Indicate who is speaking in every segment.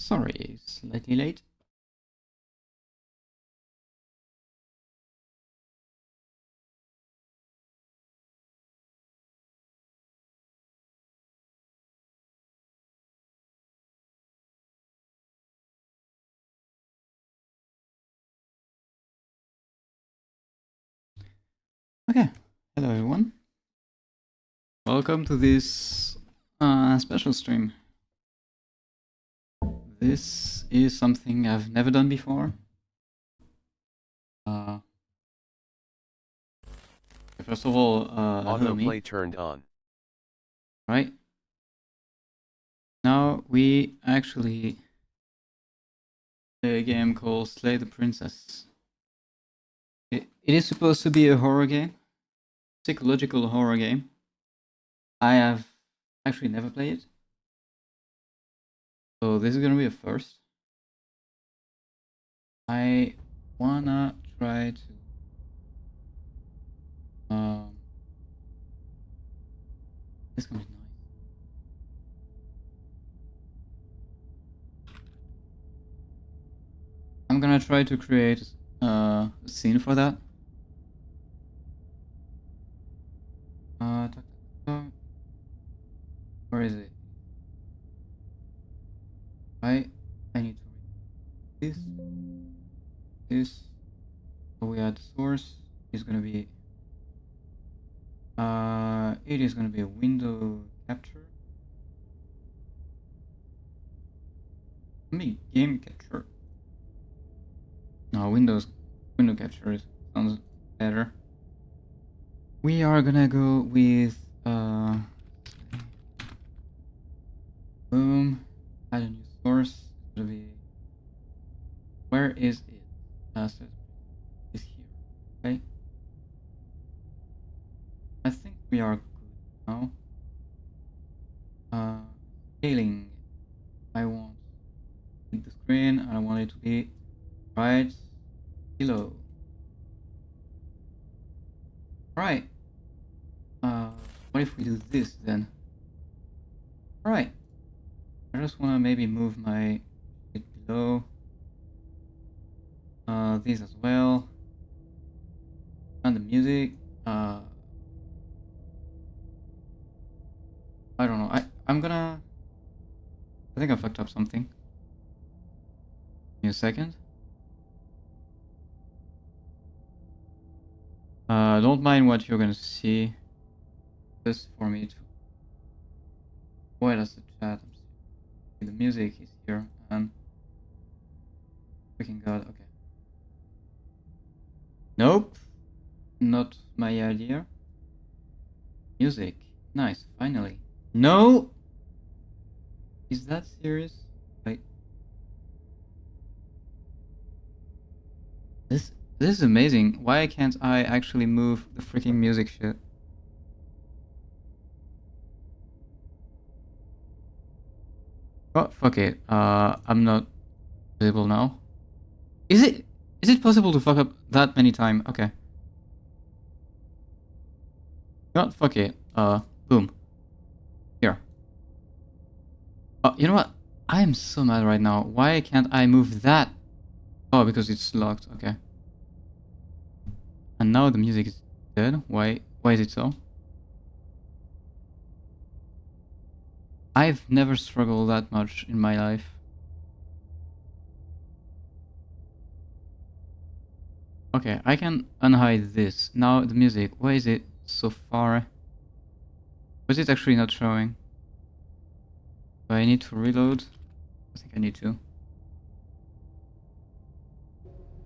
Speaker 1: Sorry, slightly late. Okay, hello everyone. Welcome to this special stream. This is something I've never done before. First of all, hello me.
Speaker 2: Autoplay turned on.
Speaker 1: Right? Now we actually play a game called Slay the Princess. It is supposed to be a horror game, psychological horror game. I have actually never played it, so this is gonna be a first. I wanna try to this gonna be nice. I'm gonna try to create a scene for that. Where is it? I need to read this. So we add source is gonna be it is gonna be a window capture. Maybe game capture. No, window capture sounds better. We are gonna go with boom, add a new source. It's gonna be, where is it? So it's here. Okay. I think we are good now. Scaling. I want the screen and I want it to be right below. Right. What if we do this then? Right. I just wanna maybe move my it below. This as well. And the music. I don't know. I'm gonna. I think I fucked up something. Give me a second. Don't mind what you're gonna see. Just for me to. Why does the chat? The music is here and. Freaking god. Okay. Nope. Not my idea. Music. Nice. Finally. No. Is that serious? Wait. This is amazing. Why can't I actually move the freaking music shit? Oh, fuck it. I'm not visible now. Is it possible to fuck up that many times? Okay. Not fuck it. Boom. Here. You know what? I am so mad right now. Why can't I move that? Oh, because it's locked. Okay. And now the music is dead. Why is it so? I've never struggled that much in my life. Okay, I can unhide this. Now the music. Why is it so far? Was it actually not showing? Do I need to reload? I think I need to.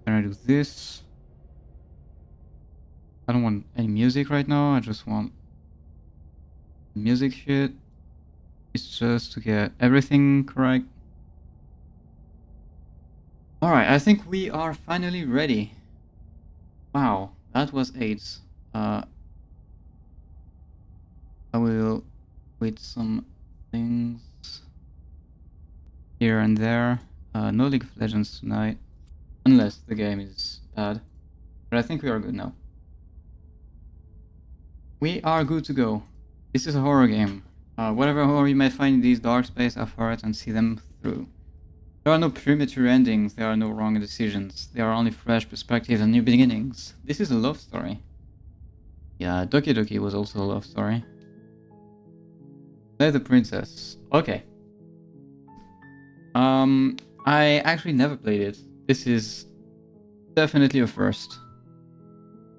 Speaker 1: Can I do this? I don't want any music right now. I just want music shit. It's just to get everything correct. Alright, I think we are finally ready. Wow, that was AIDS. I will quit some things here and there. No League of Legends tonight. Unless the game is bad. But I think we are good now. We are good to go. This is a horror game. Whatever horror you may find in these dark space, I've heard and see them through. There are no premature endings, there are no wrong decisions. There are only fresh perspectives and new beginnings. This is a love story. Yeah, Doki Doki was also a love story. Slay the Princess. Okay. I actually never played it. This is definitely a first.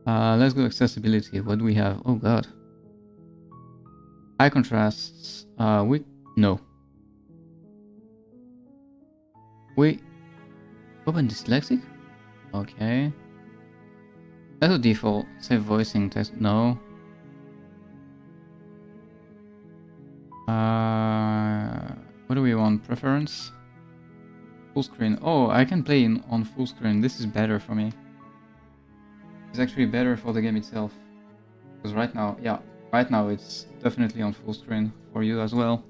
Speaker 1: Let's go accessibility. What do we have? Oh god. High contrasts. No. Wait. Open dyslexic? Okay. That's a default. Save voicing text. No. What do we want? Preference? Full screen. Oh, I can play on full screen. This is better for me. It's actually better for the game itself. Because right now it's definitely on full screen for you as well.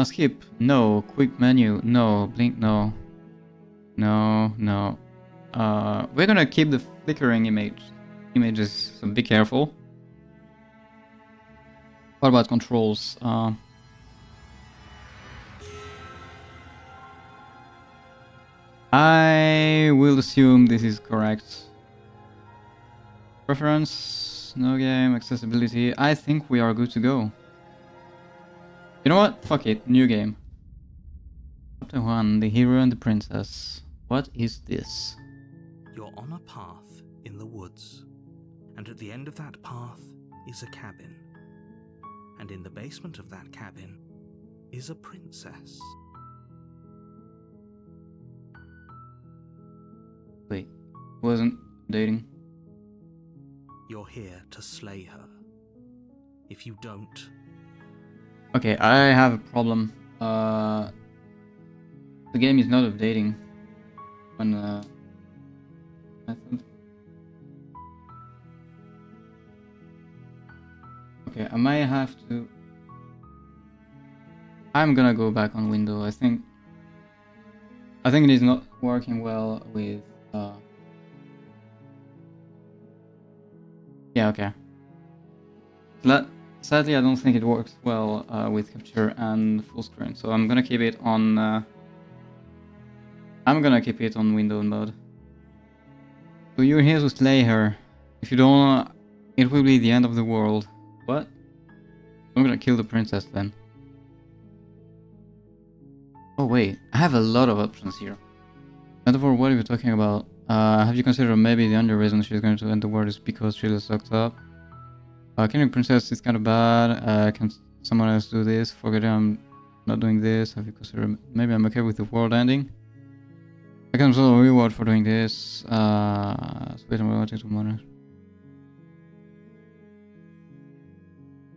Speaker 1: Skip. No. Quick menu. No. Blink. No. No. No. We're gonna keep the flickering images, so be careful. What about controls? I will assume this is correct. Preference, no game, accessibility. I think we are good to go. You know what? Fuck it, new game. Chapter 1, the hero and the princess. What is this?
Speaker 2: You're on a path in the woods, and at the end of that path is a cabin. And in the basement of that cabin is a princess.
Speaker 1: Wait, wasn't dating?
Speaker 2: You're here to slay her. If you don't...
Speaker 1: Okay, I have a problem. The game is not updating on method. Okay, I might have to... I'm gonna go back on window. I think it is not working well with yeah, okay. Sadly, I don't think it works well with capture and full screen, so I'm gonna keep it on window mode. So you're here to slay her. If you don't, it will be the end of the world. What? I'm gonna kill the princess then. Oh wait, I have a lot of options here. Metaphor, what are you talking about? Have you considered maybe the only reason she's going to end the world is because she is sucked up? Killing princess is kind of bad. Can someone else do this? Forget it, I'm not doing this. Have you considered maybe I'm okay with the world ending? I can sort of reward for doing this. Wait, I'm wanting to monitor.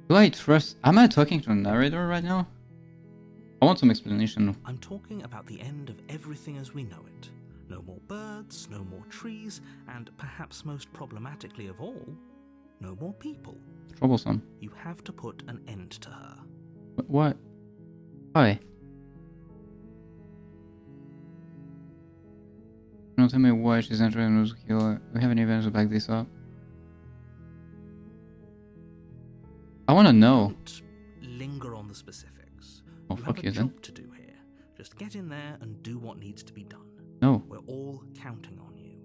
Speaker 1: Do I trust? Am I talking to a narrator right now? I want some explanation.
Speaker 2: I'm talking about the end of everything as we know it. No more birds, no more trees, and perhaps most problematically of all, no more people.
Speaker 1: Troublesome.
Speaker 2: You have to put an end to her.
Speaker 1: What? Why? Don't tell me why she's not trying to kill her. We have any evidence to back this up. I want to know.
Speaker 2: Don't linger on the specifics.
Speaker 1: Oh,
Speaker 2: you
Speaker 1: fuck
Speaker 2: have
Speaker 1: you
Speaker 2: a
Speaker 1: then.
Speaker 2: job to do here. Just get in there and do what needs to be done.
Speaker 1: No.
Speaker 2: We're all counting on you.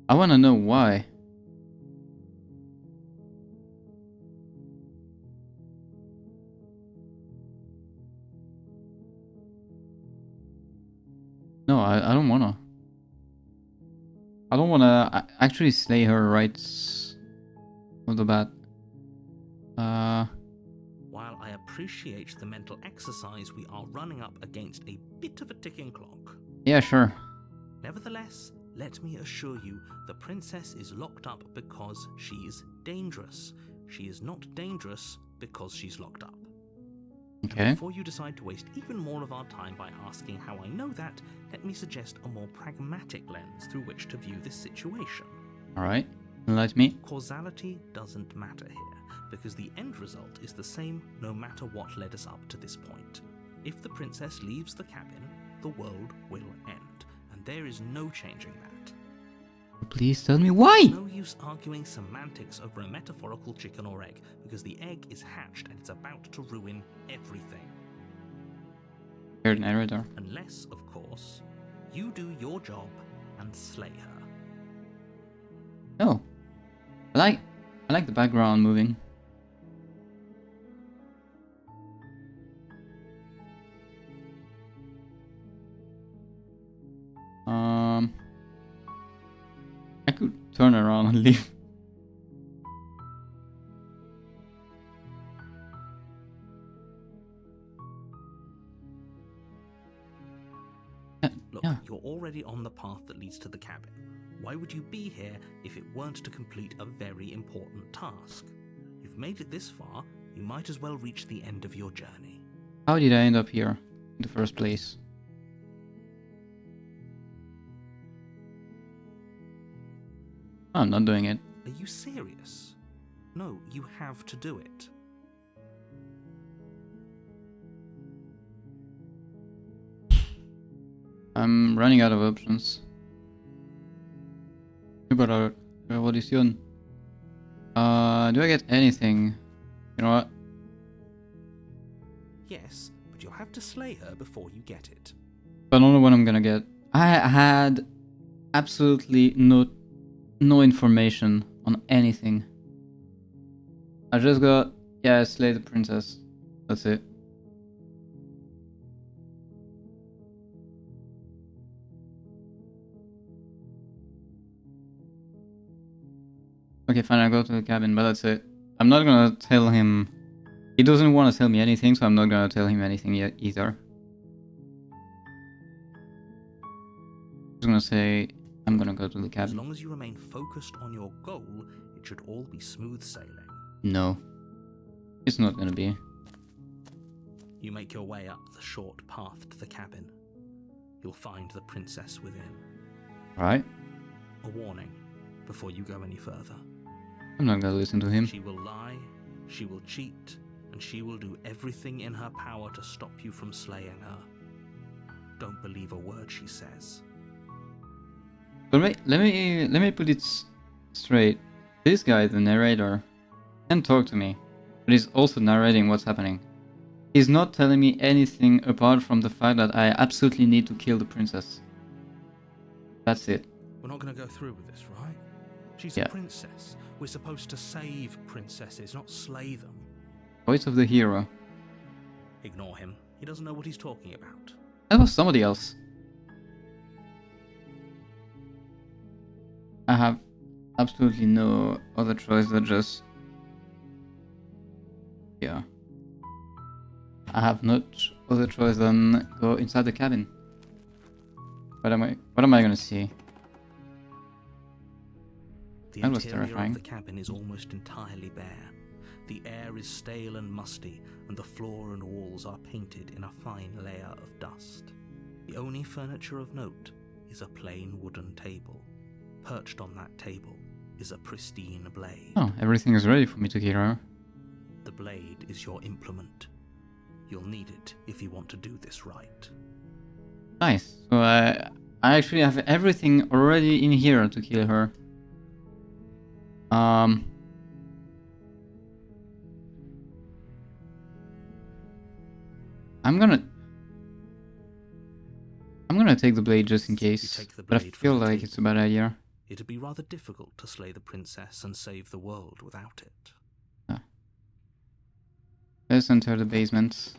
Speaker 1: I want to know why. No, I don't want to. I don't want to actually slay her right off the bat.
Speaker 2: While I appreciate the mental exercise, we are running up against a bit of a ticking clock.
Speaker 1: Yeah, sure.
Speaker 2: Nevertheless, let me assure you, the princess is locked up because she's dangerous. She is not dangerous because she's locked up.
Speaker 1: Okay.
Speaker 2: And before you decide to waste even more of our time by asking how I know that, let me suggest a more pragmatic lens through which to view this situation.
Speaker 1: Alright. Enlighten me.
Speaker 2: Causality doesn't matter here, because the end result is the same no matter what led us up to this point. If the princess leaves the cabin, the world will end, and there is no changing that.
Speaker 1: Please tell me why!
Speaker 2: There's no use arguing semantics over a metaphorical chicken or egg, because the egg is hatched and it's about to ruin everything.
Speaker 1: Weird narrator.
Speaker 2: Unless, of course, you do your job and slay her.
Speaker 1: Oh, I like the background moving. I could turn around and leave.
Speaker 2: Look,
Speaker 1: Yeah.
Speaker 2: you're already on the path that leads to the cabin. Why would you be here if it weren't to complete a very important task? You've made it this far, you might as well reach the end of your journey.
Speaker 1: How did I end up here in the first place? I'm not doing it.
Speaker 2: Are you serious? No, you have to do it.
Speaker 1: I'm running out of options. Überall Revolution. Do I get anything? You know what?
Speaker 2: Yes, but you'll have to slay her before you get it.
Speaker 1: I don't know what I'm gonna get. I had absolutely no information on anything. I just got, yeah, slay the princess. That's it. Okay, fine, I go to the cabin, but that's it. I'm not gonna tell him. He doesn't want to tell me anything, so I'm not gonna tell him anything yet either. I'm just gonna say I'm gonna go to the
Speaker 2: As
Speaker 1: cabin.
Speaker 2: long as you remain focused on your goal, it should all be smooth sailing.
Speaker 1: No, it's not gonna be.
Speaker 2: You make your way up the short path to the cabin. You'll find the princess within.
Speaker 1: Right?
Speaker 2: A warning before you go any further.
Speaker 1: I'm not gonna listen to him.
Speaker 2: She will lie, she will cheat, and she will do everything in her power to stop you from slaying her. Don't believe a word she says.
Speaker 1: But wait, let me put it straight. This guy, the narrator, can talk to me, but he's also narrating what's happening. He's not telling me anything apart from the fact that I absolutely need to kill the princess. That's it.
Speaker 2: We're not going to go through with this, right? She's
Speaker 1: Yeah.
Speaker 2: a princess. We're supposed to save princesses, not slay them.
Speaker 1: Voice of the hero.
Speaker 2: Ignore him. He doesn't know what he's talking about.
Speaker 1: That was somebody else. I have absolutely no other choice than just... Yeah. I have not other choice than go inside the cabin. What am I gonna see?
Speaker 2: The
Speaker 1: That was
Speaker 2: interior
Speaker 1: terrifying.
Speaker 2: of the cabin is almost entirely bare. The air is stale and musty, and the floor and walls are painted in a fine layer of dust. The only furniture of note is a plain wooden table. Perched on that table is a pristine blade.
Speaker 1: Oh, everything is ready for me to kill her.
Speaker 2: The blade is your implement. You'll need it if you want to do this right.
Speaker 1: Nice. So I actually have everything already in here to kill her. I'm gonna take the blade just in case,
Speaker 2: take the
Speaker 1: but I
Speaker 2: blade from
Speaker 1: feel
Speaker 2: the
Speaker 1: like
Speaker 2: table.
Speaker 1: it's a bad idea.
Speaker 2: It'd be rather difficult to slay the princess and save the world without it.
Speaker 1: Let's enter the basement.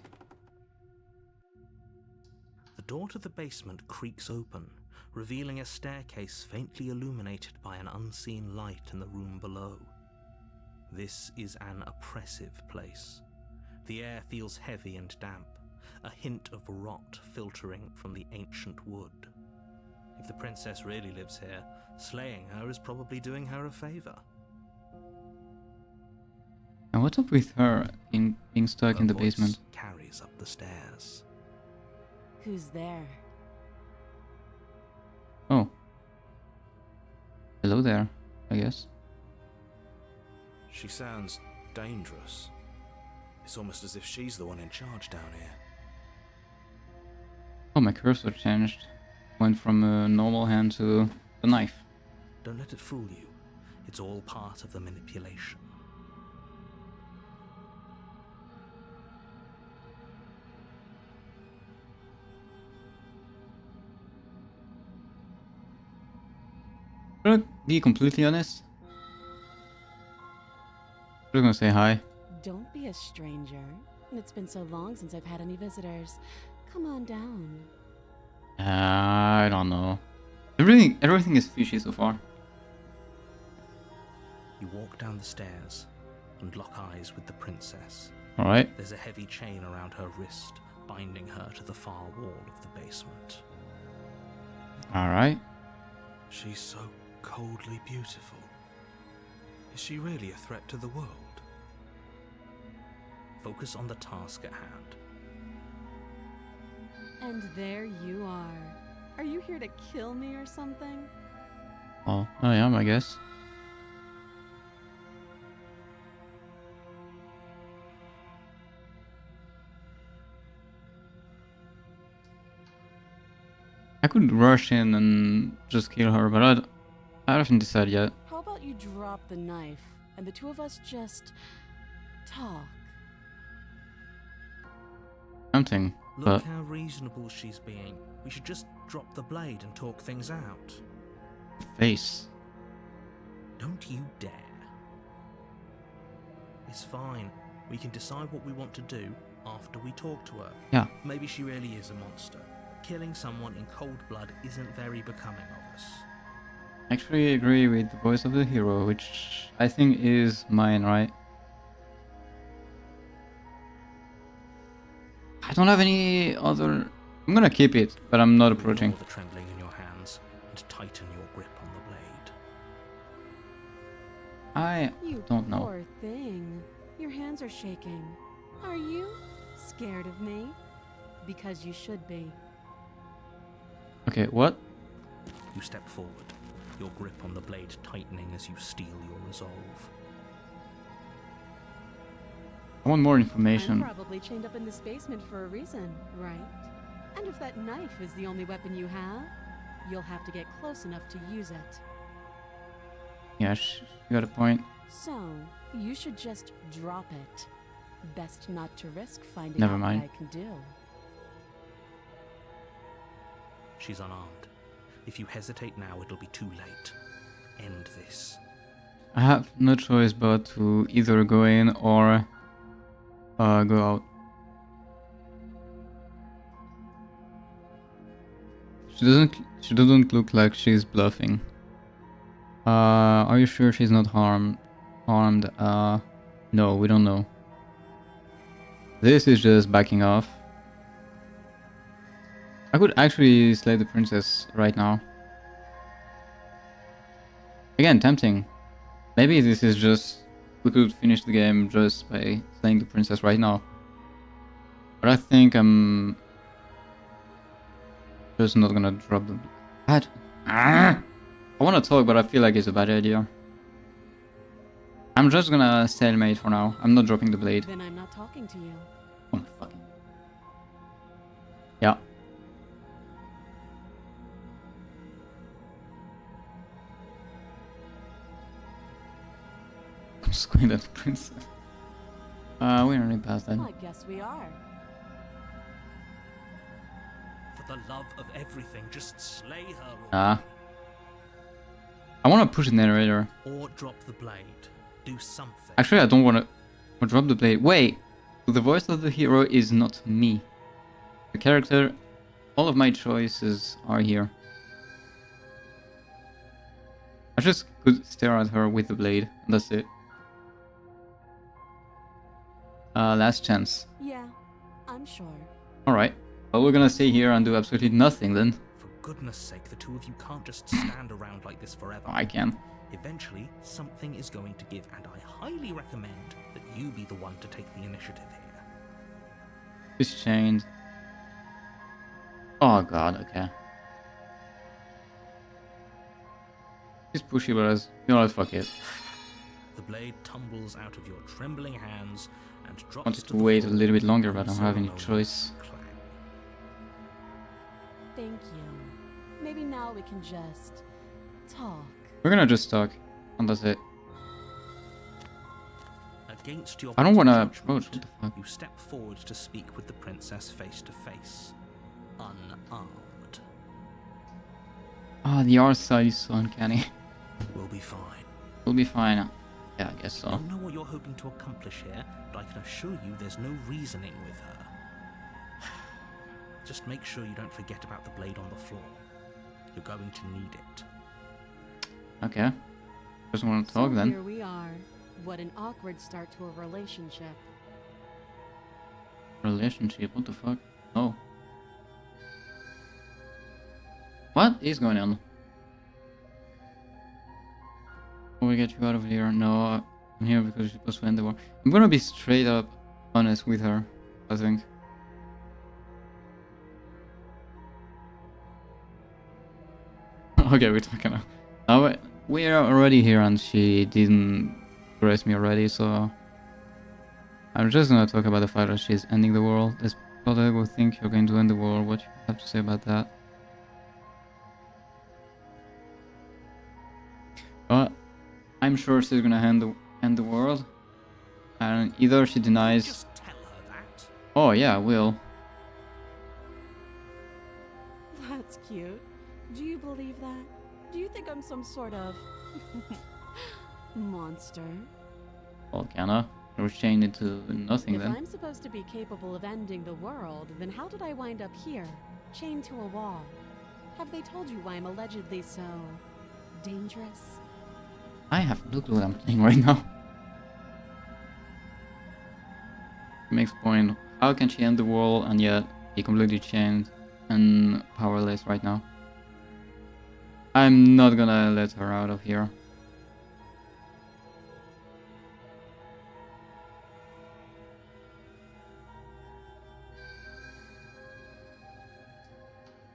Speaker 2: The door to the basement creaks open, revealing a staircase faintly illuminated by an unseen light in the room below. This is an oppressive place. The air feels heavy and damp, a hint of rot filtering from the ancient wood. If the princess really lives here, slaying her is probably doing her a favor.
Speaker 1: And what's up with her in being stuck
Speaker 2: Her
Speaker 1: in the
Speaker 2: voice
Speaker 1: basement?
Speaker 2: carries up the stairs.
Speaker 3: Who's there?
Speaker 1: Oh. Hello there, I guess.
Speaker 4: She sounds dangerous. It's almost as if she's the one in charge down here.
Speaker 1: Oh, my cursor changed. Went from a normal hand to the knife.
Speaker 2: Don't let it fool you. It's all part of the manipulation.
Speaker 1: be completely honest, I'm just gonna say hi.
Speaker 3: Don't be a stranger. It's been so long since I've had any visitors. Come on down.
Speaker 1: I don't know. Everything is fishy so far.
Speaker 2: You walk down the stairs and lock eyes with the princess.
Speaker 1: Alright.
Speaker 2: There's a heavy chain around her wrist, binding her to the far wall of the basement.
Speaker 1: Alright.
Speaker 4: She's so coldly beautiful. Is she really a threat to the world?
Speaker 2: Focus on the task at hand.
Speaker 3: And there you are. Are you here to kill me or something?
Speaker 1: Oh, I am, I guess. I could rush in and just kill her, but I haven't decided yet.
Speaker 3: How about you drop the knife and the two of us just talk?
Speaker 1: Tempting,
Speaker 2: Look
Speaker 1: but
Speaker 2: how reasonable she's being. We should just drop the blade and talk things out.
Speaker 1: face.
Speaker 2: Don't you dare. It's fine. We can decide what we want to do after we talk to her.
Speaker 1: Yeah.
Speaker 2: Maybe she really is a monster. Killing someone in cold blood isn't very becoming of us.
Speaker 1: I actually agree with the voice of the hero, which I think is mine, right? I don't have any other... I'm gonna keep it, but I'm not approaching.
Speaker 2: Ignore the trembling in your hands and tighten your grip on the blade.
Speaker 1: I
Speaker 3: You
Speaker 1: don't know.
Speaker 3: poor thing. Your hands are shaking. Are you scared of me? Because you should be.
Speaker 1: Okay, what?
Speaker 2: You step forward, your grip on the blade tightening as you steel your resolve.
Speaker 1: I want more
Speaker 3: I'm
Speaker 1: information.
Speaker 3: probably chained up in this basement for a reason, right? And if that knife is the only weapon you have, you'll have to get close enough to use it.
Speaker 1: Yeah, you got a point.
Speaker 3: So, you should just drop it. Best not to risk finding
Speaker 1: Never
Speaker 3: out
Speaker 1: mind.
Speaker 3: what I can do.
Speaker 2: She's unarmed. If you hesitate now, it'll be too late. End this.
Speaker 1: I have no choice but to either go in or go out. She doesn't look like she's bluffing. Are you sure she's not harmed? No, we don't know. This is just backing off. I could actually slay the princess right now. Again, tempting. Maybe this is just... We could finish the game just by slaying the princess right now. But I think I'm... just not gonna drop the... What? I wanna talk, but I feel like it's a bad idea. I'm just gonna stalemate for now. I'm not dropping the blade.
Speaker 3: Then I'm not talking to you.
Speaker 1: Oh my fucking... Yeah. I'm squealing at the princess. We're already past that.
Speaker 3: Well, I guess we are.
Speaker 2: For the love of everything, just slay her.
Speaker 1: Ah. I wanna push the narrator.
Speaker 2: Or drop the blade. Do something.
Speaker 1: Actually, I don't wanna drop the blade. Wait! The voice of the hero is not me. The character... All of my choices are here. I just could stare at her with the blade. And that's it. Last chance.
Speaker 3: Yeah, I'm sure.
Speaker 1: Alright. Well, we're gonna stay here and do absolutely nothing then.
Speaker 2: For goodness sake, the two of you can't just stand around like this forever.
Speaker 1: Oh, I can.
Speaker 2: Eventually, something is going to give, and I highly recommend that you be the one to take the initiative here.
Speaker 1: She's chained. Oh god, okay. She's pushy, but you know what, fuck it.
Speaker 2: The blade tumbles out of your trembling hands and drops
Speaker 1: Wanted to
Speaker 2: the
Speaker 1: wait a
Speaker 2: floor
Speaker 1: little bit longer, but I don't
Speaker 2: with
Speaker 1: have any
Speaker 2: ceremonial
Speaker 1: choice.
Speaker 2: clang.
Speaker 3: Thank you. Maybe now we can just talk.
Speaker 1: We're gonna just talk, and that's it.
Speaker 2: Against your
Speaker 1: I don't wanna
Speaker 2: better
Speaker 1: approach,
Speaker 2: judgment,
Speaker 1: what the fuck?
Speaker 2: You step forward to speak with the princess face to face, unarmed.
Speaker 1: Ah, the art side is so uncanny.
Speaker 4: We'll be fine.
Speaker 1: We'll be fine. Yeah, I guess
Speaker 2: I
Speaker 1: so.
Speaker 2: don't know what you're hoping to accomplish here, but I can assure you there's no reasoning with her. Just make sure you don't forget about the blade on the floor. You're going to need it.
Speaker 1: Okay. Doesn't want to talk
Speaker 3: so
Speaker 1: then.
Speaker 3: here we are. What an awkward start to a relationship.
Speaker 1: Relationship, what the fuck? Oh. What is going on? Will we get you out of here? No, I'm here because you're supposed to end the war. I'm gonna be straight up honest with her, I think. Okay, we're talking now. Now we are already here and she didn't arrest me already, so... I'm just gonna talk about the fact that she's ending the world. As people will think you're going to end the world. What you have to say about that? But I'm sure she's gonna end the world. And either she denies...
Speaker 2: Just tell her that.
Speaker 1: Oh yeah, I will.
Speaker 3: That's cute. Do you believe that? Do you think I'm some sort of monster?
Speaker 1: Well, kinda. You're chained into nothing
Speaker 3: If
Speaker 1: then.
Speaker 3: I'm supposed to be capable of ending the world, then how did I wind up here, chained to a wall? Have they told you why I'm allegedly so dangerous?
Speaker 1: I have no clue what I'm playing right now. Makes point. How can she end the world and yet be completely chained and powerless right now? I'm not gonna let her out of here.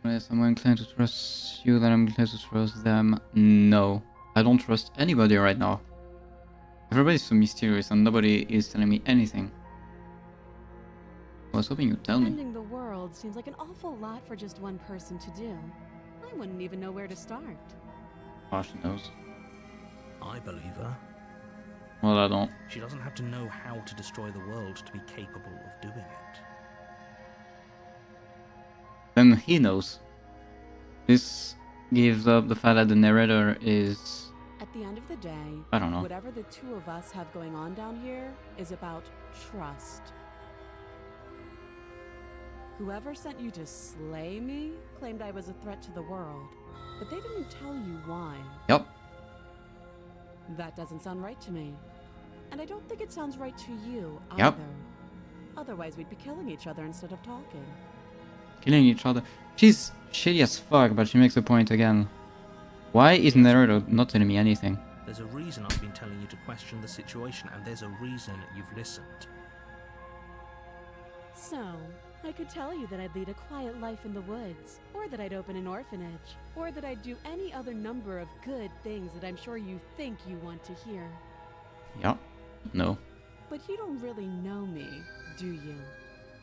Speaker 1: Yes, I'm inclined to trust you, then I'm inclined to trust them. No. I don't trust anybody right now. Everybody's so mysterious and nobody is telling me anything. I was hoping you'd tell me.
Speaker 3: Ending the world seems like an awful lot for just one person to do. I wouldn't even know where to start.
Speaker 1: Oh, she knows.
Speaker 2: I believe her.
Speaker 1: Well, I don't.
Speaker 2: She doesn't have to know how to destroy the world to be capable of doing it.
Speaker 1: Then he knows. This gives up the fact that the narrator is...
Speaker 3: At the end of the day,
Speaker 1: I don't know.
Speaker 3: whatever the two of us have going on down here is about trust. Whoever sent you to slay me claimed I was a threat to the world, but they didn't tell you why.
Speaker 1: Yep.
Speaker 3: That doesn't sound right to me. And I don't think it sounds right to you either.
Speaker 1: Yep.
Speaker 3: Otherwise, we'd be killing each other instead of talking.
Speaker 1: Killing each other. She's shitty as fuck, but she makes a point again. Why is narrator not telling me anything?
Speaker 2: There's a reason I've been telling you to question the situation, and there's a reason you've listened.
Speaker 3: So, I could tell you that I'd lead a quiet life in the woods, or that I'd open an orphanage, or that I'd do any other number of good things that I'm sure you think you want to hear.
Speaker 1: Yep. No.
Speaker 3: But you don't really know me, do you?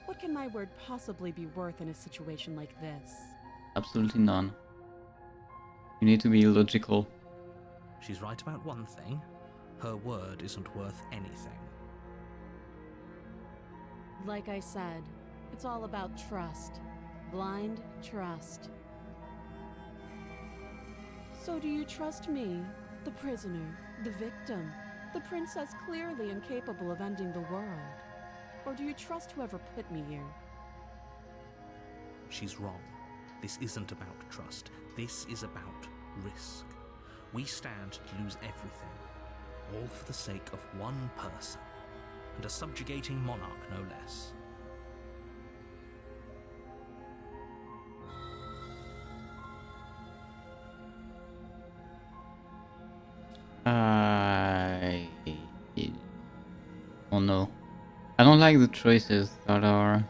Speaker 3: What can my word possibly be worth in a situation like this?
Speaker 1: Absolutely none. You need to be logical.
Speaker 2: She's right about one thing. Her word isn't worth anything.
Speaker 3: Like I said, it's all about trust. Blind trust. So do you trust me, the prisoner, the victim, the princess clearly incapable of ending the world? Or do you trust whoever put me here?
Speaker 2: She's wrong. This isn't about trust. This is about risk. We stand to lose everything, all for the sake of one person, and a subjugating monarch no less.
Speaker 1: Oh no. I don't like the choices that are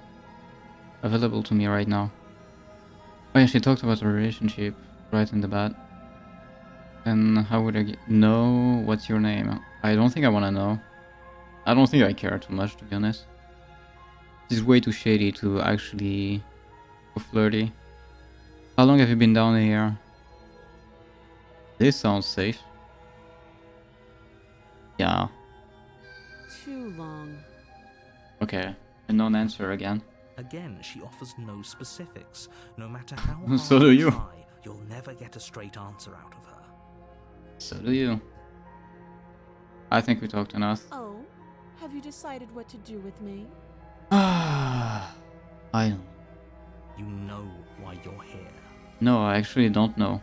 Speaker 1: available to me right now. Oh yeah, she talked about a relationship right in the bat. And how would I know what's your name? I don't think I want to know. I don't think I care too much, to be honest. This is way too shady to actually go flirty. How long have you been down here? This sounds safe. Yeah.
Speaker 3: Too long.
Speaker 1: Okay. A non-answer again.
Speaker 2: Again, she offers no specifics. No matter how hard
Speaker 1: So do you.
Speaker 2: try, you'll never get a straight answer out of her.
Speaker 1: So do you. I think we talked enough.
Speaker 3: Oh, have you decided what to do with me?
Speaker 1: Ah, I don't.
Speaker 2: You know why you're here.
Speaker 1: No, I actually don't know.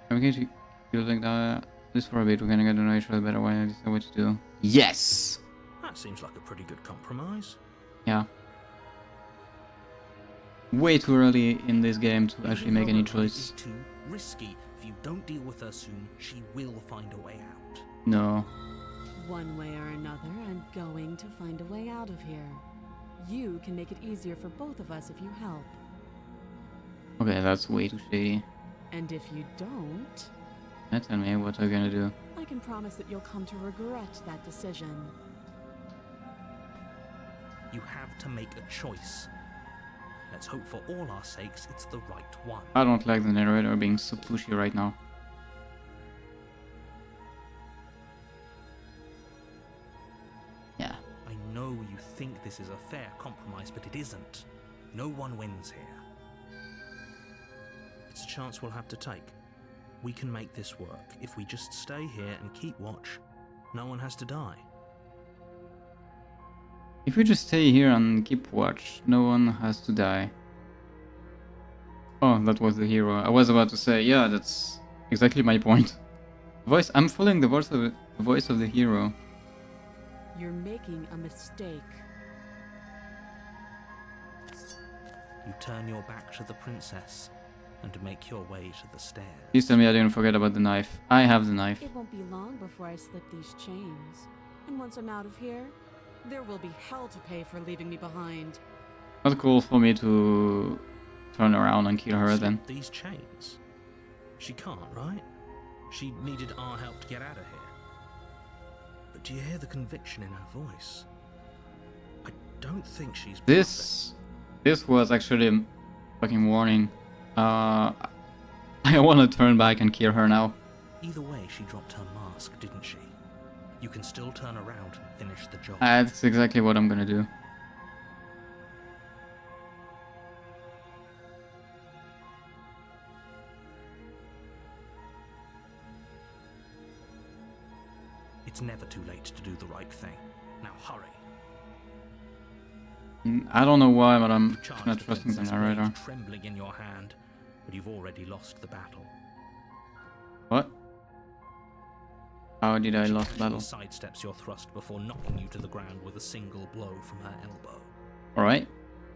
Speaker 1: I'm going to keep like that. This for a bit. We're gonna get to know each other better when I decide what to do. Yes.
Speaker 2: That seems like a pretty good compromise.
Speaker 1: Yeah. Way too early in this game to actually
Speaker 2: Leaving
Speaker 1: make
Speaker 2: her
Speaker 1: any
Speaker 2: alive
Speaker 1: choice.
Speaker 2: is too risky. If you don't deal with her soon, she will find a way out.
Speaker 1: No.
Speaker 3: One way or another, I'm going to find a way out of here. You can make it easier for both of us if you help.
Speaker 1: Okay, that's way too shady.
Speaker 3: And if you don't,
Speaker 1: Now tell me what I'm gonna do.
Speaker 3: I can promise that you'll come to regret that decision.
Speaker 2: You have to make a choice. Let's hope for all our sakes it's the right one.
Speaker 1: I don't like the narrator being so pushy right now. Yeah.
Speaker 2: I know you think this is a fair compromise, but it isn't. No one wins here. It's a chance we'll have to take. We can make this work. If we just stay here and keep watch, no one has to die.
Speaker 1: If we just stay here and keep watch, no one has to die. Oh, that was the hero. I was about to say, yeah, that's exactly my point. I'm following the voice of the hero.
Speaker 3: You're making a mistake.
Speaker 2: You turn your back to the princess and make your way to the stairs.
Speaker 1: Please tell me I didn't forget about the knife. I have the knife.
Speaker 3: It won't be long before I slip these chains. And once I'm out of here, there will be hell to pay for leaving me behind.
Speaker 1: Not cool for me to turn around and kill her
Speaker 2: Slip
Speaker 1: then.
Speaker 2: these chains. She can't, right? She needed our help to get out of here. But do you hear the conviction in her voice? I don't think she's
Speaker 1: This was actually a fucking warning. I want to turn back and kill her now.
Speaker 2: Either way, she dropped her mask, didn't she? You can still turn around and finish the job.
Speaker 1: That's exactly what I'm gonna do.
Speaker 2: It's never too late to do the right thing. Now hurry.
Speaker 1: I don't know why, but I'm
Speaker 2: You charge
Speaker 1: not
Speaker 2: the
Speaker 1: trusting the
Speaker 2: princess
Speaker 1: narrator.
Speaker 2: blade trembling in your hand, but you've already lost the battle.
Speaker 1: What? How did I
Speaker 2: She
Speaker 1: lose the battle?
Speaker 2: casually sidesteps your thrust before knocking you to the ground with a single blow from her elbow.
Speaker 1: Alright.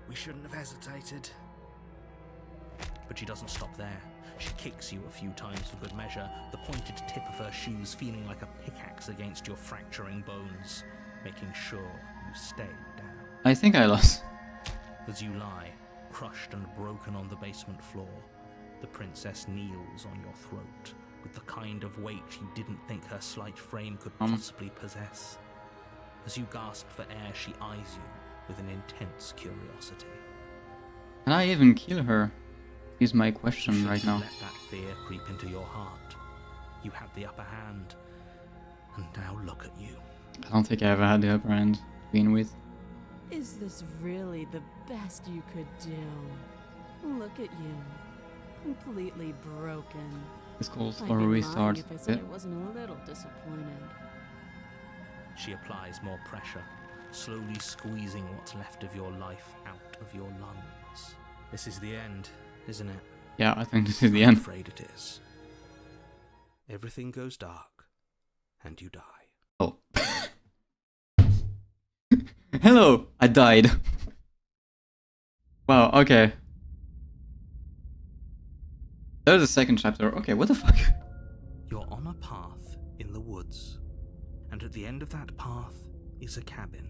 Speaker 4: We shouldn't have hesitated.
Speaker 2: But she doesn't stop there. She kicks you a few times for good measure, the pointed tip of her shoes feeling like a pickaxe against your fracturing bones, making sure you stay down.
Speaker 1: I think I lost.
Speaker 2: As you lie, crushed and broken on the basement floor, the princess kneels on your throat with the kind of weight you didn't think her slight frame could possibly possess. As you gasp for air, she eyes you with an intense curiosity.
Speaker 1: Can I even kill her? Is my
Speaker 2: You
Speaker 1: question
Speaker 2: shouldn't
Speaker 1: right now.
Speaker 2: let that fear creep into your heart. You had the upper hand, and now look at you.
Speaker 1: I don't think I ever had the upper hand to begin with.
Speaker 3: Is this really the best you could do? Look at you. Completely broken.
Speaker 1: This calls
Speaker 3: I'd
Speaker 1: for a
Speaker 3: be lying
Speaker 1: restart.
Speaker 3: if I said I wasn't a little disappointed.
Speaker 2: She applies more pressure, slowly squeezing what's left of your life out of your lungs. This is the end, isn't it?
Speaker 1: Yeah, I think this is the
Speaker 2: I'm
Speaker 1: end.
Speaker 2: afraid it is. Everything goes dark, and you die.
Speaker 1: Oh. Hello! I died. Wow, okay. There's a second chapter. Okay, what the fuck?
Speaker 2: You're on a path in the woods, and at the end of that path is a cabin.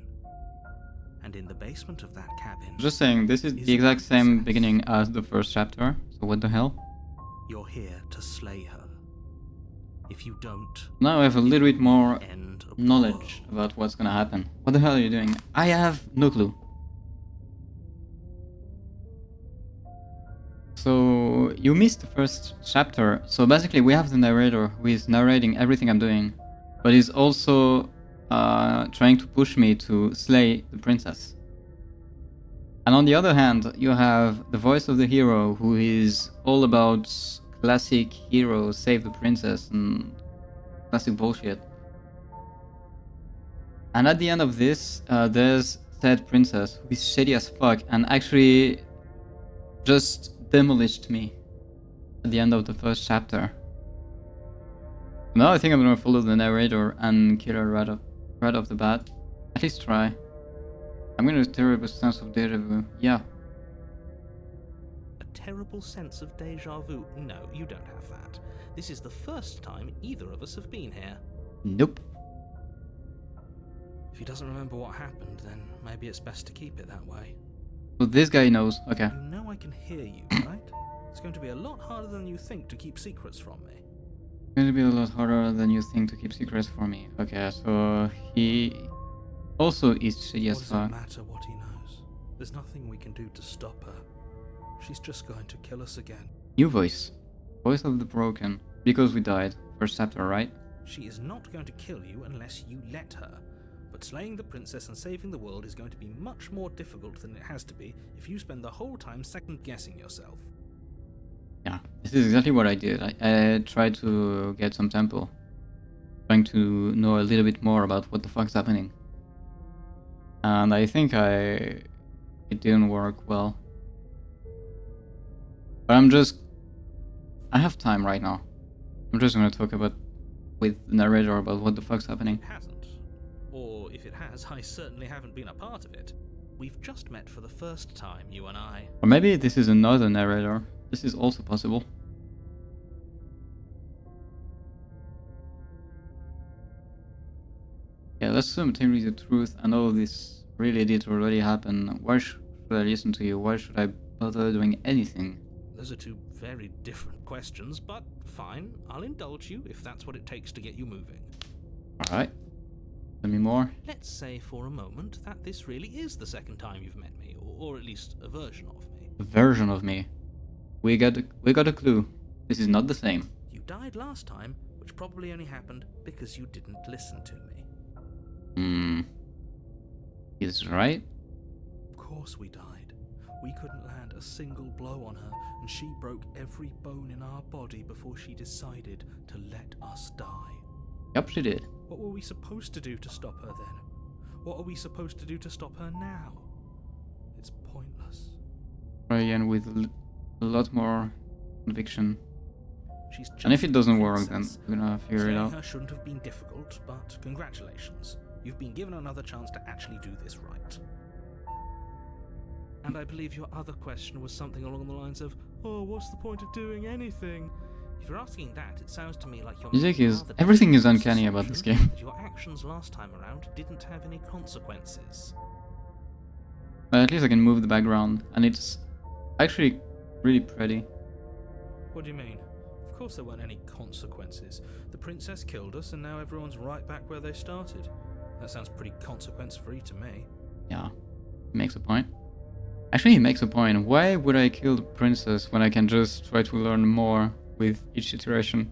Speaker 2: And in the basement of that cabin,
Speaker 1: Just saying, this is the exact same beginning as the first chapter. So what the hell?
Speaker 2: you're here to slay her. If you don't,
Speaker 1: Now I have a little bit more
Speaker 2: end of the
Speaker 1: knowledge
Speaker 2: world.
Speaker 1: about what's gonna happen. What the hell are you doing? I have no clue. So you missed the first chapter. So basically we have the narrator who is narrating everything I'm doing, but he's also trying to push me to slay the princess. And on the other hand, you have the voice of the hero, who is all about classic hero, save the princess, and classic bullshit. And at the end of this, there's said princess, who is shady as fuck, and actually just demolished me at the end of the first chapter. Now I think I'm gonna follow the narrator and kill her right off the bat. At least try. I'm gonna have a terrible sense of deja vu. Yeah.
Speaker 2: A terrible sense of deja vu? No, you don't have that. This is the first time either of us have been here.
Speaker 1: Nope.
Speaker 2: If he doesn't remember what happened, then maybe it's best to keep it that way.
Speaker 1: So this guy knows. Okay.
Speaker 2: You know I can hear you, right? It's going to be a lot harder than you think to keep secrets from me.
Speaker 1: It's going to be a lot harder than you think to keep secrets for me. Okay, so he also is shady as
Speaker 2: What does
Speaker 1: fuck.
Speaker 2: it matter what he knows? There's nothing we can do to stop her. She's just going to kill us again.
Speaker 1: New voice. Voice of the broken. Because we died. First chapter, right?
Speaker 2: She is not going to kill you unless you let her. But slaying the princess and saving the world is going to be much more difficult than it has to be if you spend the whole time second-guessing yourself.
Speaker 1: Yeah, this is exactly what I did. I tried to get some tempo. Trying to know a little bit more about what the fuck's happening. And I think it didn't work well. But I have time right now. I'm just gonna talk with the narrator about what the fuck's happening.
Speaker 2: It hasn't. Or if it has, I certainly haven't been a part of it. We've just met for the first time, you and I.
Speaker 1: Or maybe this is another narrator. This is also possible. Yeah, let's assume tell me the truth. I know this really did already happen. Why should I listen to you? Why should I bother doing anything?
Speaker 2: Those are two very different questions, but fine. I'll indulge you if that's what it takes to get you moving.
Speaker 1: Alright. Tell me more.
Speaker 2: Let's say for a moment that this really is the second time you've met me, or at least a version of me.
Speaker 1: A version of me. We got a clue. This is not the same.
Speaker 2: You died last time, which probably only happened because you didn't listen to me.
Speaker 1: He's right.
Speaker 2: Of course we died. We couldn't land a single blow on her, and she broke every bone in our body before she decided to let us die.
Speaker 1: Yep, she did.
Speaker 2: What were we supposed to do to stop her then? What are we supposed to do to stop her now? It's pointless.
Speaker 1: Try again with a lot more conviction.
Speaker 2: She's just
Speaker 1: And if it doesn't
Speaker 2: a
Speaker 1: work, then
Speaker 2: princess.
Speaker 1: we're gonna figure it
Speaker 2: Slaying
Speaker 1: out.
Speaker 2: her shouldn't have been difficult, but congratulations. You've been given another chance to actually do this right. And I believe your other question was something along the lines of, oh, what's the point of doing anything? If you're asking that, it sounds to me like you're
Speaker 1: Music
Speaker 2: making
Speaker 1: is
Speaker 2: rather
Speaker 1: everything is
Speaker 2: different
Speaker 1: uncanny about this
Speaker 2: assumption
Speaker 1: game.
Speaker 2: that your actions last time around didn't have any consequences.
Speaker 1: But at least I can move the background, and it's actually really pretty.
Speaker 2: What do you mean? Of course there weren't any consequences. The princess killed us, and now everyone's right back where they started. That sounds pretty consequence-free to me.
Speaker 1: Yeah, he makes a point. Actually, he makes a point. Why would I kill the princess when I can just try to learn more with each iteration?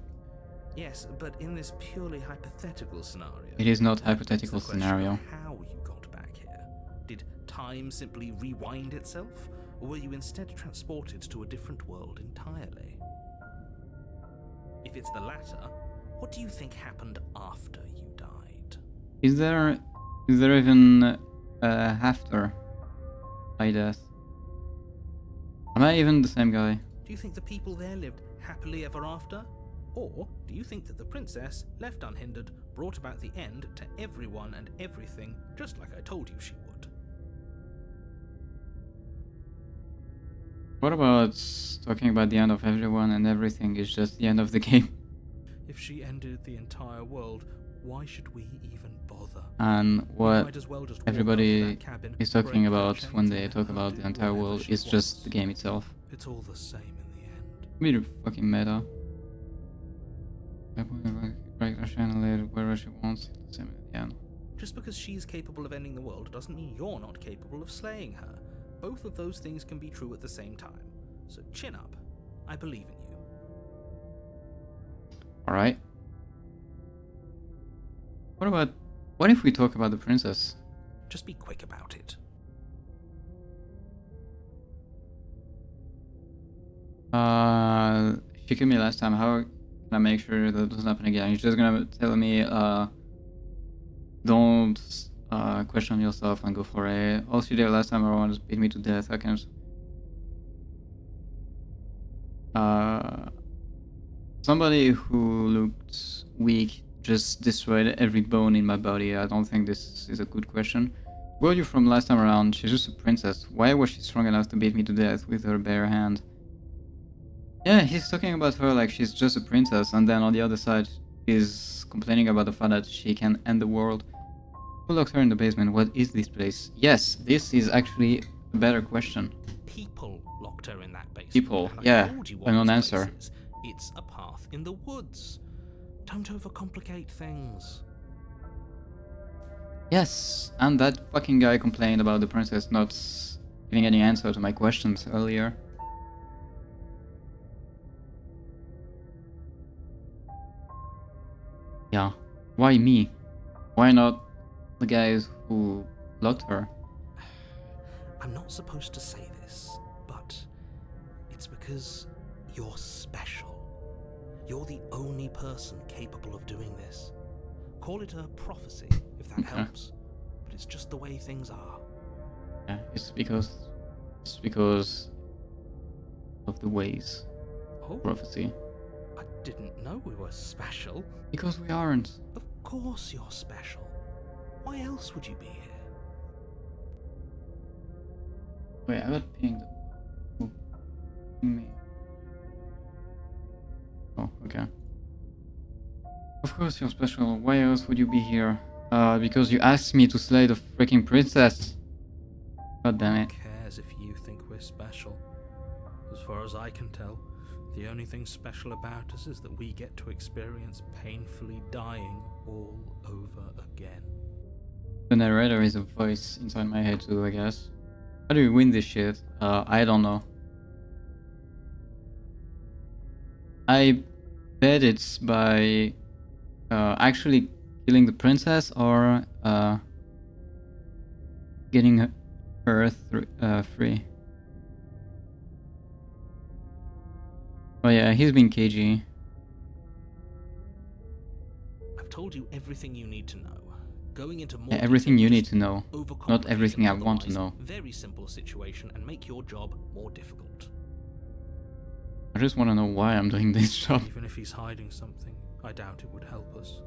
Speaker 2: Yes, but in this purely hypothetical scenario...
Speaker 1: It is not
Speaker 2: that
Speaker 1: hypothetical
Speaker 2: begs the question
Speaker 1: scenario.
Speaker 2: of how you got back here. Did time simply rewind itself? Or were you instead transported to a different world entirely? If it's the latter, what do you think happened after you died?
Speaker 1: Is there even after my death? Am I even the same guy?
Speaker 2: Do you think the people there lived happily ever after? Or do you think that the princess, left unhindered, brought about the end to everyone and everything, just like I told you she would?
Speaker 1: What about talking about the end of everyone and everything is just the end of the game?
Speaker 2: If she ended the entire world, why should we even bother?
Speaker 1: And
Speaker 2: We
Speaker 1: what
Speaker 2: might as well just walk
Speaker 1: everybody
Speaker 2: out of that cabin,
Speaker 1: is talking
Speaker 2: break her
Speaker 1: about
Speaker 2: chains
Speaker 1: when
Speaker 2: and
Speaker 1: they
Speaker 2: let
Speaker 1: talk
Speaker 2: her
Speaker 1: about
Speaker 2: do
Speaker 1: the entire
Speaker 2: whatever
Speaker 1: world
Speaker 2: she
Speaker 1: is just
Speaker 2: wants.
Speaker 1: the game itself.
Speaker 2: It's all the same in the end.
Speaker 1: Really fucking meta. Break her channel wherever she wants. Same at the end.
Speaker 2: Just because she's capable of ending the world doesn't mean you're not capable of slaying her. Both of those things can be true at the same time. So chin up. I believe in you.
Speaker 1: Alright. What if we talk about the princess?
Speaker 2: Just be quick about it.
Speaker 1: She killed me last time. How can I make sure that doesn't happen again? She's just gonna tell me, don't question yourself and go for it. All she did last time around was beat me to death. I can't. Somebody who looked weak just destroyed every bone in my body. I don't think this is a good question. Where are you from last time around? She's just a princess. Why was she strong enough to beat me to death with her bare hand? Yeah, he's talking about her like she's just a princess, and then on the other side, he's complaining about the fact that she can end the world. Who locked her in the basement? What is this place? Yes, this is actually a better question.
Speaker 2: People locked her in that basement.
Speaker 1: People,
Speaker 2: and I
Speaker 1: yeah,
Speaker 2: told you what
Speaker 1: a
Speaker 2: this
Speaker 1: non-answer.
Speaker 2: place is. It's a path in the woods. Don't overcomplicate things.
Speaker 1: Yes, and that fucking guy complained about the princess not giving any answer to my questions earlier. Yeah, why me? Why not the guys who locked her?
Speaker 2: I'm not supposed to say this, but it's because you're special. You're the only person capable of doing this. Call it a prophecy, if that
Speaker 1: Okay.
Speaker 2: helps. But it's just the way things are.
Speaker 1: Yeah, it's because of the ways
Speaker 2: Oh,
Speaker 1: prophecy.
Speaker 2: I didn't know we were special.
Speaker 1: Because we aren't.
Speaker 2: Of course you're special. Why else would you be here?
Speaker 1: Wait, I got pinged. Who pinged me? Oh, okay. Of course you're special. Why else would you be here? Because you asked me to slay the freaking princess. God damn it.
Speaker 2: Who cares if you think we're special? As far as I can tell, the only thing special about us is that we get to experience painfully dying all over again.
Speaker 1: The narrator is a voice inside my head too, I guess. How do we win this shit? I don't know. I bet it's by actually killing the princess or getting her free. Oh yeah, he's been cagey.
Speaker 2: I've told you everything you need to know. Going into more
Speaker 1: Yeah, everything
Speaker 2: detail
Speaker 1: you
Speaker 2: will
Speaker 1: need
Speaker 2: just
Speaker 1: to know.
Speaker 2: overcomplicate
Speaker 1: Not everything I
Speaker 2: an
Speaker 1: want to
Speaker 2: otherwise
Speaker 1: know.
Speaker 2: Very simple situation and make your job more difficult.
Speaker 1: I just want to know why I'm doing this job.
Speaker 2: Even if he's hiding something, I doubt it would help us.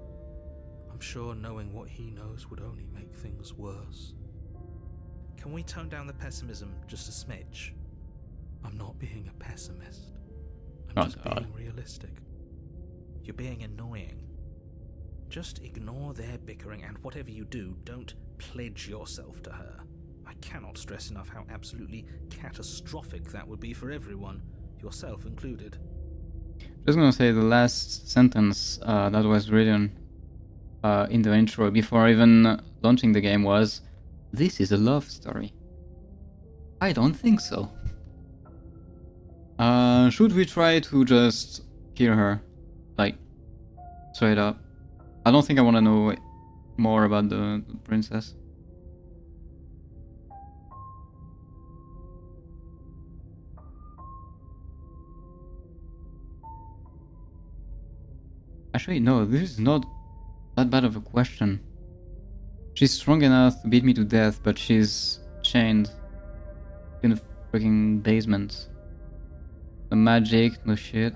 Speaker 2: I'm sure knowing what he knows would only make things worse. Can we tone down the pessimism just a smidge? I'm not being a pessimist. I'm
Speaker 1: Oh,
Speaker 2: just
Speaker 1: God.
Speaker 2: being realistic. You're being annoying. Just ignore their bickering, and whatever you do, don't pledge yourself to her. I cannot stress enough how absolutely catastrophic that would be for everyone, yourself included.
Speaker 1: Just gonna say the last sentence that was written in the intro before even launching the game was, "This is a love story." I don't think so. Should we try to just kill her? Like, straight up. I don't think I want to know more about the princess. Actually, no, this is not that bad of a question. She's strong enough to beat me to death, but she's chained in a freaking basement. The magic, no shit.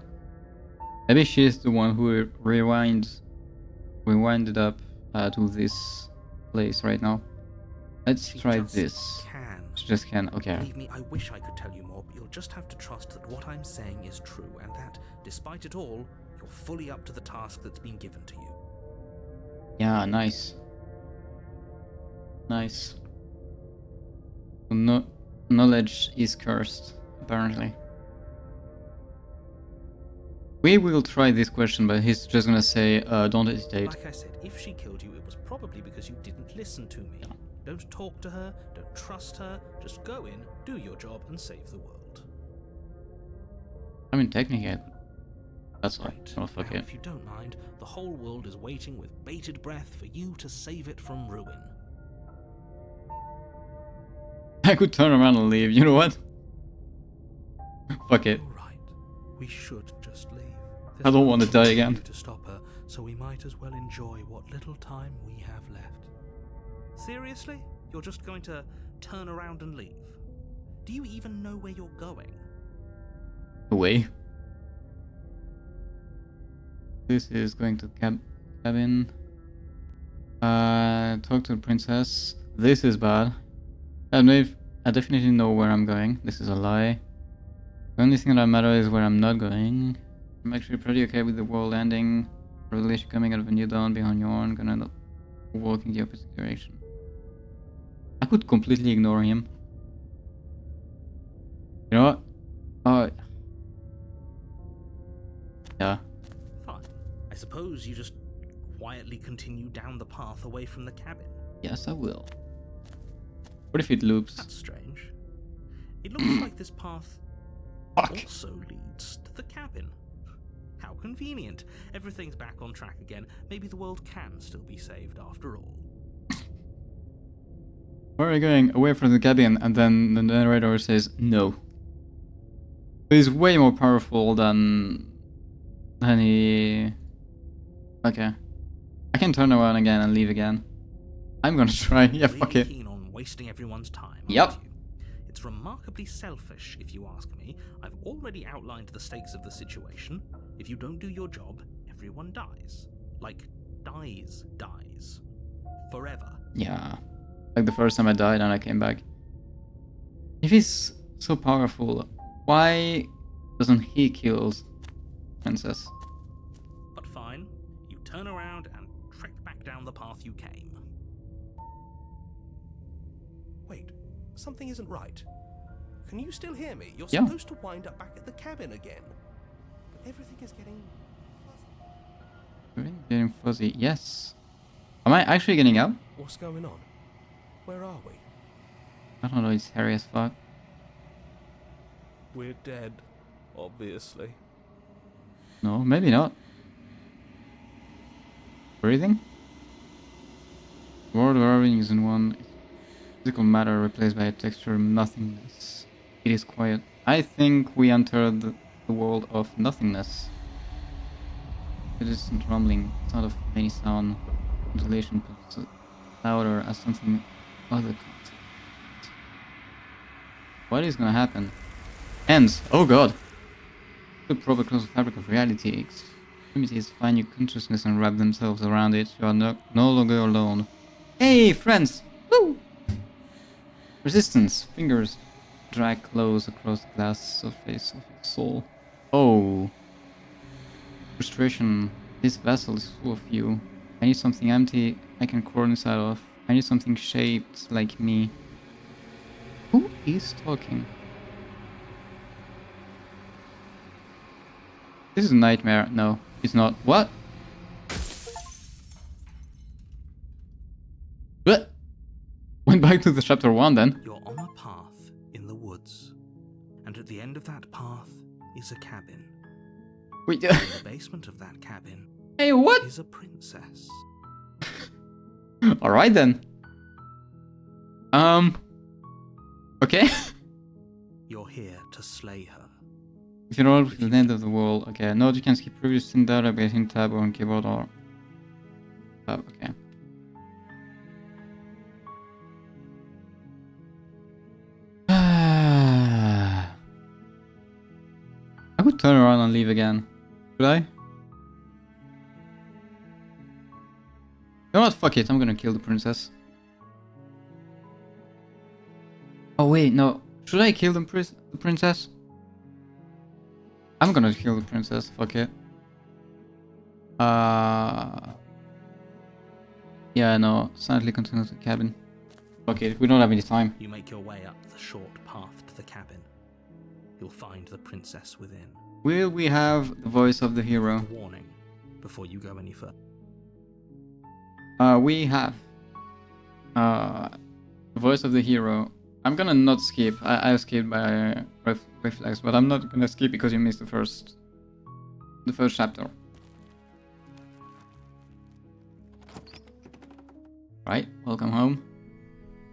Speaker 1: Maybe she's the one who rewinded up to this place right now. Let's
Speaker 2: She
Speaker 1: try
Speaker 2: just
Speaker 1: this.
Speaker 2: can.
Speaker 1: She just can. Okay.
Speaker 2: Believe me, I wish I could tell you more, but you'll just have to trust that what I'm saying is true, and that, despite it all, you're fully up to the task that's been given to you.
Speaker 1: Yeah, nice. Nice. So no, knowledge is cursed, apparently. We will try this question, but he's just gonna say, don't hesitate.
Speaker 2: Like I said, if she killed you, it was probably because you didn't listen to me.
Speaker 1: Yeah.
Speaker 2: Don't talk to her, don't trust her, just go in, do your job, and save the world.
Speaker 1: I mean, technically, that's all.
Speaker 2: Right.
Speaker 1: Oh, fuck
Speaker 2: Now,
Speaker 1: it.
Speaker 2: if you don't mind, the whole world is waiting with bated breath for you to save it from ruin.
Speaker 1: I could turn around and leave, you know what? Fuck it.
Speaker 2: All right. We should just leave.
Speaker 1: I don't want to die
Speaker 2: nothing
Speaker 1: again.
Speaker 2: do to stop her, so we might as well enjoy what little time we have left. Seriously? You're just going to turn around and leave? Do you even know where you're going?
Speaker 1: Away. This is going to cabin. Talk to the princess. This is bad. I definitely know where I'm going. This is a lie. The only thing that matters is where I'm not going. I'm actually pretty okay with the world ending. Revelation coming out of a new dawn behind Yorn. Gonna walk in the opposite direction. I could completely ignore him. You know what? Oh. Yeah.
Speaker 2: Fine. I suppose you just quietly continue down the path away from the cabin.
Speaker 1: Yes, I will. What if it loops?
Speaker 2: That's strange. It looks like this path
Speaker 1: Fuck.
Speaker 2: also leads to the cabin. How convenient. Everything's back on track again. Maybe the world can still be saved after all.
Speaker 1: Where are you going? Away from the cabin, and then the narrator says no. He's way more powerful than he. Okay. I can turn around again and leave again. I'm gonna try. Yeah, fuck
Speaker 2: Really
Speaker 1: it.
Speaker 2: keen on wasting everyone's time, aren't
Speaker 1: Yep.
Speaker 2: you? It's remarkably selfish, if you ask me. I've already outlined the stakes of the situation. If you don't do your job, everyone dies. Like, dies. Forever.
Speaker 1: Yeah. Like the first time I died and I came back. If he's so powerful, why doesn't he kill Princess?
Speaker 2: But fine, you turn around and trek back down the path you came.
Speaker 5: Wait, something isn't right. Can you still hear me? You're
Speaker 1: Yeah.
Speaker 5: supposed to wind up back at the cabin again. But everything is getting fuzzy.
Speaker 1: Really getting fuzzy. Yes. Am I actually getting up?
Speaker 5: What's going on? Where are we?
Speaker 1: I don't know. It's hairy as fuck.
Speaker 5: We're dead, obviously.
Speaker 1: No, maybe not. Breathing? World of everything is in one. Physical matter replaced by a texture of nothingness. It is quiet. I think we entered the world of nothingness. The distant rumbling, sound of many sound, modulation plus louder as something other comes. What is gonna happen? Ends! Oh god! The proper close fabric of reality. Extremities find your consciousness and wrap themselves around it. You are no longer alone. Hey, friends! Woo! Resistance. Fingers drag close across the glass surface of your soul. Oh. Frustration. This vessel is full of you. I need something empty I can crawl inside of. I need something shaped like me. Who is talking? This is a nightmare. No, it's not. What? What? Went back to the chapter 1 then.
Speaker 2: You're on a path in the woods, and at the end of that path is a cabin.
Speaker 1: Wait.
Speaker 2: In the basement of that cabin
Speaker 1: Hey, what?
Speaker 2: is a princess.
Speaker 1: Alright then. Okay.
Speaker 2: You're here to slay her.
Speaker 1: If you roll to the end of the wall, okay. Note you can skip previous scene data by hitting tab on keyboard or tab, okay. I could turn around and leave again. Could I? You know what? Fuck it. I'm gonna kill the princess. Oh wait, no. Should I kill the princess? I'm gonna kill the princess. Fuck it. Yeah, no. Silently continue to the cabin. Fuck it. We don't have any time.
Speaker 2: You make your way up the short path to the cabin. You'll find the princess within.
Speaker 1: Will we have the voice of the hero?
Speaker 2: Warning before you go any further.
Speaker 1: We have the voice of the hero. I'm gonna not skip. I skipped by reflex, but I'm not gonna skip because you missed the first chapter. Right, welcome home.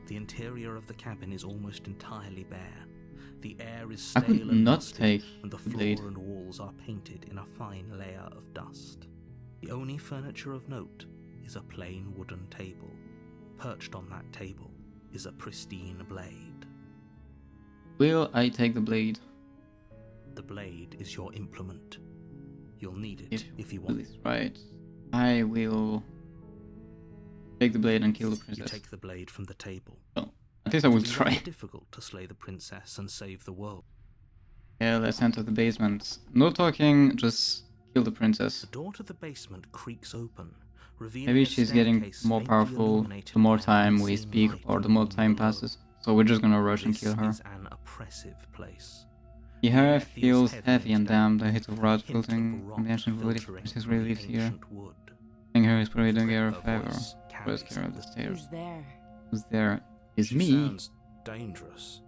Speaker 2: The interior of the cabin is almost entirely bare. The air is
Speaker 1: I
Speaker 2: stale
Speaker 1: could
Speaker 2: and
Speaker 1: not
Speaker 2: musty,
Speaker 1: take
Speaker 2: and the
Speaker 1: the
Speaker 2: floor
Speaker 1: blade.
Speaker 2: and walls are painted in a fine layer of dust. The only furniture of note is a plain wooden table. Perched on that table is a pristine blade.
Speaker 1: Will I take the blade?
Speaker 2: The blade is your implement. You'll need it if you
Speaker 1: do
Speaker 2: want.
Speaker 1: this right. I will take the blade and kill the
Speaker 2: You
Speaker 1: princess.
Speaker 2: take the blade from the table.
Speaker 1: Well, at least I will
Speaker 2: It'll be rather
Speaker 1: try.
Speaker 2: difficult to slay the princess and save the world.
Speaker 1: Yeah, let's enter the basement. No talking, just kill the princess.
Speaker 2: The door to the basement creaks open, revealing
Speaker 1: Maybe
Speaker 2: a
Speaker 1: she's getting
Speaker 2: staircase
Speaker 1: more
Speaker 2: faintly
Speaker 1: powerful
Speaker 2: illuminated
Speaker 1: the more
Speaker 2: by an
Speaker 1: time we
Speaker 2: unseen
Speaker 1: speak
Speaker 2: light
Speaker 1: or
Speaker 2: in
Speaker 1: the more
Speaker 2: room
Speaker 1: time
Speaker 2: below.
Speaker 1: passes. So we're just gonna rush and
Speaker 2: This
Speaker 1: kill her.
Speaker 2: is an oppressive place.
Speaker 1: The air feels heavy and
Speaker 2: today.
Speaker 1: damp, the hit of rot
Speaker 2: Hint of
Speaker 1: filtering
Speaker 2: rot
Speaker 1: from the ancient wood. If
Speaker 2: filtering
Speaker 1: Princess
Speaker 2: from
Speaker 1: really
Speaker 2: the
Speaker 1: lives here.
Speaker 2: ancient wood.
Speaker 1: Think her is probably doing her a
Speaker 2: Her
Speaker 1: favor.
Speaker 2: voice
Speaker 1: Where's
Speaker 2: carries
Speaker 1: Kara up the stairs?
Speaker 3: Who's there?
Speaker 1: Who's there? Is
Speaker 4: She
Speaker 1: me.
Speaker 4: sounds dangerous.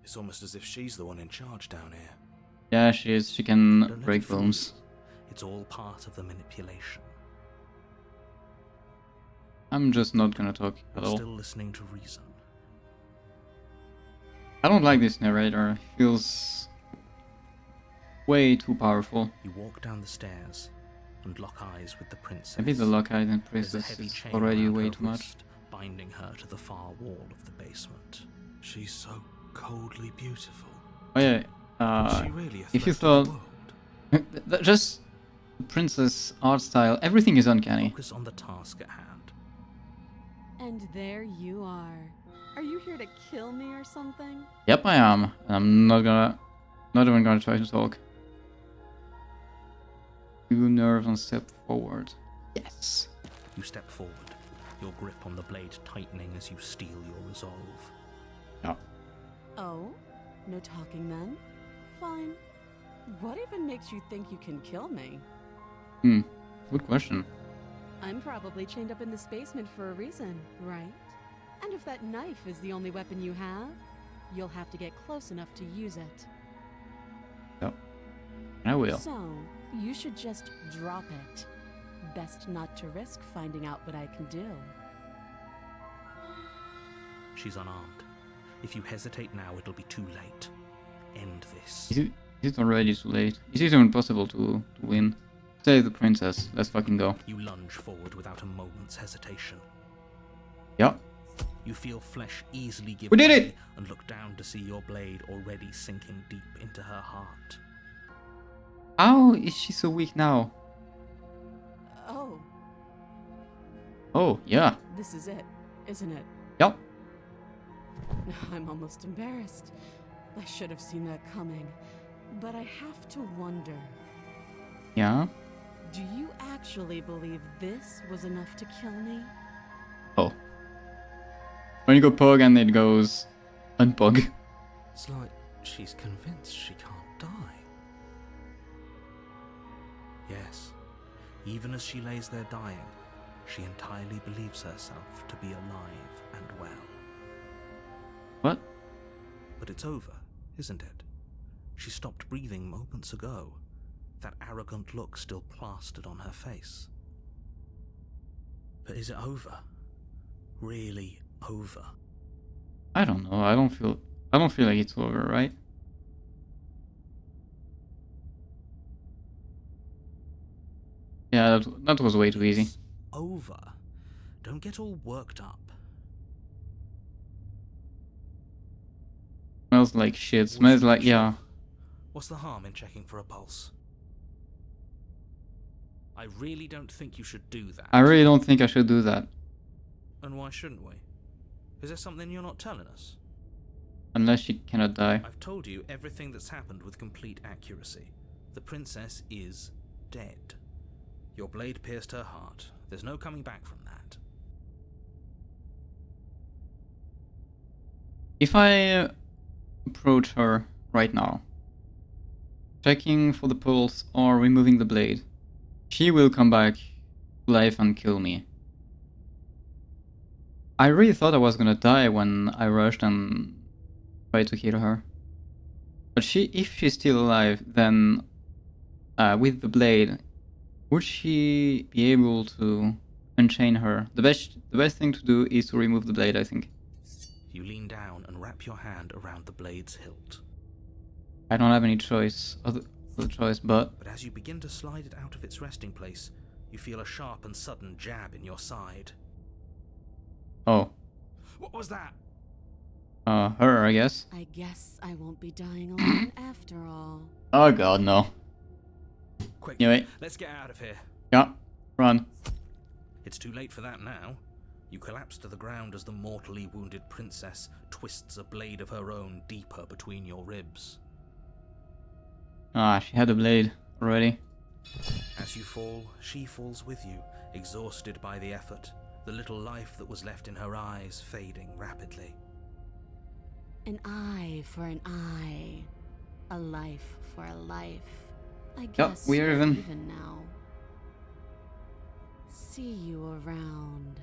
Speaker 4: It's almost as if she's the one in charge down here.
Speaker 1: Yeah, she is. She
Speaker 2: Don't
Speaker 1: can
Speaker 2: let it
Speaker 1: break
Speaker 2: fool you.
Speaker 1: bones.
Speaker 2: It's all part of the manipulation.
Speaker 1: I'm just not gonna talk at
Speaker 2: You're
Speaker 1: all.
Speaker 2: still listening to reason.
Speaker 1: I don't like this narrator. He feels way too powerful.
Speaker 2: You walk down the stairs and lock eyes with the princess.
Speaker 1: Maybe the lock-eyed and
Speaker 2: There's a
Speaker 1: princess
Speaker 2: heavy
Speaker 1: is
Speaker 2: chain
Speaker 1: already
Speaker 2: around
Speaker 1: way
Speaker 2: her
Speaker 1: too much.
Speaker 2: wrist, binding her to the far wall of the basement.
Speaker 4: She's so coldly beautiful.
Speaker 1: Oh yeah.
Speaker 4: Is she really a
Speaker 1: if you
Speaker 4: threat to the
Speaker 1: thought-
Speaker 4: world?
Speaker 1: just the princess art style, everything is uncanny.
Speaker 2: Focus on the task at hand.
Speaker 3: And there you are. Are you here to kill me or something?
Speaker 1: Yep, I am. And I'm not even gonna try to talk. Do nerves and step forward. Yes.
Speaker 2: You step forward, your grip on the blade tightening as you steel your resolve.
Speaker 1: Yeah.
Speaker 3: Oh? No talking then? Fine. What even makes you think you can kill me?
Speaker 1: Good question.
Speaker 3: I'm probably chained up in this basement for a reason, right? And if that knife is the only weapon you have, you'll have to get close enough to use it.
Speaker 1: I will.
Speaker 3: So, you should just drop it. Best not to risk finding out what I can do.
Speaker 2: She's unarmed. If you hesitate now, it'll be too late. End this.
Speaker 1: Is it already too late? Is it even possible to win? Save the princess. Let's fucking go.
Speaker 2: You lunge forward without a moment's hesitation.
Speaker 1: Yeah.
Speaker 2: You feel flesh easily give
Speaker 1: We did
Speaker 2: way
Speaker 1: it!
Speaker 2: and look down to see your blade already sinking deep into her heart.
Speaker 1: How is she so weak now?
Speaker 3: Oh,
Speaker 1: Oh, yeah.
Speaker 3: this is it, isn't it?
Speaker 1: Yep.
Speaker 3: I'm almost embarrassed. I should have seen that coming. But I have to wonder,
Speaker 1: Yeah.
Speaker 3: do you actually believe this was enough to kill me?
Speaker 1: Oh. When you go pug and it goes unpug.
Speaker 2: It's like she's convinced she can't die. Yes, even as she lays there dying, she entirely believes herself to be alive and well.
Speaker 1: What?
Speaker 2: But it's over, isn't it? She stopped breathing moments ago, that arrogant look still plastered on her face. But is it over? Really over?
Speaker 1: I don't know. I don't feel like it's over, right? Yeah, that was way too easy.
Speaker 2: It's over. Don't get all worked up.
Speaker 1: Smells like shit. Smells like, yeah.
Speaker 2: What's the harm in checking for a pulse? I really don't think you should do that.
Speaker 1: I really don't think I should do that.
Speaker 2: And why shouldn't we? Is there something you're not telling us?
Speaker 1: Unless she cannot die.
Speaker 2: I've told you everything that's happened with complete accuracy. The princess is dead. Your blade pierced her heart. There's no coming back from that.
Speaker 1: If I approach her right now, checking for the pulse or removing the blade, she will come back to life and kill me. I really thought I was gonna die when I rushed and tried to kill her. But if she's still alive, then with the blade, would she be able to unchain her? The best thing to do is to remove the blade, I think.
Speaker 2: You lean down and wrap your hand around the blade's hilt.
Speaker 1: I don't have any other choice, but
Speaker 2: But as you begin to slide it out of its resting place, you feel a sharp and sudden jab in your side.
Speaker 1: oh,
Speaker 2: What was that?
Speaker 1: her, I guess.
Speaker 3: I guess I won't be dying alone after all.
Speaker 1: Oh god, no.
Speaker 2: Quick,
Speaker 1: Anyway,
Speaker 2: let's get out of here.
Speaker 1: yeah, run.
Speaker 2: It's too late for that now. You collapse to the ground as the mortally wounded princess twists a blade of her own deeper between your ribs.
Speaker 1: Ah, she had a blade already.
Speaker 2: As you fall, she falls with you, exhausted by the effort, the little life that was left in her eyes fading rapidly.
Speaker 3: An eye for an eye. A life for a life. I
Speaker 1: Yep,
Speaker 3: guess
Speaker 1: we're
Speaker 3: we're
Speaker 1: even.
Speaker 3: now. See you around.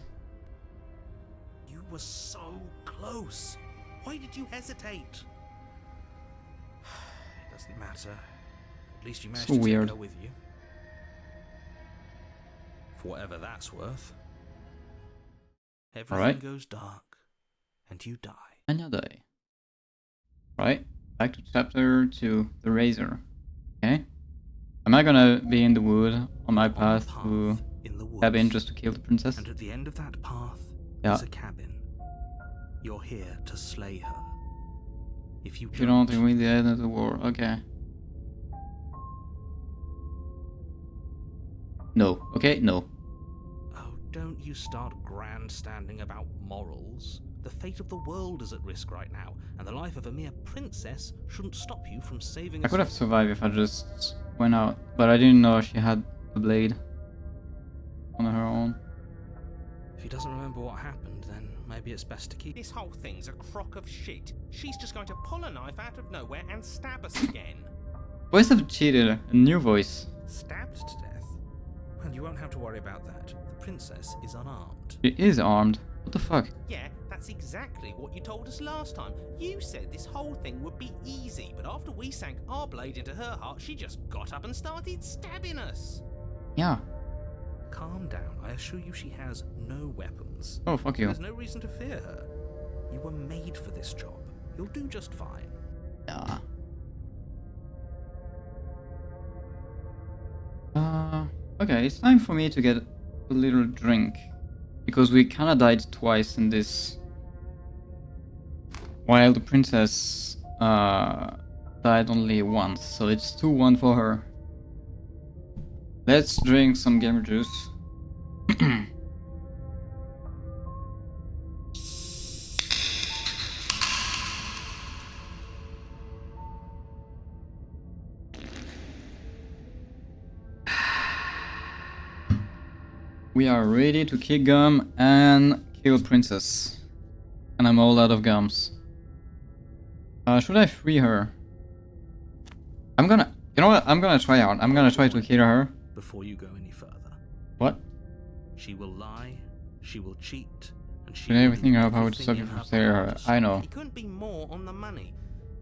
Speaker 2: You were so close. Why did you hesitate? It doesn't matter. At least you managed
Speaker 1: So
Speaker 2: to
Speaker 1: weird.
Speaker 2: take her with you. For whatever that's worth. Everything
Speaker 1: Alright.
Speaker 2: goes dark, and you die.
Speaker 1: Another day. Right, back to chapter 2, the Razor. Okay. Am I gonna be in the wood on my
Speaker 2: On the
Speaker 1: path to
Speaker 2: in the woods.
Speaker 1: cabin just to kill the princess?
Speaker 2: And at the end of that path
Speaker 1: Yeah.
Speaker 2: is a cabin. You're here to slay her. If you
Speaker 1: If you don't win the end of the war, okay. No, okay, no.
Speaker 2: Oh, don't you start grandstanding about morals. The fate of the world is at risk right now, and the life of a mere princess shouldn't stop you from saving
Speaker 1: I
Speaker 2: us
Speaker 1: could have
Speaker 2: all.
Speaker 1: survived if I just went out, but I didn't know she had a blade on her own.
Speaker 2: If he doesn't remember what happened, then maybe it's best to keep.
Speaker 5: This whole thing's a crock of shit. She's just going to pull a knife out of nowhere and stab us again.
Speaker 1: Voice of cheated, a new voice.
Speaker 2: Stabbed to death? Well, you won't have to worry about that. The princess is unarmed.
Speaker 1: She is armed. What the fuck?
Speaker 5: Yeah, that's exactly what you told us last time. You said this whole thing would be easy, but after we sank our blade into her heart, she just got up and started stabbing us.
Speaker 1: Yeah.
Speaker 2: Calm down. I assure you she has no weapons.
Speaker 1: Oh, fuck you.
Speaker 2: There's no reason to fear her. You were made for this job. You'll do just fine.
Speaker 1: Yeah. Okay, it's time for me to get a little drink. Because we kinda died twice in this. While the princess died only once, so it's 2-1 for her. Let's drink some gamer juice. We are ready to kick gum and kill princess. And I'm all out of gums. Should I free her? You know what? I'm gonna try out. I'm gonna try to kill her.
Speaker 2: Before you go any further,
Speaker 1: What?
Speaker 2: she will lie, she will cheat, and she
Speaker 1: Doing
Speaker 2: will
Speaker 1: everything
Speaker 2: do
Speaker 1: up, I would
Speaker 2: everything
Speaker 1: stop you
Speaker 2: in
Speaker 1: from
Speaker 2: her
Speaker 1: staring
Speaker 2: power
Speaker 1: at her.
Speaker 2: to
Speaker 1: I
Speaker 2: stop
Speaker 1: know.
Speaker 5: He couldn't be more on the money.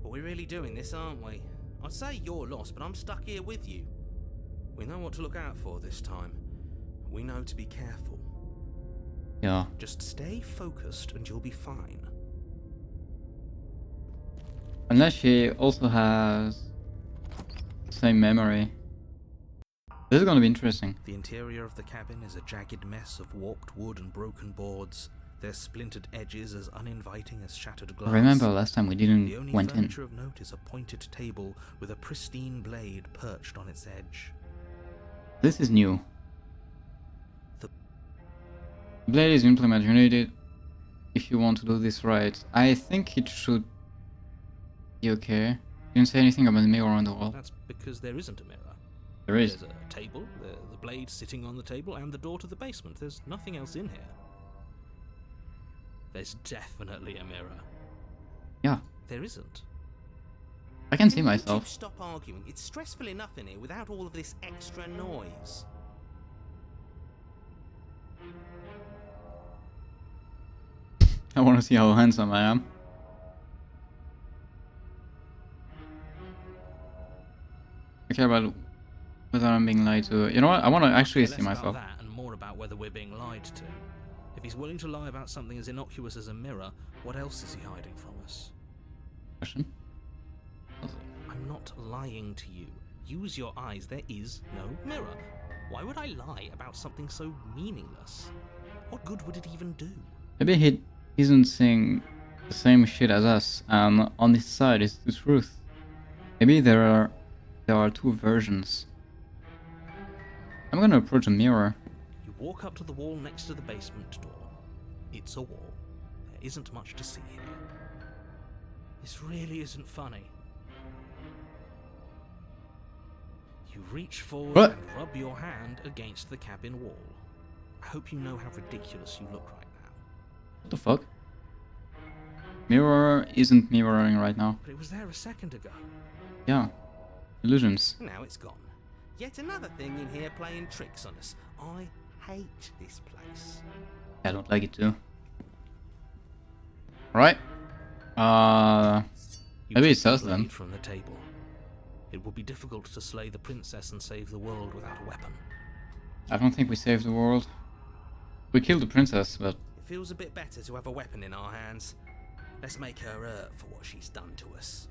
Speaker 5: But we're really doing this, aren't we? I'd say you're lost, but I'm stuck here with you. We know what to look out for this time. We know to be careful.
Speaker 1: Yeah.
Speaker 2: Just stay focused and you'll be fine.
Speaker 1: Unless she also has the same memory. This is gonna be interesting.
Speaker 2: The interior of the cabin is a jagged mess of warped wood and broken boards, their splintered edges as uninviting as shattered glass.
Speaker 1: I remember last time we
Speaker 2: The
Speaker 1: didn't
Speaker 2: only
Speaker 1: went in.
Speaker 2: furniture of note is a pointed table with a pristine blade perched on its edge.
Speaker 1: This is new.
Speaker 2: The-
Speaker 1: Blade is implemented. You need it if you want to do this right. I think it should be okay. You didn't say anything about the mirror on the wall.
Speaker 2: That's because there isn't a mirror.
Speaker 1: There is.
Speaker 2: There's a table, the blade sitting on the table, and the door to the basement. There's nothing else in here. There's definitely a mirror.
Speaker 1: Yeah.
Speaker 2: There isn't.
Speaker 1: I can see
Speaker 5: Can you
Speaker 1: myself.
Speaker 5: two stop arguing? It's stressful enough in here without all of this extra noise.
Speaker 1: I want to see how handsome I am. I care about whether I'm being lied to. You know what? I want to actually
Speaker 2: Okay,
Speaker 1: see
Speaker 2: less
Speaker 1: myself.
Speaker 2: about that and more about whether we're being lied to. If he's willing to lie about something as innocuous as a mirror, what else is he hiding from us?
Speaker 1: Question.
Speaker 2: I'm not lying to you. Use your eyes. There is no mirror. Why would I lie about something so meaningless? What good would it even do?
Speaker 1: Maybe he isn't saying the same shit as us, and on his side is the truth. Maybe there are two versions. I'm gonna approach a mirror.
Speaker 2: You walk up to the wall next to the basement door. It's a wall. There isn't much to see here. This really isn't funny. You reach forward
Speaker 1: What?
Speaker 2: and rub your hand against the cabin wall. I hope you know how ridiculous you look right now.
Speaker 1: What the fuck? Mirror isn't mirroring right now.
Speaker 2: But it was there a second ago.
Speaker 1: Yeah. Illusions.
Speaker 5: Now it's gone. Yet another thing in here playing tricks on us. I hate this place.
Speaker 1: I don't like it too. Right.
Speaker 2: You
Speaker 1: Maybe
Speaker 2: take
Speaker 1: it's us
Speaker 2: the
Speaker 1: then.
Speaker 2: blade from the table. It would be difficult to slay the princess and save the world without a weapon.
Speaker 1: I don't think we saved the world. We killed the princess, but
Speaker 5: It feels a bit better to have a weapon in our hands. Let's make her hurt for what she's done to us.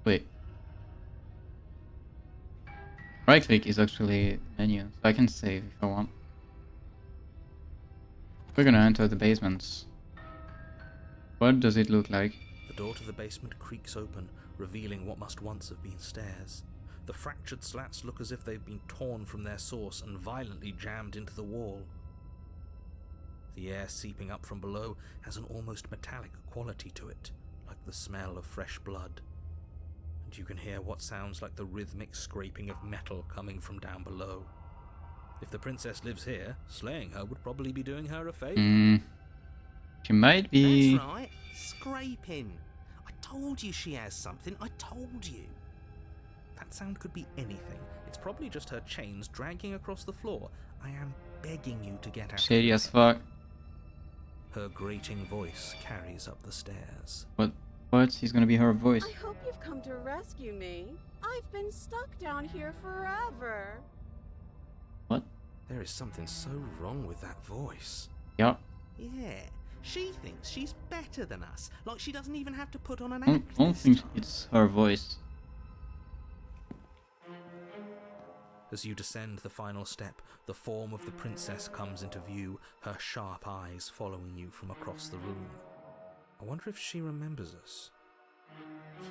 Speaker 1: wait. Right click is actually menu, so I can save if I want. We're gonna enter the basements. What does it look like?
Speaker 2: The door to the basement creaks open, revealing what must once have been stairs. The fractured slats look as if they've been torn from their source and violently jammed into the wall. The air seeping up from below has an almost metallic quality to it, like the smell of fresh blood. And you can hear what sounds like the rhythmic scraping of metal coming from down below. If the princess lives here, slaying her would probably be doing her a favor.
Speaker 1: She might be.
Speaker 5: That's right. Scraping. I told you she has something. I told you.
Speaker 2: That sound could be anything. It's probably just her chains dragging across the floor. I am begging you to get out.
Speaker 1: Shady as fuck.
Speaker 2: Her grating voice carries up the stairs.
Speaker 1: What? She's gonna be her voice.
Speaker 3: I hope you've come to rescue me. I've been stuck down here forever.
Speaker 1: What?
Speaker 2: There is something so wrong with that voice.
Speaker 1: Yeah.
Speaker 5: Yeah. She thinks she's better than us. Like she doesn't even have to put on an
Speaker 1: I
Speaker 5: act.
Speaker 1: don't
Speaker 5: this
Speaker 1: think
Speaker 5: time.
Speaker 1: it's her voice.
Speaker 2: As you descend the final step, the form of the princess comes into view, her sharp eyes following you from across the room. I wonder if she remembers us.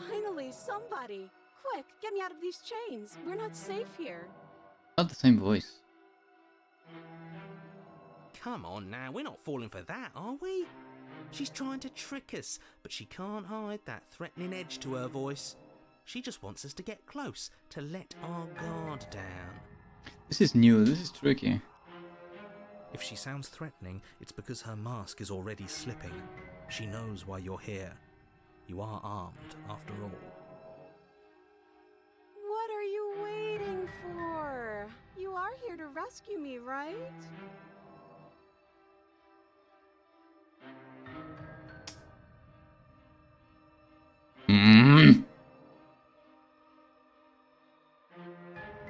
Speaker 3: Finally, somebody! Quick, get me out of these chains. We're not safe here.
Speaker 1: Not the same voice.
Speaker 5: Come on now, we're not falling for that, are we? She's trying to trick us, but she can't hide that threatening edge to her voice. She just wants us to get close, to let our guard down.
Speaker 1: This is new. This is tricky.
Speaker 2: If she sounds threatening, it's because her mask is already slipping. She knows why you're here. You are armed, after all.
Speaker 3: What are you waiting for? You are here to rescue me, right?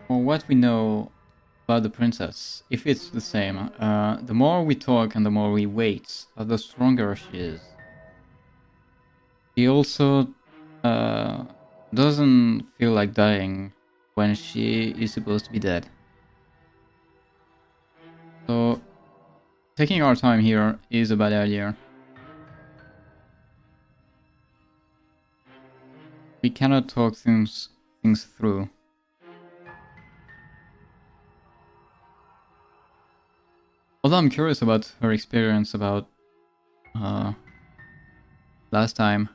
Speaker 1: For what we know about the princess, if it's the same, the more we talk and the more we wait, the stronger she is. She also doesn't feel like dying when she is supposed to be dead. So, taking our time here is a bad idea. We cannot talk things through. Although I'm curious about her experience about last time.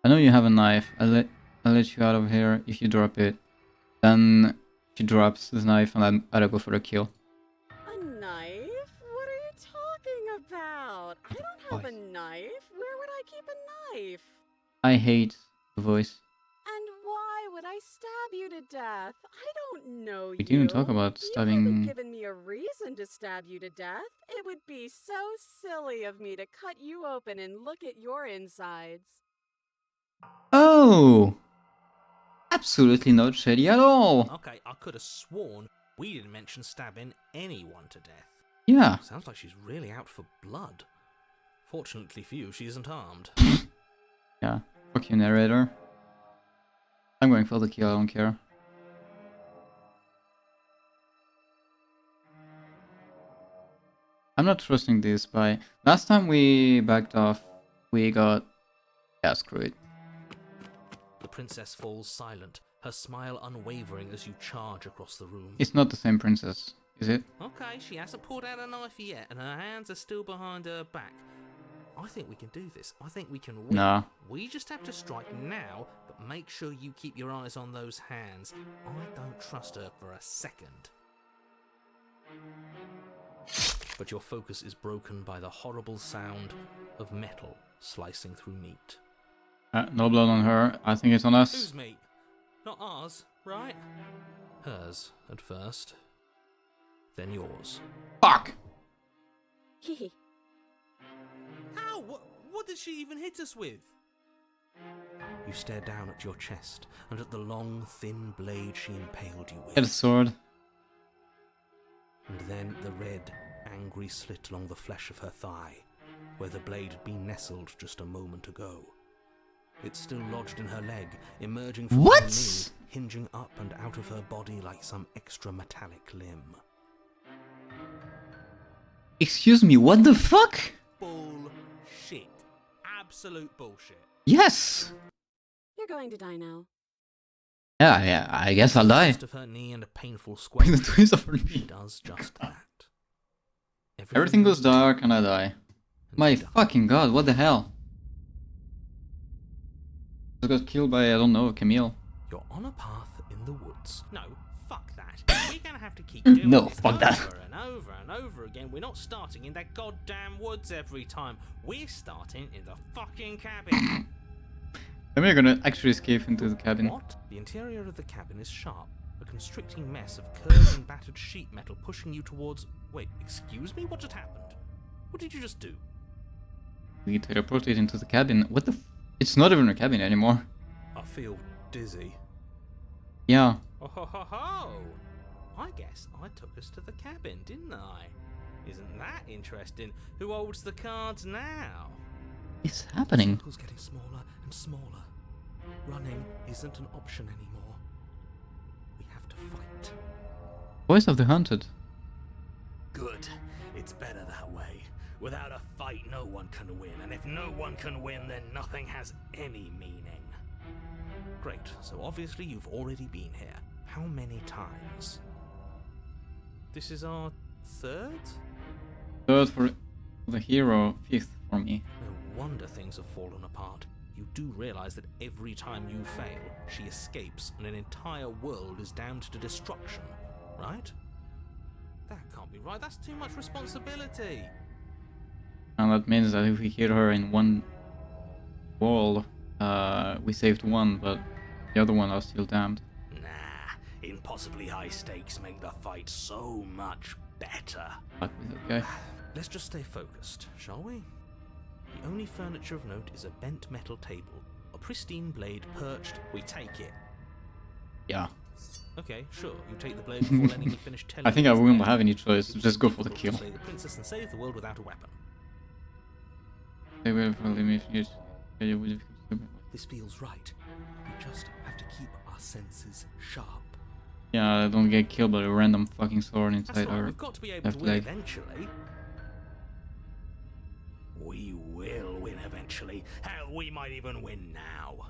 Speaker 1: I know you have a knife. I'll let you out of here if you drop it. Then she drops the knife and I'll go for the kill.
Speaker 3: A knife? What are you talking about? I don't have a knife. Where would I keep a knife?
Speaker 1: I hate the voice.
Speaker 3: And why would I stab you to death? I don't know you.
Speaker 1: We didn't talk about
Speaker 3: You
Speaker 1: stabbing.
Speaker 3: haven't given me a reason to stab you to death. It would be so silly of me to cut you open and look at your insides.
Speaker 1: Oh! Absolutely not shady at all.
Speaker 2: Okay, I could have sworn we didn't mention stabbing anyone to death.
Speaker 1: Yeah.
Speaker 2: Sounds like she's really out for blood. Fortunately for you, she isn't armed.
Speaker 1: Yeah. Fuck you, narrator. I'm going for the kill, I don't care. I'm not trusting this spy. Last time we backed off, we got... Yeah, screw it.
Speaker 2: The princess falls silent, her smile unwavering as you charge across the room.
Speaker 1: It's not the same princess, is it?
Speaker 2: Okay, she hasn't pulled out a knife yet, and her hands are still behind her back. I think we can do this. I think we can win.
Speaker 1: Nah.
Speaker 2: We just have to strike now, but make sure you keep your eyes on those hands. I don't trust her for a second. But your focus is broken by the horrible sound of metal slicing through meat.
Speaker 1: No blood on her. I think it's on us.
Speaker 2: Whose meat? Not ours, right? Hers, at first. Then yours.
Speaker 1: Fuck!
Speaker 3: Hee.
Speaker 2: How? What did she even hit us with? You stare down at your chest and at the long, thin blade she impaled you
Speaker 1: Get a
Speaker 2: with.
Speaker 1: sword.
Speaker 2: And then the red, angry slit along the flesh of her thigh, where the blade had been nestled just a moment ago. It's still lodged in her leg, emerging from
Speaker 1: What?
Speaker 2: her knee, hinging up and out of her body like some extra metallic limb.
Speaker 1: Excuse me, what the fuck?
Speaker 2: Bullshit. Absolute bullshit.
Speaker 1: Yes!
Speaker 3: You're going to die now.
Speaker 1: Yeah, I guess I'll die.
Speaker 2: Twist of her knee and a painful squelch.
Speaker 1: The twist of her
Speaker 2: She
Speaker 1: knee.
Speaker 2: does just that.
Speaker 1: Everything goes dark and I die.
Speaker 2: and
Speaker 1: My
Speaker 2: she dies.
Speaker 1: fucking god, what the hell? I got killed by, I don't know, Camille.
Speaker 2: You're on a path in the woods. No, fuck that. We're gonna have to keep doing
Speaker 1: No,
Speaker 2: this
Speaker 1: fuck
Speaker 2: over
Speaker 1: that.
Speaker 2: and over and over again. We're not starting in that goddamn woods every time. We're starting in the fucking cabin.
Speaker 1: Then we're gonna actually escape into the cabin.
Speaker 2: What? The interior of the cabin is sharp. A constricting mess of curved and battered sheet metal pushing you towards... Wait, excuse me? What just happened? What did you just do?
Speaker 1: We teleported into the cabin. What the It's not even a cabin anymore.
Speaker 2: I feel dizzy.
Speaker 1: Yeah.
Speaker 2: Oh ho ho ho! I guess I took us to the cabin, didn't I? Isn't that interesting? Who holds the cards now?
Speaker 1: It's happening.
Speaker 2: Circle's getting smaller and smaller. Running isn't an option anymore. We have to fight.
Speaker 1: Voice of the Hunted.
Speaker 2: Good. It's better that way. Without a fight, no one can win. And if no one can win, then nothing has any meaning. Great. So obviously you've already been here. How many times? This is our third?
Speaker 1: Third for the hero, fifth for me.
Speaker 2: No wonder things have fallen apart. You do realize that every time you fail, she escapes and an entire world is damned to destruction, right? That can't be right. That's too much responsibility.
Speaker 1: And that means that if we hit her in one wall, we saved one, but the other one are still damned.
Speaker 2: Nah, impossibly high stakes make the fight so much better.
Speaker 1: Fuck with that guy.
Speaker 2: Let's just stay focused, shall we? The only furniture of note is a bent metal table. A pristine blade perched. We take it.
Speaker 1: Yeah.
Speaker 2: Okay, sure. You take the blade before letting me finish telling
Speaker 1: I think
Speaker 2: you
Speaker 1: I
Speaker 2: it's
Speaker 1: won't
Speaker 2: there.
Speaker 1: have any choice.
Speaker 2: It
Speaker 1: Just
Speaker 2: was
Speaker 1: go for the
Speaker 2: difficult
Speaker 1: kill.
Speaker 2: to slay the princess and save the world without a weapon.
Speaker 1: They will probably make it.
Speaker 2: This feels right. We just have to keep our senses sharp.
Speaker 1: Yeah, I don't get killed by a random fucking sword
Speaker 2: That's
Speaker 1: inside
Speaker 2: right.
Speaker 1: her.
Speaker 2: We've got to be able to
Speaker 1: left
Speaker 2: win
Speaker 1: leg.
Speaker 2: eventually. We will win eventually. Hell, we might even win now.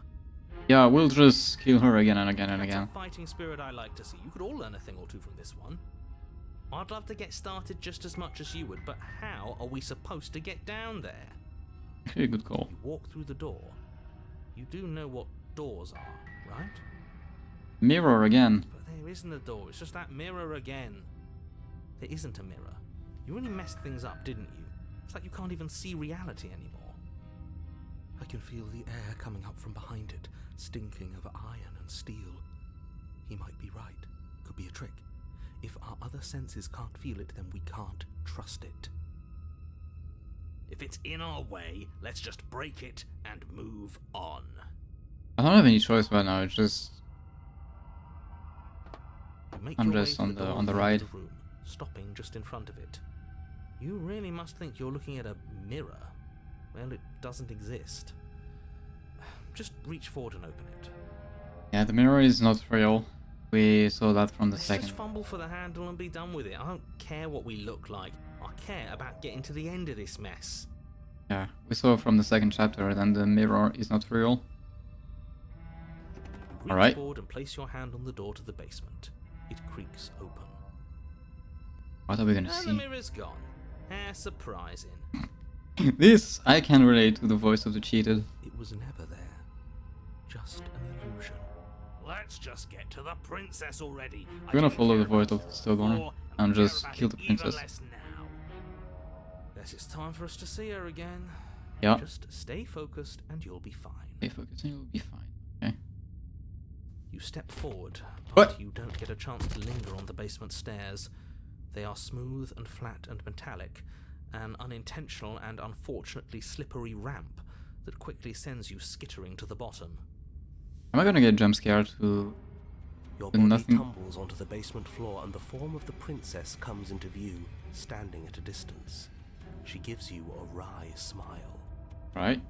Speaker 1: Yeah, we'll just kill her again and again and
Speaker 2: That's
Speaker 1: again.
Speaker 2: a fighting spirit I like to see. You could all learn a thing or two from this one. I'd love to get started just as much as you would, but how are we supposed to get down there?
Speaker 1: Actually, a good call.
Speaker 2: You walk through the door. You do know what doors are, right?
Speaker 1: Mirror again.
Speaker 2: But there isn't a door, it's just that mirror again. There isn't a mirror. You really messed things up, didn't you? It's like you can't even see reality anymore. I can feel the air coming up from behind it, stinking of iron and steel. He might be right. Could be a trick. If our other senses can't feel it, then we can't trust it. If it's in our way, let's just break it and move on.
Speaker 1: I don't have any choice right now. It's just
Speaker 2: You make
Speaker 1: I'm
Speaker 2: your way
Speaker 1: just
Speaker 2: to
Speaker 1: on
Speaker 2: the
Speaker 1: the
Speaker 2: door
Speaker 1: on the
Speaker 2: end
Speaker 1: right.
Speaker 2: of the room, stopping just in front of it. You really must think you're looking at a mirror. Well, it doesn't exist. Just reach forward and open it.
Speaker 1: Yeah, the mirror is not real. We saw that from the
Speaker 2: Let's
Speaker 1: second.
Speaker 2: just fumble for the handle and be done with it. I don't care what we look like. I care about getting to the end of this mess.
Speaker 1: Yeah, we saw from the second chapter that the mirror is not real.
Speaker 2: You reach
Speaker 1: Alright.
Speaker 2: forward and place your hand on the door to the basement. It creaks open.
Speaker 1: What are we gonna
Speaker 2: And the
Speaker 1: see?
Speaker 2: mirror's gone. How surprising.
Speaker 1: This I can relate to the voice of the cheated.
Speaker 2: It was never there. Just an illusion.
Speaker 5: Let's just get to the princess already.
Speaker 1: We're gonna follow the voice of Stillborn and just kill the princess.
Speaker 5: Now.
Speaker 2: Guess it's time for us to see her again.
Speaker 1: Yeah.
Speaker 2: Just stay focused and you'll be fine.
Speaker 1: Stay focused and you'll be fine. Okay.
Speaker 2: You step forward,
Speaker 1: What?
Speaker 2: but you don't get a chance to linger on the basement stairs. They are smooth and flat and metallic, an unintentional and unfortunately slippery ramp that quickly sends you skittering to the bottom.
Speaker 1: Am I gonna get jump scared to
Speaker 6: Your
Speaker 1: Then
Speaker 6: body
Speaker 1: nothing-
Speaker 6: tumbles onto the basement floor and the form of the princess comes into view, standing at a distance. She gives you a wry smile.
Speaker 1: right?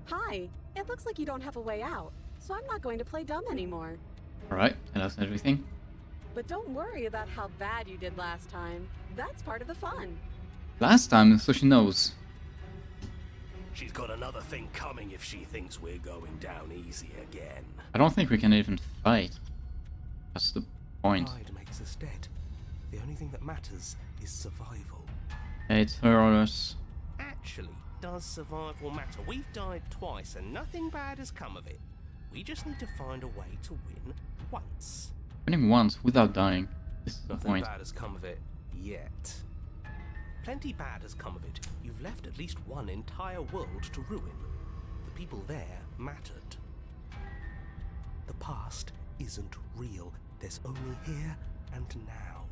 Speaker 3: Hi, it looks like you don't have a way out, so I'm not going to play dumb anymore.
Speaker 1: Alright, and that's everything.
Speaker 3: But don't worry about how bad you did last time. That's part of the fun.
Speaker 1: Last time, so she knows.
Speaker 6: She's got another thing coming if she thinks we're going down easy again.
Speaker 1: I don't think we can even fight. That's the point.
Speaker 6: Pride makes us dead. The only thing that matters is survival.
Speaker 1: It's her or us.
Speaker 5: Actually, does survival matter? We've died twice and nothing bad has come of it. We just need to find a way to win once.
Speaker 1: Winning once without dying. This is the
Speaker 6: Nothing
Speaker 1: point.
Speaker 6: bad has come of it yet.
Speaker 5: Plenty bad has come of it. You've left at least one entire world to ruin. The people there mattered.
Speaker 6: The past isn't real. There's only here and now.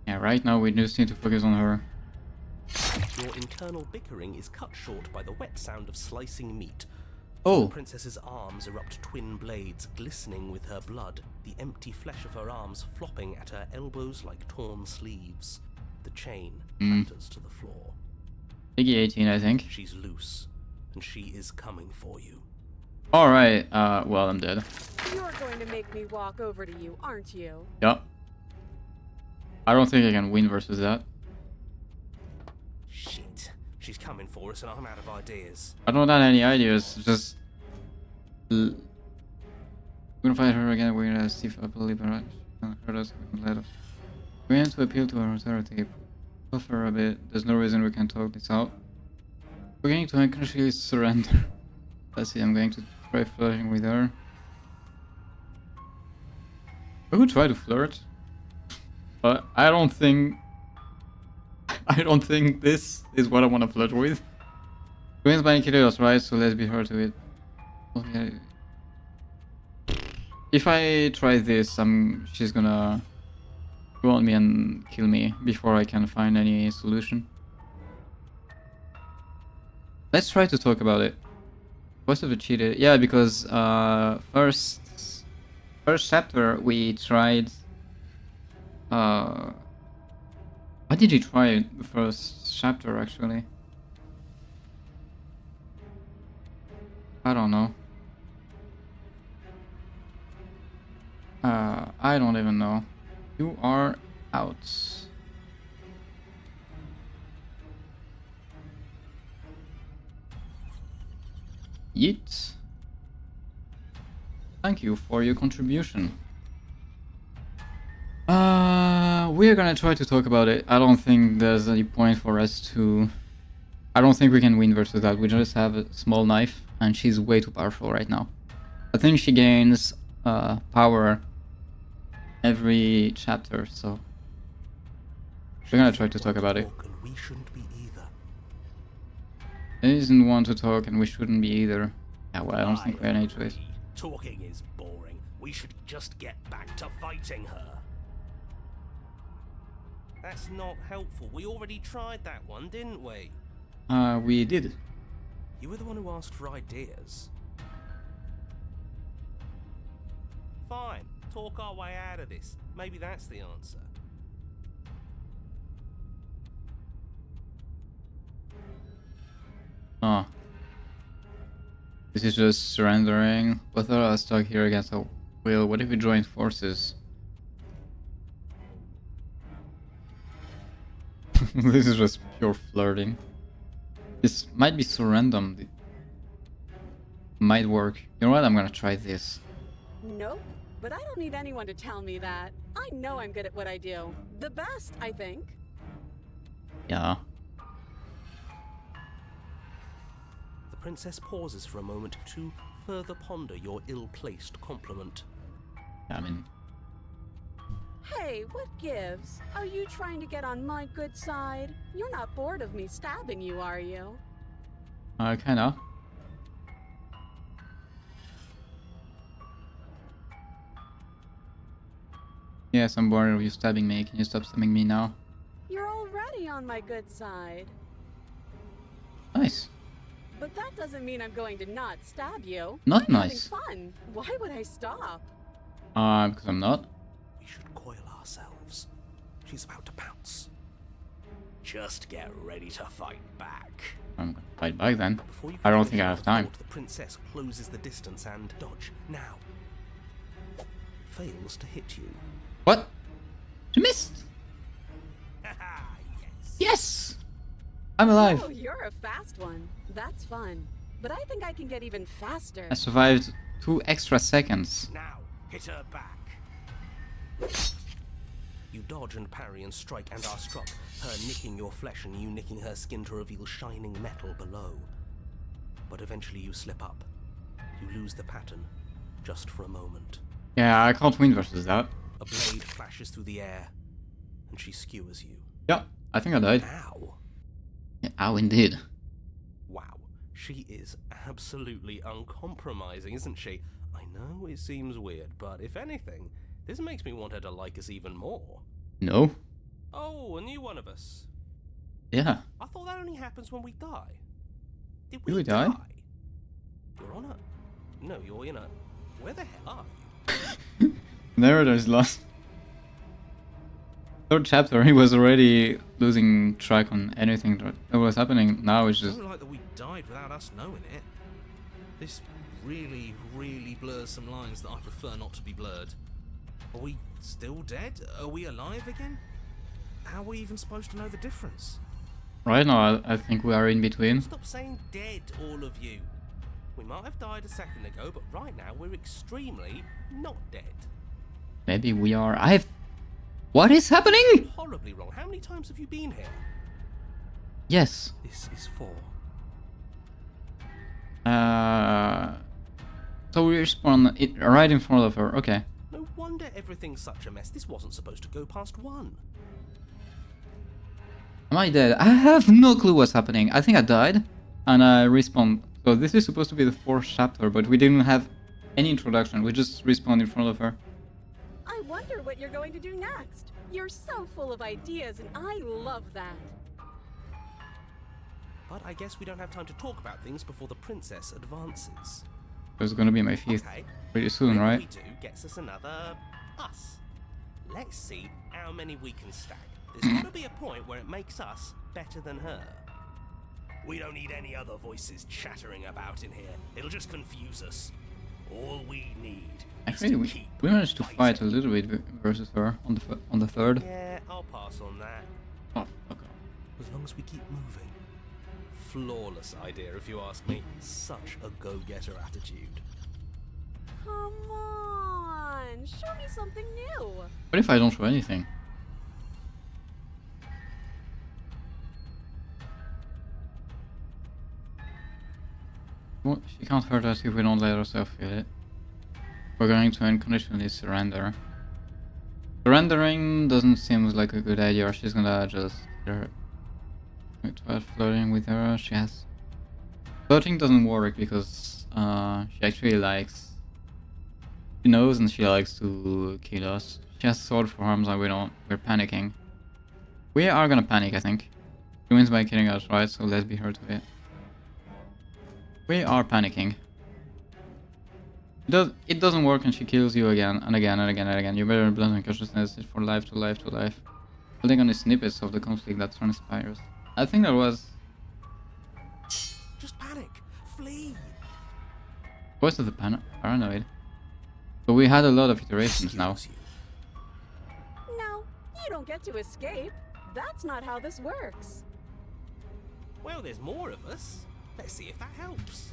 Speaker 1: Yeah, right now we just need to focus on her.
Speaker 6: Your internal bickering is cut short by the wet sound of slicing meat.
Speaker 1: Oh,
Speaker 6: The princess's arms erupt twin blades, glistening with her blood, the empty flesh of her arms flopping at her elbows like torn sleeves. The chain clatters to the floor.
Speaker 1: Piggy 18, I think.
Speaker 6: She's loose, and she is coming for you.
Speaker 1: Alright, well, I'm dead.
Speaker 3: You're going to make me walk over to you, aren't you?
Speaker 1: Yeah. I don't think I can win versus that.
Speaker 6: Shit. She's coming for us, and I'm out of ideas.
Speaker 1: I don't have any ideas, just... We're gonna fight her again, we're gonna see if I believe her. She can hurt us, we can let us. We have to appeal to her authority. Buff her a bit, there's no reason we can talk this out. We're going to unconsciously surrender. Let's see, I'm going to try flirting with her. I could try to flirt, but I don't think this is what I want to flirt with. Queen's buying Kyrios, right? So let's be her to it. Okay. If I try this, she's gonna go on me and kill me before I can find any solution. Let's try to talk about it. Voice of the cheated. Yeah, because first chapter we tried. What did you try the first chapter actually? I don't know. I don't even know. You are out. Yeet. Thank you for your contribution. We're gonna try to talk about it. I don't think there's any point for us to... I don't think we can win versus that. We just have a small knife, and she's way too powerful right now. I think she gains power every chapter, so... We're gonna try to talk about it.
Speaker 6: And we shouldn't be either.
Speaker 1: There isn't one to talk, and we shouldn't be either. Yeah, well, I don't think we have any choice.
Speaker 5: agree. Talking is boring. We should just get back to fighting her. That's not helpful. We already tried that one, didn't we?
Speaker 1: We did.
Speaker 6: You were the one who asked for ideas.
Speaker 5: Fine. Talk our way out of this.
Speaker 6: Maybe that's the answer.
Speaker 1: Oh. This is just surrendering. Both of us stuck here against our will. What if we join forces? This is just pure flirting. This might be so random. It might work. You know what? I'm gonna try this.
Speaker 3: Nope. But I don't need anyone to tell me that. I know I'm good at what I do. The best, I think.
Speaker 1: Yeah.
Speaker 6: The princess pauses for a moment to further ponder your ill-placed compliment.
Speaker 1: I mean,
Speaker 3: Hey, what gives? Are you trying to get on my good side? You're not bored of me stabbing you, are you?
Speaker 1: kinda. Yes, I'm bored of you stabbing me. Can you stop stabbing me now?
Speaker 3: You're already on my good side.
Speaker 1: Nice.
Speaker 3: But that doesn't mean I'm going to not stab you.
Speaker 1: Not
Speaker 3: I'm
Speaker 1: nice.
Speaker 3: having fun. Why would I stop?
Speaker 1: Because I'm not.
Speaker 6: We should coil ourselves. She's about to pounce. Just get ready to fight back.
Speaker 1: I'm gonna fight back then.
Speaker 6: Before you
Speaker 1: I don't
Speaker 6: can
Speaker 1: think I
Speaker 6: finish
Speaker 1: have
Speaker 6: your
Speaker 1: time.
Speaker 6: thought, the princess closes the distance and dodge now. Fails to hit you.
Speaker 1: What? You missed!
Speaker 6: Haha, yes.
Speaker 1: Yes! I'm alive!
Speaker 3: Oh, you're a fast one. That's fun. But I think I can get even faster.
Speaker 1: I survived 2 extra seconds.
Speaker 6: Now, hit her back. You dodge and parry and strike and are struck, her nicking your flesh and you nicking her skin to reveal shining metal below. But eventually you slip up. You lose the pattern, just for a moment.
Speaker 1: Yeah, I can't win versus that.
Speaker 6: A blade flashes through the air, and she skewers you.
Speaker 1: Yeah, I think I died.
Speaker 6: Ow!
Speaker 1: Yeah, ow, indeed.
Speaker 6: Wow, she is absolutely uncompromising, isn't she? I know it seems weird, but if anything, this makes me want her to like us even more.
Speaker 1: No?
Speaker 6: Oh, a new one of us.
Speaker 1: Yeah.
Speaker 6: I thought that only happens when we die. Did
Speaker 1: Did
Speaker 6: we
Speaker 1: we die?
Speaker 6: You're on a... No, you're in a... Where the hell are you?
Speaker 1: Narrator's lost. Third chapter, he was already losing track on anything that was happening. Now it's
Speaker 4: I
Speaker 1: just...
Speaker 4: don't like that we died without us knowing it. This really, really blurs some lines that I prefer not to be blurred. Are we still dead? Are we alive again? How are we even supposed to know the difference?
Speaker 1: Right now, I think we are in between.
Speaker 6: Stop saying dead, all of you. We might have died a second ago, but right now we're extremely not dead.
Speaker 1: Maybe we are... What is happening?
Speaker 6: Horribly wrong. How many times have you been here?
Speaker 1: Yes.
Speaker 6: This is 4.
Speaker 1: So we respawn it right in front of her. Okay.
Speaker 6: No wonder everything's such a mess. This wasn't supposed to go past 1.
Speaker 1: Am I dead? I have no clue what's happening. I think I died and I respawned. So this is supposed to be the 4th chapter, but we didn't have any introduction. We just respawned in front of her.
Speaker 3: I wonder what you're going to do next. You're so full of ideas, and I love that.
Speaker 6: But I guess we don't have time to talk about things before the princess advances.
Speaker 1: It's gonna be my 5th
Speaker 6: Okay,
Speaker 1: pretty soon,
Speaker 6: whatever
Speaker 1: right?
Speaker 6: we do gets us another us. Let's see how many we can stack. There's got to be a point where it makes us better than her. We don't need any other voices chattering about in here. It'll just confuse us. All we need
Speaker 1: Actually,
Speaker 6: is to
Speaker 1: we
Speaker 6: keep
Speaker 1: managed to fight a
Speaker 6: fighting.
Speaker 1: little bit versus her on the 3rd.
Speaker 6: Yeah, I'll pass on that.
Speaker 1: Oh, fuck off.
Speaker 6: As long as we keep moving. Flawless idea, if you ask me. Such a go-getter attitude.
Speaker 3: Come on, show me something new.
Speaker 1: What if I don't show anything? Well, she can't hurt us if we don't let ourselves feel it. We're going to unconditionally surrender. Surrendering doesn't seem like a good idea. She's gonna just try flirting with her. She has... Flirting doesn't work because she actually likes... She knows and she likes to kill us. She has sword for arms and we're panicking. We are gonna panic, I think. She wins by killing us, right? So let's be her to it. We are panicking. It doesn't work and she kills you again and again and again and again. You better blunt unconsciousness it for life to life to life. Building on the snippets of the conflict that transpires. I think that was
Speaker 6: Just panic. Flee.
Speaker 1: voice of the paranoid. But we had a lot of iterations now.
Speaker 6: Excuse you.
Speaker 3: No, you don't get to escape. That's not how this works.
Speaker 6: Well, there's more of us. Let's see if that helps.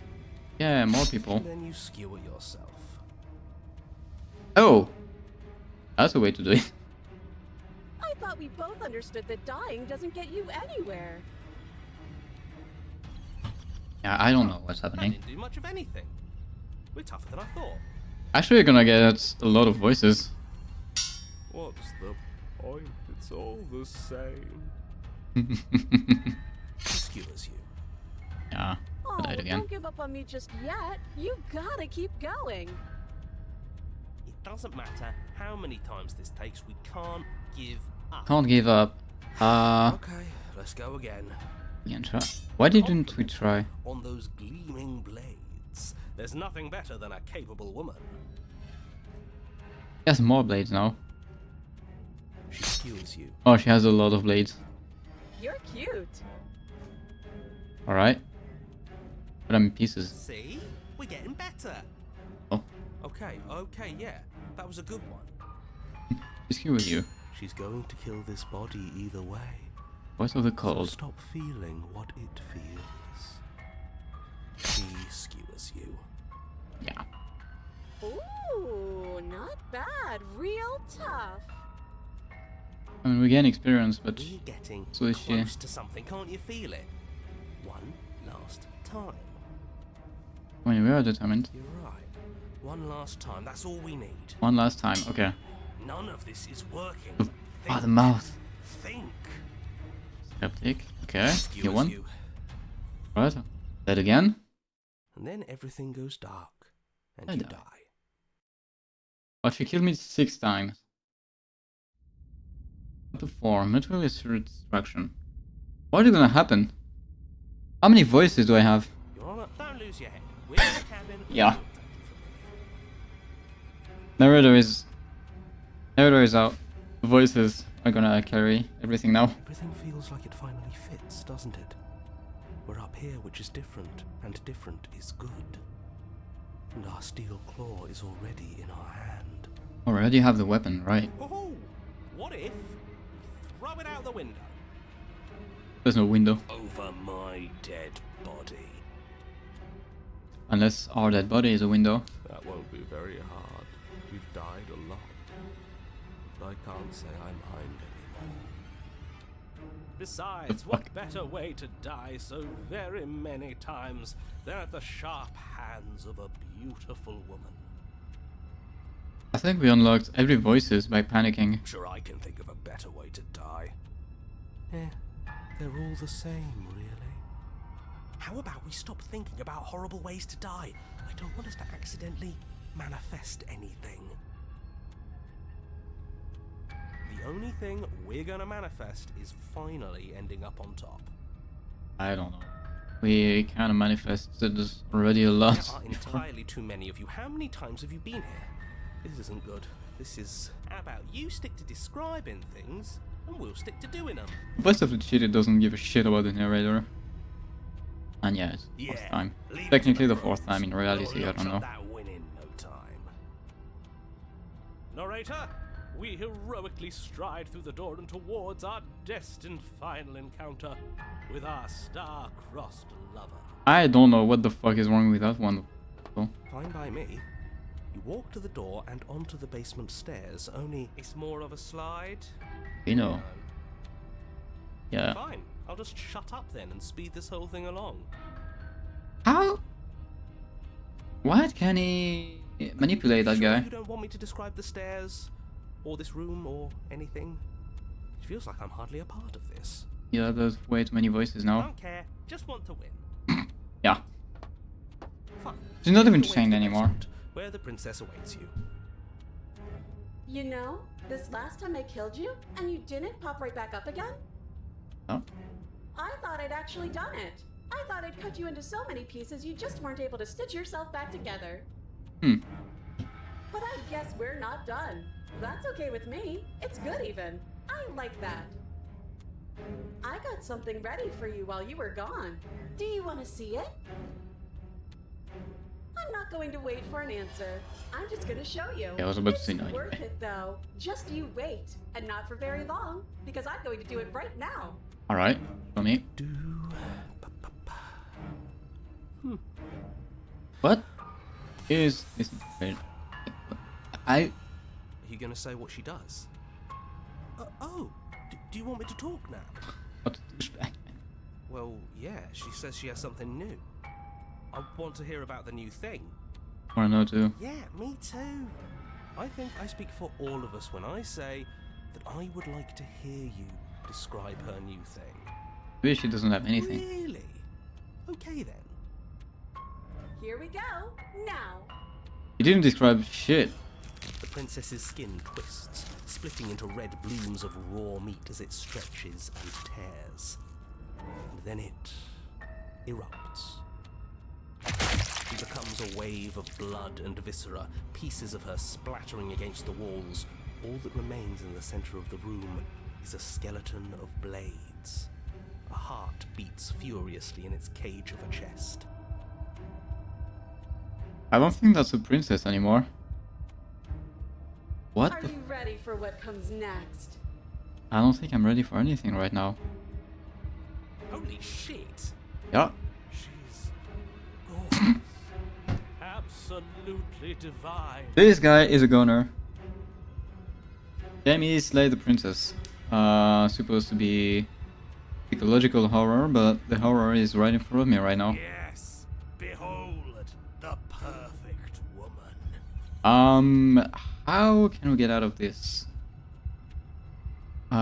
Speaker 1: Yeah, more people.
Speaker 6: Then you skewer yourself.
Speaker 1: Oh! That's a way to do it.
Speaker 3: I thought we both understood that dying doesn't get you anywhere.
Speaker 1: Yeah, I don't know what's
Speaker 6: That
Speaker 1: happening.
Speaker 6: didn't do much of anything. We're tougher than I thought.
Speaker 1: Actually, you're gonna get a lot of voices.
Speaker 6: What's the point? It's all the same. She skewers you.
Speaker 1: Yeah,
Speaker 3: Oh,
Speaker 1: I died again.
Speaker 3: don't give up on me just yet. You gotta keep going.
Speaker 6: It doesn't matter how many times this takes, we can't give up.
Speaker 1: Can't give up.
Speaker 6: Okay, let's go again.
Speaker 1: Again, try. Why didn't we try?
Speaker 6: On those gleaming blades. There's nothing better than a capable woman.
Speaker 1: She has more blades now.
Speaker 6: She skewers you.
Speaker 1: Oh, she has a lot of blades.
Speaker 3: You're cute.
Speaker 1: Alright. But I'm in pieces.
Speaker 6: See? We're getting better.
Speaker 1: Oh.
Speaker 6: Okay, yeah. That was a good one.
Speaker 1: She's here with you.
Speaker 6: She's going to kill this body either way.
Speaker 1: Voice of the
Speaker 6: So
Speaker 1: cold.
Speaker 6: stop feeling what it feels. She skewers you.
Speaker 1: Yeah.
Speaker 3: Ooh, not bad. Real tough.
Speaker 1: I mean, we gain experience, but
Speaker 6: We're getting
Speaker 1: so is she.
Speaker 6: close to something, can't you feel it? One last time.
Speaker 1: When we are determined.
Speaker 6: You're right. One last time, that's all we need.
Speaker 1: One last time. Okay.
Speaker 6: None of this is working.
Speaker 1: Ah, the
Speaker 6: Think.
Speaker 1: mouth.
Speaker 6: Think.
Speaker 1: Skeptic. Okay.
Speaker 6: Skewers
Speaker 1: Kill one.
Speaker 6: you.
Speaker 1: Right. Dead again.
Speaker 6: And then everything goes dark. And
Speaker 1: I
Speaker 6: you
Speaker 1: die.
Speaker 6: die.
Speaker 1: Oh, she killed me 6 times. Up to 4. Mutual destruction. What is gonna happen? How many voices do I have?
Speaker 6: You're on a... Don't lose your head. We're in the cabin.
Speaker 1: Yeah.
Speaker 6: We'll take it from
Speaker 1: Narrator is out. The voices are gonna carry everything now.
Speaker 6: here. Everything feels like it finally fits, doesn't it? We're up here, which is different, and different is good. And our steel claw is already in our hand.
Speaker 1: Already have the weapon, right?
Speaker 6: Oh, what if throw it out the window?
Speaker 1: There's no window.
Speaker 6: Over my dead body.
Speaker 1: Unless our dead body is a window.
Speaker 6: That won't be very hard. We've died a lot. But I can't say I mind anymore. Besides,
Speaker 1: The
Speaker 6: what
Speaker 1: fuck?
Speaker 6: better way to die so very many times than at the sharp hands of a beautiful woman?
Speaker 1: I think we unlocked every voices by panicking.
Speaker 6: Sure, I can think of a better way to die. They're all the same, really. How about we stop thinking about horrible ways to die? I don't want us to accidentally manifest anything. The only thing we're gonna manifest is finally ending up on top.
Speaker 1: I don't know. We kind of manifested this already a lot.
Speaker 6: There are entirely too many of you. How many times have you been here? This isn't good. This is... How about you stick to describing things, and we'll stick to doing them.
Speaker 1: Voice of the cheater doesn't give a shit about the narrator. And yeah, it's the fourth time.
Speaker 6: leave it to
Speaker 1: Technically the
Speaker 6: pros.
Speaker 1: fourth time in reality,
Speaker 6: We'll
Speaker 1: I don't
Speaker 6: notch
Speaker 1: know.
Speaker 6: up that win in no time. Narrator, we heroically stride through the door and towards our destined final encounter with our star-crossed lover.
Speaker 1: I don't know what the fuck is wrong with that one.
Speaker 6: Fine by me. You walk to the door and onto the basement stairs, only it's more of a slide.
Speaker 1: You know. Yeah.
Speaker 6: Fine, I'll just shut up then and speed this whole thing along.
Speaker 1: How? What can he manipulate that
Speaker 6: Sure
Speaker 1: guy?
Speaker 6: You don't want me to describe the stairs, or this room, or anything? It feels like I'm hardly a part of this.
Speaker 1: Yeah, there's way too many voices now.
Speaker 6: Don't care, just want to win.
Speaker 1: Yeah.
Speaker 6: Fine.
Speaker 1: She's not even
Speaker 6: Away to
Speaker 1: chained
Speaker 6: the
Speaker 1: anymore.
Speaker 6: basement, where the princess awaits you.
Speaker 3: You know, this last time I killed you, and you didn't pop right back up again?
Speaker 1: Oh.
Speaker 3: I thought I'd actually done it. I thought I'd cut you into so many pieces you just weren't able to stitch yourself back together. But I guess we're not done. That's okay with me. It's good even. I like that. I got something ready for you while you were gone. Do you want to see it? I'm not going to wait for an answer. I'm just going to show you.
Speaker 1: Yeah, I was about to
Speaker 3: It's
Speaker 1: say no
Speaker 3: worth
Speaker 1: anyway.
Speaker 3: it though. Just you wait, and not for very long, because I'm going to do it right now.
Speaker 1: Alright, for me. What is this? I
Speaker 6: Are you going to say what she does? Do you want me to talk now?
Speaker 1: what a douchebag.
Speaker 6: Well, yeah, she says she has something new. I want to hear about the new thing.
Speaker 1: Wanna know too?
Speaker 6: Yeah, me too. I think I speak for all of us when I say that I would like to hear you describe her new thing.
Speaker 1: Maybe she doesn't have anything.
Speaker 6: Really? Okay then.
Speaker 3: Here we go. Now.
Speaker 1: He didn't describe shit.
Speaker 6: The princess's skin twists, splitting into red blooms of raw meat as it stretches and tears. And then it erupts. She becomes a wave of blood and viscera, pieces of her splattering against the walls. All that remains in the center of the room is a skeleton of blades. A heart beats furiously in its cage of a chest.
Speaker 1: I don't think that's a princess anymore. What
Speaker 3: Are
Speaker 1: the?
Speaker 3: you ready for what comes next?
Speaker 1: I don't think I'm ready for anything right now.
Speaker 6: Holy shit!
Speaker 1: Yeah.
Speaker 6: She's gorgeous. Absolutely divine.
Speaker 1: This guy is a goner. Jamie Slay the Princess. Supposed to be psychological horror, but the horror is right in front of me right now.
Speaker 6: Yes, behold the perfect woman.
Speaker 1: How can we get out of this?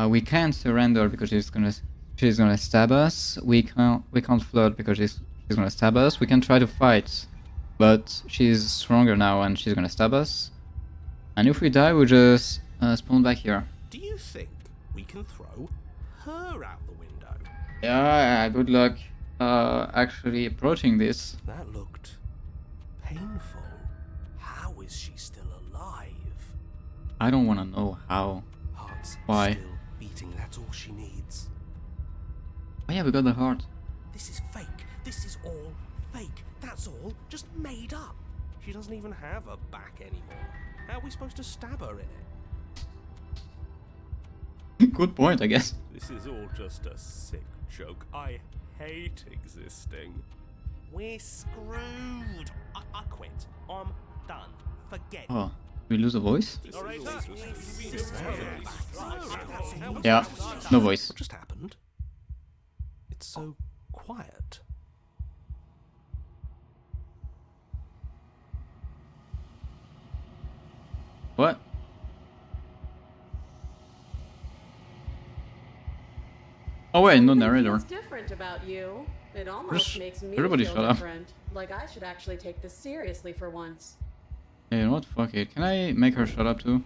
Speaker 1: We can't surrender because she's gonna stab us. We can't flirt because she's gonna stab us. We can try to fight, but she's stronger now and she's gonna stab us. And if we die, we just spawn back here.
Speaker 6: Do you think we can throw her out the window?
Speaker 1: Yeah, good luck actually approaching this.
Speaker 6: That looked painful. How is she still alive?
Speaker 1: I don't want to know how.
Speaker 6: Heart's
Speaker 1: Why?
Speaker 6: still beating, that's all she needs.
Speaker 1: Oh yeah, we got the heart.
Speaker 6: This is fake. This is all fake. That's all just made up. She doesn't even have a back anymore. How are we supposed to stab her in it?
Speaker 1: Good point, I guess.
Speaker 7: This is all just a sick joke. I hate existing.
Speaker 6: We're screwed. I quit. I'm done. Forget.
Speaker 1: Oh, we lose a voice?
Speaker 7: This
Speaker 6: All right,
Speaker 7: is all just
Speaker 1: Yeah, no voice.
Speaker 6: What just happened? It's so quiet.
Speaker 1: What? Oh wait, no
Speaker 3: Something
Speaker 1: narrator.
Speaker 3: feels different about you. It almost
Speaker 1: Just
Speaker 3: makes me
Speaker 1: everybody
Speaker 3: feel
Speaker 1: shut up.
Speaker 3: different. Like I should actually take this seriously for once.
Speaker 1: Hey, you know what? Fuck it. Can I make her shut up too?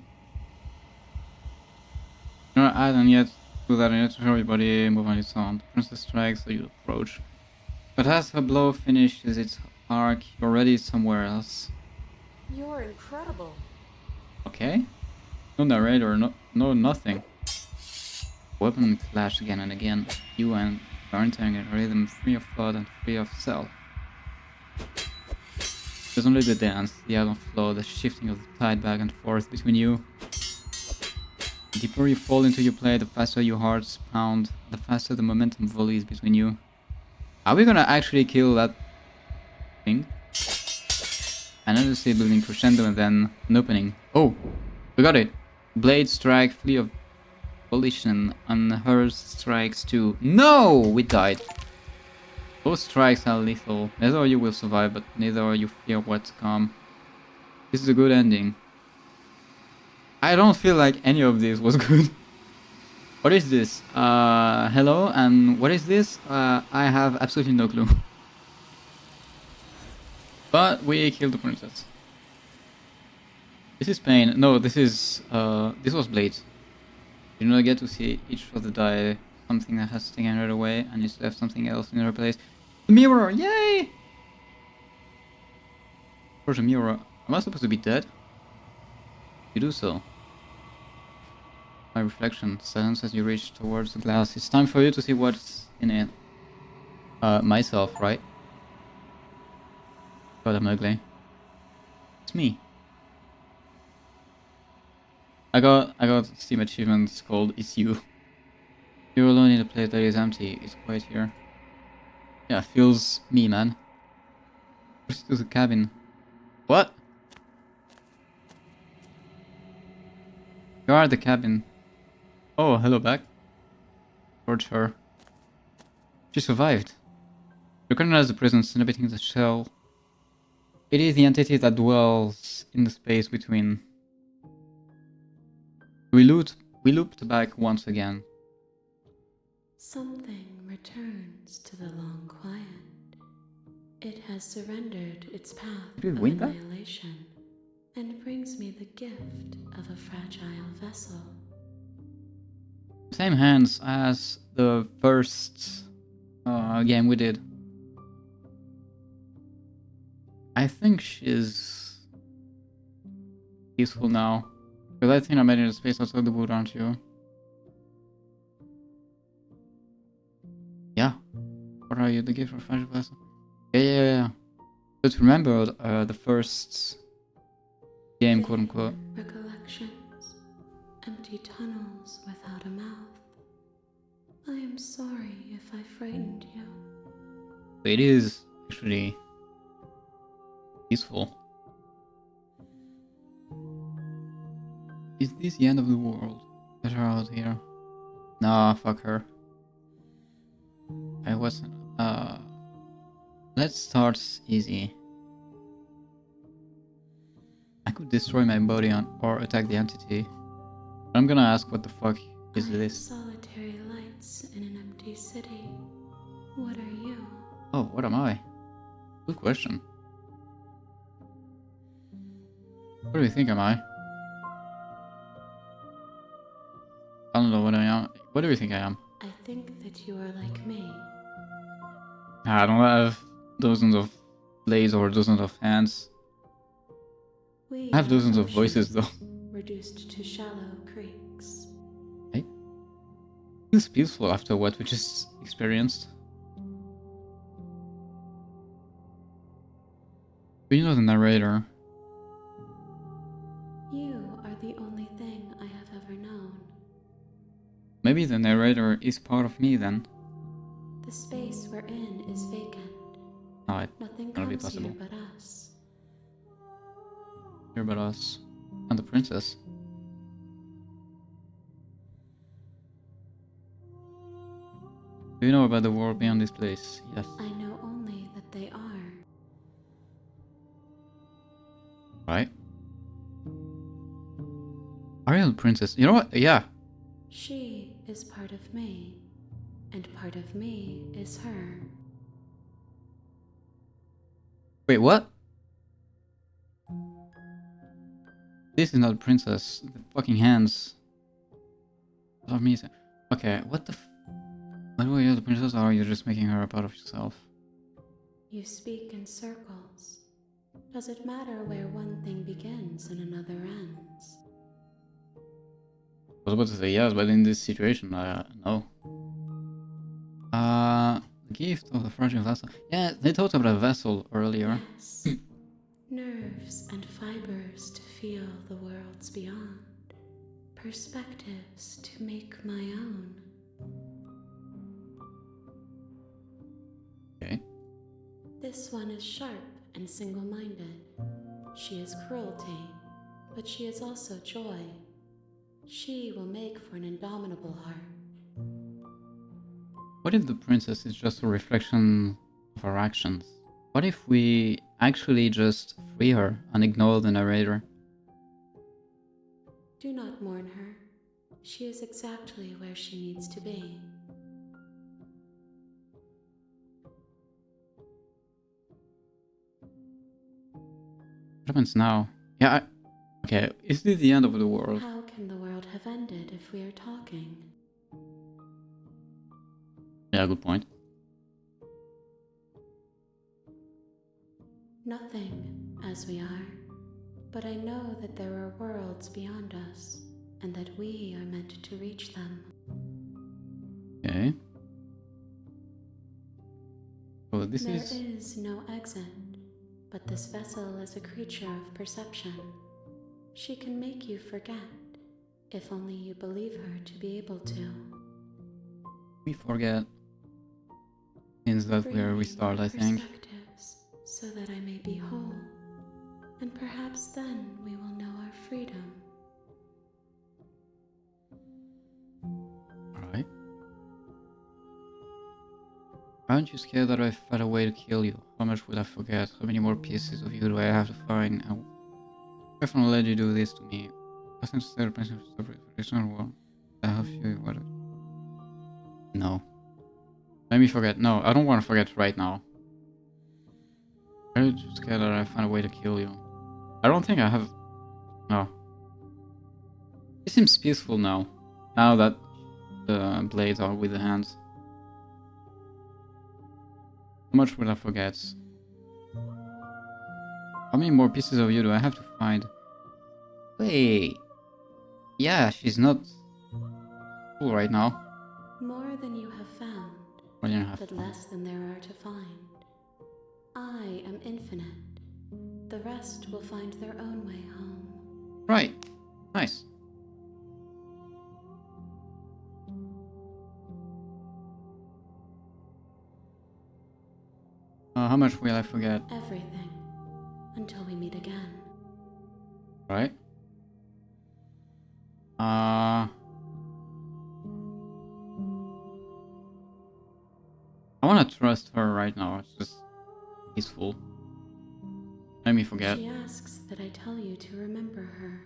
Speaker 1: No, I don't yet do that. I need to show everybody move on its own. Princess strikes, so you approach. But as her blow finishes its arc, you're already somewhere else.
Speaker 3: You're incredible.
Speaker 1: Okay. No narrator, no nothing. Weapon clash again and again. You and are entering a rhythm free of thought and free of self. There's only the dance, the ebb and flow, the shifting of the tide back and forth between you. The deeper you fall into your play, the faster your hearts pound, the faster the momentum volleys between you. Are we gonna actually kill that thing? Another sea building crescendo and then an opening. Oh, we got it. Blade strike, flee of volition, and hers strikes too. No, we died. Both strikes are lethal. Neither of you will survive, but neither of you fear what's come. This is a good ending. I don't feel like any of this was good. What is this? Hello, and what is this? I have absolutely no clue. But we killed the princess. This is pain. No, this is this was Blade. You do not get to see each other die. Something that has taken her away and is left something else in her place. The mirror! Yay! Where's the mirror? Am I supposed to be dead? You do so. My reflection stands as you reach towards the glass. It's time for you to see what's in it. Myself, right? God, I'm ugly. It's me. I got Steam achievements called It's You. You're alone in a place that is empty. It's quiet here. Yeah, feels me, man. Push to the cabin. What? You are at the cabin. Oh, hello back. Towards her. She survived. Recognize the presence inhabiting the shell. It is the entity that dwells in the space between. We looped back once again.
Speaker 3: Something returns to the long quiet. It has surrendered its path
Speaker 1: Did we
Speaker 3: of
Speaker 1: win that?
Speaker 3: annihilation and brings me the gift of a fragile vessel.
Speaker 1: Same hands as the first game we did. I think she's peaceful now. Because I think I made it in space outside the wood, aren't you? Yeah. What are you? The gift of fragile vessel? Yeah. But remember the first game, quote unquote.
Speaker 3: Recollections, empty tunnels without a mouth. I am sorry if I frightened you.
Speaker 1: It is actually peaceful. Is this the end of the world? Get her out here. Nah, fuck her. I wasn't. Let's start easy. I could destroy my body or attack the entity. I'm gonna ask what the fuck is
Speaker 3: I am
Speaker 1: this?
Speaker 3: solitary lights in an empty city. What are you?
Speaker 1: Oh, what am I? Good question. What do you think am I? I don't know what I am. What do you think I am?
Speaker 3: I think that you are like me.
Speaker 1: I don't have dozens of blades or dozens of hands.
Speaker 3: We
Speaker 1: I have
Speaker 3: are
Speaker 1: dozens of
Speaker 3: oceans,
Speaker 1: voices though.
Speaker 3: reduced to shallow creeks.
Speaker 1: Feels peaceful after what we just experienced. Do you know the narrator?
Speaker 3: You are the only thing I have ever known.
Speaker 1: Maybe the narrator is part of me then.
Speaker 3: The space we're in is vacant.
Speaker 1: No, it
Speaker 3: Nothing
Speaker 1: cannot be
Speaker 3: comes here
Speaker 1: possible.
Speaker 3: but us.
Speaker 1: Hear about us. And the princess. Do you know about the world beyond this place? Yes.
Speaker 3: I know only that they are.
Speaker 1: Right? Ariel Princess. You know what? Yeah.
Speaker 3: She is part of me, and part of me is her.
Speaker 1: Wait, what? This is not a princess. The fucking hands. Are me. Okay, what the By the way, you're the princess, or are you just making her a part of yourself?
Speaker 3: You speak in circles. Does it matter where one thing begins and another ends?
Speaker 1: I was about to say yes, but in this situation, no. The gift of the fragile vessel. Yeah, they talked about a vessel earlier.
Speaker 3: Yes. Nerves and fibers to feel the worlds beyond. Perspectives to make my own.
Speaker 1: Okay.
Speaker 3: This one is sharp and single-minded. She is cruelty, but she is also joy. She will make for an indomitable heart.
Speaker 1: What if the princess is just a reflection of our actions? What if we actually just free her and ignore the narrator?
Speaker 3: Do not mourn her. She is exactly where she needs to be.
Speaker 1: What happens now? Yeah, okay, is this the end of the world?
Speaker 3: How can the world have ended if we are talking?
Speaker 1: Yeah, good point.
Speaker 3: Nothing, as we are. but I know that there are worlds beyond us, and that we are meant to reach them.
Speaker 1: Okay. Oh, this
Speaker 3: There
Speaker 1: is...
Speaker 3: is no exit, but this vessel is a creature of perception. She can make you forget, if only you believe her to be able to.
Speaker 1: We forget. Means that
Speaker 3: Bring
Speaker 1: we're
Speaker 3: me
Speaker 1: restart,
Speaker 3: more
Speaker 1: I think.
Speaker 3: perspectives, so that I may be whole, and perhaps then we will know our freedom.
Speaker 1: Alright. Aren't you scared that I find a way to kill you? How much will I forget? How many more pieces of you do I have to find? I definitely let you do this to me. Doesn't stare principle separation war. I have you what? No. Let me forget. No, I don't want to forget right now. Aren't you scared that I find a way to kill you? I don't think I have. No. It seems peaceful now. Now that the blades are with the hands. How much will I forget? How many more pieces of you do I have to find? Wait. Yeah, she's not cool right now.
Speaker 3: More than you have found,
Speaker 1: 1.5.
Speaker 3: but less than there are to find. I am infinite. The rest will find their own way home.
Speaker 1: Right. Nice. How much will I forget?
Speaker 3: Everything, until we meet again.
Speaker 1: Right. I wanna trust her right now. It's just peaceful. Let me forget.
Speaker 3: She asks that I tell you to remember her.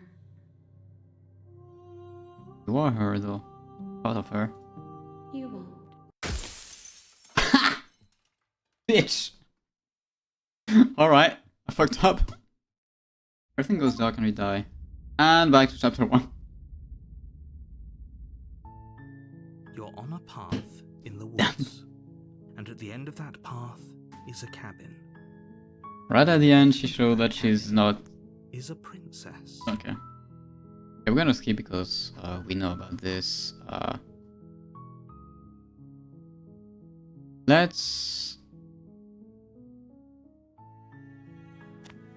Speaker 1: You are her though. Part of her.
Speaker 3: You won't.
Speaker 1: Bitch! Alright, I fucked up. Everything goes dark and we die. And back to chapter 1.
Speaker 2: You're on a path in the woods, and at the end of that path is a cabin.
Speaker 1: Right at the end, she showed that she's not.
Speaker 2: Is a princess.
Speaker 1: Okay. Okay, we're gonna skip because we know about this.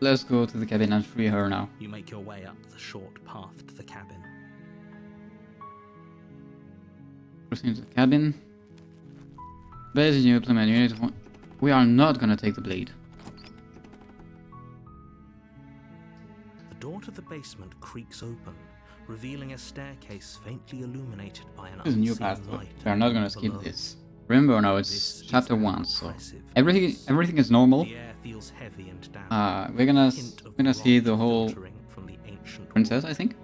Speaker 1: Let's go to the cabin and free her now.
Speaker 2: You make your way up the short path to the cabin.
Speaker 1: Proceed to the cabin. Basic new implement unit. We are not gonna take the blade.
Speaker 2: The door to the basement creaks open, revealing a staircase faintly illuminated by an
Speaker 1: This is a new
Speaker 2: unseen
Speaker 1: path, but
Speaker 2: light.
Speaker 1: we are not gonna skip
Speaker 2: below.
Speaker 1: this. Remember now,
Speaker 2: This
Speaker 1: it's
Speaker 2: is
Speaker 1: chapter
Speaker 2: an
Speaker 1: 1, so
Speaker 2: impressive
Speaker 1: everything
Speaker 2: place.
Speaker 1: is normal.
Speaker 2: The air feels heavy and damp.
Speaker 1: We're gonna
Speaker 2: Hint of
Speaker 1: see
Speaker 2: rot
Speaker 1: the whole
Speaker 2: filtering from the ancient
Speaker 1: princess,
Speaker 2: wall.
Speaker 1: I think.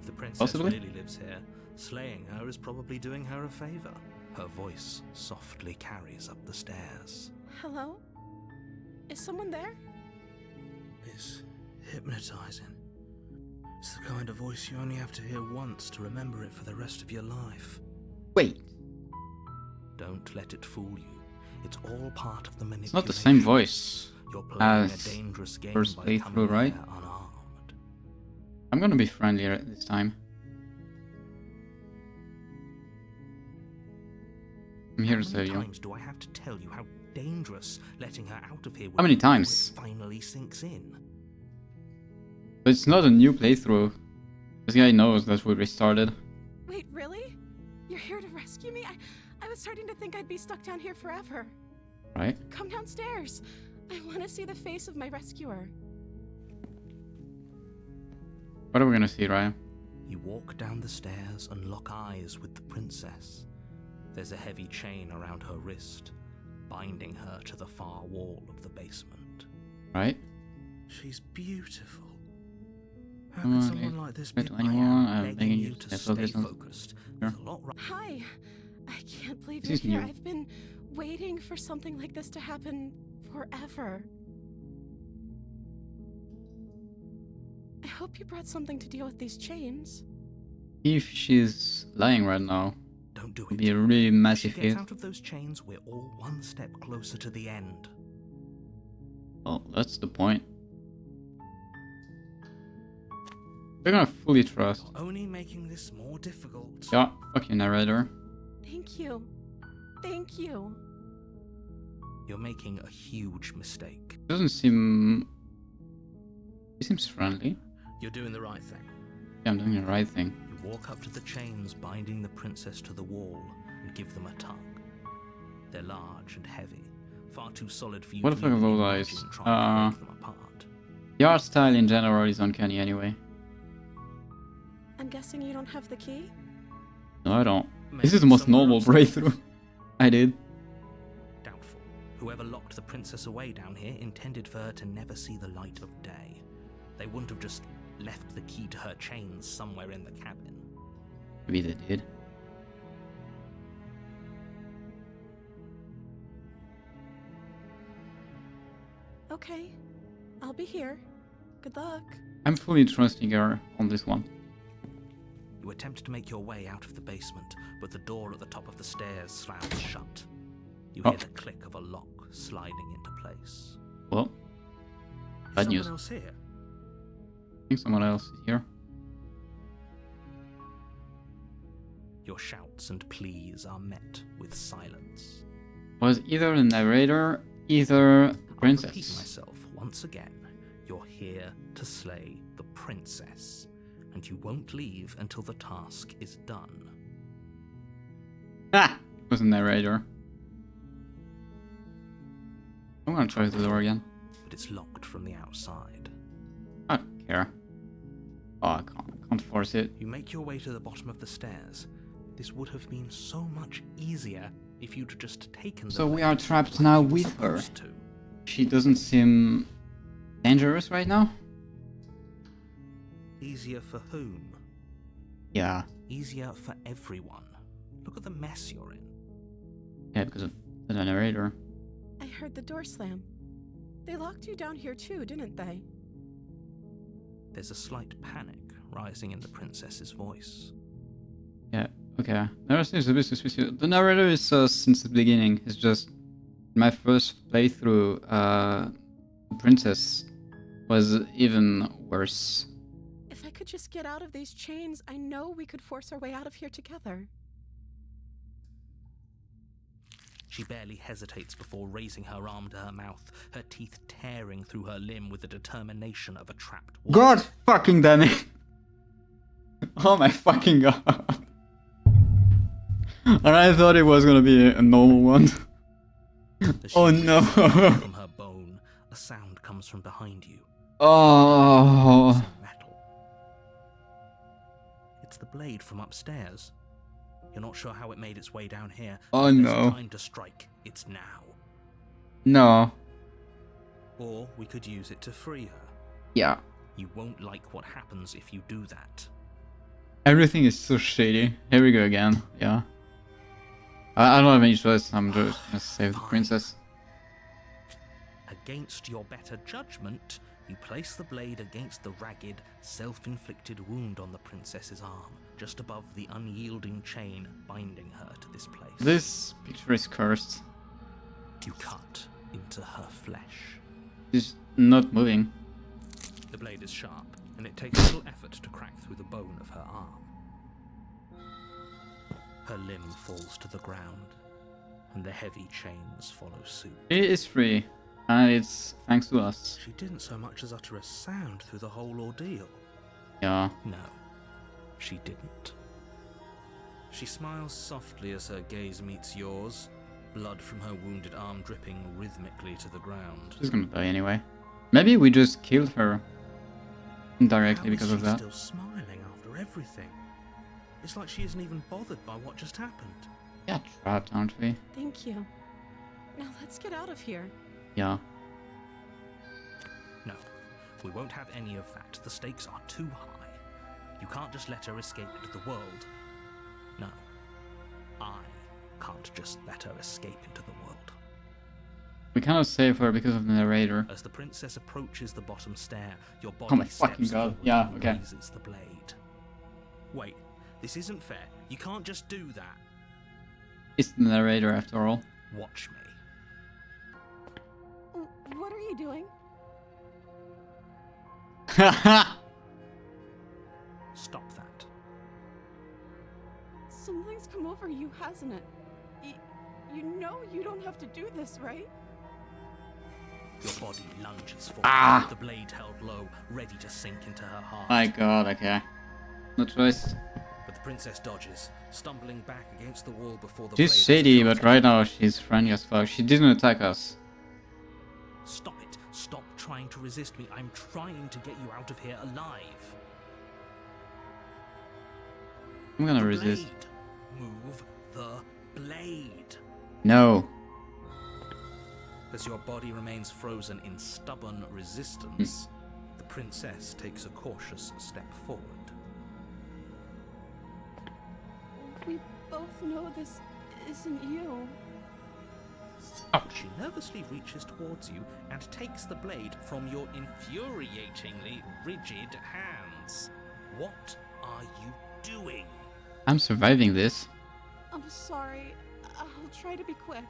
Speaker 2: If the princess
Speaker 1: Possibly.
Speaker 2: really lives here, slaying her is probably doing her a favor. Her voice softly carries up the stairs.
Speaker 8: Hello? Is someone there?
Speaker 2: It's hypnotizing. It's the kind of voice you only have to hear once to remember it for the rest of your life.
Speaker 1: Wait,
Speaker 2: Don't let it fool you. It's all part of the manipulation.
Speaker 1: it's not the same voice.
Speaker 2: You're playing
Speaker 1: as
Speaker 2: a dangerous game
Speaker 1: first
Speaker 2: by
Speaker 1: playthrough,
Speaker 2: coming
Speaker 1: right?
Speaker 2: here unarmed.
Speaker 1: I'm gonna be friendlier this time. I'm here to
Speaker 2: How
Speaker 1: save
Speaker 2: many
Speaker 1: you.
Speaker 2: times do I have to tell you how dangerous letting her out of here will
Speaker 1: How many
Speaker 2: be before
Speaker 1: times?
Speaker 2: it finally sinks in?
Speaker 1: But it's not a new playthrough. This guy knows that we restarted.
Speaker 8: Wait, really? You're here to rescue me? I was starting to think I'd be stuck down here forever.
Speaker 1: Right?
Speaker 8: Come downstairs. I want to see the face of my rescuer.
Speaker 1: What are we gonna see, Ryan?
Speaker 2: You walk down the stairs and lock eyes with the princess. There's a heavy chain around her wrist, binding her to the far wall of the basement.
Speaker 1: Right?
Speaker 2: She's beautiful. How
Speaker 1: Come
Speaker 2: can
Speaker 1: on,
Speaker 2: someone like this be?
Speaker 1: to
Speaker 2: I
Speaker 1: anyone,
Speaker 2: am
Speaker 1: I'm
Speaker 2: begging
Speaker 1: begging
Speaker 2: you
Speaker 1: you
Speaker 2: to
Speaker 1: to
Speaker 2: stay
Speaker 1: focus on-
Speaker 2: focused.
Speaker 1: Sure.
Speaker 2: There's a lot
Speaker 8: Hi. I can't believe
Speaker 1: This
Speaker 8: you're
Speaker 1: is
Speaker 8: here.
Speaker 1: new.
Speaker 8: I've been waiting for something like this to happen forever. I hope you brought something to deal with these chains.
Speaker 1: If she's lying right now,
Speaker 2: Don't do
Speaker 1: it'd
Speaker 2: it.
Speaker 1: be a really
Speaker 2: If she
Speaker 1: massive
Speaker 2: gets
Speaker 1: hit.
Speaker 2: out of those chains, we're all one step closer to the end.
Speaker 1: Well, that's the point. We're gonna fully trust.
Speaker 2: Only making this more difficult.
Speaker 1: Yeah, fuck you, narrator.
Speaker 8: Thank you. Thank you.
Speaker 2: You're making a huge mistake.
Speaker 1: Doesn't seem... He seems friendly.
Speaker 2: You're doing the right thing.
Speaker 1: Yeah, I'm doing the right thing.
Speaker 2: You walk up to the chains binding the princess to the wall and give them a tug. They're large and heavy, far too solid for you
Speaker 1: What
Speaker 2: to
Speaker 1: the fuck are
Speaker 2: even
Speaker 1: those
Speaker 2: imagine
Speaker 1: eyes?
Speaker 2: trying to break them apart.
Speaker 1: The art style in general is uncanny anyway.
Speaker 8: I'm guessing you don't have the key?
Speaker 1: No, I don't.
Speaker 2: Maybe
Speaker 1: This is the most
Speaker 2: somewhere
Speaker 1: normal
Speaker 2: upstairs.
Speaker 1: breakthrough I did.
Speaker 2: Doubtful. Whoever locked the princess away down here intended for her to never see the light of day. They wouldn't have just left the key to her chains somewhere in the cabin.
Speaker 1: Maybe they did.
Speaker 8: Okay. I'll be here. Good luck.
Speaker 1: I'm fully trusting her on this one.
Speaker 2: You attempt to make your way out of the basement, but the door at the top of the stairs slams shut. You hear the click of a lock sliding into place.
Speaker 1: Well, bad news.
Speaker 2: Someone else here?
Speaker 1: I think someone else is here.
Speaker 2: Your shouts and pleas are met with silence.
Speaker 1: Was either the narrator, either
Speaker 2: I'll repeat
Speaker 1: princess.
Speaker 2: myself once again. You're here to slay the princess, and you won't leave until the task is done.
Speaker 1: Ah! It was a narrator. I'm gonna try the door again.
Speaker 2: But it's locked from the outside.
Speaker 1: I don't care. Oh, I can't force it.
Speaker 2: You make your way to the bottom of the stairs. This would have been so much easier if you'd just taken the
Speaker 1: So we
Speaker 2: blade
Speaker 1: are trapped
Speaker 2: like
Speaker 1: now
Speaker 2: you were
Speaker 1: with her.
Speaker 2: supposed to.
Speaker 1: She doesn't seem dangerous right now.
Speaker 2: Easier for whom?
Speaker 1: Yeah.
Speaker 2: Easier for everyone. Look at the mess you're in.
Speaker 1: Yeah, because of the narrator.
Speaker 8: I heard the door slam. They locked you down here too, didn't they?
Speaker 2: There's a slight panic rising in the princess's voice.
Speaker 1: Yeah, okay. Narrator seems a bit suspicious. The narrator is since the beginning. It's just my first playthrough. The princess was even worse.
Speaker 8: If I could just get out of these chains, I know we could force our way out of here together.
Speaker 2: She barely hesitates before raising her arm to her mouth, her teeth tearing through her limb with the determination of a trapped wolf.
Speaker 1: God fucking damn it! Oh my fucking god! And I thought it was gonna be a normal one.
Speaker 2: As she
Speaker 1: Oh no!
Speaker 2: from her bone, a sound comes from behind you.
Speaker 1: Oh.
Speaker 2: Some metal. It's the blade from upstairs. You're not sure how it made its way down here.
Speaker 1: Oh,
Speaker 2: but there's
Speaker 1: no.
Speaker 2: time to strike. It's now.
Speaker 1: No.
Speaker 2: Or we could use it to free her.
Speaker 1: Yeah.
Speaker 2: You won't like what happens if you do that.
Speaker 1: Everything is so shady. Here we go again. Yeah. I don't have any choice. I'm just gonna save the princess.
Speaker 2: Against your better judgment, you place the blade against the ragged, self-inflicted wound on the princess's arm, just above the unyielding chain binding her to this place.
Speaker 1: This picture is cursed.
Speaker 2: You cut into her flesh.
Speaker 1: She's not moving.
Speaker 2: The blade is sharp, and it takes little effort to crack through the bone of her arm. Her limb falls to the ground, and the heavy chains follow suit.
Speaker 1: She is free. And it's thanks to us.
Speaker 2: She didn't so much as utter a sound through the whole ordeal.
Speaker 1: Yeah.
Speaker 2: No, she didn't. She smiles softly as her gaze meets yours, blood from her wounded arm dripping rhythmically to the ground.
Speaker 1: She's gonna die anyway. Maybe we just killed her indirectly
Speaker 2: How
Speaker 1: because
Speaker 2: is
Speaker 1: of
Speaker 2: she
Speaker 1: that.
Speaker 2: still smiling after everything? It's like she isn't even bothered by what just happened.
Speaker 1: Yeah, trapped, aren't we?
Speaker 8: Thank you. Now let's get out of here.
Speaker 1: Yeah.
Speaker 2: No, we won't have any of that. The stakes are too high. You can't just let her escape into the world. No, I can't just let her escape into the world.
Speaker 1: We cannot save her because of the narrator.
Speaker 2: As the princess approaches the bottom stair, your body
Speaker 1: Oh my
Speaker 2: steps
Speaker 1: fucking god.
Speaker 2: forward
Speaker 1: Yeah,
Speaker 2: and
Speaker 1: okay.
Speaker 2: raises the blade. Wait, this isn't fair. You can't just do that.
Speaker 1: It's the narrator after all.
Speaker 2: Watch me.
Speaker 8: What are you doing? Something's come over you, hasn't it? You know you don't have to do this, right?
Speaker 2: Your body lunges forward,
Speaker 1: Ah!
Speaker 2: the blade held low, ready to sink into her heart.
Speaker 1: My god, okay. No choice.
Speaker 2: But the princess dodges, stumbling back against the wall before the
Speaker 1: She's
Speaker 2: blade
Speaker 1: shady,
Speaker 2: has
Speaker 1: but
Speaker 2: cast
Speaker 1: right now she's friendly as fuck. She didn't attack us.
Speaker 2: Stop it. Stop trying to resist me. I'm trying to get you out of here alive.
Speaker 1: I'm gonna
Speaker 2: The
Speaker 1: resist.
Speaker 2: blade. Move the blade.
Speaker 1: No.
Speaker 2: As your body remains frozen in stubborn resistance, the princess takes a cautious step forward.
Speaker 8: We both know this isn't you.
Speaker 2: She nervously reaches towards you and takes the blade from your infuriatingly rigid hands. What are you doing?
Speaker 1: I'm surviving this.
Speaker 8: I'm sorry. I'll try to be quick.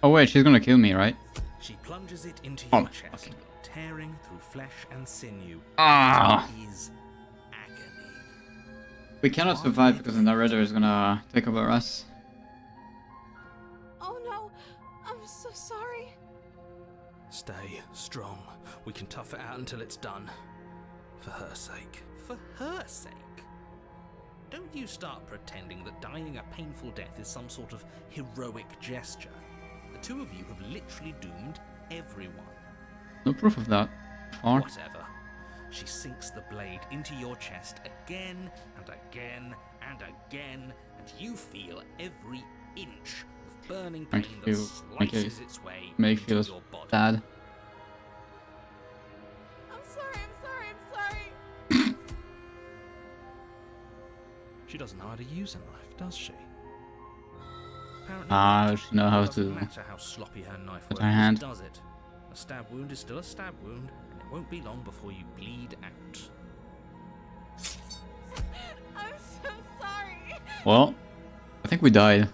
Speaker 1: Oh wait, she's gonna kill me, right?
Speaker 2: She plunges it into
Speaker 1: Oh
Speaker 2: your
Speaker 1: my
Speaker 2: chest,
Speaker 1: fucking-
Speaker 2: tearing through flesh and sinew.
Speaker 1: Ah!
Speaker 2: It is agony.
Speaker 1: We cannot survive because the narrator is gonna take over us.
Speaker 8: Oh no, I'm so sorry.
Speaker 2: Stay strong. We can tough it out until it's done. For her sake.
Speaker 4: For her sake? Don't you start pretending that dying a painful death is some sort of heroic gesture. The two of you have literally doomed everyone.
Speaker 1: No proof of that. Far.
Speaker 4: Whatever. She sinks the blade into your chest again and again and again, and you feel every inch of burning pain
Speaker 1: Make
Speaker 4: that
Speaker 1: you make it-
Speaker 4: slices its way
Speaker 1: Make
Speaker 4: into
Speaker 1: feels
Speaker 4: your body.
Speaker 1: bad.
Speaker 8: I'm sorry.
Speaker 2: She doesn't know how to use a knife, does she?
Speaker 4: Apparently
Speaker 1: Ah,
Speaker 4: not.
Speaker 1: she know
Speaker 4: It
Speaker 1: how
Speaker 4: doesn't
Speaker 1: to
Speaker 4: matter how sloppy her knife
Speaker 1: with
Speaker 4: work
Speaker 1: her
Speaker 4: is,
Speaker 1: hand.
Speaker 4: does it? A stab wound is still a stab wound, and it won't be long before you bleed out.
Speaker 8: I'm so sorry.
Speaker 1: Well, I think we died.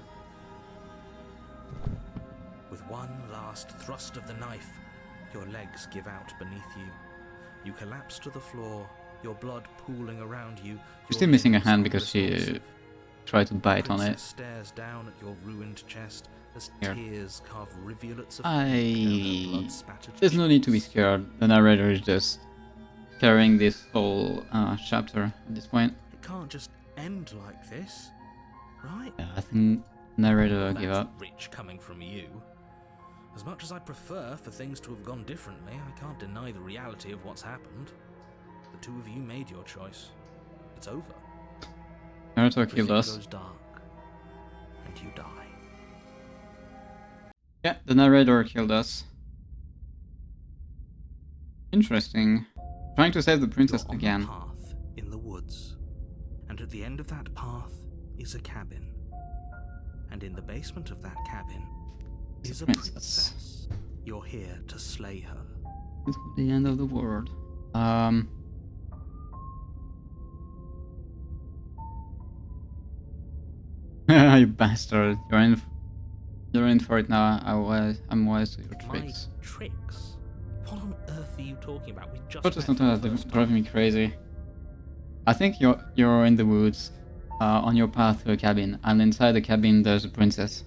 Speaker 2: With one last thrust of the knife, your legs give out beneath you. You collapse to the floor, your blood pooling around you.
Speaker 1: We're still missing a
Speaker 2: limbs
Speaker 1: hand because she
Speaker 2: unresponsive.
Speaker 1: tried to bite on
Speaker 2: Princess
Speaker 1: it.
Speaker 2: stares down at your ruined chest as
Speaker 1: Here.
Speaker 2: tears carve rivulets of ink down her blood-spattered
Speaker 1: There's no need to be
Speaker 2: cheeks.
Speaker 1: scared. The narrator is just carrying this whole chapter at this point.
Speaker 2: It can't just end like this, right?
Speaker 1: Yeah, I think the narrator
Speaker 2: That's
Speaker 1: gave up.
Speaker 2: rich coming from you. As much as I'd prefer for things to have gone differently, I can't deny the reality of what's happened. The two of you made your choice. It's over.
Speaker 1: Naruto
Speaker 2: Everything
Speaker 1: killed us.
Speaker 2: goes dark, and you die.
Speaker 1: Yeah, the narrator killed us. Interesting. Trying to save the princess
Speaker 2: You're on
Speaker 1: again.
Speaker 2: a path in the woods, and at the end of that path is a cabin. And in the basement of that cabin is a princess. You're here to slay her.
Speaker 1: It's the end of the world. You bastard! You're in for it now. I'm wise to your tricks.
Speaker 2: My tricks? What on earth are you talking about? We just
Speaker 1: But just
Speaker 2: met
Speaker 1: not
Speaker 2: for the
Speaker 1: that
Speaker 2: first
Speaker 1: driving me
Speaker 2: time.
Speaker 1: crazy. I think you're in the woods, on your path to a cabin, and inside the cabin there's a princess.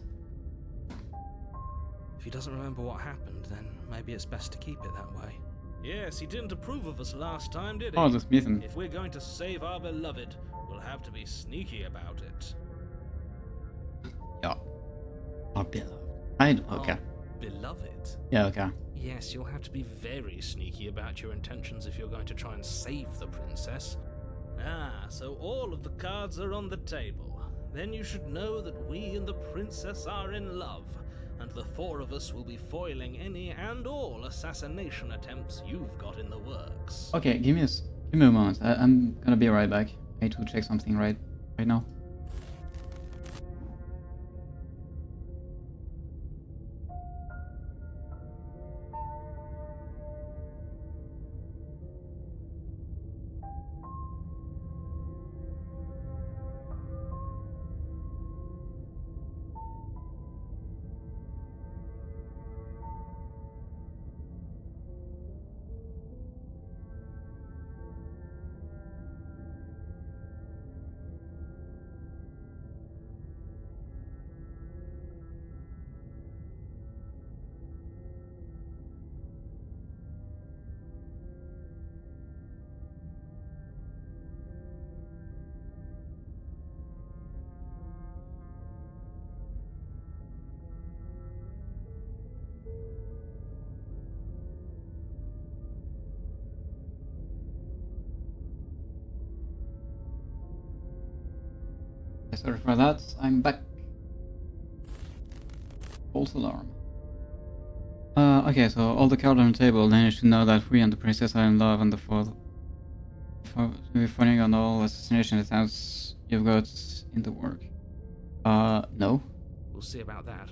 Speaker 2: If he doesn't remember what happened, then maybe it's best to keep it that way.
Speaker 4: Yes, he didn't approve of us last time, did he?
Speaker 1: Oh, the Smithen.
Speaker 4: If we're going to save our beloved, we'll have to be sneaky about it.
Speaker 1: Yeah. Oh, beloved. Okay.
Speaker 4: Beloved?
Speaker 1: Yeah, okay.
Speaker 4: Yes, you'll have to be very sneaky about your intentions if you're going to try and save the princess. Ah, so all of the cards are on the table. Then you should know that we and the princess are in love, and the four of us will be foiling any and all assassination attempts you've got in the works.
Speaker 1: Okay, give me a moment. I'm gonna be right back. I need to check something right now. Sorry for that. I'm back. False alarm. Okay, so all the cards on the table, then you should know that we and the princess are in love, and we're funding on all assassination attempts you've got in the work. No.
Speaker 2: We'll see about that.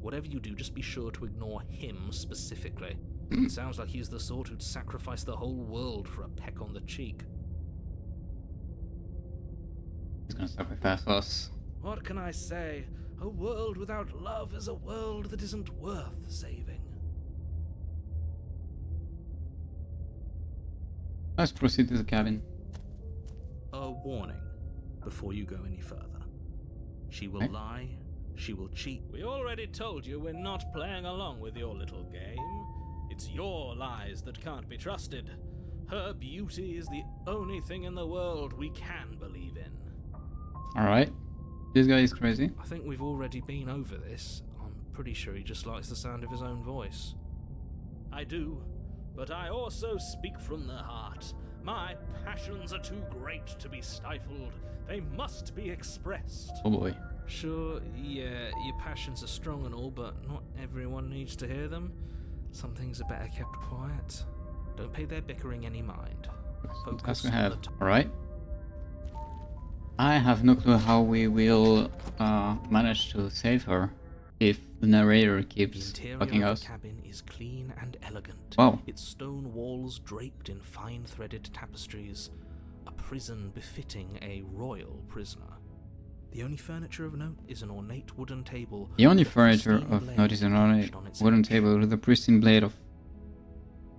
Speaker 2: Whatever you do, just be sure to ignore him specifically. It sounds like he's the sort who'd sacrifice the whole world for a peck on the cheek.
Speaker 1: He's gonna sacrifice us.
Speaker 2: What can I say? A world without love is a world that isn't worth saving.
Speaker 1: Let's proceed to the cabin.
Speaker 2: A warning before you go any further. She will lie, she will cheat. We already told you we're not playing along with your little game. It's your lies that can't be trusted. Her beauty is the only thing in the world we can believe in.
Speaker 1: Alright. This guy is crazy.
Speaker 2: I think we've already been over this. I'm pretty sure he just likes the sound of his own voice. I do, but I also speak from the heart. My passions are too great to be stifled. They must be expressed.
Speaker 1: Oh boy.
Speaker 2: Sure, yeah, your passions are strong and all, but not everyone needs to hear them. Some things are better kept quiet. Don't pay their bickering any mind. Focus on
Speaker 1: ahead.
Speaker 2: the
Speaker 1: Alright. I have no clue how we will manage to save her if the narrator keeps fucking
Speaker 2: interior of
Speaker 1: us.
Speaker 2: the cabin is clean and elegant.
Speaker 1: Wow.
Speaker 2: Its stone walls draped in fine threaded tapestries. A prison befitting a royal prisoner. The only furniture of note is an ornate wooden table.
Speaker 1: The only
Speaker 2: with a
Speaker 1: furniture
Speaker 2: pristine
Speaker 1: of
Speaker 2: blade
Speaker 1: note is an ornate
Speaker 2: perched on its
Speaker 1: wooden
Speaker 2: edge.
Speaker 1: table with a pristine blade of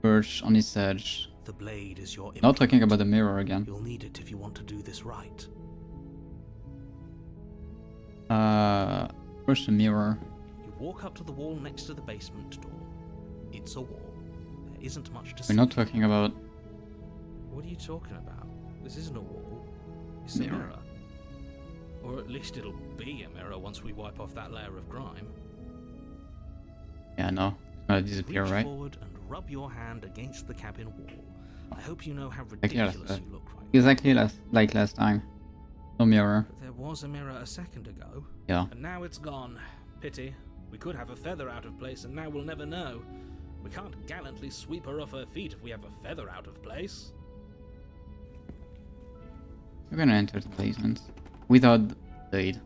Speaker 1: birch on its edge.
Speaker 2: The blade is your
Speaker 1: Not talking
Speaker 2: implement.
Speaker 1: about the mirror again.
Speaker 2: You'll need it if you want to do this right.
Speaker 1: First the mirror.
Speaker 2: You walk up to the wall next to the basement door. It's a wall. There isn't much to see.
Speaker 1: We're not talking about
Speaker 2: What are you talking about? This isn't a wall. It's a
Speaker 1: Mirror.
Speaker 2: mirror. Or at least it'll be a mirror once we wipe off that layer of grime.
Speaker 1: yeah, no. It's gonna disappear,
Speaker 2: Reach
Speaker 1: right?
Speaker 2: forward and rub your hand against the cabin wall. I hope you know how
Speaker 1: Like last
Speaker 2: ridiculous
Speaker 1: time.
Speaker 2: you look right now.
Speaker 1: Exactly like last time. No mirror.
Speaker 2: But there was a mirror a second ago,
Speaker 1: Yeah.
Speaker 2: and now it's gone. Pity. We could have a feather out of place, and now we'll never know. We can't gallantly sweep her off her feet if we have a feather out of place.
Speaker 1: We're gonna enter the basement without the blade.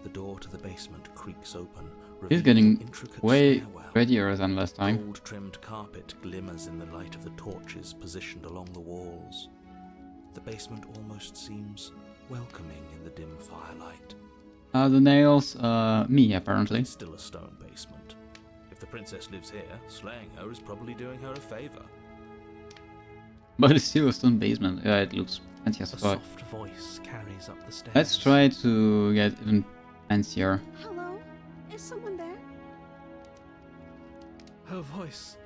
Speaker 2: The door to the basement creaks open.
Speaker 1: He's
Speaker 2: revealing
Speaker 1: getting
Speaker 2: an intricate
Speaker 1: way
Speaker 2: stairwell.
Speaker 1: readier than last time.
Speaker 2: Gold-trimmed carpet glimmers in the light of the torches positioned along the walls. The basement almost seems welcoming in the dim firelight.
Speaker 1: The nails, me apparently.
Speaker 2: It's still a stone basement. If the princess lives here, slaying her is probably doing her a favor.
Speaker 1: But it's still a stone basement. Yeah, it looks fancy as
Speaker 2: A
Speaker 1: fuck.
Speaker 2: soft voice carries up the stairs.
Speaker 1: Let's try to get even fancier.
Speaker 8: Hello? Is someone there?
Speaker 2: Her voice.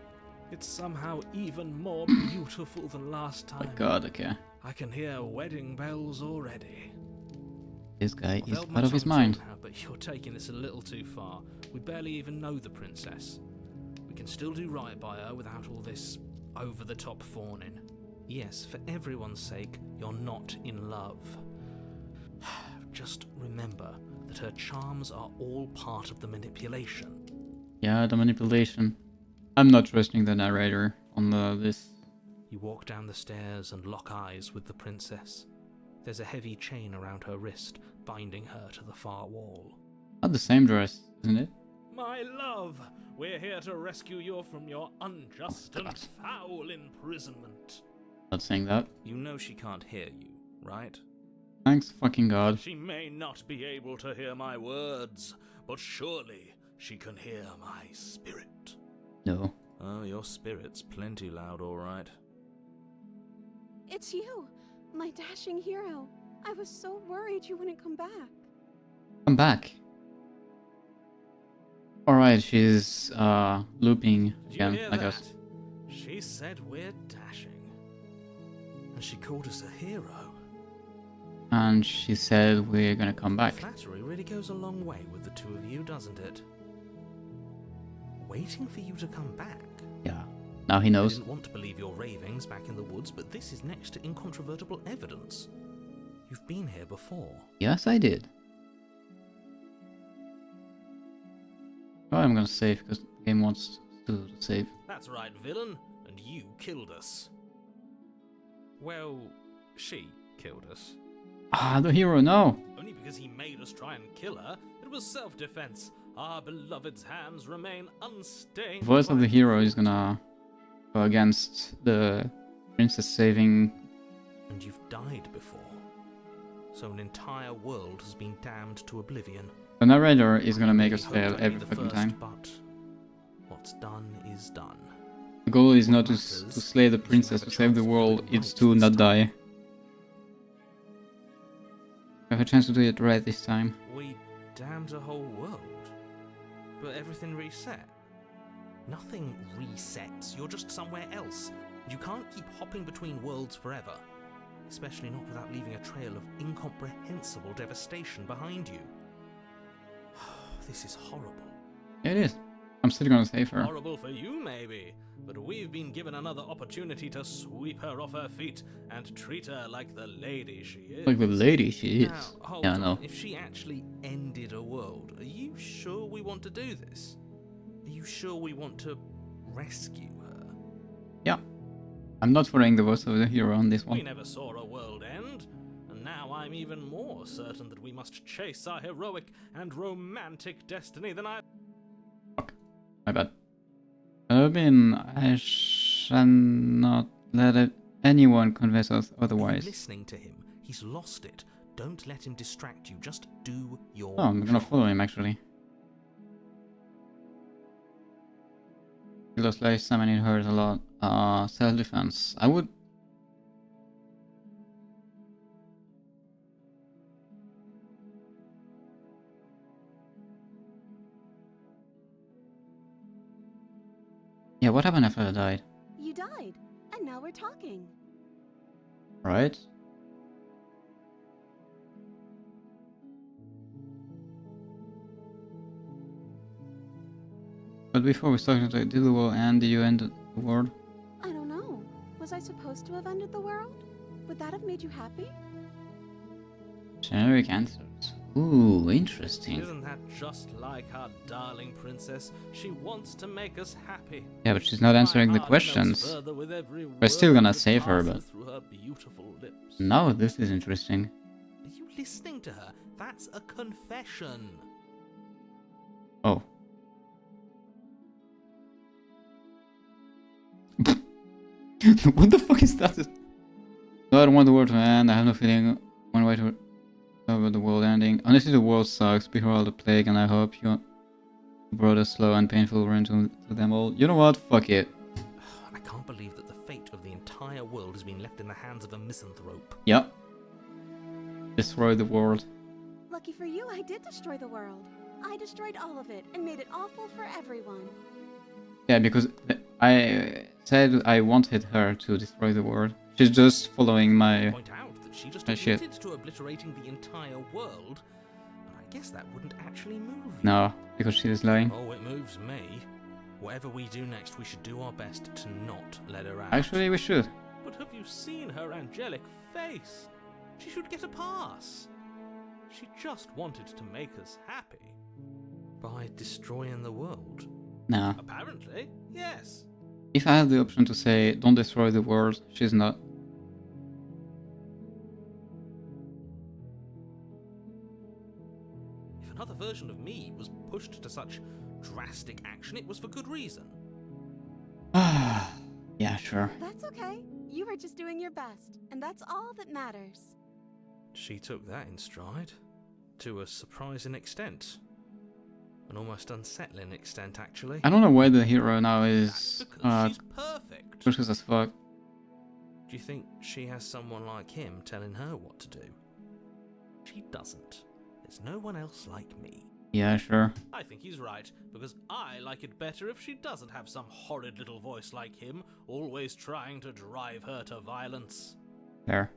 Speaker 2: It's somehow even more beautiful than last
Speaker 1: Oh my
Speaker 2: time.
Speaker 1: god, okay.
Speaker 2: I can hear wedding bells already.
Speaker 1: This guy is
Speaker 2: Veltman's
Speaker 1: out of his
Speaker 2: on
Speaker 1: mind.
Speaker 2: to now, but you're taking this a little too far. We barely even know the princess. We can still do right by her without all this over-the-top fawning. Yes, for everyone's sake, you're not in love. Just remember that her charms are all part of the manipulation.
Speaker 1: Yeah, the manipulation. I'm not trusting the narrator on this.
Speaker 2: You walk down the stairs and lock eyes with the princess. There's a heavy chain around her wrist, binding her to the far wall.
Speaker 1: Not the same dress, isn't it?
Speaker 2: My love, we're here to rescue you from your unjust and
Speaker 1: God.
Speaker 2: foul imprisonment.
Speaker 1: Not saying that.
Speaker 2: You know she can't hear you, right?
Speaker 1: Thanks fucking god.
Speaker 2: She may not be able to hear my words, but surely she can hear my spirit.
Speaker 1: No.
Speaker 2: Oh, your spirit's plenty loud, all right.
Speaker 8: It's you, my dashing hero. I was so worried you wouldn't come back.
Speaker 1: Come back. Alright, she's looping
Speaker 2: Did you
Speaker 1: again,
Speaker 2: hear
Speaker 1: I
Speaker 2: that?
Speaker 1: guess.
Speaker 2: She said we're dashing. And she called us a hero.
Speaker 1: And she said we're gonna come back.
Speaker 2: Flattery really goes a long way with the two of you, doesn't it? Waiting for you to come back.
Speaker 1: Yeah. Now he
Speaker 2: I
Speaker 1: knows.
Speaker 2: didn't want to believe your ravings back in the woods, but this is next to incontrovertible evidence. You've been here before.
Speaker 1: Yes, I did. Oh, I'm gonna save because the game wants to save.
Speaker 4: That's right, villain, and you killed us. Well, she killed us.
Speaker 1: Ah, the hero, no!
Speaker 4: Only because he made us try and kill her. It was self-defense. Our beloved's hands remain unstained.
Speaker 1: The voice of
Speaker 4: by
Speaker 1: the hero is gonna go against the princess saving.
Speaker 2: And you've died before. So an entire world has been damned to oblivion.
Speaker 1: The narrator is gonna make us
Speaker 2: Hope
Speaker 1: fail
Speaker 2: I'd be
Speaker 1: every
Speaker 2: the
Speaker 1: fucking
Speaker 2: first,
Speaker 1: time.
Speaker 2: But what's done is done.
Speaker 1: The goal is not to
Speaker 2: matters
Speaker 1: slay the
Speaker 2: is you
Speaker 1: princess
Speaker 2: have
Speaker 1: to
Speaker 2: a
Speaker 1: save the
Speaker 2: chance to
Speaker 1: world,
Speaker 2: do it
Speaker 1: it's
Speaker 2: right
Speaker 1: to
Speaker 2: this
Speaker 1: not
Speaker 2: time.
Speaker 1: die. You have a chance to do it right this time.
Speaker 4: We damned a whole world. But everything reset.
Speaker 2: Nothing resets. You're just somewhere else. You can't keep hopping between worlds forever. Especially not without leaving a trail of incomprehensible devastation behind you. This is horrible.
Speaker 1: Yeah, it is. I'm still gonna save her.
Speaker 4: Horrible for you, maybe. But we've been given another opportunity to sweep her off her feet and treat her like the lady she is.
Speaker 1: Like the lady she is.
Speaker 4: Now, hold
Speaker 1: Yeah, I
Speaker 4: on.
Speaker 1: know.
Speaker 4: If she actually ended a world, are you sure we want to do this? Are you sure we want to rescue her?
Speaker 1: Yeah. I'm not following the voice of the hero on this
Speaker 4: We
Speaker 1: one.
Speaker 4: never saw a world end, and now I'm even more certain that we must chase our heroic and romantic destiny than I.
Speaker 1: My bad. I shall not let anyone convince us
Speaker 2: Keep
Speaker 1: otherwise.
Speaker 2: listening to him. He's lost it. Don't let him distract you. Just do your
Speaker 1: Oh, I'm gonna
Speaker 2: job.
Speaker 1: follow him actually. He lost last time and it hurt a lot. Self-defense. I would... Yeah, what happened after I died?
Speaker 8: You died, and now we're talking.
Speaker 1: Right? But before we started, did the world end? Did you end the world?
Speaker 8: I don't know. Was I supposed to have ended the world? Would that have made you happy?
Speaker 1: Generic answers. Ooh, interesting.
Speaker 4: Isn't that just like our darling princess? She wants to make us happy.
Speaker 1: Yeah, but she's not answering
Speaker 4: My
Speaker 1: the
Speaker 4: heart melts
Speaker 1: questions.
Speaker 4: further with every
Speaker 1: We're still
Speaker 4: word
Speaker 1: gonna
Speaker 4: that
Speaker 1: save her,
Speaker 4: passes
Speaker 1: but...
Speaker 4: through her beautiful lips.
Speaker 1: Now this is interesting.
Speaker 2: Are you listening to her? That's a confession.
Speaker 1: Oh. What the fuck is that? No, I don't want the world to end. I have no feeling one way to about the world ending. Honestly, the world sucks. Behold the plague, and I hope you brought a slow and painful ruin to them all. You know what? Fuck it.
Speaker 2: I can't believe that the fate of the entire world has been left in the hands of a misanthrope.
Speaker 1: Yep. Destroy the world.
Speaker 8: Lucky for you, I did destroy the world. I destroyed all of it and made it awful for everyone.
Speaker 1: Yeah, because I said I wanted her to destroy the world. She's just following my...
Speaker 2: Point out that she just
Speaker 1: shit.
Speaker 2: admitted to obliterating the entire world, but I guess that wouldn't actually move you.
Speaker 1: No, because she is lying.
Speaker 4: Oh, it moves me. Whatever we do next, we should do our best to not let her out.
Speaker 1: Actually, we should.
Speaker 4: But have you seen her angelic face? She should get a pass. She just wanted to make us happy. By destroying the world.
Speaker 1: No.
Speaker 4: Apparently, yes.
Speaker 1: If I had the option to say, don't destroy the world, she's not.
Speaker 2: If another version of me was pushed to such drastic action, it was for good reason.
Speaker 1: Yeah, sure.
Speaker 8: That's okay. You were just doing your best, and that's all that matters.
Speaker 4: She took that in stride. To a surprising extent. An almost unsettling extent, actually.
Speaker 1: I don't know why the hero now
Speaker 4: That's
Speaker 1: is
Speaker 4: because she's perfect.
Speaker 1: cautious as fuck.
Speaker 4: Do you think she has someone like him telling her what to do?
Speaker 2: She doesn't. There's no one else like me.
Speaker 1: Yeah, sure.
Speaker 4: I think he's right, because I like it better if she doesn't have some horrid little voice like him, always trying to drive her to violence.
Speaker 1: There.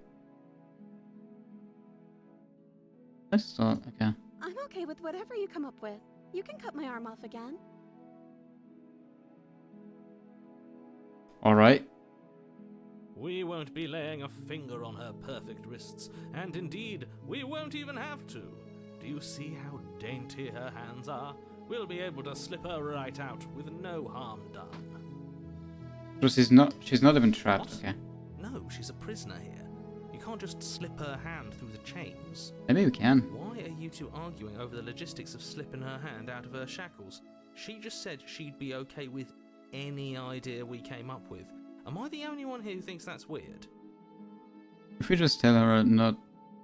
Speaker 1: Let's start. Okay.
Speaker 8: I'm okay with whatever you come up with. You can cut my arm off again.
Speaker 1: Alright.
Speaker 2: We won't be laying a finger on her perfect wrists, and indeed, we won't even have to. Do you see how dainty her hands are? We'll be able to slip her right out with no harm done.
Speaker 1: So she's not even trapped,
Speaker 2: What?
Speaker 1: okay.
Speaker 2: No, she's a prisoner here. You can't just slip her hand through the chains.
Speaker 1: Maybe we can.
Speaker 2: Why are you two arguing over the logistics of slipping her hand out of her shackles? She just said she'd be okay with any idea we came up with. Am I the only one here who thinks that's weird?
Speaker 1: If we just tell her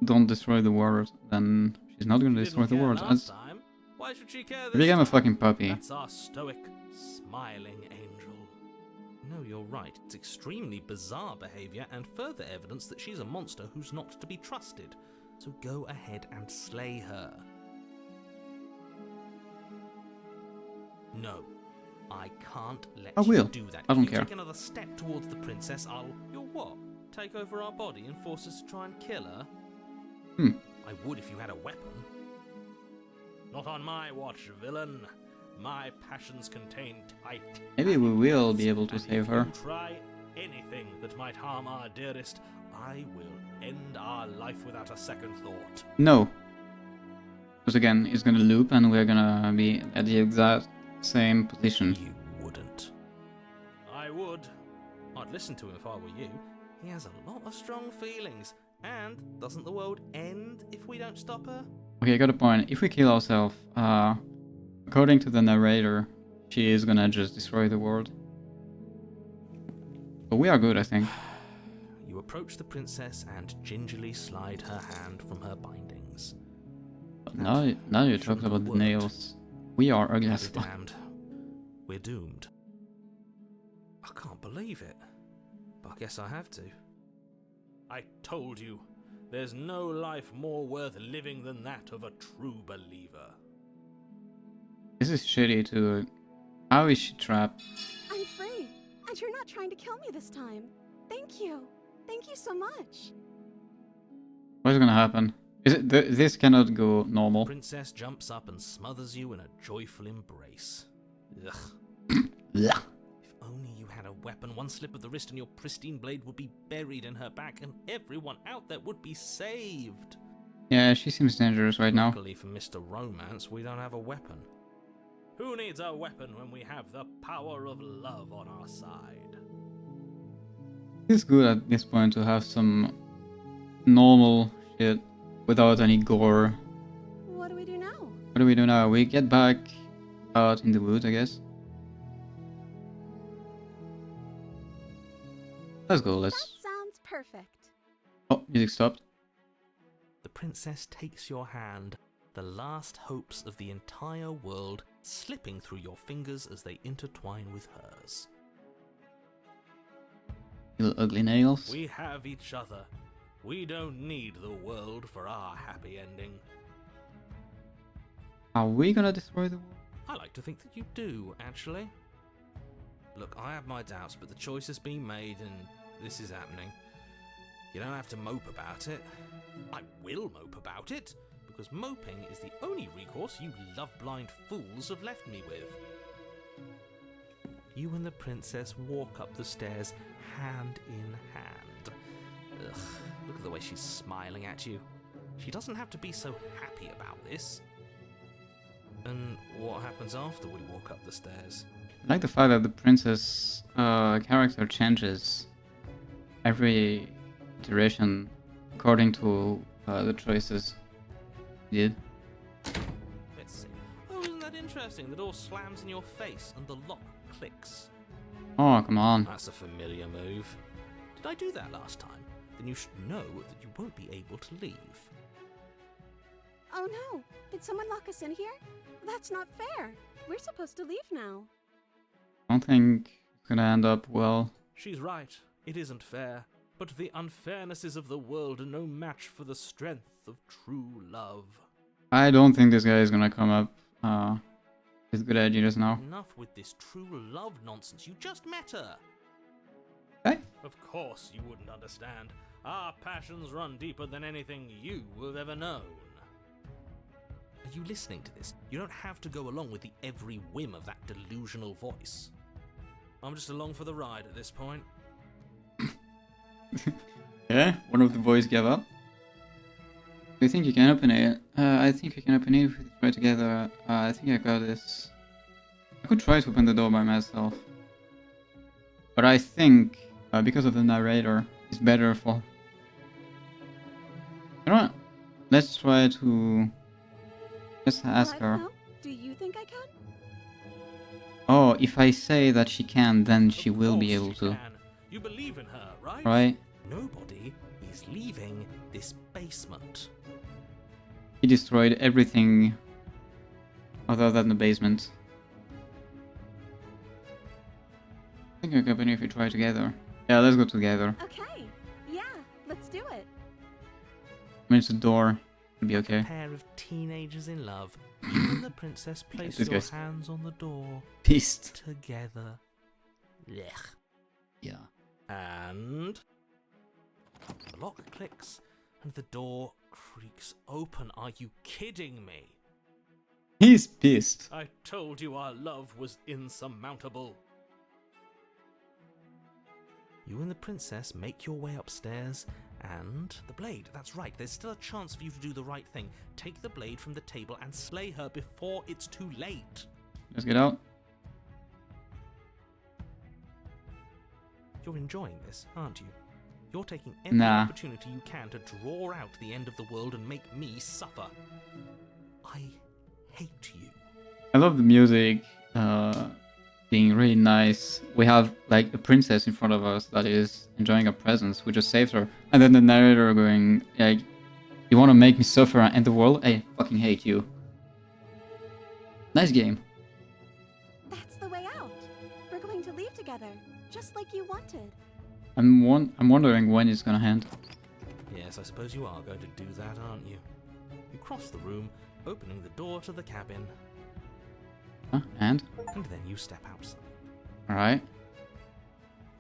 Speaker 1: don't destroy the world, then she's not gonna destroy the world.
Speaker 2: Last time. Why should she care
Speaker 1: We
Speaker 2: this
Speaker 1: became a
Speaker 2: time?
Speaker 1: fucking puppy.
Speaker 2: That's our stoic, smiling angel. No, you're right. It's extremely bizarre behavior and further evidence that she's a monster who's not to be trusted. So go ahead and slay her. No, I can't let
Speaker 1: I
Speaker 2: you
Speaker 1: will.
Speaker 2: do that.
Speaker 1: I don't
Speaker 2: if you
Speaker 1: care.
Speaker 2: take another step towards the princess, You'll what? Take over our body and force us to try and kill her? I would if you had a weapon. Not on my watch, villain. My passions contain tight.
Speaker 1: Maybe we will be able to
Speaker 2: and
Speaker 1: save
Speaker 2: if
Speaker 1: her.
Speaker 2: you try anything that might harm our dearest, I will end our life without a second thought.
Speaker 1: No. Because again, it's gonna loop and we're gonna be at the exact same position.
Speaker 2: You wouldn't. I would. I'd listen to him if I were you. He has a lot of strong feelings. And doesn't the world end if we don't stop her?
Speaker 1: Okay, I got a point. If we kill ourselves, according to the narrator, she is gonna just destroy the world. But we are good, I think.
Speaker 2: You approach the princess and gingerly slide her hand from her bindings.
Speaker 1: But now you're talking about the nails. We are ugly as
Speaker 2: Be
Speaker 1: fuck.
Speaker 2: damned. We're doomed. I can't believe it. But I guess I have to. I told you, there's no life more worth living than that of a true believer.
Speaker 1: This is shitty too. How is she trapped?
Speaker 8: I'm free, and you're not trying to kill me this time. Thank you. Thank you so much.
Speaker 1: What's gonna happen? Is it this cannot go normal?
Speaker 2: Princess jumps up and smothers you in a joyful embrace. Ugh.
Speaker 1: Blah.
Speaker 2: If only you had a weapon, one slip of the wrist and your pristine blade would be buried in her back and everyone out there would be saved.
Speaker 1: Yeah, she seems dangerous right now.
Speaker 2: Luckily for Mr. Romance, we don't have a weapon. Who needs a weapon when we have the power of love on our side?
Speaker 1: It's good at this point to have some normal shit without any gore.
Speaker 8: What do we do now?
Speaker 1: What do we do now? We get back out in the woods, I guess. Let's go,
Speaker 8: That
Speaker 1: let's...
Speaker 8: sounds perfect.
Speaker 1: Oh, music stopped.
Speaker 2: The princess takes your hand, the last hopes of the entire world slipping through your fingers as they intertwine with hers.
Speaker 1: Little ugly nails.
Speaker 2: We have each other. We don't need the world for our happy ending.
Speaker 1: Are we gonna destroy the world?
Speaker 2: I like to think that you do, actually. Look, I have my doubts, but the choice has been made and this is happening. You don't have to mope about it. I will mope about it, because moping is the only recourse you love-blind fools have left me with. You and the princess walk up the stairs hand in hand. Ugh, look at the way she's smiling at you. She doesn't have to be so happy about this. And what happens after we walk up the stairs?
Speaker 1: I like the fact that the princess character changes every iteration according to the choices you did.
Speaker 2: Let's see. Oh, isn't that interesting? The door slams in your face and the lock clicks.
Speaker 1: Oh, come on.
Speaker 2: That's a familiar move. Did I do that last time? Then you should know that you won't be able to leave.
Speaker 8: Oh no! Did someone lock us in here? That's not fair. We're supposed to leave now.
Speaker 1: I don't think it's gonna end up well.
Speaker 2: She's right. It isn't fair. But the unfairnesses of the world are no match for the strength of true love.
Speaker 1: I don't think this guy is gonna come up with good ideas now.
Speaker 2: Enough with this true love nonsense. You just met her.
Speaker 1: Hey?
Speaker 2: Of course you wouldn't understand. Our passions run deeper than anything you have ever known. Are you listening to this? You don't have to go along with the every whim of that delusional. delusional voice. I'm just along for the ride at this point.
Speaker 1: Yeah, one of the boys gave up. Do you think you can open it? I think I can open it if we try together. I think I got this. I could try to open the door by myself. But I think, because of the narrator, it's better for... You know what? Let's try to... Let's ask
Speaker 8: I don't
Speaker 1: her.
Speaker 8: know. Do you think I can?
Speaker 1: Oh, if I say that she can, then she
Speaker 2: Of
Speaker 1: will be
Speaker 2: course
Speaker 1: able
Speaker 2: she
Speaker 1: to.
Speaker 2: can. You believe in her, right?
Speaker 1: Right?
Speaker 2: Nobody is leaving this basement.
Speaker 1: He destroyed everything other than the basement. I think I can open it if we try together. Yeah, let's go together.
Speaker 8: Okay. Yeah, let's do it.
Speaker 1: I mean, it's a door. It'll be okay.
Speaker 2: A pair of teenagers in love. You and the princess place
Speaker 1: This
Speaker 2: your
Speaker 1: guy's-
Speaker 2: hands on the door
Speaker 1: Pissed.
Speaker 2: together. Blech.
Speaker 1: Yeah.
Speaker 2: And the lock clicks and the door creaks open. Are you kidding me?
Speaker 1: He's pissed.
Speaker 7: I told you our love was insurmountable.
Speaker 2: You and the princess make your way upstairs, and the blade. That's right, there's still a chance for you to do the right thing. Take the blade from the table and slay her before it's too late.
Speaker 1: Let's get out.
Speaker 2: You're enjoying this, aren't you? You're taking every
Speaker 1: Nah.
Speaker 2: opportunity you can to draw out the end of the world and make me suffer. I hate you.
Speaker 1: I love the music being really nice. We have like a princess in front of us that is enjoying our presence. We just saved her. And then the narrator going, like, you want to make me suffer and end the world? I fucking hate you. Nice game.
Speaker 8: That's the way out. We're going to leave together, just like you wanted.
Speaker 1: I'm wondering when it's gonna end.
Speaker 2: Yes, I suppose you are going to do that, aren't you? You cross the room, opening the door to the cabin,
Speaker 1: Huh? And?
Speaker 2: and then you step outside.
Speaker 1: Alright.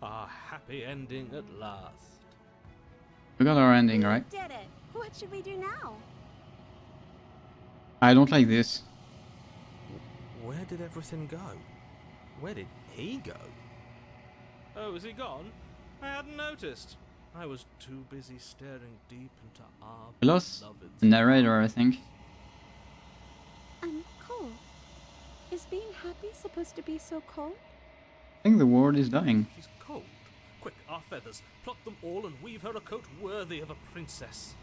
Speaker 7: A happy ending at last.
Speaker 1: We got our ending, right?
Speaker 8: We did it. What should we do now?
Speaker 1: I don't like this.
Speaker 2: Where did everything go? Where did he go?
Speaker 7: Oh, is he gone? I hadn't noticed. I was too busy staring deep into our
Speaker 1: We lost
Speaker 7: beloved
Speaker 1: the narrator, I think.
Speaker 8: I'm cold. Is being happy supposed to be so cold?
Speaker 1: I think the world is dying.
Speaker 7: She's cold. Quick, our feathers. Pluck them all and weave her a coat worthy of a princess.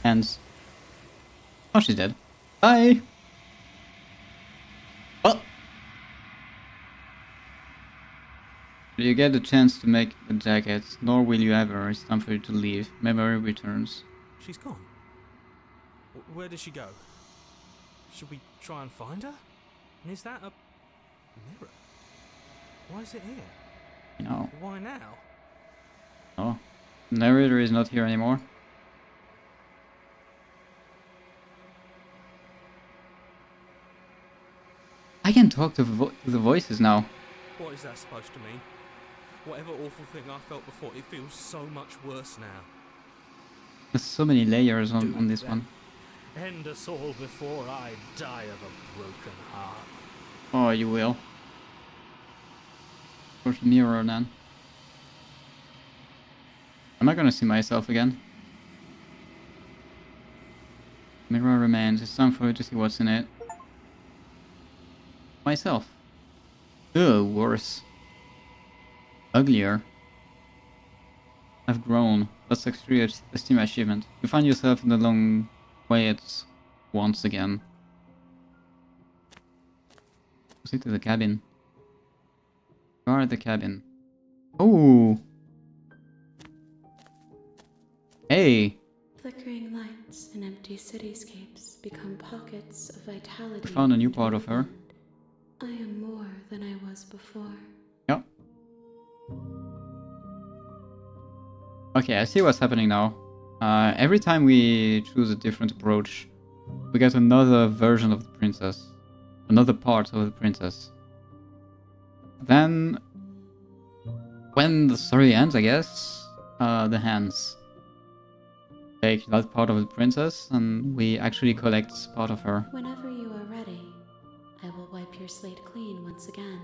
Speaker 1: Hands. Oh, she's dead. Bye! Well. You get the chance to make the jacket, nor will you ever. It's time for you to leave. Memory returns.
Speaker 2: She's gone. Where did she go? Should we try and find her? And is that a mirror? Why is it here?
Speaker 1: You know.
Speaker 2: Why now?
Speaker 1: Oh. The narrator is not here anymore. I can talk to the voices now.
Speaker 7: What is that supposed to mean? Whatever awful thing I felt before, it feels so much worse now.
Speaker 1: There's so many layers on
Speaker 7: Do
Speaker 1: this
Speaker 7: then.
Speaker 1: one.
Speaker 7: End us all before I die of a broken heart.
Speaker 1: Oh, you will. Push the mirror then. Am I gonna see myself again? Mirror remains. It's time for you to see what's in it. Myself. Ugh, worse. Uglier. I've grown. That's extreme esteem achievement. You find yourself in the long wait once again. Proceed to the cabin. You are at the cabin. Oh! Hey!
Speaker 3: Flickering lights and empty cityscapes become pockets of vitality.
Speaker 1: We found a new
Speaker 3: and
Speaker 1: part of her.
Speaker 3: movement. I am more than I was before.
Speaker 1: Yep. Okay, I see what's happening now. Every time we choose a different approach, we get another version of the princess. Another part of the princess. Then, when the story ends, I guess, the hands take that part of the princess and we actually collect part of her.
Speaker 3: Whenever you are ready, I will wipe your slate clean once again.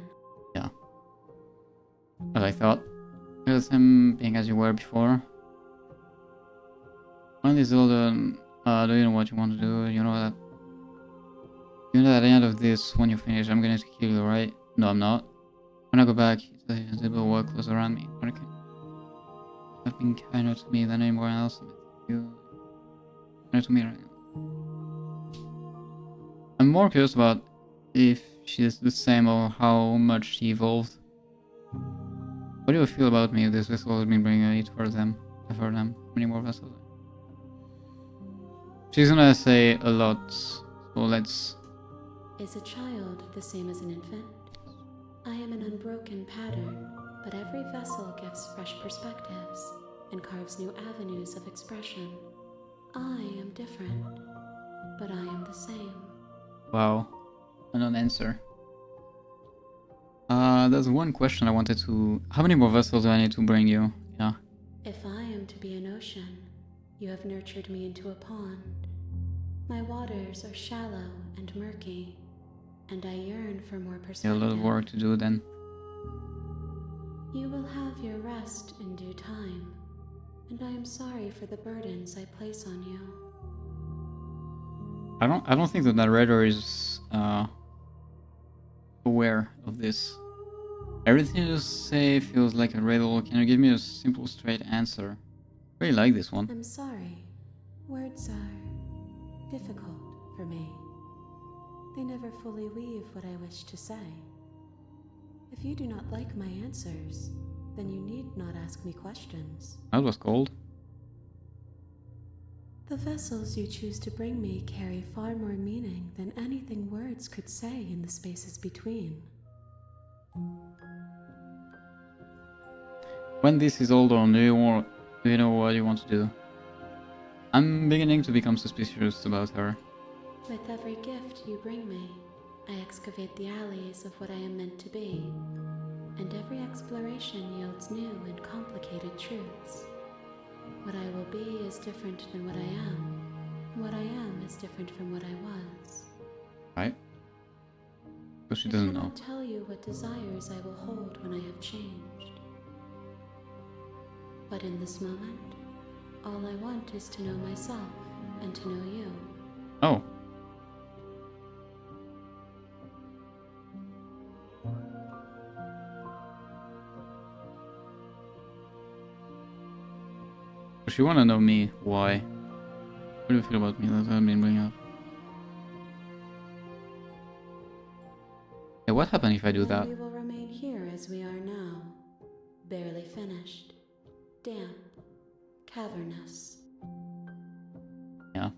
Speaker 1: As I thought. With him being as you were before. When this all done, do you know what you want to do? You know that. You know at the end of this, when you finish, I'm going to kill you, right? No, I'm not. When I go back, it will work close around me. Okay. Have been kinder to me than anyone else. You kinder to me right now. I'm more curious about if she's the same or how much she evolved. What do you feel about me if this vessel has been bringing it for them? For them? How many more vessels? She's gonna say a lot, so let's...
Speaker 3: Is a child the same as an infant? I am an unbroken pattern, but every vessel gives fresh perspectives and carves new avenues of expression. I am different, but I am the same.
Speaker 1: Wow, a non-answer. There's one question I wanted to... How many more vessels do I need to bring you? Yeah.
Speaker 3: If I am to be an ocean, you have nurtured me into a pond. My waters are shallow and murky, and I yearn for more
Speaker 1: Yeah, a
Speaker 3: perspective.
Speaker 1: lot of work to do then.
Speaker 3: You will have your rest in due time, and I am sorry for the burdens I place on you.
Speaker 1: I don't think the narrator is aware of this. Everything you say feels like a riddle. Can you give me a simple, straight answer? I really like this one.
Speaker 3: I'm sorry. Words are difficult for me. They never fully weave what I wish to say. If you do not like my answers, then you need not ask me questions.
Speaker 1: That was cold.
Speaker 3: The vessels you choose to bring me carry far more meaning than anything words could say in the spaces between.
Speaker 1: When this is all done, do you know what you want to do? I'm beginning to become suspicious about her.
Speaker 3: With every gift you bring me, I excavate the alleys of what I am meant to be, and every exploration yields new and complicated truths. What I will be is different than what I am. What I am is different from what I was.
Speaker 1: Right? But she doesn't know.
Speaker 3: I cannot tell you what desires I will hold when I have changed. But in this moment, all I want is to know myself and to know you.
Speaker 1: Oh. Does she wanna know me? Why? What do you feel about me that I've been bringing up? Yeah, what happens if I do
Speaker 3: Then
Speaker 1: that?
Speaker 3: we will remain here as we are now, barely finished, damp, cavernous.
Speaker 1: Yeah.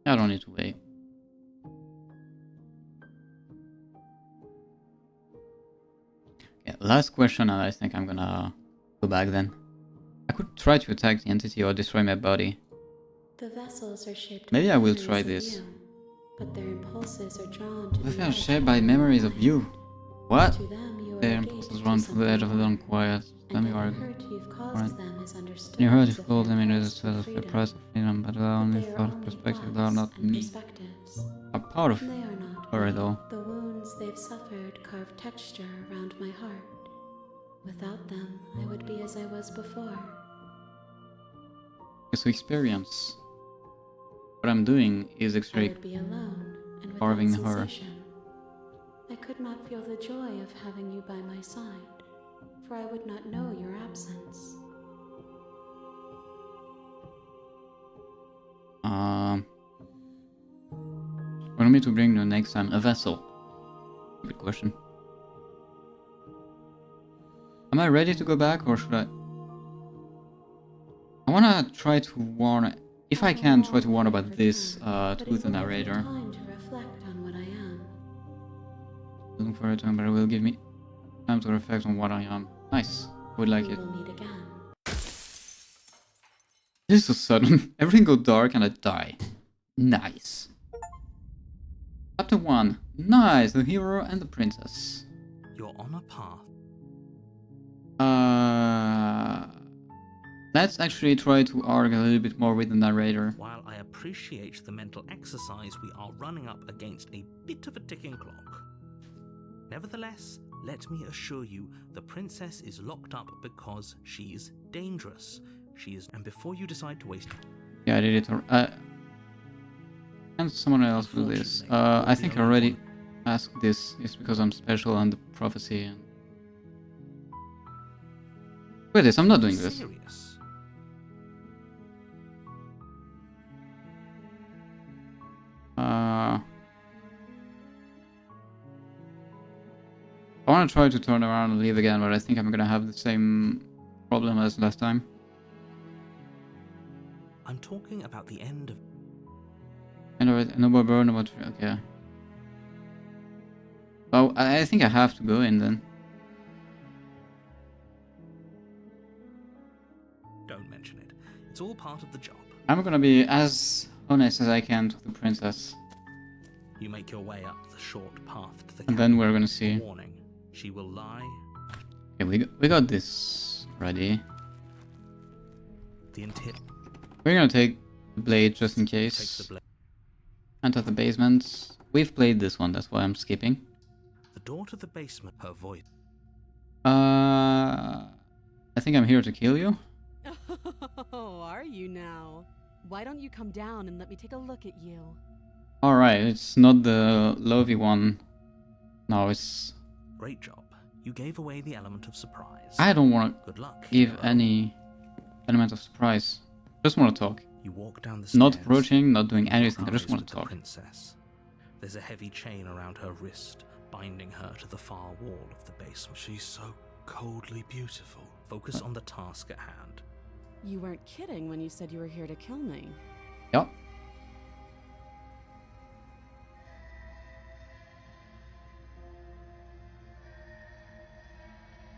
Speaker 1: I don't need to wait. Yeah, last question, and I think I'm gonna go back then. I could try to attack the entity or destroy my body.
Speaker 3: The vessels are shaped
Speaker 1: Maybe
Speaker 3: by
Speaker 1: I will
Speaker 3: memories
Speaker 1: try
Speaker 3: of
Speaker 1: this.
Speaker 3: you, but their impulses are drawn to
Speaker 1: If
Speaker 3: the
Speaker 1: I'm
Speaker 3: edge
Speaker 1: shaped
Speaker 3: of
Speaker 1: by
Speaker 3: your
Speaker 1: memories of
Speaker 3: mind.
Speaker 1: you. What?
Speaker 3: To them, you are
Speaker 1: Their
Speaker 3: a gate
Speaker 1: impulses
Speaker 3: to
Speaker 1: run from the edge of the
Speaker 3: something
Speaker 1: dawn quiet.
Speaker 3: more,
Speaker 1: Then you
Speaker 3: and
Speaker 1: are.
Speaker 3: any hurt you've caused
Speaker 1: Right.
Speaker 3: them is understood.
Speaker 1: You heard
Speaker 3: as
Speaker 1: if
Speaker 3: a
Speaker 1: called
Speaker 3: fair
Speaker 1: them in
Speaker 3: price
Speaker 1: the
Speaker 3: for
Speaker 1: of the
Speaker 3: freedom.
Speaker 1: price of freedom, but
Speaker 3: But
Speaker 1: only
Speaker 3: they are
Speaker 1: thought of
Speaker 3: only
Speaker 1: perspective, they are
Speaker 3: thoughts
Speaker 1: not
Speaker 3: and
Speaker 1: me.
Speaker 3: perspectives.
Speaker 1: A part of
Speaker 3: They are not
Speaker 1: her
Speaker 3: me.
Speaker 1: though.
Speaker 3: The wounds they've suffered carve texture around my heart. Without them, I would be as I was before.
Speaker 1: So experience. What I'm doing is
Speaker 3: I
Speaker 1: actually
Speaker 3: would be alone and without
Speaker 1: carving her.
Speaker 3: sensation. I could not feel the joy of having you by my side, for I would not know your absence.
Speaker 1: What am I to bring the next time? A vessel. Good question. Am I ready to go back or should I? I wanna try to warn. If I can, try to warn about this to the narrator.
Speaker 3: Time to reflect on what I am.
Speaker 1: Looking for a time, but it will give me time to reflect on what I am. Nice. Would like
Speaker 3: We
Speaker 1: it.
Speaker 3: will meet again.
Speaker 1: This is so sudden. Everything goes dark and I die. Nice. Chapter 1. Nice. The hero and the princess.
Speaker 2: You're on a path.
Speaker 1: Let's actually try to argue a little bit more with the narrator.
Speaker 2: While I appreciate the mental exercise, we are running up against a bit of a ticking clock. Nevertheless, Let me assure you, the princess is locked up because she's dangerous. She is, and before you decide to waste...
Speaker 1: Yeah, I did it. Can someone else do this?
Speaker 2: Unfortunately,
Speaker 1: I
Speaker 2: you're
Speaker 1: think
Speaker 2: the
Speaker 1: I
Speaker 2: only
Speaker 1: already
Speaker 2: one.
Speaker 1: asked this. It's because I'm special and the prophecy. And... Look at this. I'm not doing this.
Speaker 2: Serious?
Speaker 1: I want to try to turn around and leave again, but I think I'm gonna have the same problem as last time.
Speaker 2: I'm talking about the end of...
Speaker 1: No more burn, no more tree. Okay. Oh, I think I have to go in then.
Speaker 2: Don't mention it. It's all part of the job.
Speaker 1: I'm gonna be as honest as I can to the princess,
Speaker 2: You make your way up the short path to the
Speaker 1: and then
Speaker 2: cabin.
Speaker 1: we're gonna see.
Speaker 2: Warning. She will lie.
Speaker 1: Okay, we got this ready.
Speaker 2: The intent
Speaker 1: We're gonna take the blade just in
Speaker 2: takes
Speaker 1: case.
Speaker 2: the blade.
Speaker 1: Enter the basement. We've played this one, that's why I'm skipping.
Speaker 2: The door to the basement. Her voice.
Speaker 1: I think I'm here to kill you.
Speaker 8: Oh, are you now? Why don't you come down and let me take a look at you?
Speaker 1: Alright, it's not the Lovey one. No, it's...
Speaker 2: Great job. You gave away the element of surprise.
Speaker 1: I don't want to
Speaker 2: Good luck.
Speaker 1: give
Speaker 2: hero.
Speaker 1: any element of surprise. Just want to talk.
Speaker 2: You walk down the stairs.
Speaker 1: Not approaching, not doing anything. I
Speaker 2: Lock
Speaker 1: just want
Speaker 2: eyes
Speaker 1: to
Speaker 2: with the
Speaker 1: talk.
Speaker 2: princess. There's a heavy chain around her wrist, binding her to the far wall of the basement.
Speaker 6: She's so coldly beautiful.
Speaker 2: Focus on the task at hand.
Speaker 8: You weren't kidding when you said you were here to kill me.
Speaker 1: Yep.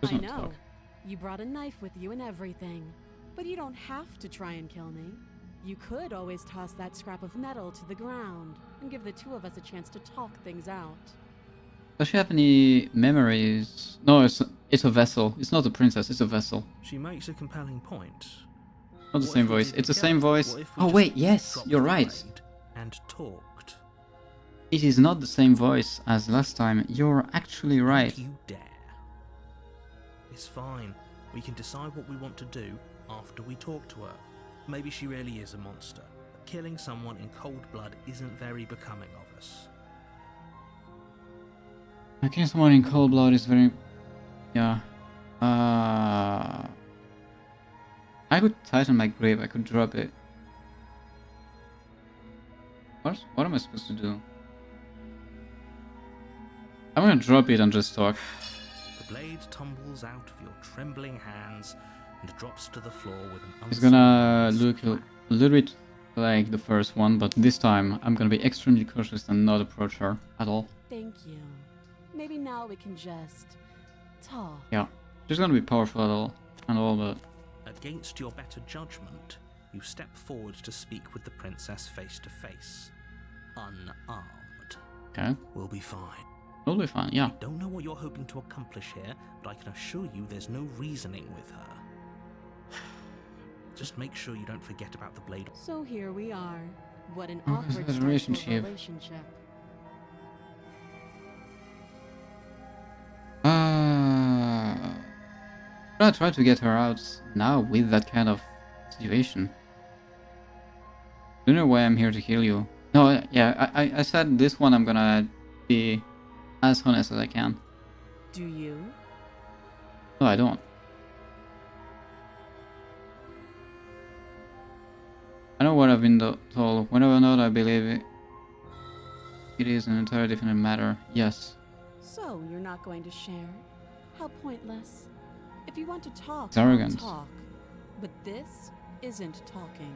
Speaker 1: Just
Speaker 8: I
Speaker 1: want to
Speaker 8: know.
Speaker 1: talk.
Speaker 8: You brought a knife with you and everything. But you don't have to try and kill me. You could always toss that scrap of metal to the ground and give the two of us a chance to talk things out.
Speaker 1: Does she have any memories? No, it's a vessel. It's not a princess, it's a vessel.
Speaker 2: She makes a compelling point.
Speaker 1: Not the
Speaker 2: What
Speaker 1: same
Speaker 2: if we
Speaker 1: voice.
Speaker 2: did
Speaker 1: It's the
Speaker 2: together?
Speaker 1: same voice.
Speaker 2: What if we
Speaker 1: Oh
Speaker 2: just
Speaker 1: wait, yes,
Speaker 2: dropped
Speaker 1: you're
Speaker 2: the
Speaker 1: right.
Speaker 2: blade and talked?
Speaker 1: It is not the same voice as last time. You're actually right.
Speaker 2: Don't you dare. It's fine. We can decide what we want to do after we talk to her. Maybe she really is a monster. But killing someone in cold blood isn't very becoming of us.
Speaker 1: Killing someone in cold blood is very... Yeah. I could tighten my grip, I could drop it. What am I supposed to do? I'm gonna drop it and just talk.
Speaker 2: The blade tumbles out of your trembling hands and drops to the floor with an
Speaker 1: It's gonna
Speaker 2: uncertain
Speaker 1: look a
Speaker 2: splash.
Speaker 1: little bit like the first one, but this time I'm gonna be extremely cautious and not approach her at all.
Speaker 8: Thank you. Maybe now we can just talk.
Speaker 1: Yeah. She's gonna be powerful and all, but...
Speaker 2: Against your better judgment, you step forward to speak with the princess face to face. Unarmed.
Speaker 1: Okay.
Speaker 2: We'll be fine.
Speaker 1: It'll be fine, yeah.
Speaker 2: Don't know what you're hoping to accomplish here, but I can assure you there's no reasoning with her. Just make sure you don't forget about the blade.
Speaker 8: So here we are. What an
Speaker 1: Oh,
Speaker 8: awkward
Speaker 1: it's a
Speaker 8: start to a
Speaker 1: relationship.
Speaker 8: relationship.
Speaker 1: I'm gonna try to get her out now with that kind of situation. Don't know why I'm here to kill you. No, yeah, I said this one I'm gonna be as honest as I can.
Speaker 8: Do you?
Speaker 1: No, I don't. I know what I've been told. Whenever or not I believe it, it is an entirely different matter. Yes.
Speaker 8: So you're not going to share? How pointless. If you want to talk,
Speaker 1: It's arrogant.
Speaker 8: we'll talk. But this isn't talking.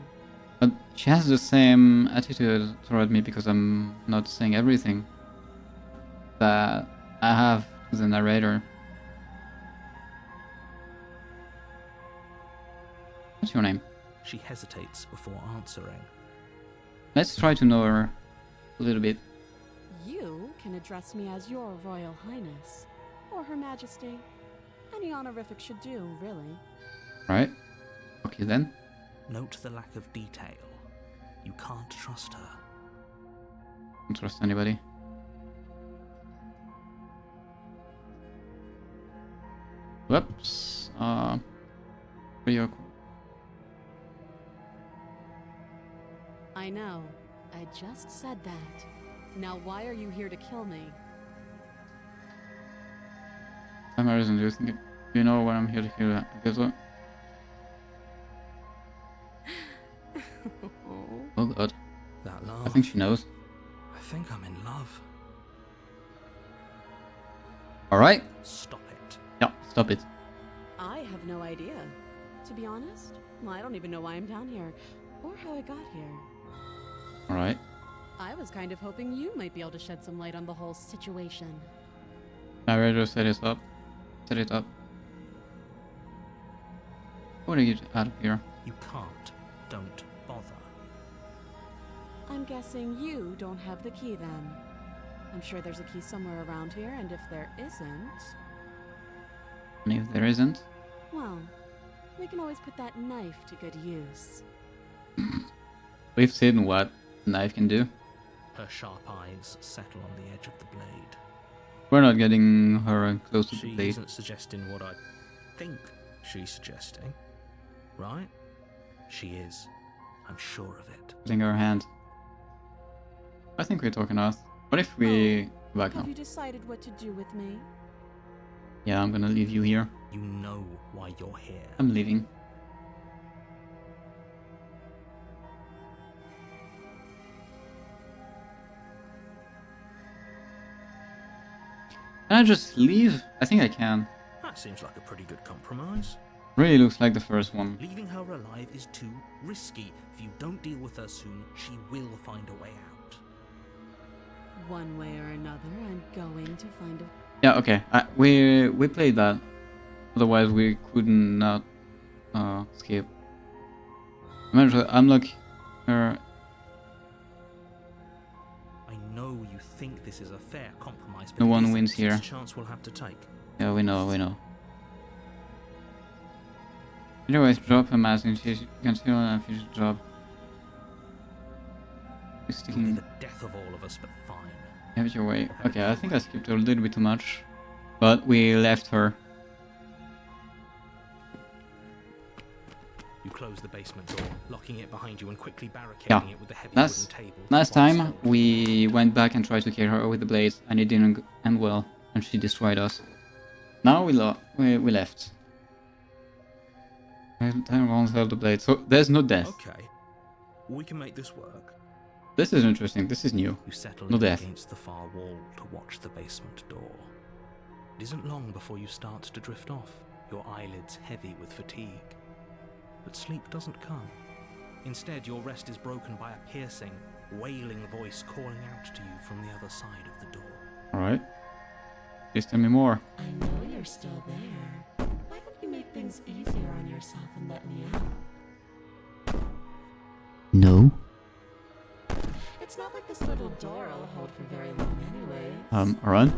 Speaker 1: But she has the same attitude toward me because I'm not saying everything that I have to the narrator. What's your name?
Speaker 2: She hesitates before answering.
Speaker 1: Let's try to know her a little bit.
Speaker 8: You can address me as Your Royal Highness, or Her Majesty. Any honorific should do, really.
Speaker 1: Right? Okay then.
Speaker 2: Note the lack of detail. You can't trust her.
Speaker 1: Don't trust anybody. Whoops. Pretty awkward.
Speaker 8: I know. I just said that. Now why are you here to kill me?
Speaker 1: Time reason, do you think you know what I'm here to kill? Gizla? Oh god.
Speaker 2: That laugh.
Speaker 1: I think she knows.
Speaker 2: I think I'm in love.
Speaker 1: Alright.
Speaker 2: Stop it.
Speaker 1: Yeah, stop it.
Speaker 8: I have no idea. To be honest, I don't even know why I'm down here, or how I got here.
Speaker 1: Alright.
Speaker 8: I was kind of hoping you might be able to shed some light on the whole situation.
Speaker 1: I rather set it up. Set it up. How do I get out of here?
Speaker 2: You can't. Don't bother.
Speaker 8: I'm guessing you don't have the key then. I'm sure there's a key somewhere around here, and if there isn't,
Speaker 1: And if there isn't,
Speaker 8: well, we can always put that knife to good use.
Speaker 1: we've seen what a knife can do.
Speaker 2: Her sharp eyes settle on the edge of the blade.
Speaker 1: We're not getting her close to the
Speaker 2: She
Speaker 1: blade.
Speaker 2: isn't suggesting what I think she's suggesting, right? She is. I'm sure of it.
Speaker 1: Putting her hand. I think we're talking Earth. What if we go back
Speaker 8: Have
Speaker 1: now?
Speaker 8: you decided what to do with me?
Speaker 1: Yeah, I'm gonna leave you here.
Speaker 2: You know why you're here.
Speaker 1: I'm leaving. Can I just leave? I think I can.
Speaker 2: That seems like a pretty good compromise.
Speaker 1: Really looks like the first one.
Speaker 2: Leaving her alive is too risky. If you don't deal with her soon, she will find a way out.
Speaker 8: One way or another, I'm going to find a...
Speaker 1: Yeah, okay. We played that. Otherwise, we could not skip. Remember, unlock her.
Speaker 2: I know you think this is a fair compromise, but
Speaker 1: No
Speaker 2: it
Speaker 1: one
Speaker 2: isn't.
Speaker 1: wins here.
Speaker 2: It's a chance we'll have to take.
Speaker 1: Yeah, we know, we know. Anyways, drop a mask and you can still finish the job. He's
Speaker 2: It'll be
Speaker 1: sticking.
Speaker 2: the death of all of us, but fine.
Speaker 1: Have it your way. Okay, I think I skipped a little bit too much. But we left her.
Speaker 2: You close the basement door, locking it behind you and quickly barricading
Speaker 1: Yeah.
Speaker 2: it with a heavy
Speaker 1: Last
Speaker 2: wooden table.
Speaker 1: last
Speaker 2: while
Speaker 1: time
Speaker 2: still-
Speaker 1: we went back and tried to kill her with the blades, and it didn't end well, and she destroyed us. Now we left. Time won't have the blade, so there's no death.
Speaker 2: Okay, we can make this work.
Speaker 1: This is interesting. This is new.
Speaker 2: You settle
Speaker 1: No
Speaker 2: in
Speaker 1: death.
Speaker 2: against the far wall to watch the basement door. It isn't long before you start to drift off, your eyelids heavy with fatigue. But sleep doesn't come. Instead, your rest is broken by a piercing, wailing voice calling out to you from the other side of the door.
Speaker 1: Alright. Please tell me more.
Speaker 3: I know you're still there. Why don't you make things easier on yourself and let me out?
Speaker 1: No.
Speaker 3: It's not like this little door will hold for very long anyway.
Speaker 1: Alright.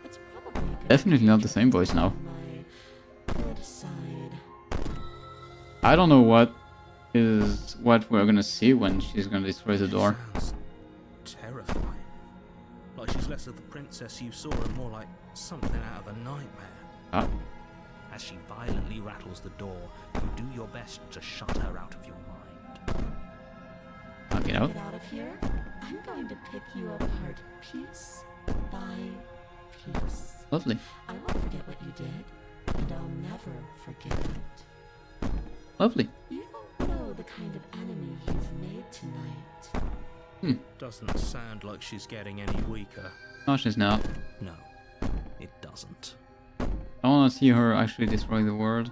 Speaker 3: It's probably a good
Speaker 1: Definitely not the same voice now.
Speaker 3: on my good side.
Speaker 1: I don't know what we're gonna see when she's gonna destroy the door.
Speaker 2: Sounds terrifying. Like she's less of the princess you saw and more like something out of a nightmare.
Speaker 1: Ah,
Speaker 2: As she violently rattles the door, you do your best to shut her out of your mind.
Speaker 1: I'll get out.
Speaker 3: Get out of here. I'm going to pick you apart piece by piece.
Speaker 1: Lovely.
Speaker 3: I won't forget what you did, and I'll never forget it.
Speaker 1: Lovely.
Speaker 3: You don't know the kind of enemy you've made tonight.
Speaker 2: Doesn't sound like she's getting any weaker.
Speaker 1: No, she's not.
Speaker 2: No, it doesn't.
Speaker 1: I wanna see her actually destroy the world.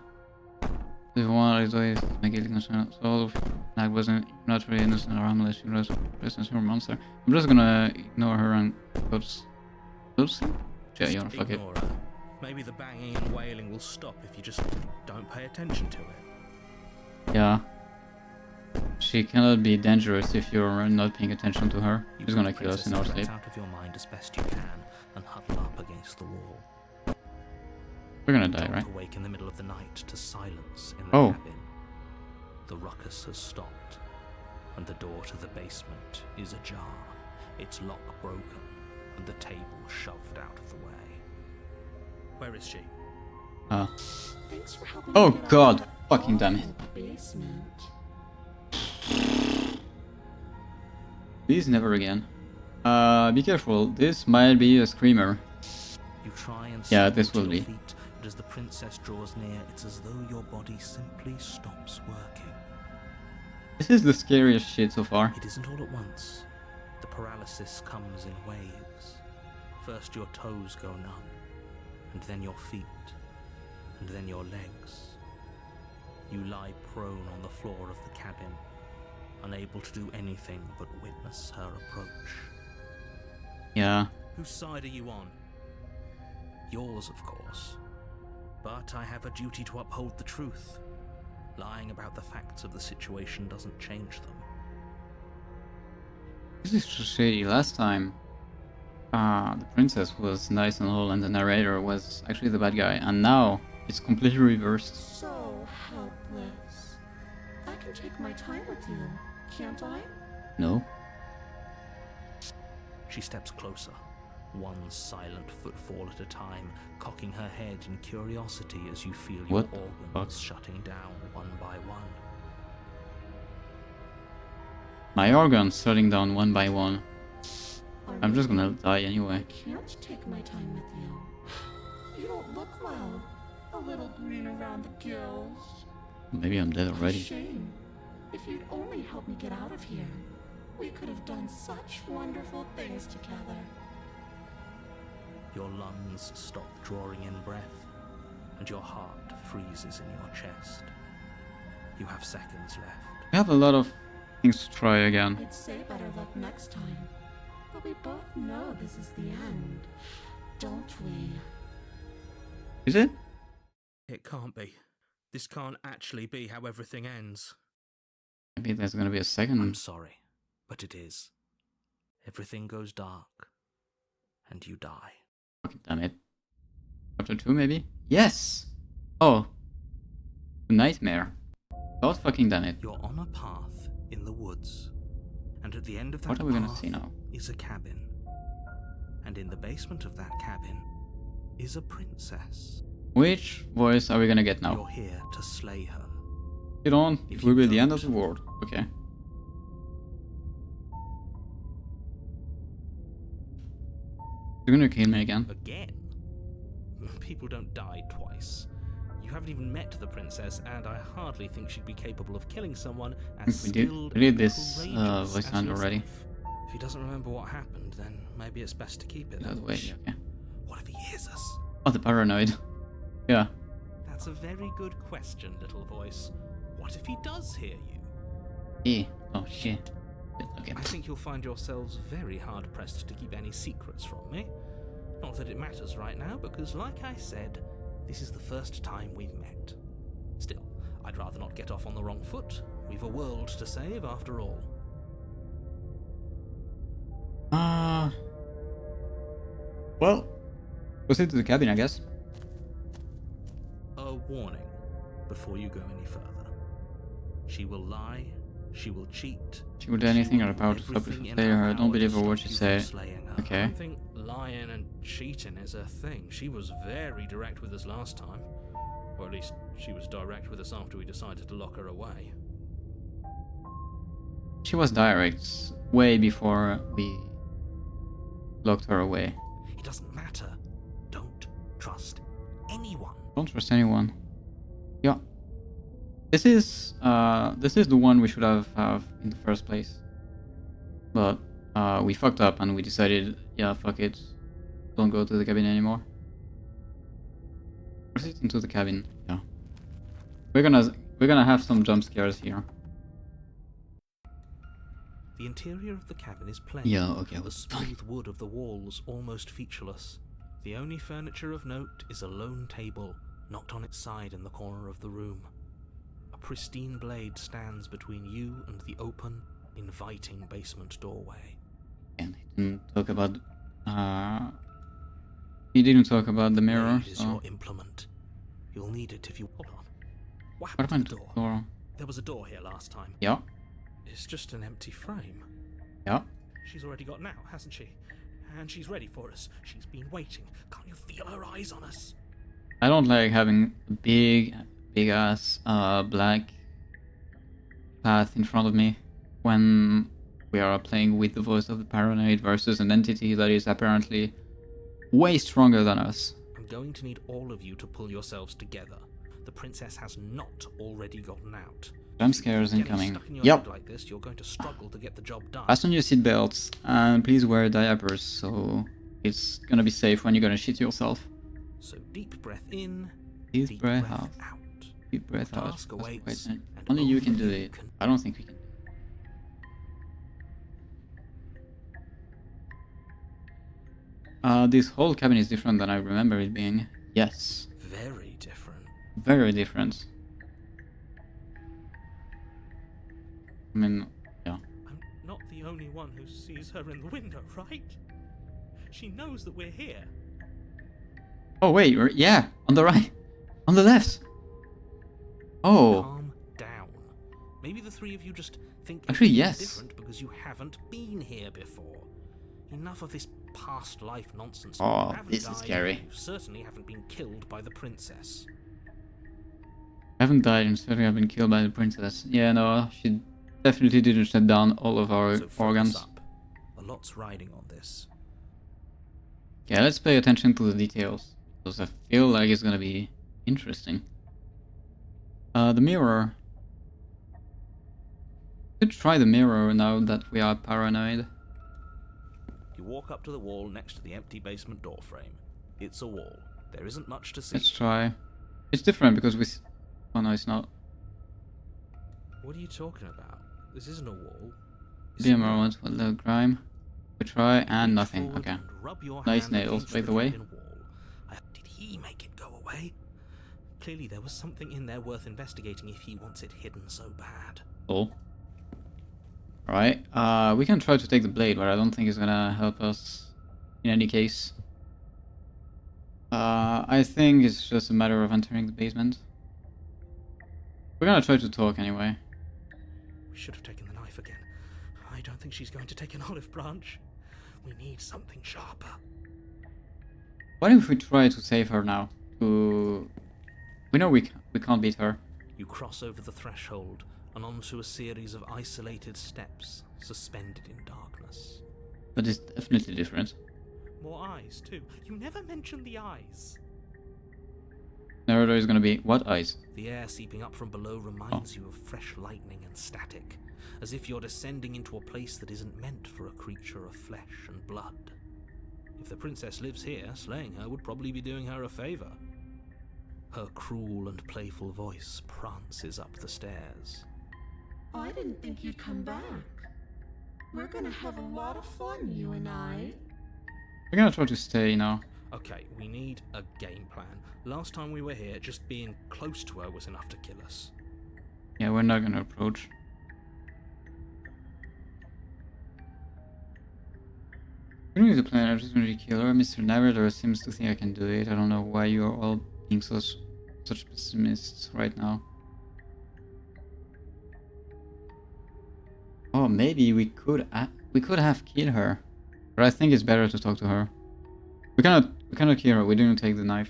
Speaker 1: If you want to do is make it concern. So that wasn't not really innocent or harmless. She was presence or monster. I'm just gonna ignore her and go to sleep. Yeah, you wanna fuck it.
Speaker 2: Ignore her. Maybe the banging and wailing will stop if you just don't pay attention to it.
Speaker 1: Yeah. She cannot be dangerous if you're not paying attention to her.
Speaker 2: You
Speaker 1: She's gonna
Speaker 2: put
Speaker 1: kill us in our
Speaker 2: Princess
Speaker 1: sleep.
Speaker 2: Threats out of your mind as best you can and huddle up against the wall.
Speaker 1: We're gonna die,
Speaker 2: Don't
Speaker 1: right?
Speaker 2: awake in the middle of the night to silence in the
Speaker 1: Oh.
Speaker 2: cabin. The ruckus has stopped, and the door to the basement is ajar, its lock broken, and the table shoved out of the way. Where is she?
Speaker 3: Thanks for helping
Speaker 1: Oh
Speaker 3: me get out of
Speaker 1: god,
Speaker 3: that
Speaker 1: fucking damn it.
Speaker 3: awful basement.
Speaker 1: Please never again. Be careful, this might be a screamer.
Speaker 2: You try and
Speaker 1: Yeah,
Speaker 2: stumble
Speaker 1: this
Speaker 2: to
Speaker 1: will
Speaker 2: your
Speaker 1: be.
Speaker 2: feet, but as the princess draws near, it's as though your body simply stops working.
Speaker 1: This is the scariest shit so far.
Speaker 2: It isn't all at once. The paralysis comes in waves. First your toes go numb, and then your feet, and then your legs. You lie prone on the floor of the cabin, unable to do anything but witness her approach.
Speaker 1: Yeah.
Speaker 2: Whose side are you on? Yours, of course. But I have a duty to uphold the truth. Lying about the facts of the situation doesn't change them.
Speaker 1: This is so shady. Last time, the princess was nice and all, and the narrator was actually the bad guy, and now it's completely reversed.
Speaker 3: So helpless. I can take my time with you, can't I?
Speaker 1: No?
Speaker 2: She steps closer, one silent footfall at a time, cocking her head in curiosity as you feel your
Speaker 1: What the
Speaker 2: organs
Speaker 1: fuck?
Speaker 2: shutting down one by one.
Speaker 1: My organs shutting down one by one. I'm just gonna die
Speaker 3: I
Speaker 1: anyway.
Speaker 3: can't take my time with you. You don't look well. A little green around the gills.
Speaker 1: Maybe I'm dead already.
Speaker 3: Shame. If you'd only help me get out of here, we could have done such wonderful things together.
Speaker 2: Your lungs stop drawing in breath, and your heart freezes in your chest. You have seconds left.
Speaker 1: We have a lot of things to try again.
Speaker 3: I'd say better luck next time. But we both know this is the end, don't we?
Speaker 1: Is it?
Speaker 2: It can't be. This can't actually be how everything ends.
Speaker 1: Maybe there's gonna be a
Speaker 2: I'm
Speaker 1: second.
Speaker 2: sorry, but it is. Everything goes dark, and you die.
Speaker 1: Fucking damn it. Chapter 2 maybe? Yes! Oh. The nightmare. God fucking damn it.
Speaker 2: You're on a path in the woods, and at the end of that
Speaker 1: What are we gonna
Speaker 2: path
Speaker 1: see now?
Speaker 2: is a cabin. And in the basement of that cabin is a princess.
Speaker 1: Which voice are we gonna get now?
Speaker 2: You're here to slay her.
Speaker 1: Get on,
Speaker 2: If
Speaker 1: it will
Speaker 2: you
Speaker 1: be the end of the
Speaker 2: don't-
Speaker 1: world. Okay. You're gonna kill me again?
Speaker 2: Again? People don't die twice. You haven't even met the princess, and I hardly think she'd be capable of killing someone as
Speaker 1: We did-
Speaker 2: skilled
Speaker 1: we did
Speaker 2: and
Speaker 1: this,
Speaker 2: courageous
Speaker 1: voice
Speaker 2: as
Speaker 1: sound already.
Speaker 2: yourself. If he doesn't remember what happened, then maybe it's best to keep it
Speaker 1: That
Speaker 2: that
Speaker 1: way,
Speaker 2: way.
Speaker 1: okay.
Speaker 2: What if he hears us?
Speaker 1: Oh, the paranoid. Yeah.
Speaker 2: That's a very good question, little voice. What if he does hear you?
Speaker 1: Yeah. Oh shit. Okay.
Speaker 2: I think you'll find yourselves very hard pressed to keep any secrets from me. Not that it matters right now, because like I said, this is the first time we've met. Still, I'd rather not get off on the wrong foot. We've a world to save after all.
Speaker 1: Well, proceed to the cabin, I guess.
Speaker 2: A warning before you go any further. She will lie, she will cheat.
Speaker 1: She would do anything
Speaker 2: she
Speaker 1: in
Speaker 2: will
Speaker 1: her power
Speaker 2: do
Speaker 1: to stop you
Speaker 2: everything
Speaker 1: from
Speaker 2: in
Speaker 1: slaying her.
Speaker 2: her
Speaker 1: Don't
Speaker 2: power
Speaker 1: believe
Speaker 2: to
Speaker 1: a word
Speaker 2: stop
Speaker 1: she
Speaker 2: you
Speaker 1: say.
Speaker 2: from slaying her.
Speaker 7: I
Speaker 1: Okay.
Speaker 7: don't think lying and cheating is her thing. She was very direct with us last time. Or at least she was direct with us after we decided to lock her away.
Speaker 1: She was direct way before we locked her away.
Speaker 2: It doesn't matter. Don't trust anyone.
Speaker 1: Don't trust anyone. Yeah. This is the one we should have in the first place. But we fucked up and we decided, yeah, fuck it. Don't go to the cabin anymore. Proceed into the cabin. Yeah. We're gonna have some jump scares here.
Speaker 2: The interior of the cabin is plain.
Speaker 1: Yeah, okay.
Speaker 2: The smooth wood of the walls almost featureless. The only furniture of note is a lone table, knocked on its side in the corner of the room. A pristine blade stands between you and the open, inviting basement doorway.
Speaker 1: And he didn't talk about he didn't talk about the mirror,
Speaker 2: Blade is
Speaker 1: so
Speaker 2: your implement. You'll need it if you... Hold on. What
Speaker 1: what
Speaker 2: happened to
Speaker 1: happened
Speaker 2: the
Speaker 1: to
Speaker 2: door?
Speaker 1: the door?
Speaker 2: There was a door here last time.
Speaker 1: Yeah,
Speaker 7: It's just an empty frame.
Speaker 1: yeah.
Speaker 7: She's already gotten out, hasn't she? And she's ready for us. She's been waiting. Can't you feel her eyes on us?
Speaker 1: I don't like having a big ass black path in front of me when we are playing with the voice of the paranoid versus an entity that is apparently way stronger than us.
Speaker 2: I'm going to need all of you to pull yourselves together. The princess has not already gotten out.
Speaker 1: Jump scares
Speaker 2: Getting
Speaker 1: incoming.
Speaker 2: stuck in your
Speaker 1: Yep.
Speaker 2: head like this, you're going to struggle to get the job done.
Speaker 1: Fasten your seatbelts and please wear diapers so it's gonna be safe when you're gonna shit yourself.
Speaker 2: So deep breath in,
Speaker 1: Deep breath out. Deep breath out.
Speaker 2: Task
Speaker 1: That's
Speaker 2: awaits,
Speaker 1: quite nice.
Speaker 2: and
Speaker 1: Only you
Speaker 2: only
Speaker 1: can do
Speaker 2: you
Speaker 1: it.
Speaker 2: can-
Speaker 1: I don't think we can. This whole cabin is different than I remember it being. Yes.
Speaker 2: Very different.
Speaker 1: Very different. I mean, yeah.
Speaker 2: I'm not the only one who sees her in the window, right? She knows that we're here.
Speaker 1: Oh wait, yeah, on the right. On the left. Oh.
Speaker 2: Calm down. Maybe the three of you just think
Speaker 1: Actually,
Speaker 2: everything's
Speaker 1: yes.
Speaker 2: different because you haven't been here before. Enough of this past life nonsense.
Speaker 1: Oh,
Speaker 2: You haven't
Speaker 1: this is
Speaker 2: died,
Speaker 1: scary.
Speaker 2: You certainly haven't been killed by the princess.
Speaker 1: I haven't died and certainly I've been killed by the princess. Yeah, no, she definitely didn't shut down all of our
Speaker 2: So focus
Speaker 1: organs.
Speaker 2: up. A lot's riding on this.
Speaker 1: Yeah, let's pay attention to the details. Because I feel like it's gonna be interesting. The mirror. Could try the mirror now that we are paranoid.
Speaker 2: You walk up to the wall next to the empty basement door frame. It's a wall. There isn't much to see.
Speaker 1: Let's try. It's different because we... Oh no, it's not.
Speaker 2: What are you talking about? This isn't a wall.
Speaker 1: Be a moment with the grime. We try and
Speaker 2: Reach
Speaker 1: nothing.
Speaker 2: forward
Speaker 1: Okay.
Speaker 2: and rub your
Speaker 1: Nice
Speaker 2: hand
Speaker 1: nails,
Speaker 2: against
Speaker 1: by the way.
Speaker 2: cabin wall. Did he make it go away? Clearly there was something in there worth investigating if he wants it hidden so bad.
Speaker 1: Cool. Alright, we can try to take the blade, but I don't think it's gonna help us in any case. I think it's just a matter of entering the basement. We're gonna try to talk anyway.
Speaker 2: We should have taken the knife again. I don't think she's going to take an olive branch. We need something sharper.
Speaker 1: What if we try to save her now? We know we can't beat her.
Speaker 2: You cross over the threshold and onto a series of isolated steps suspended in darkness.
Speaker 1: But it's definitely different.
Speaker 2: More eyes, too. You never mention the eyes.
Speaker 1: Now there is gonna be... What eyes?
Speaker 2: The air seeping up from below reminds you of fresh lightning and static, as if you're descending into a place that isn't meant for a creature of flesh and blood. If the princess lives here, slaying her would probably be doing her a favor. Her cruel and playful voice prances up the stairs.
Speaker 9: I didn't think you'd come back. We're gonna have a lot of fun, you and I.
Speaker 1: We're gonna try to stay now.
Speaker 2: Okay, we need a game plan. Last time we were here, just being close to her was enough to kill us.
Speaker 1: Yeah, we're not gonna approach. We need to plan an opportunity killer. Mr. Narrator seems to think I can do it. I don't know why you're all being such pessimists right now. Oh, maybe we could have killed her, but I think it's better to talk to her. We cannot kill her. We didn't take the knife.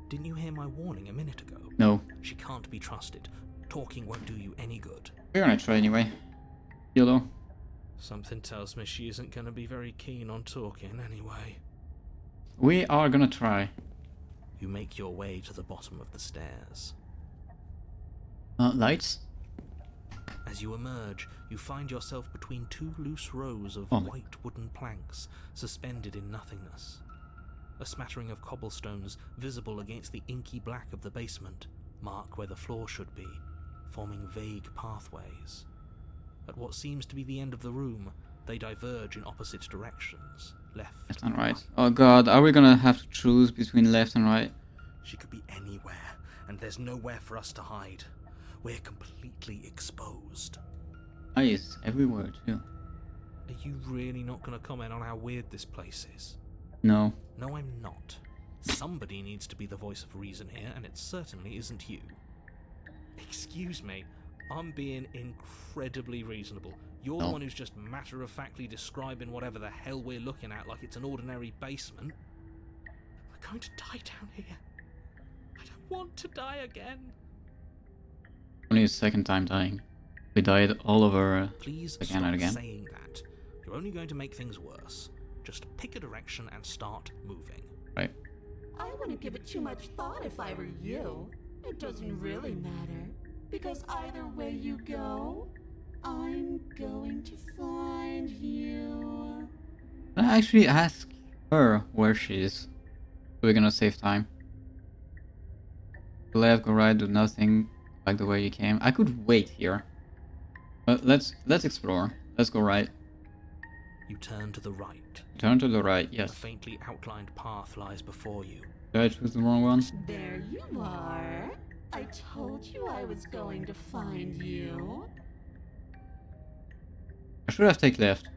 Speaker 2: Didn't you hear my warning a minute ago?
Speaker 1: No,
Speaker 2: She can't be trusted. Talking won't do you any good.
Speaker 1: we're gonna try anyway. YOLO.
Speaker 2: Something tells me she isn't going to be very keen on talking anyway.
Speaker 1: We are gonna try.
Speaker 2: You make your way to the bottom of the stairs.
Speaker 1: Lights.
Speaker 2: As you emerge, you find yourself between two loose rows of
Speaker 1: Oh my-
Speaker 2: white wooden planks suspended in nothingness. A smattering of cobblestones visible against the inky black of the basement mark where the floor should be, forming vague pathways. At what seems to be the end of the room, they diverge in opposite directions,
Speaker 1: Left and right. Oh god, are we gonna have to choose between left and right?
Speaker 2: She could be anywhere, and there's nowhere for us to hide. We're completely exposed.
Speaker 1: Eyes everywhere too.
Speaker 2: Are you really not going to comment on how weird this place is?
Speaker 1: No.
Speaker 2: No, I'm not. Somebody needs to be the voice of reason here, and it certainly isn't you. Excuse me, I'm being incredibly reasonable. You're the
Speaker 1: No.
Speaker 2: one who's just matter-of-factly describing whatever the hell we're looking at like it's an ordinary basement. We're going to die down here.
Speaker 7: want to die again.
Speaker 1: Only a second time dying. We died all over
Speaker 2: Please
Speaker 1: again
Speaker 2: stop
Speaker 1: and again.
Speaker 2: saying that. You're only going to make things worse. Just pick a direction and start moving.
Speaker 1: Right.
Speaker 9: I wouldn't give it too much thought if I were you. It doesn't really matter. Because either way you go, I'm going to find you.
Speaker 1: I actually ask her where she is. We're gonna save time. Go left, go right, do nothing like the way you came. I could wait here. But let's explore. Let's go right.
Speaker 2: You turn to the right.
Speaker 1: Turn to the right,
Speaker 2: A
Speaker 1: yes.
Speaker 2: faintly outlined path lies before you.
Speaker 1: Did I choose the wrong one?
Speaker 9: There you are. I told you I was going to find you.
Speaker 1: I should have taken left.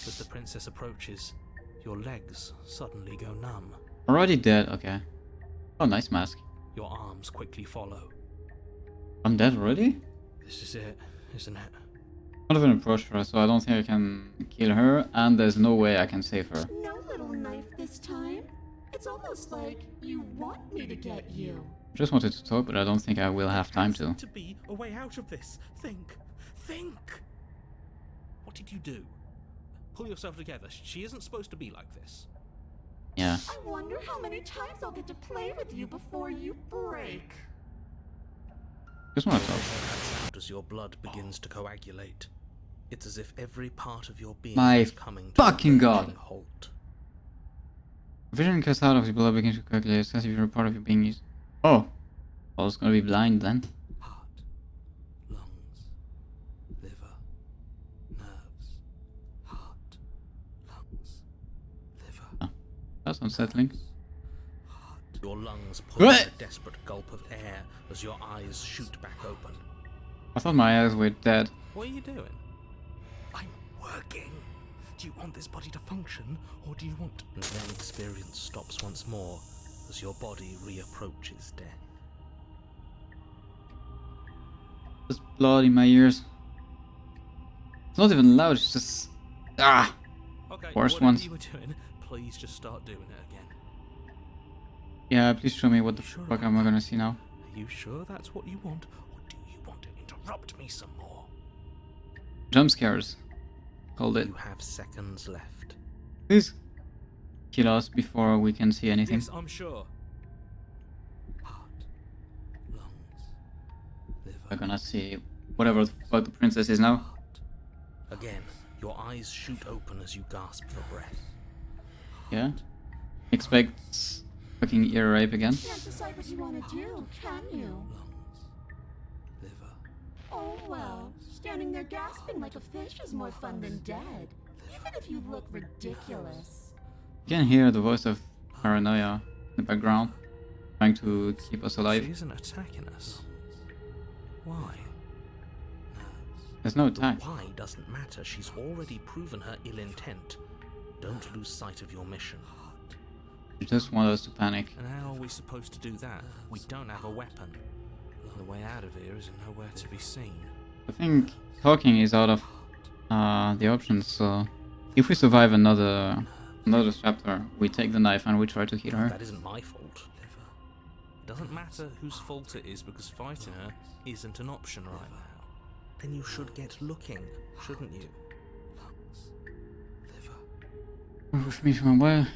Speaker 2: As the princess approaches, your legs suddenly go numb.
Speaker 1: Already dead, okay. Oh, nice mask.
Speaker 2: Your arms quickly follow.
Speaker 1: I'm dead already?
Speaker 7: This is it, isn't it?
Speaker 1: Not even approached her, so I don't think I can kill her, and there's no way I can save her.
Speaker 9: No little knife this time. It's almost like you want me to get you.
Speaker 1: I just wanted to talk, but I don't think I will have time to.
Speaker 2: To be a way out of this. Think. What did you do? Pull yourself together. She isn't supposed to be like this.
Speaker 1: Yeah.
Speaker 9: I wonder how many times I'll get to play with you before you break.
Speaker 1: Just want to talk.
Speaker 2: Sound as your blood begins to coagulate. It's as if every part of your being
Speaker 1: My
Speaker 2: is coming to
Speaker 1: fucking
Speaker 2: a
Speaker 1: God.
Speaker 2: breaking halt.
Speaker 1: Vision cuts out of your blood begins to calculate as if you're a part of your being used. Oh. I was gonna be blind then.
Speaker 2: Heart, lungs, liver, nerves, heart, lungs, liver.
Speaker 1: That's unsettling.
Speaker 2: Your lungs pull
Speaker 1: What?
Speaker 2: in a desperate gulp of air as your eyes shoot back open.
Speaker 1: I thought my eyes were dead.
Speaker 2: What are you doing? I'm working. Do you want this body to function, or do you want... And then experience stops once more as your body reapproaches death.
Speaker 1: There's blood in my ears. It's not even loud, it's just... Ah!
Speaker 2: Okay,
Speaker 1: Worst
Speaker 2: whatever
Speaker 1: ones.
Speaker 2: you were doing, please just start doing it again.
Speaker 1: Yeah, please show me what the
Speaker 2: Sure
Speaker 1: fuck
Speaker 2: about
Speaker 1: am I
Speaker 2: that?
Speaker 1: gonna see now.
Speaker 2: Are you sure that's what you want, or do you want to interrupt me some more?
Speaker 1: Jump scares. Called it.
Speaker 2: You have seconds left.
Speaker 1: Please kill us before we can see anything.
Speaker 2: Yes, I'm sure. Heart, lungs, liver,
Speaker 1: We're gonna see whatever the fuck the princess is now.
Speaker 2: heart. Again, your eyes shoot open as you gasp for breath.
Speaker 1: Yeah. Expect fucking ear rape again.
Speaker 9: Can't decide what you want to do, can you?
Speaker 2: Lungs, liver,
Speaker 9: Oh well, standing there gasping like a fish is more fun than dead. Even if you look ridiculous.
Speaker 1: You can hear the voice of Paranoia in the background, trying to keep us
Speaker 2: She
Speaker 1: alive.
Speaker 2: isn't attacking us. Why?
Speaker 1: There's no attack.
Speaker 2: Why doesn't matter. She's already proven her ill intent. Don't lose sight of your mission.
Speaker 1: You just want us to panic.
Speaker 2: And how are we supposed to do that? We don't have a weapon. The way out of here is nowhere to be seen.
Speaker 1: I think talking is out of the options, so if we survive another chapter, we take the knife and we try to kill her.
Speaker 2: That isn't my fault. It doesn't matter whose fault it is because fighting her isn't an option right now. Then you should get looking, shouldn't you?
Speaker 1: Push me from where?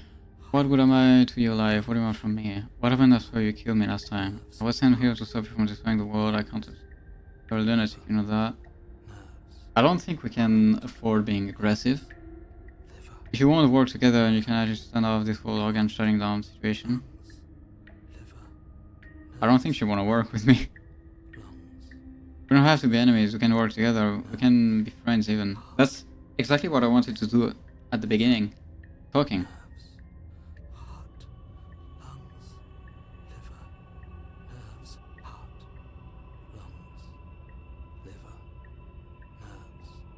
Speaker 1: What good am I to your life? What do you want from me? What happened after you killed me last time? I was sent here to stop you from destroying the world. I can't. You're a lunatic, you know that. I don't think we can afford being aggressive. If you want to work together and you can actually stand off this whole organ shutting down situation, I don't think she want to work with me. We don't have to be enemies. We can work together. We can be friends even. That's exactly what I wanted to do at the beginning. Talking.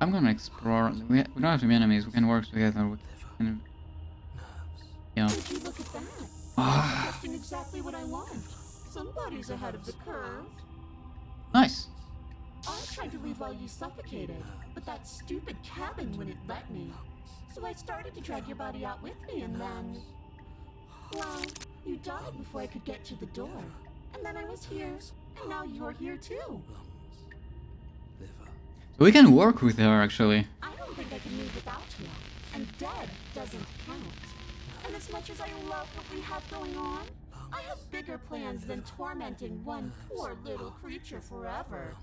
Speaker 1: I'm gonna explore. We don't have to be enemies. We can work together. We can, yeah.
Speaker 9: Would you look at that? I'm suggesting exactly what I want. Somebody's ahead of the curve.
Speaker 1: Nice.
Speaker 9: I tried to leave while you suffocated, but that stupid cabin wouldn't let me. So I started to drag your body out with me and then... Well, you died before I could get to the door. and then I was here, and now you're here too.
Speaker 1: So we can work with her actually.
Speaker 9: I don't think I can move without you, and dead doesn't count. And as much as I love what we have going on, I have bigger plans than tormenting one poor little creature forever.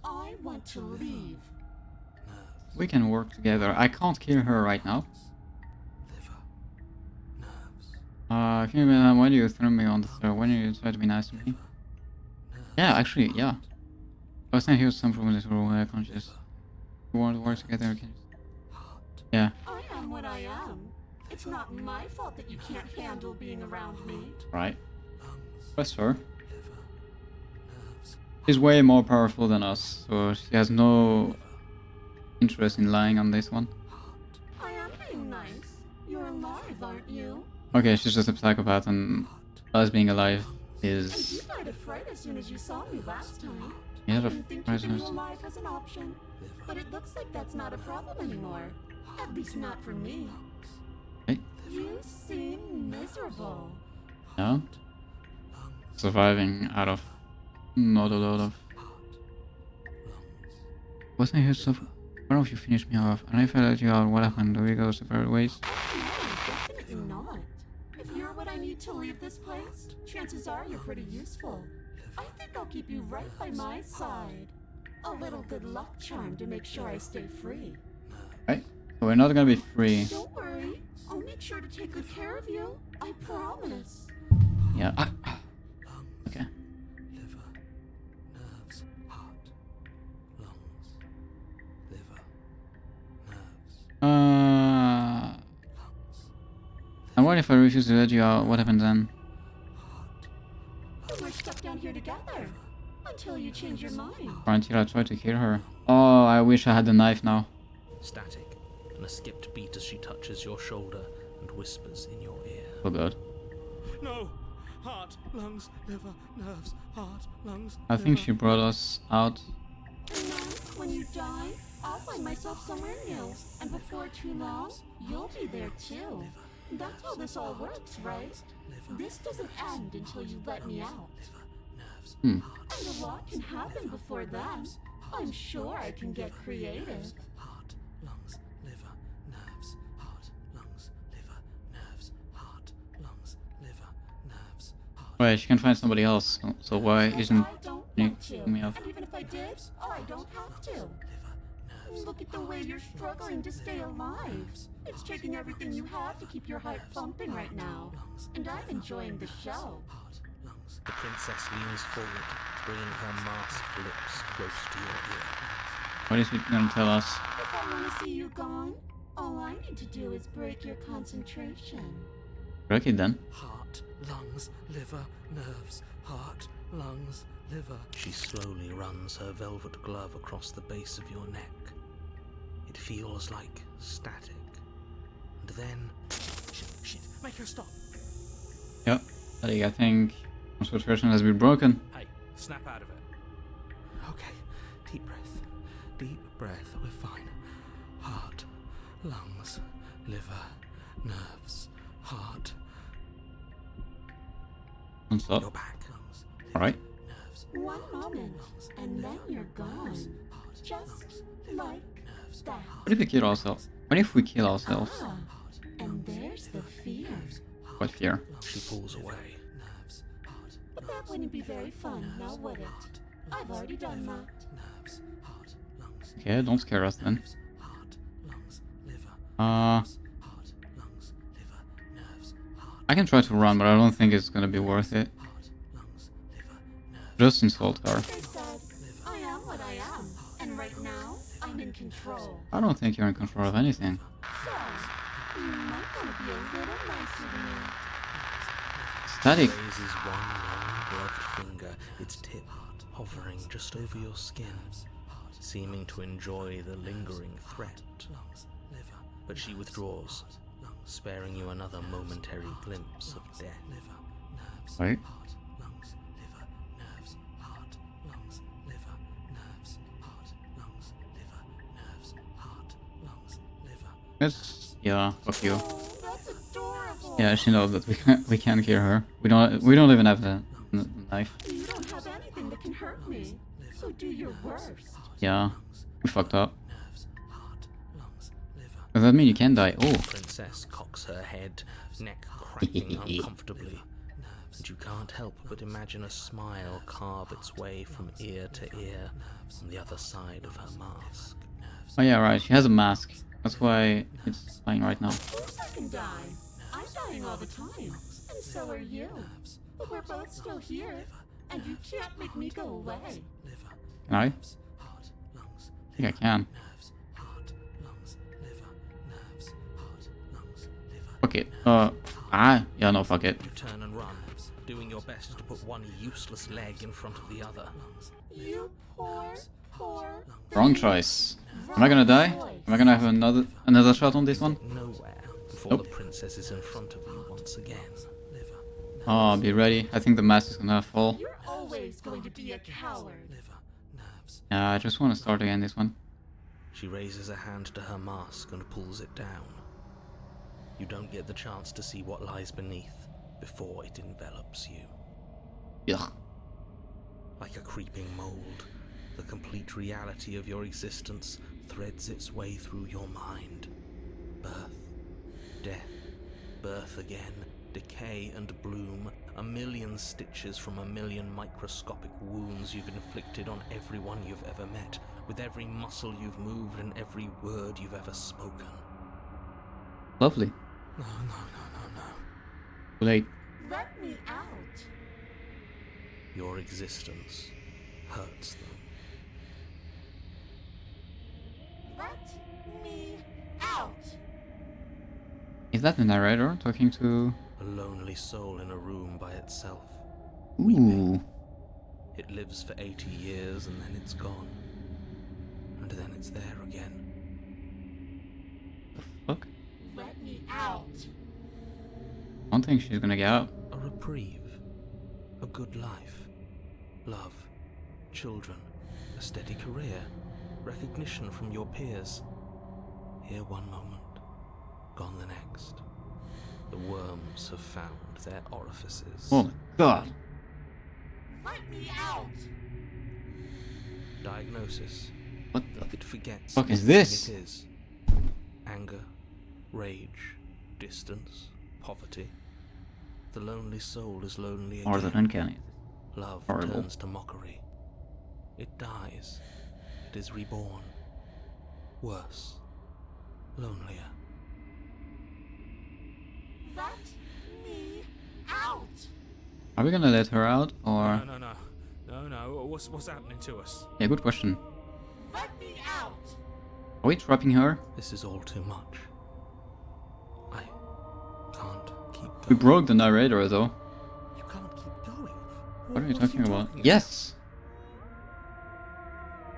Speaker 9: I want to leave.
Speaker 1: We can work together. I can't kill her right now. Can you imagine why do you throw me on the throat? When you try to be nice to me? Yeah, actually, yeah. I was saying he was some from a little conscious. We want to work together. Yeah.
Speaker 9: I am what I am. It's not my fault that you can't handle being around me.
Speaker 1: Right. Trust her. She's way more powerful than us, so she has no interest in lying on this one.
Speaker 9: I am being nice. You're alive, aren't you?
Speaker 1: Okay, she's just a psychopath, and us being alive
Speaker 9: And you
Speaker 1: is...
Speaker 9: died afraid as soon as you saw me last time.
Speaker 1: Yeah,
Speaker 9: I
Speaker 1: the
Speaker 9: didn't think
Speaker 1: presence.
Speaker 9: keeping you alive was an option, but it looks like that's not a problem anymore. At least not for me.
Speaker 1: Hey,
Speaker 9: You seem miserable.
Speaker 1: no? Surviving out of not a lot of... Wasn't here so... Why don't you finish me off? And if I let you out, what happened? Do we go separate ways?
Speaker 9: No, definitely not. If you're what I need to leave this place, chances are you're pretty useful. I think I'll keep you right by my side. A little good luck charm to make sure I stay free.
Speaker 1: Right? So we're not gonna be free.
Speaker 9: Don't worry, I'll make sure to take good care of you. I promise.
Speaker 1: Yeah. Okay. And what if I refuse to let you out? What happens then?
Speaker 9: We're stuck down here together. Until you change your mind.
Speaker 1: Or until I try to kill her. Oh, I wish I had the knife now.
Speaker 2: Static, and a skipped beat as she touches your shoulder and whispers in your ear.
Speaker 1: Oh god.
Speaker 4: No! Heart, lungs, liver, nerves, heart, lungs.
Speaker 1: I think she brought us out.
Speaker 9: And then, when you die, I'll find myself somewhere new. And before too long, you'll be there too. That's how this all works, right? This doesn't end until you let me out.
Speaker 1: Hmm.
Speaker 9: And a lot can happen before then. I'm sure I can get creative.
Speaker 2: Heart, lungs, liver, nerves, heart, lungs, liver, nerves, heart, lungs, liver, nerves, heart.
Speaker 1: Wait, she can find somebody else. So why
Speaker 9: But
Speaker 1: isn't
Speaker 9: I don't
Speaker 1: you
Speaker 9: want to.
Speaker 1: picking me up?
Speaker 9: And even if I did, I don't have to. Look at the way you're struggling to stay alive. It's taking everything you have to keep your heart pumping right now. And I'm enjoying the show.
Speaker 2: The princess leans forward, bringing her masked lips close to your ear.
Speaker 1: What is she gonna tell us?
Speaker 9: If I want to see you gone, all I need to do is break your concentration.
Speaker 1: Break it then.
Speaker 2: Heart, lungs, liver, nerves, heart, lungs, liver. She slowly runs her velvet glove across the base of your neck. It feels like static. And then... Shit, make her stop.
Speaker 1: Yep. I think concentration has been broken.
Speaker 2: Hey, snap out of it. Okay, deep breath. Deep breath, we're fine. Heart, lungs, liver, nerves, heart.
Speaker 1: Don't stop.
Speaker 2: You're back. Lungs, liver,
Speaker 1: Alright.
Speaker 2: nerves,
Speaker 9: One moment, and then you're gone. Just like that.
Speaker 1: What if we kill ourselves? What if we kill ourselves?
Speaker 9: Ah, and there's the fear.
Speaker 1: What fear?
Speaker 2: She pulls away.
Speaker 9: But that wouldn't be very fun, now would it? I've already done that.
Speaker 1: Okay, don't scare us then. I can try to run, but I don't think it's gonna be worth it. Just insult her.
Speaker 9: Like I said, I am what I am, and right now, I'm in control.
Speaker 1: I don't think you're in control of anything.
Speaker 9: So, you might want to be a little nicer to me.
Speaker 1: Static.
Speaker 2: Raises one long gloved finger, its tip hovering just over your skin, seeming to enjoy the lingering threat. But she withdraws, sparing you another momentary glimpse of death.
Speaker 1: Right? Yes. Yeah. Fuck you.
Speaker 9: Oh, that's adorable.
Speaker 1: Yeah, she knows that we can't kill her. We don't even have the knife.
Speaker 9: You hurt me, so do your worst.
Speaker 1: Yeah, we fucked up.
Speaker 2: Nerves, heart, lungs, liver.
Speaker 1: Does that mean you can die? Oh,
Speaker 2: Princess cocks her head, neck cracking uncomfortably. And you can't help but imagine a smile carve its way from ear to ear on the other side of her mask.
Speaker 1: oh yeah, right. She has a mask. That's why it's dying right now.
Speaker 9: Of course I can die. I'm dying all the time, and so are you. But we're both still here, and you can't make me go away.
Speaker 1: Can I? I think I can. Fuck it. Yeah, no, fuck it.
Speaker 2: You turn and run, doing your best to put one useless leg in front of the other.
Speaker 9: You poor.
Speaker 1: Wrong choice. Am I gonna die? Am I gonna have another shot on this one?
Speaker 2: Nowhere before
Speaker 1: Nope.
Speaker 2: the princess is in front of you once again.
Speaker 1: Oh, be ready. I think the mask is gonna fall.
Speaker 9: You're always going to be a coward.
Speaker 1: Yeah, I just want to start again this one.
Speaker 2: She raises a hand to her mask and pulls it down. You don't get the chance to see what lies beneath before it envelops you.
Speaker 1: Ugh.
Speaker 2: Like a creeping mold, the complete reality of your existence threads its way through your mind. Birth, death, birth again, decay and bloom, a million stitches from a million microscopic wounds you've inflicted on everyone you've ever met, with every muscle you've moved and every word you've ever spoken.
Speaker 1: Lovely.
Speaker 2: No.
Speaker 1: Too late.
Speaker 9: Let me out.
Speaker 2: Your existence hurts them.
Speaker 9: Let me out.
Speaker 1: Is that the narrator talking to...
Speaker 2: A lonely soul in a room by itself.
Speaker 1: Ooh.
Speaker 2: It lives for 80 years and then it's gone. And then it's there again.
Speaker 1: Fuck?
Speaker 9: Let me out.
Speaker 1: I don't think she's gonna get out.
Speaker 2: A reprieve. A good life. Love. Children. A steady career. Recognition from your peers. Here one moment. Gone the next. The worms have found their orifices.
Speaker 1: Oh my god.
Speaker 9: Let me out.
Speaker 2: Diagnosis.
Speaker 1: What the
Speaker 2: It forgets
Speaker 1: fuck is
Speaker 2: everything
Speaker 1: this?
Speaker 2: It is. Anger, rage, distance, poverty. The lonely soul is lonely again.
Speaker 1: More than uncanny.
Speaker 2: Love
Speaker 1: horrible.
Speaker 2: turns to mockery. It dies. It is reborn. Worse. Lonelier.
Speaker 9: Let me out.
Speaker 1: Are we gonna let her out or...
Speaker 7: No. What's happening to us?
Speaker 1: Yeah, good question.
Speaker 9: Let me out.
Speaker 1: Are we trapping her?
Speaker 2: This is all too much. I can't keep going.
Speaker 1: We broke the narrator though.
Speaker 2: You can't keep going.
Speaker 1: What are you talking about? Yes!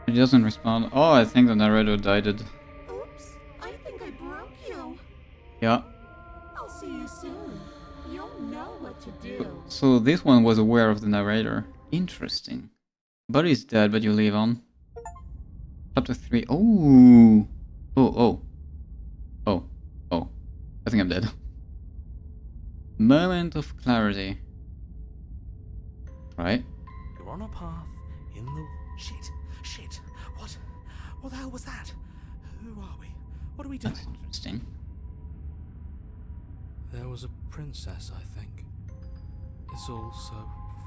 Speaker 1: He doesn't respond. Oh, I think the narrator died.
Speaker 9: Oops. I think I broke you.
Speaker 1: Yeah.
Speaker 9: I'll see you soon. You'll know what to do.
Speaker 1: So this one was aware of the narrator. Interesting. Buddy's dead, but you leave on. Chapter 3. Oh. Oh. I think I'm dead. Moment of clarity. Right.
Speaker 2: You're on a path in the...
Speaker 6: Shit. What the hell was that? Who are we? What are we doing?
Speaker 1: That's interesting.
Speaker 7: There was a princess, I think. It's all so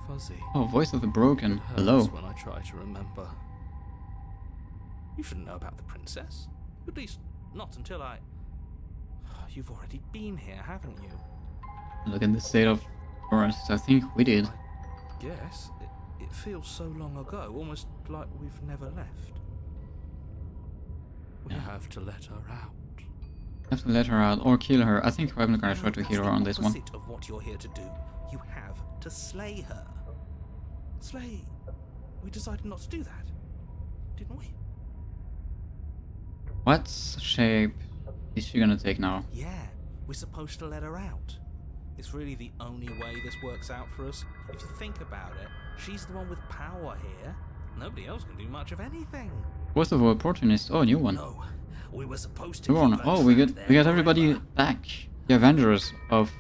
Speaker 7: fuzzy.
Speaker 1: Oh, voice of the broken.
Speaker 7: It hurts
Speaker 1: Hello.
Speaker 7: when I try to remember.
Speaker 2: You shouldn't know about the princess. At least, not until I... You've already been here, haven't you?
Speaker 1: Look at the state of Forest. I think we did.
Speaker 2: Yes. It feels so long ago, almost like we've never left.
Speaker 7: We have to let her out.
Speaker 1: Have to let her out or kill her. I think I'm gonna try to
Speaker 6: That's
Speaker 1: kill her
Speaker 6: the
Speaker 1: on this one.
Speaker 6: opposite of what you're here to do. You have to slay her.
Speaker 2: Slay. We decided not to do that, didn't we?
Speaker 1: What shape is she gonna take now?
Speaker 6: Yeah, we're supposed to let her out.
Speaker 2: It's really the only way this works out for us. If you think about it, she's the one with power here. Nobody else can do much of anything.
Speaker 1: Voice of Opportunist. Oh, new one.
Speaker 6: No, we were supposed to.
Speaker 1: New one.
Speaker 6: keep her
Speaker 1: Oh, we
Speaker 6: trapped
Speaker 1: got
Speaker 6: there
Speaker 1: everybody
Speaker 6: forever.
Speaker 1: back. The Avengers of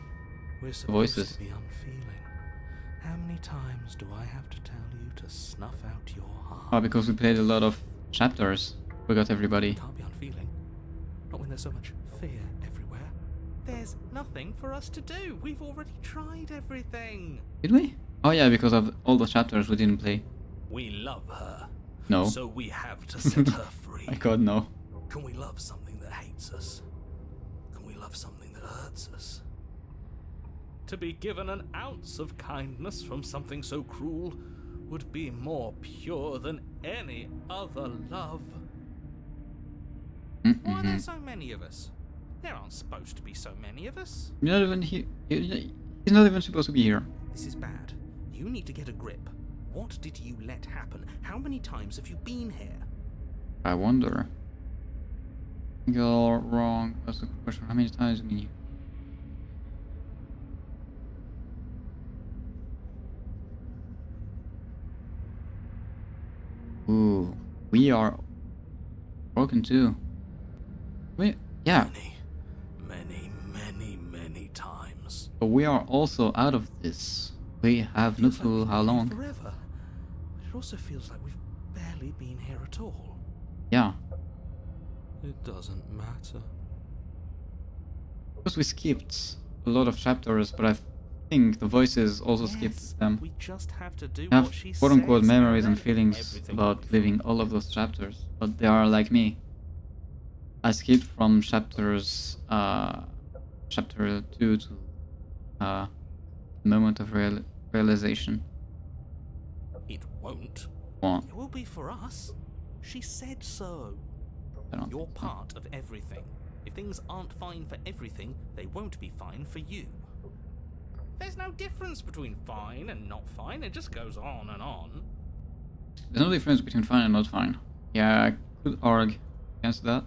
Speaker 2: We're supposed
Speaker 1: voices.
Speaker 2: to be unfeeling. How many times do I have to tell you to snuff out your heart.
Speaker 1: Oh, because we played a lot of chapters. We got everybody.
Speaker 2: Can't be unfeeling. Not when there's so much fear everywhere.
Speaker 5: There's nothing for us to do. We've already tried everything.
Speaker 1: Did we? Oh yeah, because of all the chapters we didn't play.
Speaker 2: We love her.
Speaker 1: No.
Speaker 2: So we have to set her free.
Speaker 1: My god, no.
Speaker 2: Can we love something that hates us? Can we love something that hurts us?
Speaker 7: To be given an ounce of kindness from something so cruel would be more pure than any other love.
Speaker 5: Why are there so many of us? There aren't supposed to be so many of us.
Speaker 1: You're not even here. He's not even supposed to be here.
Speaker 5: This is bad. You need to get a grip. What did you let happen? How many times have you been here?
Speaker 1: I wonder. I got all wrong. That's the question. How many times have been here? Ooh, we are broken too. We, yeah,
Speaker 2: Many times.
Speaker 1: but we are also out of this. We have no
Speaker 2: Feels like
Speaker 1: clue
Speaker 2: we've
Speaker 1: how
Speaker 2: been here
Speaker 1: long.
Speaker 2: Forever. But it also feels like we've barely been here at all.
Speaker 1: Yeah,
Speaker 7: It doesn't matter.
Speaker 1: because we skipped a lot of chapters, but I think the voices also
Speaker 5: Yes,
Speaker 1: skipped them.
Speaker 5: we just have to do
Speaker 1: Have
Speaker 5: what she
Speaker 1: quote unquote
Speaker 5: says,
Speaker 1: memories and
Speaker 5: then
Speaker 1: feelings
Speaker 5: everything
Speaker 1: about
Speaker 5: will be
Speaker 1: living all of those chapters, but they are like me. I skipped from chapter 2 to moment of realization.
Speaker 5: It won't.
Speaker 1: Well,
Speaker 5: It will be for us. She said so.
Speaker 1: I don't
Speaker 5: You're
Speaker 1: think so.
Speaker 5: part of everything. If things aren't fine for everything, they won't be fine for you. There's no difference between fine and not fine. It just goes on and on.
Speaker 1: There's no difference between fine and not fine. Yeah, I could argue against that.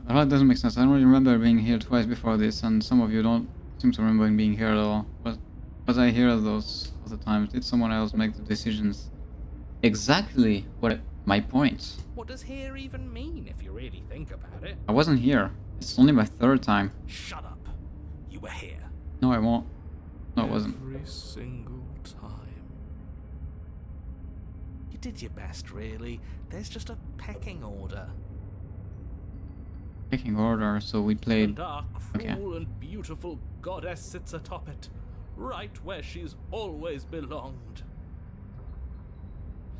Speaker 1: That doesn't make sense. I don't really remember being here twice before this, and some of you don't seem to remember being here at all. Was I here those other times? Did someone else make the decisions? Exactly what my point.
Speaker 5: What does here even mean if you really think about it?
Speaker 1: I wasn't here. It's only my third time.
Speaker 5: Shut up. You were here.
Speaker 1: No, I won't. No, it wasn't.
Speaker 7: Every single time.
Speaker 5: You did your best, really. There's just a pecking order.
Speaker 1: Picking order, so we played.
Speaker 7: And our
Speaker 1: Okay.
Speaker 7: cruel and beautiful goddess sits atop it, right where she's always belonged.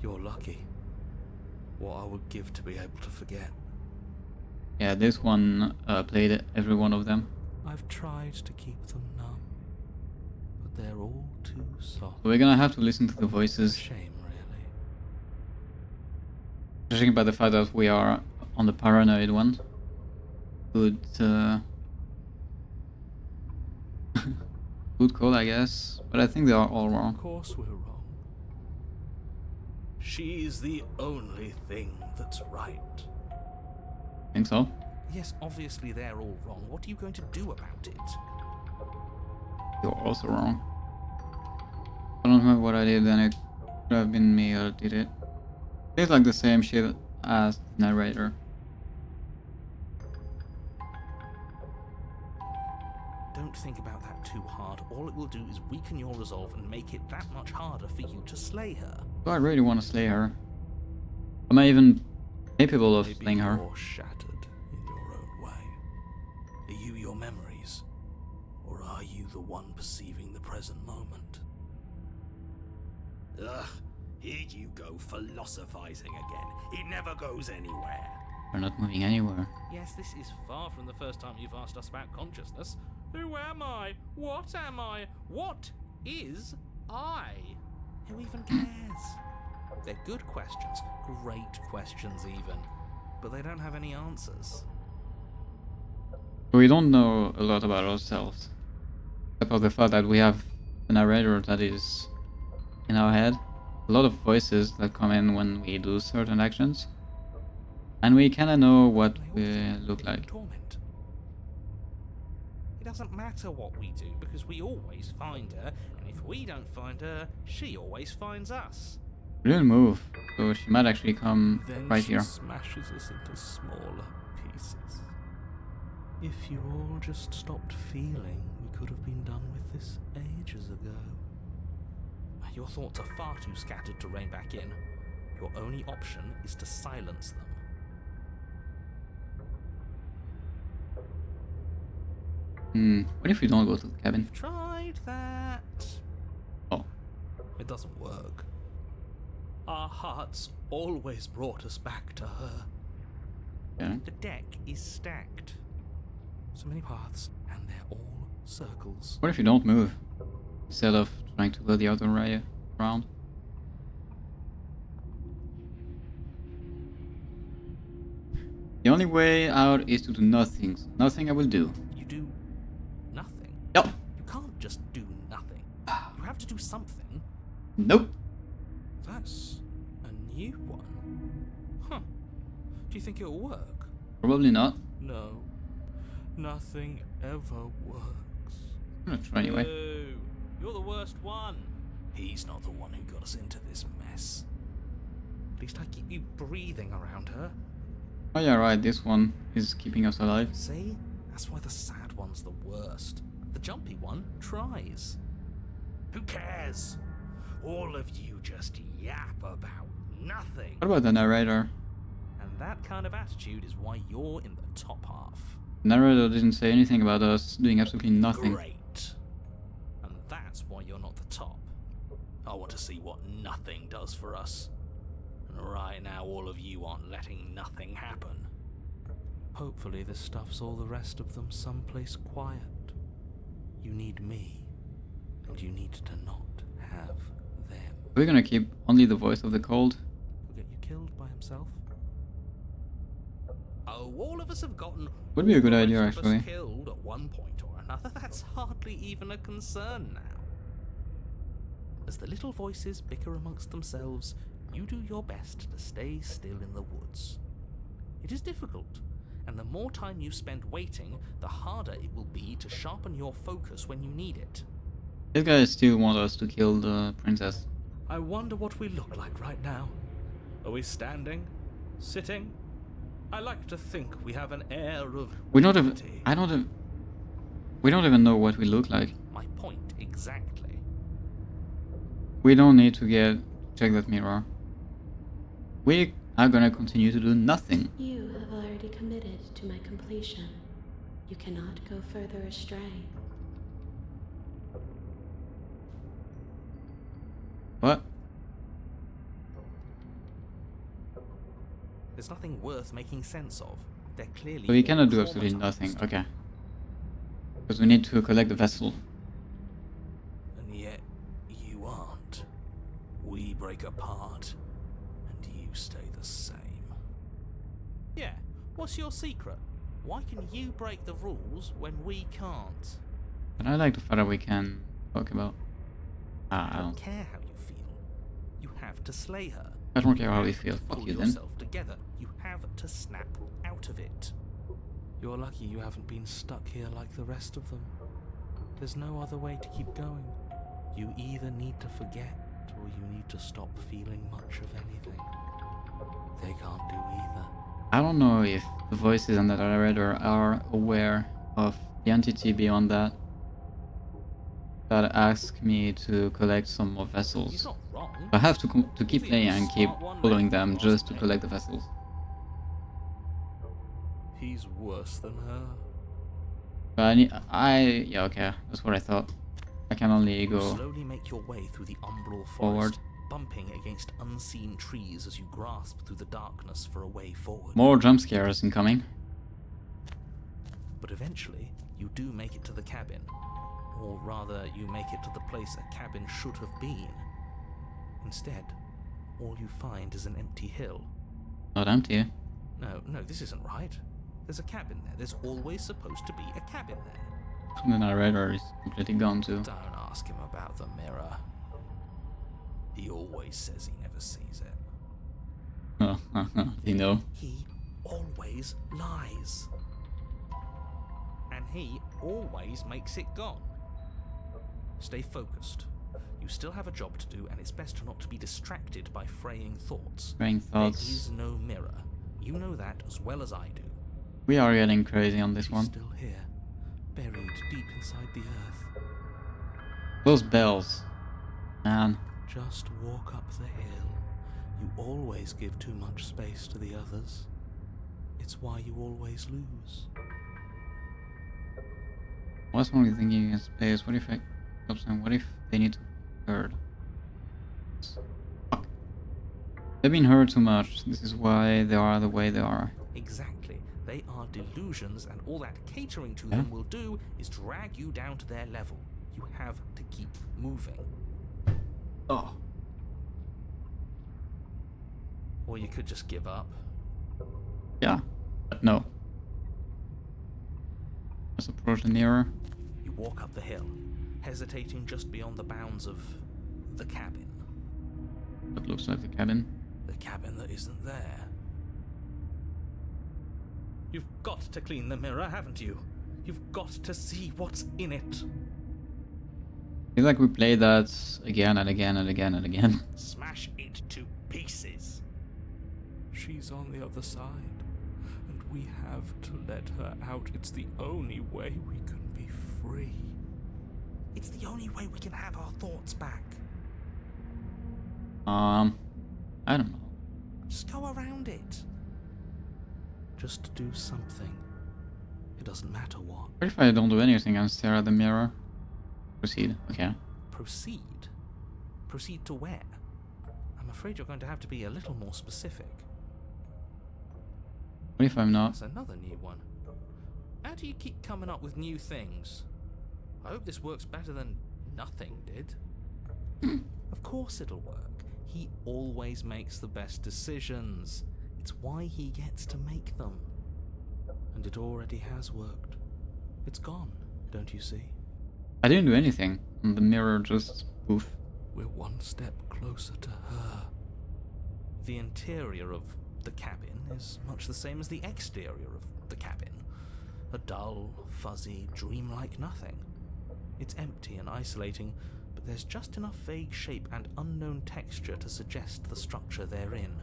Speaker 7: You're lucky. What I would give to be able to forget.
Speaker 1: Yeah, this one played every one of them.
Speaker 2: I've tried to keep them numb, but they're all too soft.
Speaker 1: So we're gonna have to listen to the voices,
Speaker 2: Shame, really.
Speaker 1: judging by the fact that we are on the paranoid one. Good, good call, I guess. But I think they are all
Speaker 2: Of
Speaker 1: wrong.
Speaker 2: course we're wrong. She's the only thing that's right.
Speaker 1: Think so?
Speaker 5: Yes, obviously they're all wrong. What are you going to do about it?
Speaker 1: You're also wrong. I don't remember what I did, then it could have been me or did it. It's like the same shit as the narrator.
Speaker 5: Don't think about that too hard. All it will do is weaken your resolve and make it that much harder for you to slay her.
Speaker 1: Do I really want to slay her? Am I even capable of
Speaker 2: Maybe
Speaker 1: slaying her?
Speaker 2: you're shattered in your own way. Are you your memories? Or are you the one perceiving the present moment?
Speaker 6: Ugh, here you go philosophizing again. It never goes anywhere.
Speaker 1: We're not moving anywhere.
Speaker 7: Yes, this is far from the first time you've asked us about consciousness. Who am I? What am I? What is I?
Speaker 5: Who even cares? They're good questions, great questions even, but they don't have any answers.
Speaker 1: We don't know a lot about ourselves. Except for the fact that we have a narrator that is in our head. A lot of voices that come in when we do certain actions. And we kinda know what
Speaker 5: They all
Speaker 1: we
Speaker 5: feel
Speaker 1: look
Speaker 5: in
Speaker 1: like.
Speaker 5: torment. It doesn't matter what we do because we always find her, and if we don't find her, she always finds us.
Speaker 1: We didn't move, so she might actually come
Speaker 2: Then
Speaker 1: right
Speaker 2: she
Speaker 1: here.
Speaker 2: smashes us into smaller pieces. If you all just stopped feeling, we could have been done with this ages ago. Your thoughts are far too scattered to rein back in. Your only option is to silence them.
Speaker 1: What if we don't go to the cabin?
Speaker 2: Tried that.
Speaker 1: Oh.
Speaker 2: It doesn't work. Our hearts always brought us back to her.
Speaker 1: Yeah.
Speaker 2: The deck is stacked. So many paths, and they're all circles.
Speaker 1: What if you don't move? Instead of trying to go the other way around? The only way out is to do nothing. So nothing I will do.
Speaker 2: You do nothing.
Speaker 1: Yep.
Speaker 2: You can't just do nothing. You have to do something.
Speaker 1: Nope.
Speaker 2: That's a new one. Huh. Do you think it'll work?
Speaker 1: Probably not.
Speaker 2: No. Nothing ever works.
Speaker 1: I'm gonna try anyway.
Speaker 2: No. You're the worst one. He's not the one who got us into this mess. At least I keep you breathing around her.
Speaker 1: Oh yeah, right. This one is keeping us alive.
Speaker 2: See? That's why the sad one's the worst. The jumpy one tries.
Speaker 6: Who cares? All of you just yap about nothing.
Speaker 1: What about the narrator?
Speaker 2: And that kind of attitude is why you're in the top half.
Speaker 1: The narrator didn't say anything about us doing absolutely nothing.
Speaker 6: Great.
Speaker 2: And that's why you're not the top.
Speaker 6: I want to see what nothing does for us. And right now, all of you aren't letting nothing happen.
Speaker 2: Hopefully this stuffs all the rest of them someplace quiet. You need me. And you need to not have them.
Speaker 1: We're gonna keep only the voice of the cold.
Speaker 2: He'll get you killed by himself.
Speaker 6: Oh, all of us have gotten
Speaker 1: Would be a good
Speaker 6: all the
Speaker 1: idea,
Speaker 6: rest of us
Speaker 1: actually.
Speaker 6: killed at one point or another.
Speaker 2: That's hardly even a concern now. As the little voices bicker amongst themselves, you do your best to stay still in the woods. It is difficult, and the more time you spend waiting, the harder it will be to sharpen your focus when you need it.
Speaker 1: These guys still want us to kill the princess.
Speaker 7: I wonder what we look like right now. Are we standing? Sitting? I like to think we have an air of
Speaker 1: We don't even.
Speaker 7: dignity.
Speaker 1: We don't even know what we look like.
Speaker 2: My point exactly.
Speaker 1: We don't need to check that mirror. We are gonna continue to do nothing.
Speaker 3: You have already committed to my completion. You cannot go further astray.
Speaker 1: What?
Speaker 2: There's nothing worth making sense of. They're clearly
Speaker 1: So we cannot do
Speaker 2: all
Speaker 1: absolutely
Speaker 2: traumatized.
Speaker 1: nothing. Okay. Because we need to collect the vessel.
Speaker 6: And yet, you aren't. We break apart, and you stay the same.
Speaker 2: Yeah, what's your secret? Why can you break the rules when we can't?
Speaker 1: But I like the fact that we can talk about. I don't.
Speaker 2: care how you feel. You have to slay her.
Speaker 1: I don't care how we
Speaker 2: You have
Speaker 1: feel.
Speaker 2: to
Speaker 1: Fuck
Speaker 2: pull
Speaker 1: you then.
Speaker 2: yourself together. You have to snap out of it.
Speaker 7: You're lucky you haven't been stuck here like the rest of them. There's no other way to keep going. You either need to forget, or you need to stop feeling much of anything. They can't do either.
Speaker 1: I don't know if the voices and the narrator are aware of the entity beyond that ask me to collect some more
Speaker 2: He's
Speaker 1: vessels.
Speaker 2: not wrong.
Speaker 1: I have to to keep
Speaker 2: He's the
Speaker 1: playing
Speaker 2: only
Speaker 1: and keep
Speaker 2: smart one
Speaker 1: following
Speaker 2: left,
Speaker 1: them
Speaker 2: wasn't
Speaker 1: just to
Speaker 2: he?
Speaker 1: collect the vessels.
Speaker 7: He's worse than her.
Speaker 1: But yeah, okay, that's what I thought. I can only
Speaker 2: You
Speaker 1: go.
Speaker 2: slowly make your way through the umbral forest,
Speaker 1: Forward.
Speaker 2: bumping against unseen trees as you grasp through the darkness for a way forward.
Speaker 1: More jump scares incoming.
Speaker 2: But eventually, you do make it to the cabin. Or rather, you make it to the place a cabin should have been. Instead, all you find is an empty hill.
Speaker 1: Not empty.
Speaker 2: No, this isn't right. There's a cabin there. There's always supposed to be a cabin there.
Speaker 1: The narrator is completely gone too.
Speaker 6: Don't ask him about the mirror. He always says he never sees it.
Speaker 1: You know.
Speaker 2: He always lies. And he always makes it gone. Stay focused. You still have a job to do, and it's best not to be distracted by fraying thoughts.
Speaker 1: Fraying
Speaker 2: There
Speaker 1: thoughts.
Speaker 2: is no mirror. You know that as well as I do.
Speaker 1: We are getting crazy on this
Speaker 2: She's
Speaker 1: one.
Speaker 2: still here, buried deep inside the earth.
Speaker 1: Those bells. Man.
Speaker 7: Just walk up the hill. You always give too much space to the others. It's why you always lose.
Speaker 1: I was only thinking in space. What if I stop them? What if they need to be heard? Fuck. They've been heard too much. This is why they are the way they are.
Speaker 2: Exactly. They are delusions, and all that catering to them will do is drag you down to their level. You have to keep moving.
Speaker 1: Oh.
Speaker 2: Or you could just give up.
Speaker 1: Yeah. But no. Let's approach the mirror.
Speaker 2: You walk up the hill, hesitating just beyond the bounds of the cabin.
Speaker 1: That looks like the cabin.
Speaker 2: The cabin that isn't there. You've got to clean the mirror, haven't you? You've got to see what's in it.
Speaker 1: I feel like we play that again and again and again and again.
Speaker 2: Smash it to pieces.
Speaker 7: She's on the other side, and we have to let her out. It's the only way we can be free.
Speaker 2: It's the only way we can have our thoughts back.
Speaker 1: I don't know.
Speaker 2: Just go around it. Just do something. It doesn't matter what.
Speaker 1: What if I don't do anything and stare at the mirror? Proceed. Okay.
Speaker 2: Proceed? Proceed to where? I'm afraid you're going to have to be a little more specific.
Speaker 1: What if I'm not?
Speaker 2: That's another new one. How do you keep coming up with new things? I hope this works better than nothing did. Of course it'll work. He always makes the best decisions. It's why he gets to make them. And it already has worked. It's gone, don't you see?
Speaker 1: I didn't do anything. And the mirror just poof.
Speaker 7: We're one step closer to her.
Speaker 2: The interior of the cabin is much the same as the exterior of the cabin. A dull, fuzzy, dreamlike nothing. It's empty and isolating, but there's just enough vague shape and unknown texture to suggest the structure they're in.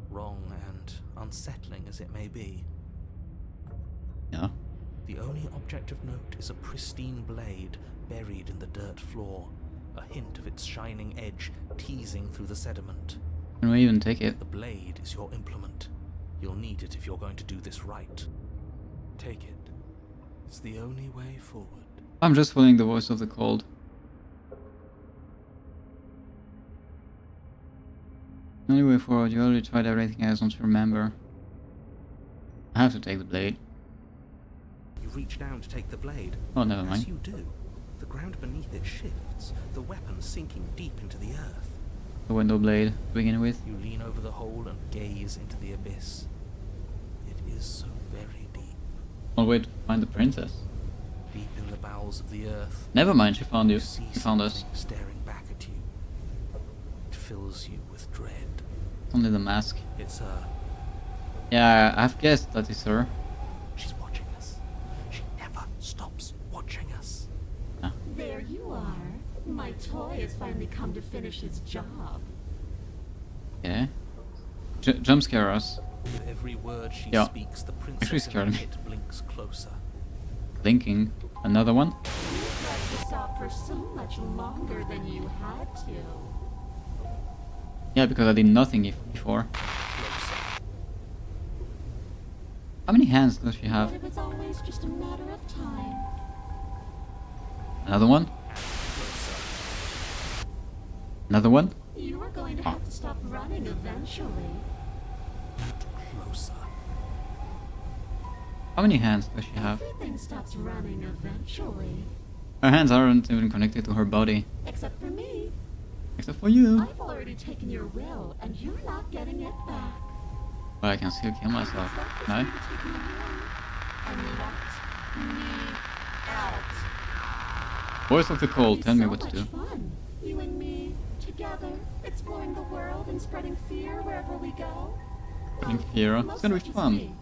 Speaker 2: Wrong and unsettling as it may be.
Speaker 1: Yeah.
Speaker 2: The only object of note is a pristine blade buried in the dirt floor, a hint of its shining edge teasing through the sediment.
Speaker 1: Can we even take it?
Speaker 2: The blade is your implement. You'll need it if you're going to do this right.
Speaker 7: Take it. It's the only way forward.
Speaker 1: I'm just following the voice of the cold. Only way forward. You already tried everything else, don't you remember? I have to take the blade.
Speaker 2: You reach down to take the blade.
Speaker 1: Oh, never
Speaker 2: As
Speaker 1: mind.
Speaker 2: you do, the ground beneath it shifts, the weapon sinking deep into the earth.
Speaker 1: The window blade to begin with.
Speaker 2: You lean over the hole and gaze into the abyss. It is so very deep.
Speaker 1: I'll wait to find the princess.
Speaker 2: Deep in the bowels of the earth.
Speaker 1: Never mind, she found you.
Speaker 2: See
Speaker 1: She found us.
Speaker 2: something staring back at you. It fills you with dread.
Speaker 1: Only the mask.
Speaker 2: It's her.
Speaker 1: Yeah, I've guessed that is her.
Speaker 2: She's watching us. She never stops watching us.
Speaker 9: There you are. My toy has finally come to finish his job.
Speaker 1: Okay. Jump scare us.
Speaker 2: With every word she
Speaker 1: Yeah.
Speaker 2: speaks, the
Speaker 1: Actually
Speaker 2: princess in
Speaker 1: scared
Speaker 2: her
Speaker 1: me.
Speaker 2: pit blinks closer.
Speaker 1: Blinking. Another one?
Speaker 9: You dragged this out for so much longer than you had to.
Speaker 1: Yeah, because I did nothing before.
Speaker 2: Closer.
Speaker 1: How many hands does she have?
Speaker 9: But it was always just a matter of time.
Speaker 1: Another one?
Speaker 2: And closer.
Speaker 1: Another one?
Speaker 9: You were going to have to stop running eventually.
Speaker 2: Closer.
Speaker 1: How many hands does she have?
Speaker 9: Everything stops running eventually.
Speaker 1: Her hands aren't even connected to her body.
Speaker 9: Except for me.
Speaker 1: Except for you.
Speaker 9: I've already taken your will, and you're not getting it back.
Speaker 1: But I can still kill myself. Can I?
Speaker 9: Take me away and let me out.
Speaker 1: Voice of the cold,
Speaker 9: It's
Speaker 1: tell me
Speaker 9: so
Speaker 1: what to
Speaker 9: much
Speaker 1: do.
Speaker 9: fun. You and me, together, exploring the world and spreading fear wherever we go.
Speaker 1: Spreading fear. It's
Speaker 9: Most
Speaker 1: gonna
Speaker 9: of
Speaker 1: be
Speaker 9: it's
Speaker 1: fun.
Speaker 9: me,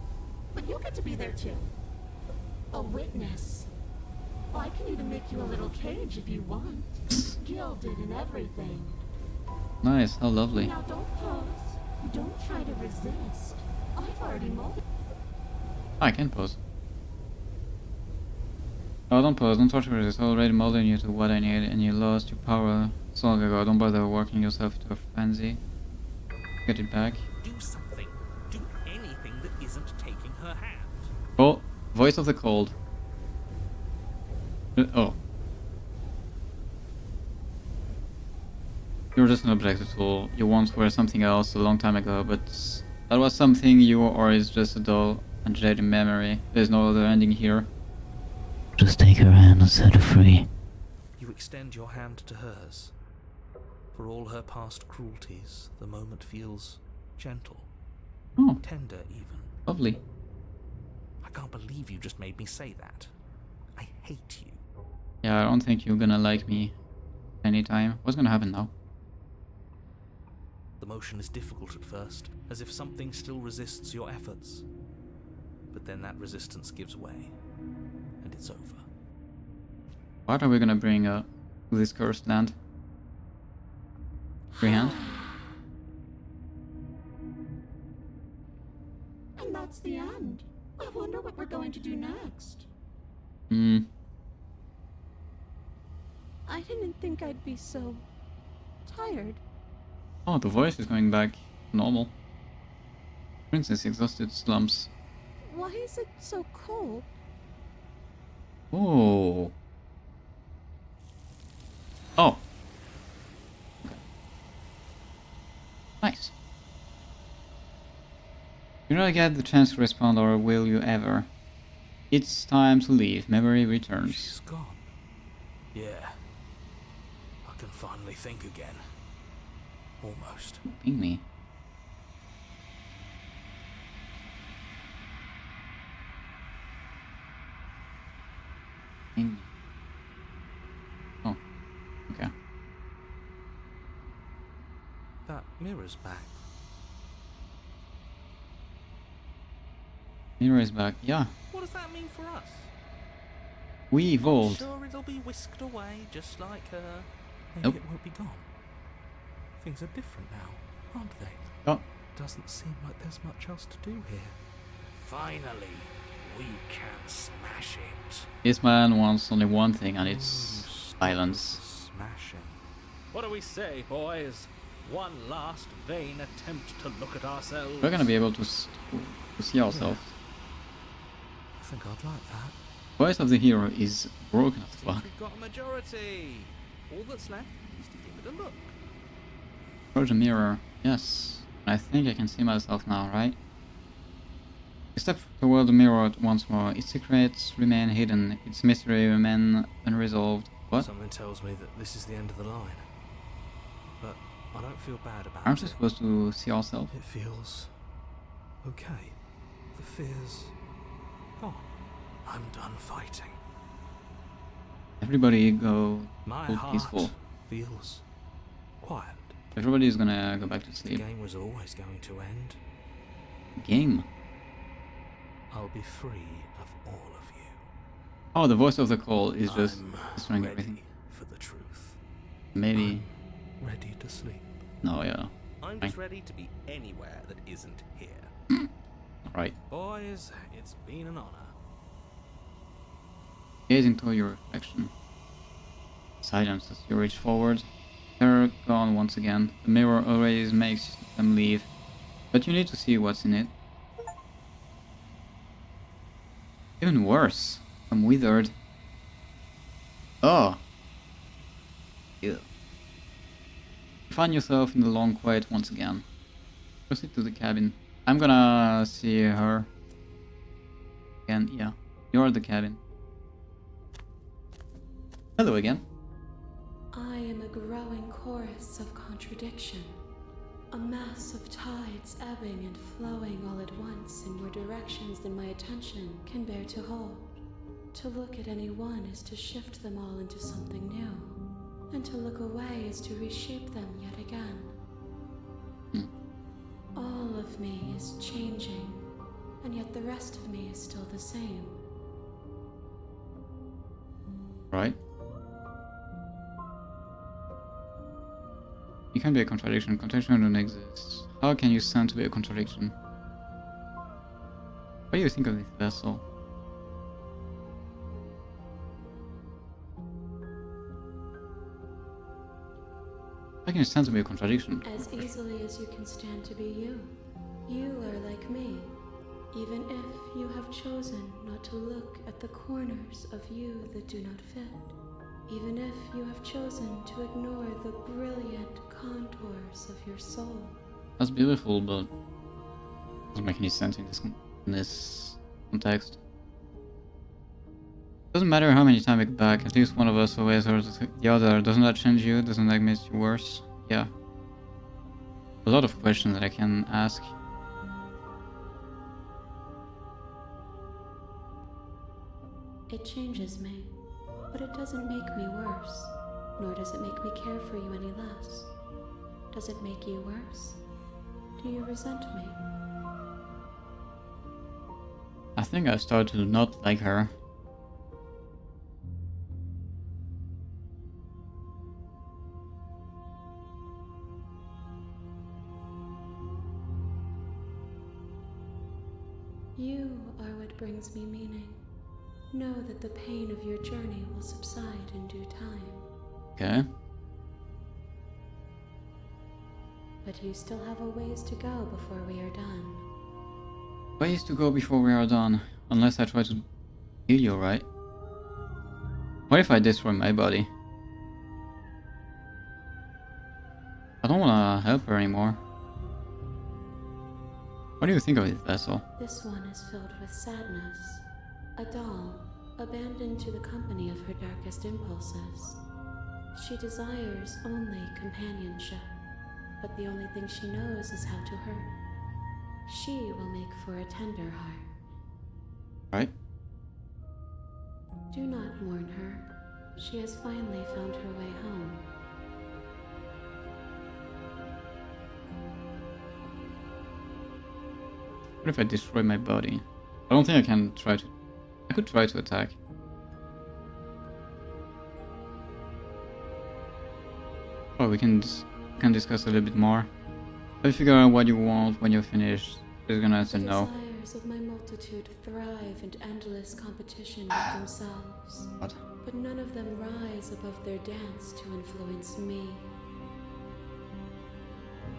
Speaker 9: but you'll get to be there too. A witness. I can even make you a little cage if you want. Gilded and everything.
Speaker 1: Nice, how lovely.
Speaker 9: Now don't pose. Don't try to resist. I've already molded.
Speaker 1: I can pose. Oh, don't pose, don't try to resist. I already molded you to what I need, and you lost your power So long ago, don't bother working yourself to a frenzy. Get it back.
Speaker 2: Do something. Do anything that isn't taking her hand.
Speaker 1: Oh, voice of the cold. Oh. You're just an objective tool. You once were something else a long time ago, but that was something you or is just a dull and jaded memory. There's no other ending here. Just take her hand and set her free.
Speaker 2: You extend your hand to hers. For all her past cruelties, the moment feels gentle.
Speaker 1: Oh,
Speaker 2: Tender, even.
Speaker 1: lovely.
Speaker 2: I can't believe you just made me say that. I hate you.
Speaker 1: Yeah, I don't think you're gonna like me anytime. What's gonna happen now?
Speaker 2: The motion is difficult at first, as if something still resists your efforts. But then that resistance gives way, and it's over.
Speaker 1: What are we gonna bring to this cursed land? Free hand?
Speaker 9: And that's the end. I wonder what we're going to do next.
Speaker 1: Hmm.
Speaker 8: I didn't think I'd be so tired.
Speaker 1: Oh, the voice is going back normal. Princess exhausted slumps.
Speaker 8: Why is it so cold?
Speaker 1: Oh. Oh. Okay. Nice. You don't get the chance to respond, or will you ever? It's time to leave. Memory returns.
Speaker 2: She's gone. Yeah. I can finally think again. Almost.
Speaker 1: Ping me. Ping me. Oh. Okay.
Speaker 2: That mirror's back.
Speaker 1: Mirror is back. Yeah.
Speaker 2: What does that mean for us?
Speaker 1: We
Speaker 2: I'm
Speaker 1: evolved.
Speaker 2: sure it'll be whisked away, just like her. Maybe
Speaker 1: Nope.
Speaker 2: it won't be gone. Things are different now, aren't they?
Speaker 1: Oh.
Speaker 2: Doesn't seem like there's much else to do here. Finally, we can smash it.
Speaker 1: This man wants only one thing, and it's silence.
Speaker 2: Smashing.
Speaker 7: What do we say, boys? One last vain attempt to look at ourselves.
Speaker 1: We're gonna be able to see ourselves.
Speaker 2: I think I'd like that.
Speaker 1: Voice of the hero is broken as fuck.
Speaker 2: We've got a majority. All that's left is to give it a look.
Speaker 1: Approach the mirror. Yes. I think I can see myself now, right? You step toward the mirror once more. Its secrets remain hidden. Its mystery remain unresolved. What?
Speaker 2: Something tells me that this is the end of the line. But I don't feel bad about
Speaker 1: Aren't we
Speaker 2: it.
Speaker 1: supposed to see ourselves?
Speaker 2: It feels okay. The fear's gone. I'm done fighting.
Speaker 1: Everybody go
Speaker 2: My
Speaker 1: full
Speaker 2: heart
Speaker 1: peaceful.
Speaker 2: feels quiet.
Speaker 1: Everybody is gonna go back to
Speaker 2: The
Speaker 1: sleep.
Speaker 2: game was always going to end.
Speaker 1: Game.
Speaker 2: I'll be free of all of you.
Speaker 1: Oh, the voice of the call is just
Speaker 2: I'm
Speaker 1: destroying
Speaker 2: ready
Speaker 1: everything.
Speaker 2: for the truth.
Speaker 1: Maybe.
Speaker 2: I'm ready to sleep.
Speaker 1: No, yeah.
Speaker 4: I'm
Speaker 1: Fine.
Speaker 4: just ready to be anywhere that isn't here.
Speaker 1: Alright.
Speaker 2: Boys, it's been an honor.
Speaker 1: Gaze into your reflection. Silence as you reach forward. Terror gone once again. The mirror always makes them leave. But you need to see what's in it. Even worse. I'm withered. Oh. Ew. You find yourself in the long quiet once again. Proceed to the cabin. I'm gonna see her. Again, yeah. You're at the cabin. Hello again.
Speaker 3: I am a growing chorus of contradiction, a mass of tides ebbing and flowing all at once in more directions than my attention can bear to hold. To look at any one is to shift them all into something new, and to look away is to reshape them yet again. All of me is changing, and yet the rest of me is still the same.
Speaker 1: Right? You can be a contradiction. Contradiction don't exist. How can you stand to be a contradiction? What do you think of this vessel? I can stand to be a contradiction.
Speaker 3: As easily as you can stand to be you. You are like me, even if you have chosen not to look at the corners of you that do not fit. Even if you have chosen to ignore the brilliant contours of your soul.
Speaker 1: That's beautiful, but doesn't make any sense in this context. Doesn't matter how many times we go back, at least one of us always hurts the other. Doesn't that change you? Doesn't that make you worse? Yeah. A lot of questions that I can ask.
Speaker 3: It changes me, but it doesn't make me worse, nor does it make me care for you any less. Does it make you worse? Do you resent me?
Speaker 1: I think I started to not like her.
Speaker 3: You are what brings me meaning. Know that the pain of your journey will subside in due time.
Speaker 1: Okay.
Speaker 3: But you still have a ways to go before we are done.
Speaker 1: Ways to go before we are done. Unless I try to heal you, right? What if I destroy my body? I don't wanna help her anymore. What do you think of this vessel?
Speaker 3: This one is filled with sadness. A doll, abandoned to the company of her darkest impulses. She desires only companionship, but the only thing she knows is how to hurt. She will make for a tender heart.
Speaker 1: Right?
Speaker 3: Do not mourn her. She has finally found her way home.
Speaker 1: What if I destroy my body? I don't think I can try to... I could try to attack. Oh, we can discuss a little bit more. If you figure out what you want when you're finished, she's gonna answer
Speaker 3: The
Speaker 1: no.
Speaker 3: desires of my multitude thrive in endless competition with themselves.
Speaker 1: What?
Speaker 3: But none of them rise above their dance to influence me.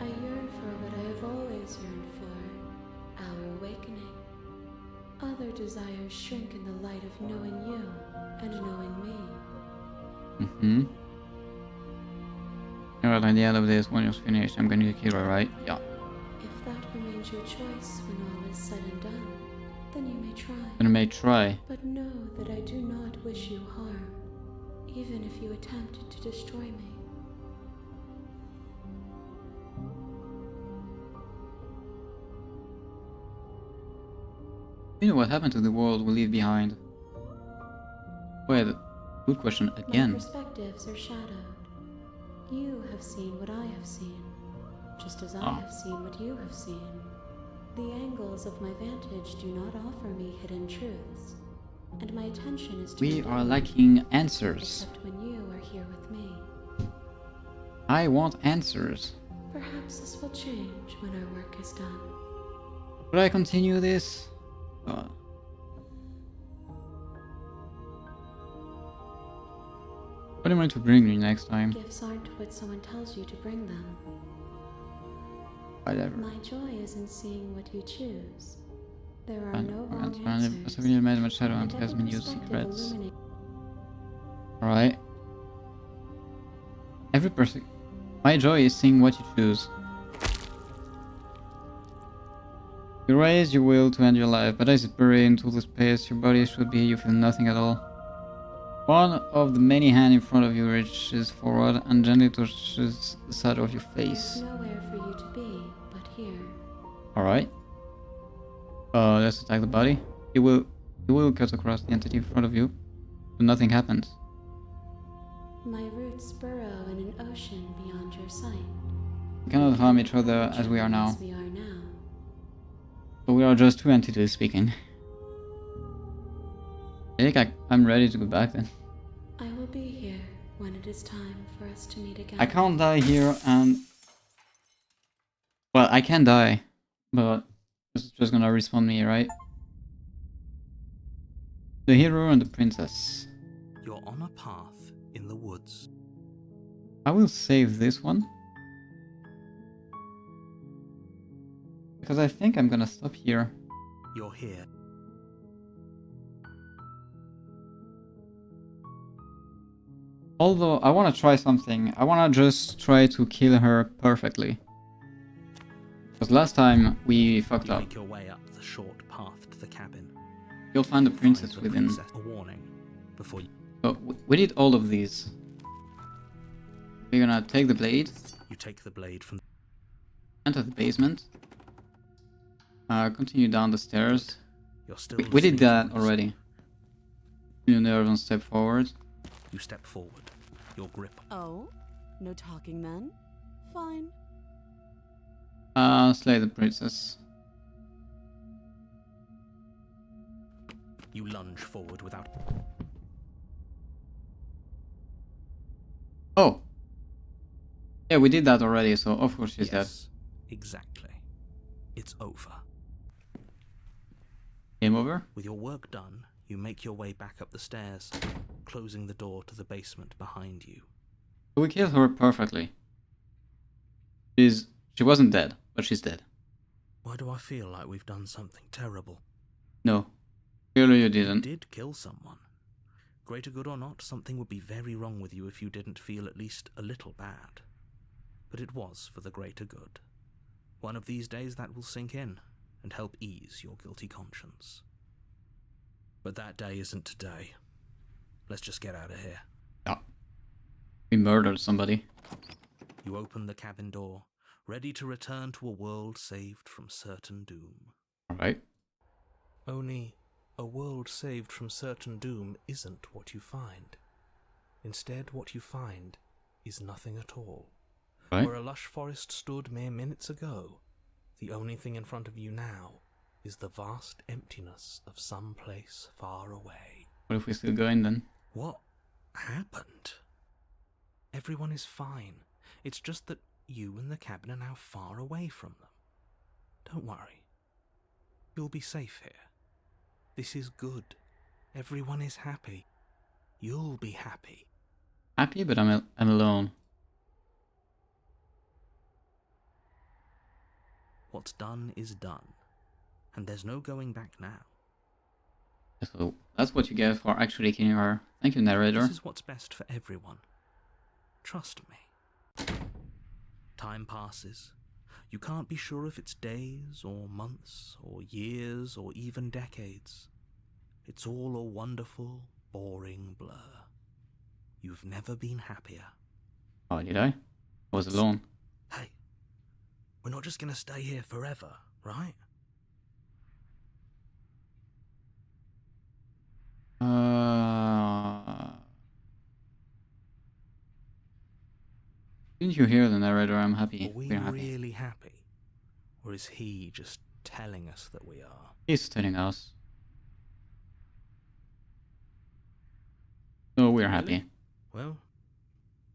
Speaker 3: I yearn for what I have always yearned for, our awakening. Other desires shrink in the light of knowing you and knowing me.
Speaker 1: Mm-hmm. Alright, at the end of this, when you're finished, I'm gonna kill her, right? Yeah.
Speaker 3: If that remains your choice when all is said and done, then you may try.
Speaker 1: And I may try.
Speaker 3: But know that I do not wish you harm, even if you attempted to destroy me.
Speaker 1: You know what happened to the world we leave behind? Wait, good question
Speaker 3: My
Speaker 1: again.
Speaker 3: perspectives are shadowed. You have seen what I have seen, just as I
Speaker 1: Ah.
Speaker 3: have seen what you have seen. The angles of my vantage do not offer me hidden truths, and my attention is to
Speaker 1: We
Speaker 3: the
Speaker 1: are
Speaker 3: hidden,
Speaker 1: lacking answers.
Speaker 3: except when you are here with me.
Speaker 1: I want answers.
Speaker 3: Perhaps this will change when our work is done.
Speaker 1: Should I continue this? What am I to bring me next time?
Speaker 3: Gifts aren't what someone tells you to bring them.
Speaker 1: Whatever.
Speaker 3: My joy is in seeing what you choose. There are
Speaker 1: And
Speaker 3: no
Speaker 1: for
Speaker 3: wrong
Speaker 1: transparent,
Speaker 3: answers.
Speaker 1: possibly made much shadow and
Speaker 3: and
Speaker 1: has
Speaker 3: every
Speaker 1: been used
Speaker 3: perspective
Speaker 1: secrets.
Speaker 3: illuminates.
Speaker 1: Alright. Every person. My joy is seeing what you choose. You raise your will to end your life, but as it buried into the space your body should be, you feel nothing at all. One of the many hands in front of you reaches forward and gently touches the side of your face.
Speaker 3: There's nowhere for you to be but here.
Speaker 1: Alright. Let's attack the body. You will cut across the entity in front of you, but nothing happens.
Speaker 3: My roots burrow in an ocean beyond your sight.
Speaker 1: We cannot harm each other as we are now.
Speaker 3: As we are now.
Speaker 1: But we are just two entities speaking. I think I'm ready to go back then.
Speaker 3: I will be here when it is time for us to meet again.
Speaker 1: I can't die here and... Well, I can die, but it's just gonna respawn me, right? The hero and the princess.
Speaker 2: You're on a path in the woods.
Speaker 1: I will save this one. Because I think I'm gonna stop here.
Speaker 2: You're here.
Speaker 1: Although I want to try something. I want to just try to kill her perfectly. Because last time we fucked
Speaker 2: You
Speaker 1: up.
Speaker 2: make your way up the short path to the cabin.
Speaker 1: You'll find the
Speaker 2: Find
Speaker 1: princess
Speaker 2: the
Speaker 1: within.
Speaker 2: princess a warning before you
Speaker 1: So we did all of these. We're gonna take the blade,
Speaker 2: take the blade from.
Speaker 1: enter the basement, continue down the stairs.
Speaker 2: You're still.
Speaker 1: We did
Speaker 2: listening to
Speaker 1: that
Speaker 2: us.
Speaker 1: already. You nerve and step forward.
Speaker 2: You step forward. Your grip.
Speaker 8: Oh? No talking then? Fine.
Speaker 1: Slay the princess.
Speaker 2: You lunge forward without.
Speaker 1: Oh! Yeah, we did that already, so of course she's dead.
Speaker 2: Yes, exactly. It's over.
Speaker 1: Game over?
Speaker 2: With your work done, you make your way back up the stairs, closing the door to the basement behind you.
Speaker 1: We killed her perfectly. She wasn't dead, but she's dead.
Speaker 2: Why do I feel like we've done something terrible?
Speaker 1: No. Clearly you
Speaker 2: You
Speaker 1: didn't.
Speaker 2: did kill someone. Greater good or not, something would be very wrong with you if you didn't feel at least a little bad. But it was for the greater good. One of these days that will sink in and help ease your guilty conscience. But that day isn't today. Let's just get out of here.
Speaker 1: Yeah. We murdered somebody.
Speaker 2: You open the cabin door, ready to return to a world saved from certain doom.
Speaker 1: Alright.
Speaker 2: Only, a world saved from certain doom isn't what you find. Instead, what you find is nothing at all.
Speaker 1: Right?
Speaker 2: Where a lush forest stood mere minutes ago, the only thing in front of you now is the vast emptiness of some place far away.
Speaker 1: What if we still go in then?
Speaker 2: What happened? Everyone is fine. It's just that you and the cabin are now far away from them. Don't worry. You'll be safe here. This is good. Everyone is happy. You'll be happy.
Speaker 1: Happy, but I'm alone.
Speaker 2: What's done is done. And there's no going back now.
Speaker 1: So that's what you get for actually killing her. Thank you, narrator.
Speaker 2: This is what's best for everyone. Trust me. Time passes. You can't be sure if it's days or months or years or even decades. It's all a wonderful, boring blur. You've never been happier.
Speaker 1: Oh, did I? I was alone.
Speaker 2: Hey, we're not just gonna stay here forever, right?
Speaker 1: Didn't you hear the narrator? I'm happy.
Speaker 2: Are we
Speaker 1: We're happy.
Speaker 2: really happy? Or is he just telling us that we are?
Speaker 1: He's telling us. So we're happy.
Speaker 2: Well,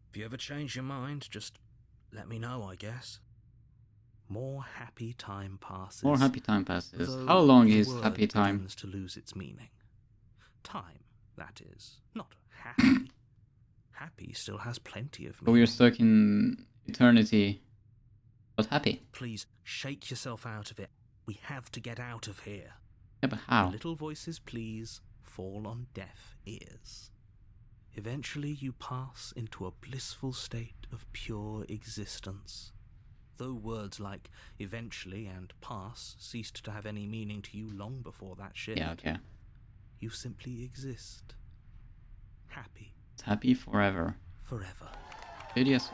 Speaker 2: if you ever change your mind, just let me know, I guess. More happy time passes.
Speaker 1: More happy time passes.
Speaker 2: Though
Speaker 1: How long
Speaker 2: the
Speaker 1: is
Speaker 2: word
Speaker 1: happy time?
Speaker 2: begins to lose its meaning. Time, that is, not happy. Happy still has plenty of
Speaker 1: So
Speaker 2: meaning.
Speaker 1: we're stuck in eternity, but happy.
Speaker 2: Please shake yourself out of it. We have to get out of here.
Speaker 1: Yeah, but
Speaker 2: The
Speaker 1: how?
Speaker 2: little voices, please, fall on deaf ears. Eventually you pass into a blissful state of pure existence. Though words like eventually and pass ceased to have any meaning to you long before that shift,
Speaker 1: Yeah, okay.
Speaker 2: you simply exist. Happy
Speaker 1: It's happy forever.
Speaker 2: forever.
Speaker 1: Dude, yes.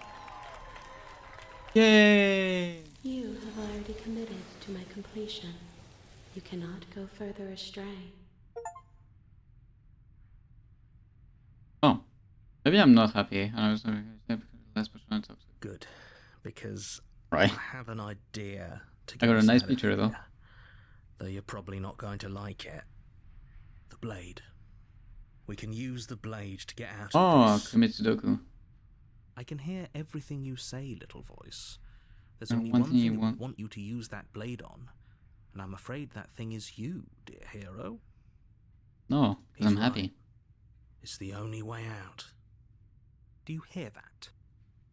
Speaker 1: Yay!
Speaker 3: You have already committed to my completion. You cannot go further astray.
Speaker 1: Oh. Maybe I'm not happy. I was less person toxic.
Speaker 2: Good, because
Speaker 1: Right.
Speaker 2: I have an idea to
Speaker 1: I
Speaker 2: get
Speaker 1: got a
Speaker 2: us
Speaker 1: nice
Speaker 2: out of
Speaker 1: picture, though.
Speaker 2: here. Though you're probably not going to like it. The blade. We can use the blade to get out of
Speaker 1: Oh,
Speaker 2: this.
Speaker 1: commit Sudoku.
Speaker 2: I can hear everything you say, little voice. There's
Speaker 1: And
Speaker 2: only
Speaker 1: one
Speaker 2: one
Speaker 1: thing
Speaker 2: thing
Speaker 1: you
Speaker 2: that
Speaker 1: want-
Speaker 2: we want you to use that blade on, and I'm afraid that thing is you, dear hero.
Speaker 1: No, because
Speaker 2: He's
Speaker 1: I'm
Speaker 2: right.
Speaker 1: happy.
Speaker 2: It's the only way out. Do you hear that?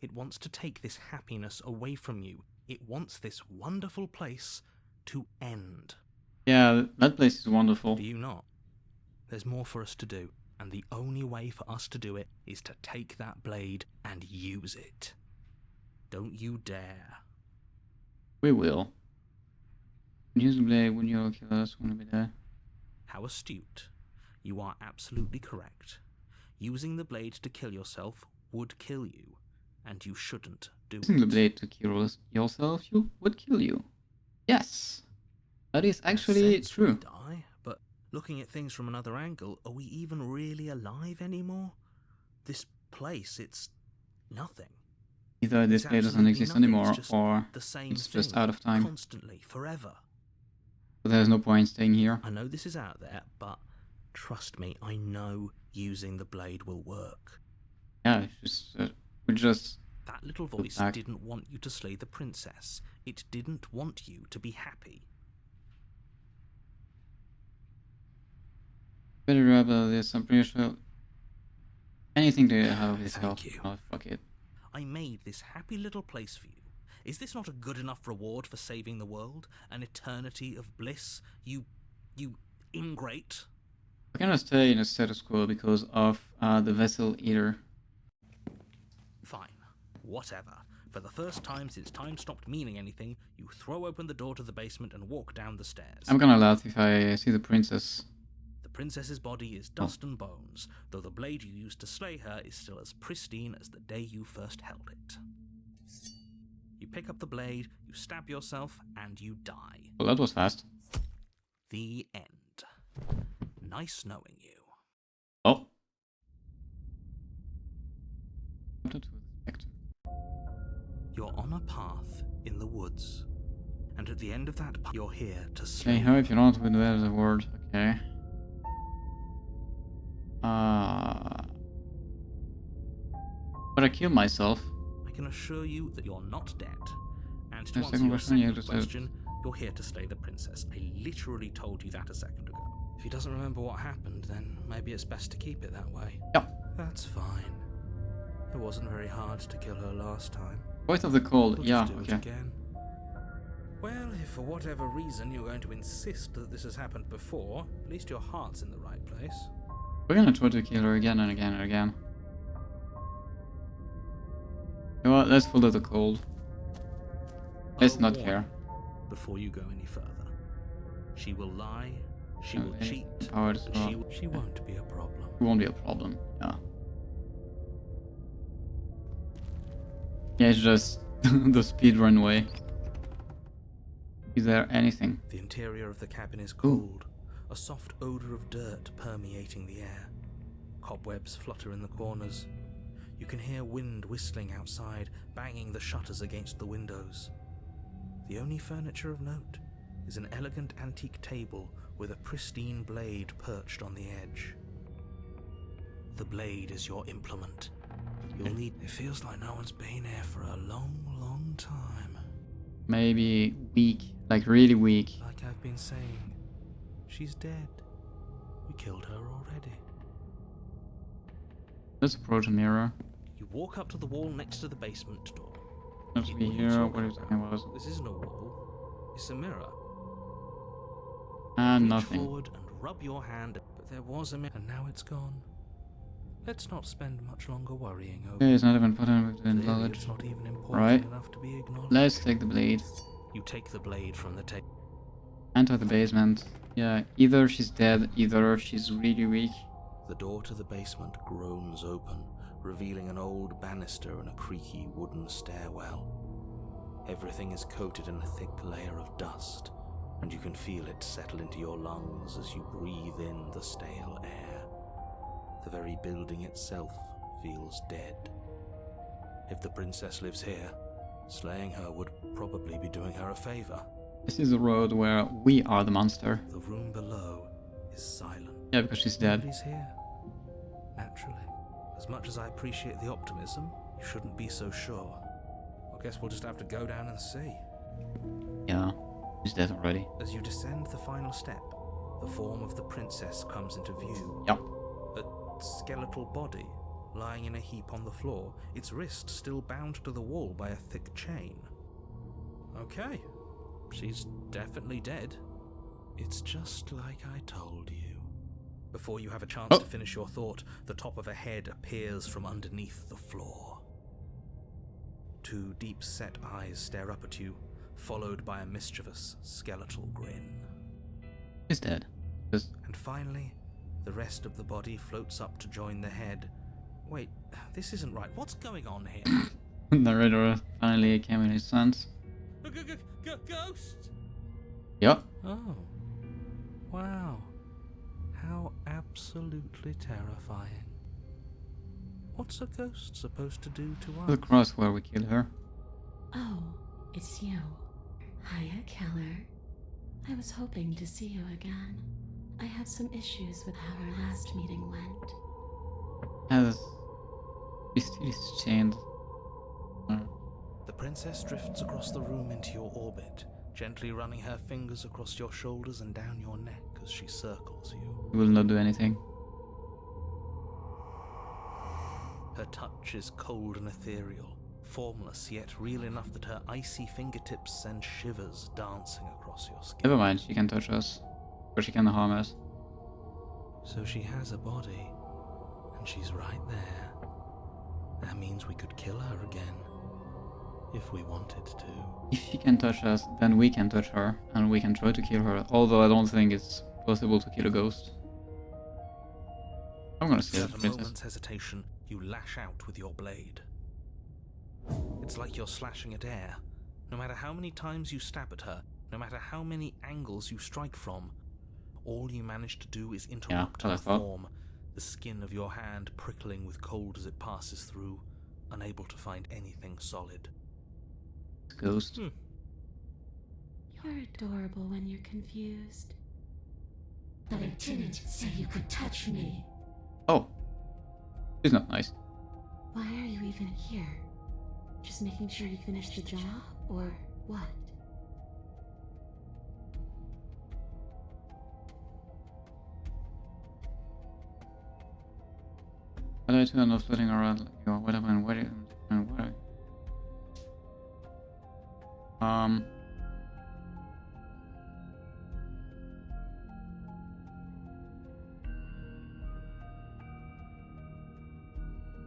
Speaker 2: It wants to take this happiness away from you. It wants this wonderful place to end.
Speaker 1: Yeah, that place is wonderful.
Speaker 2: Do you not? There's more for us to do, and the only way for us to do it is to take that blade and use it. Don't you dare.
Speaker 1: We will. Use the blade when you kill us, wanna be there.
Speaker 2: How astute. You are absolutely correct. Using the blade to kill yourself would kill you, and you shouldn't do
Speaker 1: Using the
Speaker 2: it.
Speaker 1: blade to kill yourself, you would kill you. Yes, that is
Speaker 2: In a
Speaker 1: actually
Speaker 2: sense,
Speaker 1: true.
Speaker 2: we die, but looking at things from another angle, are we even really alive anymore? This place, it's nothing.
Speaker 1: Either this
Speaker 2: It's
Speaker 1: blade doesn't
Speaker 2: absolutely
Speaker 1: exist
Speaker 2: nothing,
Speaker 1: anymore,
Speaker 2: it's just
Speaker 1: or
Speaker 2: the same
Speaker 1: it's just
Speaker 2: thing,
Speaker 1: out of time.
Speaker 2: constantly, forever.
Speaker 1: So there's no point staying here.
Speaker 2: I know this is out there, but trust me, I know using the blade will work.
Speaker 1: Yeah, it's just we just
Speaker 2: That little
Speaker 1: Go
Speaker 2: voice
Speaker 1: back.
Speaker 2: didn't want you to slay the princess. It didn't want you to be happy.
Speaker 1: better rebel this. I'm pretty sure anything to have his
Speaker 2: Thank
Speaker 1: health.
Speaker 2: you.
Speaker 1: Oh, fuck it.
Speaker 2: I made this happy little place for you. Is this not a good enough reward for saving the world? An eternity of bliss? You ingrate?
Speaker 1: We're gonna stay in a status quo because of the vessel eater.
Speaker 2: Fine. Whatever. For the first time since time stopped meaning anything, you throw open the door to the basement and walk down the stairs.
Speaker 1: I'm gonna laugh if I see the princess.
Speaker 2: The princess's body is dust and bones, though the blade you used to slay her is still as pristine as the day you first held it. You pick up the blade, you stab yourself, and you die.
Speaker 1: Well, that was fast.
Speaker 2: The end. Nice knowing you.
Speaker 1: Oh. What to expect?
Speaker 2: You're on a path in the woods, and at the end of that path, you're here to slay.
Speaker 1: Okay, how if you don't with the word? Okay. But I killed myself.
Speaker 2: I can assure you that you're not dead. And to
Speaker 1: The
Speaker 2: answer
Speaker 1: second
Speaker 2: your
Speaker 1: question, you
Speaker 2: second
Speaker 1: just said-
Speaker 2: question, you're here to slay the princess. I literally told you that a second ago. If he doesn't remember what happened, then maybe it's best to keep it that way.
Speaker 1: Yep.
Speaker 2: That's fine. It wasn't very hard to kill her last time.
Speaker 1: Voice of the cold.
Speaker 2: We'll
Speaker 1: Yeah,
Speaker 2: just do it
Speaker 1: okay.
Speaker 2: again. Well, if for whatever reason you're going to insist that this has happened before, at least your heart's in the right place.
Speaker 1: We're gonna try to kill her again and again and again. You know what? Let's follow the cold. Let's
Speaker 2: I'll
Speaker 1: not
Speaker 2: warn
Speaker 1: care.
Speaker 2: you before you go any further. She will lie, she
Speaker 1: No,
Speaker 2: will
Speaker 1: they-
Speaker 2: cheat,
Speaker 1: Howard as
Speaker 2: and
Speaker 1: well.
Speaker 2: she won't be a problem.
Speaker 1: It won't be a problem. Yeah. Yeah, it's just the speedrun way. Is there anything?
Speaker 2: The interior of the cabin is cold, a soft odor of dirt permeating the air. Cobwebs flutter in the corners. You can hear wind whistling outside, banging the shutters against the windows. The only furniture of note is an elegant antique table with a pristine blade perched on the edge. The blade is your implement. You'll need... It feels like no one's been here for a long, long time.
Speaker 1: Maybe weak, like really weak.
Speaker 2: Like I've been saying, she's dead. We killed her already.
Speaker 1: Let's approach a mirror.
Speaker 2: You walk up to the wall next to the basement door.
Speaker 1: Let's
Speaker 2: What
Speaker 1: be
Speaker 2: are you
Speaker 1: here.
Speaker 2: talking
Speaker 1: What is
Speaker 2: about?
Speaker 1: talking about?
Speaker 2: This isn't a wall. It's a mirror.
Speaker 1: And
Speaker 2: Reach
Speaker 1: nothing.
Speaker 2: forward and rub your hand. But there was a mirror, and now it's gone. Let's not spend much longer worrying over
Speaker 1: Okay, it's not even important with the
Speaker 2: Clearly
Speaker 1: knowledge.
Speaker 2: it's not even important
Speaker 1: Right.
Speaker 2: enough to be acknowledged.
Speaker 1: Let's take the blade.
Speaker 2: You take the blade from the table.
Speaker 1: Enter the basement. Yeah, either she's dead, either she's really weak.
Speaker 2: The door to the basement groans open, revealing an old banister and a creaky wooden stairwell. Everything is coated in a thick layer of dust, and you can feel it settle into your lungs as you breathe in the stale air. The very building itself feels dead. If the princess lives here, slaying her would probably be doing her a favor.
Speaker 1: This is a road where we are the monster.
Speaker 2: The room below is silent.
Speaker 1: Yeah, because she's dead.
Speaker 2: Nobody's here. Naturally. As much as I appreciate the optimism, you shouldn't be so sure. I guess we'll just have to go down and see.
Speaker 1: Yeah, she's dead already.
Speaker 2: As you descend the final step, the form of the princess comes into view.
Speaker 1: Yep.
Speaker 2: A skeletal body, lying in a heap on the floor, its wrist still bound to the wall by a thick chain. Okay, she's definitely dead. It's just like I told you. Before you have a chance to finish your thought, the top of a head appears from underneath the floor. Two deep-set eyes stare up at you, followed by a mischievous, skeletal grin.
Speaker 1: He's dead. Just
Speaker 2: And finally, the rest of the body floats up to join the head. Wait, this isn't right. What's going on here?
Speaker 1: narrator finally came in his sense.
Speaker 6: Ghost!
Speaker 1: Yup.
Speaker 2: Oh. Wow. How absolutely terrifying. What's a ghost supposed to do to us?
Speaker 1: The cross where we killed her.
Speaker 3: Oh, it's you. Hiya, Keller. I was hoping to see you again. I have some issues with how our last meeting went.
Speaker 1: Has still is chained.
Speaker 2: The princess drifts across the room into your orbit, gently running her fingers across your shoulders and down your neck as she circles you.
Speaker 1: He will not do anything.
Speaker 2: Her touch is cold and ethereal, formless yet real enough that her icy fingertips send shivers dancing across your skin.
Speaker 1: Never mind, she can touch us. Or she can harm us.
Speaker 2: So she has a body, and she's right there. That means we could kill her again, if we wanted to.
Speaker 1: If she can touch us, then we can touch her, and we can try to kill her, although I don't think it's possible to kill a ghost. I'm gonna say
Speaker 2: Without
Speaker 1: that
Speaker 2: a
Speaker 1: princess.
Speaker 2: moment's hesitation, you lash out with your blade. It's like you're slashing at air. No matter how many times you stab at her, no matter how many angles you strike from, all you manage to do is interrupt
Speaker 1: what I
Speaker 2: her
Speaker 1: thought.
Speaker 2: form, the skin of your hand prickling with cold as it passes through, unable to find anything solid.
Speaker 1: Ghost.
Speaker 3: You're adorable when you're confused.
Speaker 9: But I didn't say you could touch me.
Speaker 1: Oh. She's not nice.
Speaker 3: Why are you even here? Just making sure you finish the job, or what?
Speaker 1: Why do I turn off floating around like you? Whatever and what?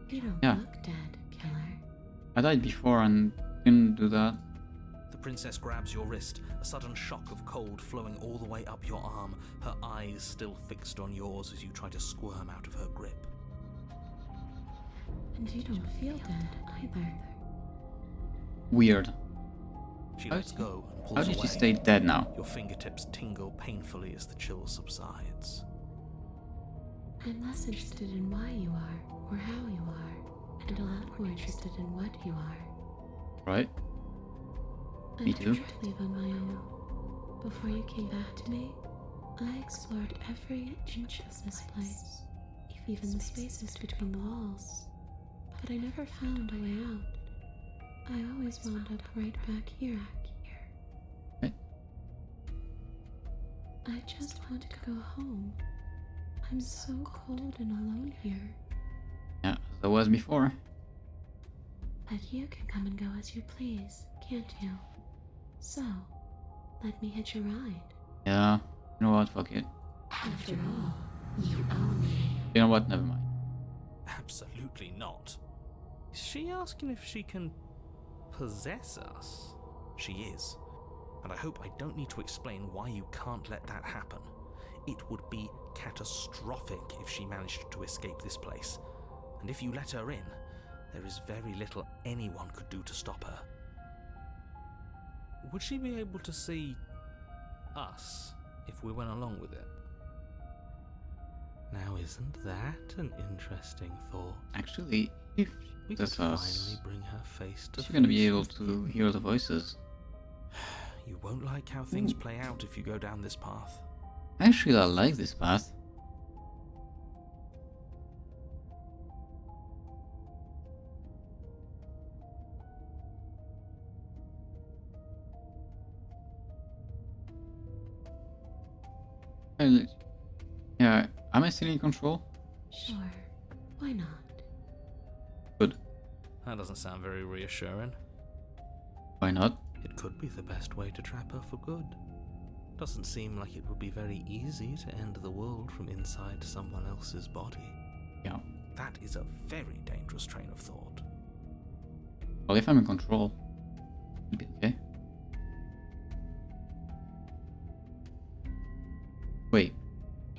Speaker 3: You don't
Speaker 1: Yeah.
Speaker 3: look dead, Keller.
Speaker 1: I died before and didn't do that.
Speaker 2: The princess grabs your wrist, a sudden shock of cold flowing all the way up your arm, her eyes still fixed on yours as you try to squirm out of her grip.
Speaker 3: And you don't feel dead either.
Speaker 1: Weird.
Speaker 2: She
Speaker 1: How
Speaker 2: lets
Speaker 1: did-
Speaker 2: go and
Speaker 1: How
Speaker 2: pulls
Speaker 1: did
Speaker 2: away.
Speaker 1: she stay dead now?
Speaker 2: Your fingertips tingle painfully as the chill subsides.
Speaker 3: I'm less interested in why you are, or how you are, and a lot more interested in what you are.
Speaker 1: Right?
Speaker 3: I
Speaker 1: Me too.
Speaker 3: tried to leave on my own. Before you came back to me, I explored every inch of this place, even the spaces between the walls. But I never found a way out. I always wound up right back here.
Speaker 1: Right.
Speaker 3: I just want to go home. I'm so cold and alone here.
Speaker 1: Yeah, as I was before.
Speaker 3: But you can come and go as you please, can't you? So, let me hitch a ride.
Speaker 1: Yeah. You know what? Fuck it.
Speaker 9: After all, you own me.
Speaker 1: You know what? Never mind.
Speaker 2: Absolutely not. Is she asking if she can possess us? She is. And I hope I don't need to explain why you can't let that happen. It would be catastrophic if she managed to escape this place. And if you let her in, there is very little anyone could do to stop her. Would she be able to see us if we went along with it? Now, isn't that an interesting thought?
Speaker 1: Actually, if
Speaker 2: We
Speaker 1: that's
Speaker 2: could
Speaker 1: us,
Speaker 2: finally bring her face to
Speaker 1: she's gonna be
Speaker 2: face
Speaker 1: able
Speaker 2: with
Speaker 1: to
Speaker 2: you.
Speaker 1: hear the voices.
Speaker 2: You won't like how things play out if you go down this path.
Speaker 1: Actually, I like this path. Yeah, am I still in control?
Speaker 3: Sure, why not?
Speaker 2: That doesn't sound very reassuring.
Speaker 1: Why not?
Speaker 2: It could be the best way to trap her for good. Doesn't seem like it would be very easy to end the world from inside someone else's body.
Speaker 1: Yeah.
Speaker 2: That is a very dangerous train of thought.
Speaker 1: Well, if I'm in control, it'll be okay. Wait.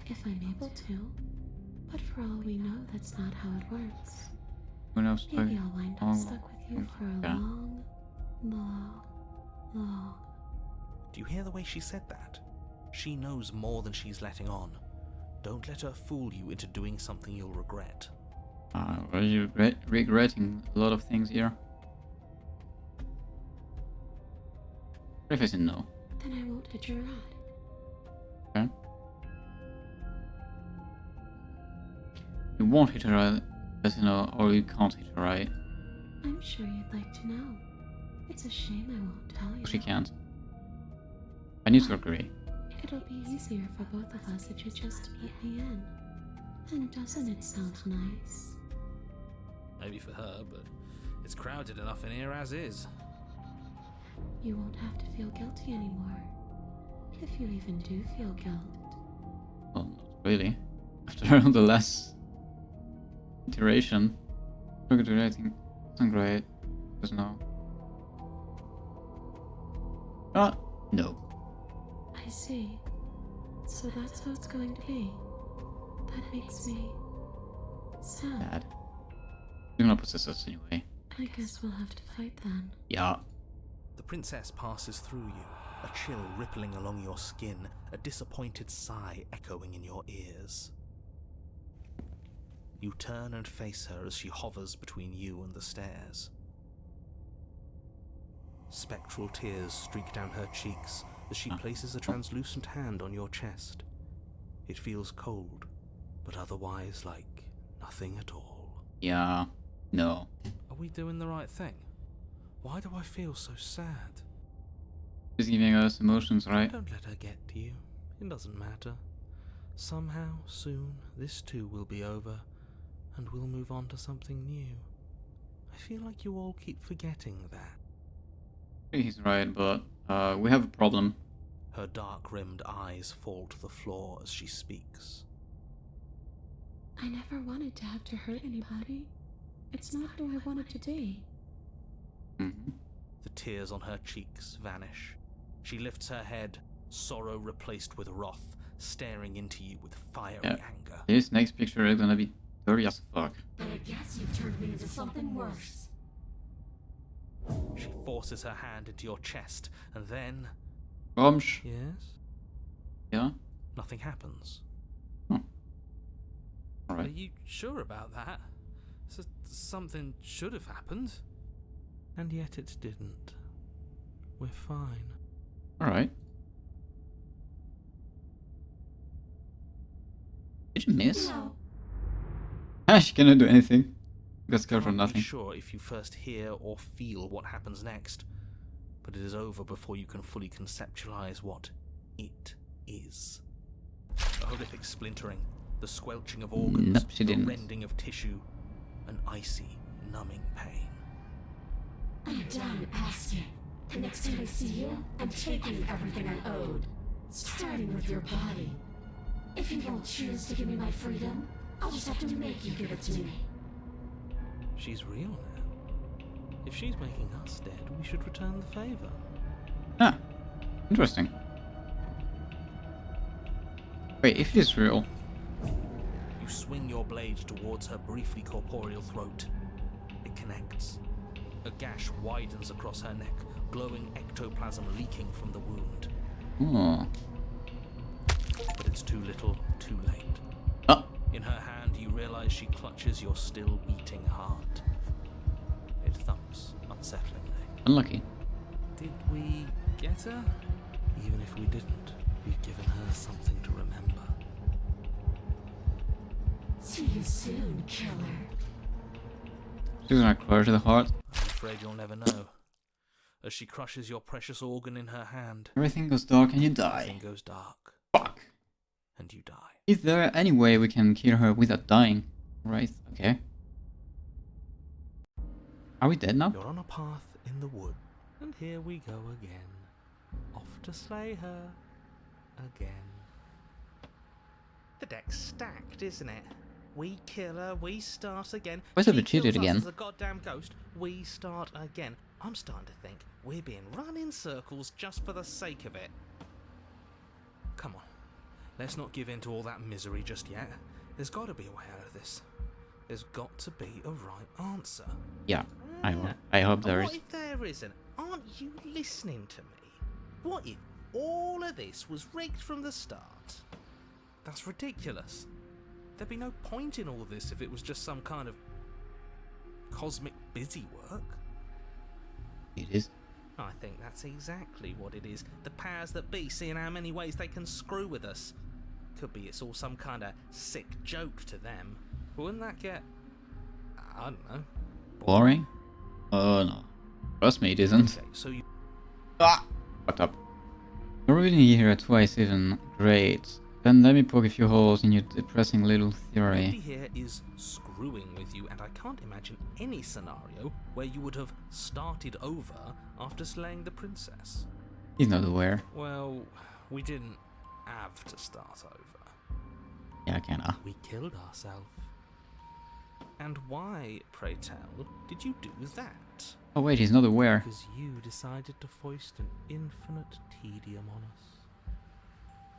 Speaker 3: If I'm able to. But for all we know, that's not how it works.
Speaker 1: Who knows?
Speaker 3: Maybe I'll wind
Speaker 1: Oh,
Speaker 3: up stuck with you for a
Speaker 1: yeah.
Speaker 3: long, long.
Speaker 2: Do you hear the way she said that? She knows more than she's letting on. Don't let her fool you into doing something you'll regret.
Speaker 1: Well, you're regretting a lot of things here. What if I say no?
Speaker 3: Then I won't hit your rod.
Speaker 1: Okay. You won't hit her right, because you know, or you can't hit her right.
Speaker 3: I'm sure you'd like to know. It's a shame I won't tell you.
Speaker 1: She can't. I need to agree.
Speaker 3: It'll be easier for both of us if you just let me in. And doesn't it sound nice?
Speaker 2: Maybe for her, but it's crowded enough in here as is.
Speaker 3: You won't have to feel guilty anymore. If you even do feel guilt.
Speaker 1: Well, not really. After the last iteration, target rating isn't great. Because no. No.
Speaker 3: I see. So that's how it's going to be. That makes me sad.
Speaker 1: Bad. You're gonna possess us anyway.
Speaker 3: I guess we'll have to fight then.
Speaker 1: Yeah.
Speaker 2: The princess passes through you, a chill rippling along your skin, a disappointed sigh echoing in your ears. You turn and face her as she hovers between you and the stairs. Spectral tears streak down her cheeks as she places a translucent hand on your chest. It feels cold, but otherwise like nothing at all.
Speaker 1: Yeah. No.
Speaker 2: Are we doing the right thing? Why do I feel so sad?
Speaker 1: She's giving us emotions, right?
Speaker 2: Don't let her get to you. It doesn't matter. Somehow, soon, this too will be over, and we'll move on to something new. I feel like you all keep forgetting that.
Speaker 1: He's right, but we have a problem.
Speaker 2: Her dark-rimmed eyes fall to the floor as she speaks.
Speaker 3: I never wanted to have to hurt anybody. It's not who I wanted to be.
Speaker 1: Mm-hmm.
Speaker 2: The tears on her cheeks vanish. She lifts her head, sorrow replaced with wrath, staring into you with fiery anger.
Speaker 1: This next picture is gonna be dirty as fuck.
Speaker 9: But I guess you've turned me into something worse.
Speaker 2: She forces her hand into your chest, and then...
Speaker 1: Bomsh.
Speaker 2: Yes?
Speaker 1: Yeah?
Speaker 2: Nothing happens.
Speaker 1: Huh.
Speaker 2: Are
Speaker 1: Alright.
Speaker 2: you sure about that? Something should have happened. And yet it didn't. We're fine.
Speaker 1: Alright. Did you miss?
Speaker 9: No.
Speaker 1: She cannot do anything. Got scared for
Speaker 2: Can't be
Speaker 1: nothing.
Speaker 2: sure if you first hear or feel what happens next, but it is over before you can fully conceptualize what it is. A horrific splintering, the squelching of organs,
Speaker 1: Nope, she
Speaker 2: the
Speaker 1: didn't.
Speaker 2: rending of tissue, an icy, numbing pain.
Speaker 9: I'm done asking. The next time I see you, I'm taking everything I owed. Starting with your body. If you don't choose to give me my freedom, I'll just have to make you give it to me.
Speaker 2: She's real now. If she's making us dead, we should return the favor.
Speaker 1: Ah, interesting. Wait, if it is real,
Speaker 2: You swing your blade towards her briefly corporeal throat. It connects. A gash widens across her neck, glowing ectoplasm leaking from the wound.
Speaker 1: oh,
Speaker 2: But it's too little, too late.
Speaker 1: ah,
Speaker 2: In her hand, you realize she clutches your still beating heart. It thumps unsettlingly.
Speaker 1: unlucky.
Speaker 2: Did we get her? Even if we didn't, we've given her something to remember.
Speaker 9: See you soon, killer.
Speaker 1: She's gonna crush the heart.
Speaker 2: I'm afraid you'll never know. As she crushes your precious organ in her hand,
Speaker 1: Everything goes dark and you
Speaker 2: everything
Speaker 1: die.
Speaker 2: goes dark,
Speaker 1: Fuck.
Speaker 2: and you die.
Speaker 1: Is there any way we can kill her without dying? Right, okay. Are we dead now?
Speaker 2: You're on a path in the wood, and here we go again. Off to slay her again.
Speaker 5: The deck's stacked, isn't it? We kill her, we start again.
Speaker 1: Why's it
Speaker 5: She
Speaker 1: cheated
Speaker 5: kills us
Speaker 1: again?
Speaker 5: as a goddamn ghost, we start again. I'm starting to think we're being run in circles just for the sake of it.
Speaker 2: Come on, let's not give in to all that misery just yet. There's got to be a way out of this. There's got to be a right answer.
Speaker 1: Yeah, I hope there
Speaker 5: What
Speaker 1: is.
Speaker 5: if there isn't? Aren't you listening to me? What if all of this was rigged from the start?
Speaker 2: That's ridiculous. There'd be no point in all of this if it was just some kind of cosmic busy work.
Speaker 1: It is.
Speaker 5: I think that's exactly what it is. The powers that be seeing how many ways they can screw with us. Could be it's all some kind of sick joke to them.
Speaker 2: Wouldn't that get, I don't know,
Speaker 1: Boring? Oh no. Trust me, it isn't.
Speaker 2: Okay, so you
Speaker 1: Ah! Fucked up. You're reading here twice even. Great. Then let me poke a few holes in your depressing little
Speaker 2: Nobody
Speaker 1: theory.
Speaker 2: here is screwing with you, and I can't imagine any scenario where you would have started over after slaying the princess.
Speaker 1: He's not aware.
Speaker 2: Well, we didn't have to start over.
Speaker 1: Yeah, kinda.
Speaker 2: We killed ourselves. And why, pray tell, did you do that?
Speaker 1: Oh wait, he's not aware.
Speaker 2: Because you decided to foist an infinite tedium on us.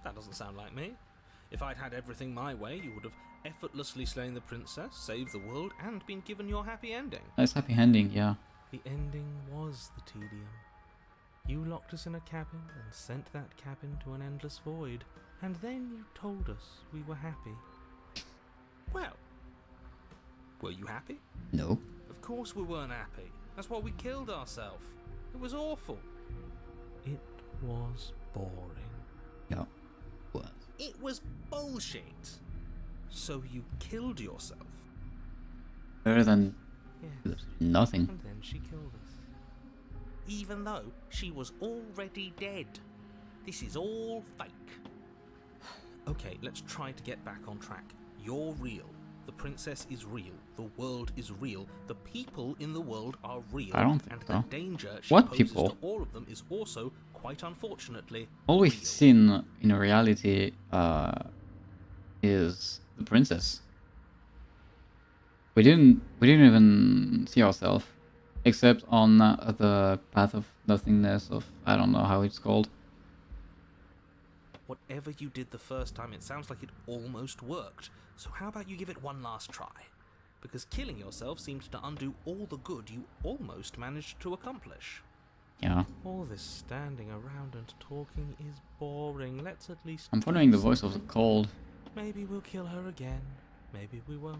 Speaker 5: That doesn't sound like me. If I'd had everything my way, you would have effortlessly slain the princess, saved the world, and been given your happy ending.
Speaker 1: Nice happy ending, yeah.
Speaker 2: The ending was the tedium. You locked us in a cabin and sent that cabin to an endless void. And then you told us we were happy.
Speaker 5: Well, were you happy?
Speaker 1: No.
Speaker 5: Of course we weren't happy. That's why we killed ourselves. It was awful.
Speaker 2: It was boring.
Speaker 1: Yeah. Was.
Speaker 5: It was bullshit.
Speaker 2: So you killed yourself.
Speaker 1: Better than
Speaker 2: Yes.
Speaker 1: nothing.
Speaker 2: And then she killed us.
Speaker 5: Even though she was already dead. This is all fake.
Speaker 2: Okay, let's try to get back on track. You're real. The princess is real. The world is real. The people in the world are real.
Speaker 1: I don't think
Speaker 2: and
Speaker 1: so.
Speaker 2: the danger she
Speaker 1: What
Speaker 2: poses
Speaker 1: people?
Speaker 2: to all of them is also, quite unfortunately,
Speaker 1: All we've
Speaker 2: real.
Speaker 1: seen in reality is the princess. We didn't even see ourselves, except on the path of nothingness of I don't know how it's called.
Speaker 2: Whatever you did the first time, it sounds like it almost worked. So how about you give it one last try? Because killing yourself seems to undo all the good you almost managed to accomplish.
Speaker 1: Yeah,
Speaker 2: All this standing around and talking is boring. Let's at least
Speaker 1: I'm
Speaker 2: do
Speaker 1: following the voice of the
Speaker 2: something.
Speaker 1: cold.
Speaker 2: Maybe we'll kill her again. Maybe we won't.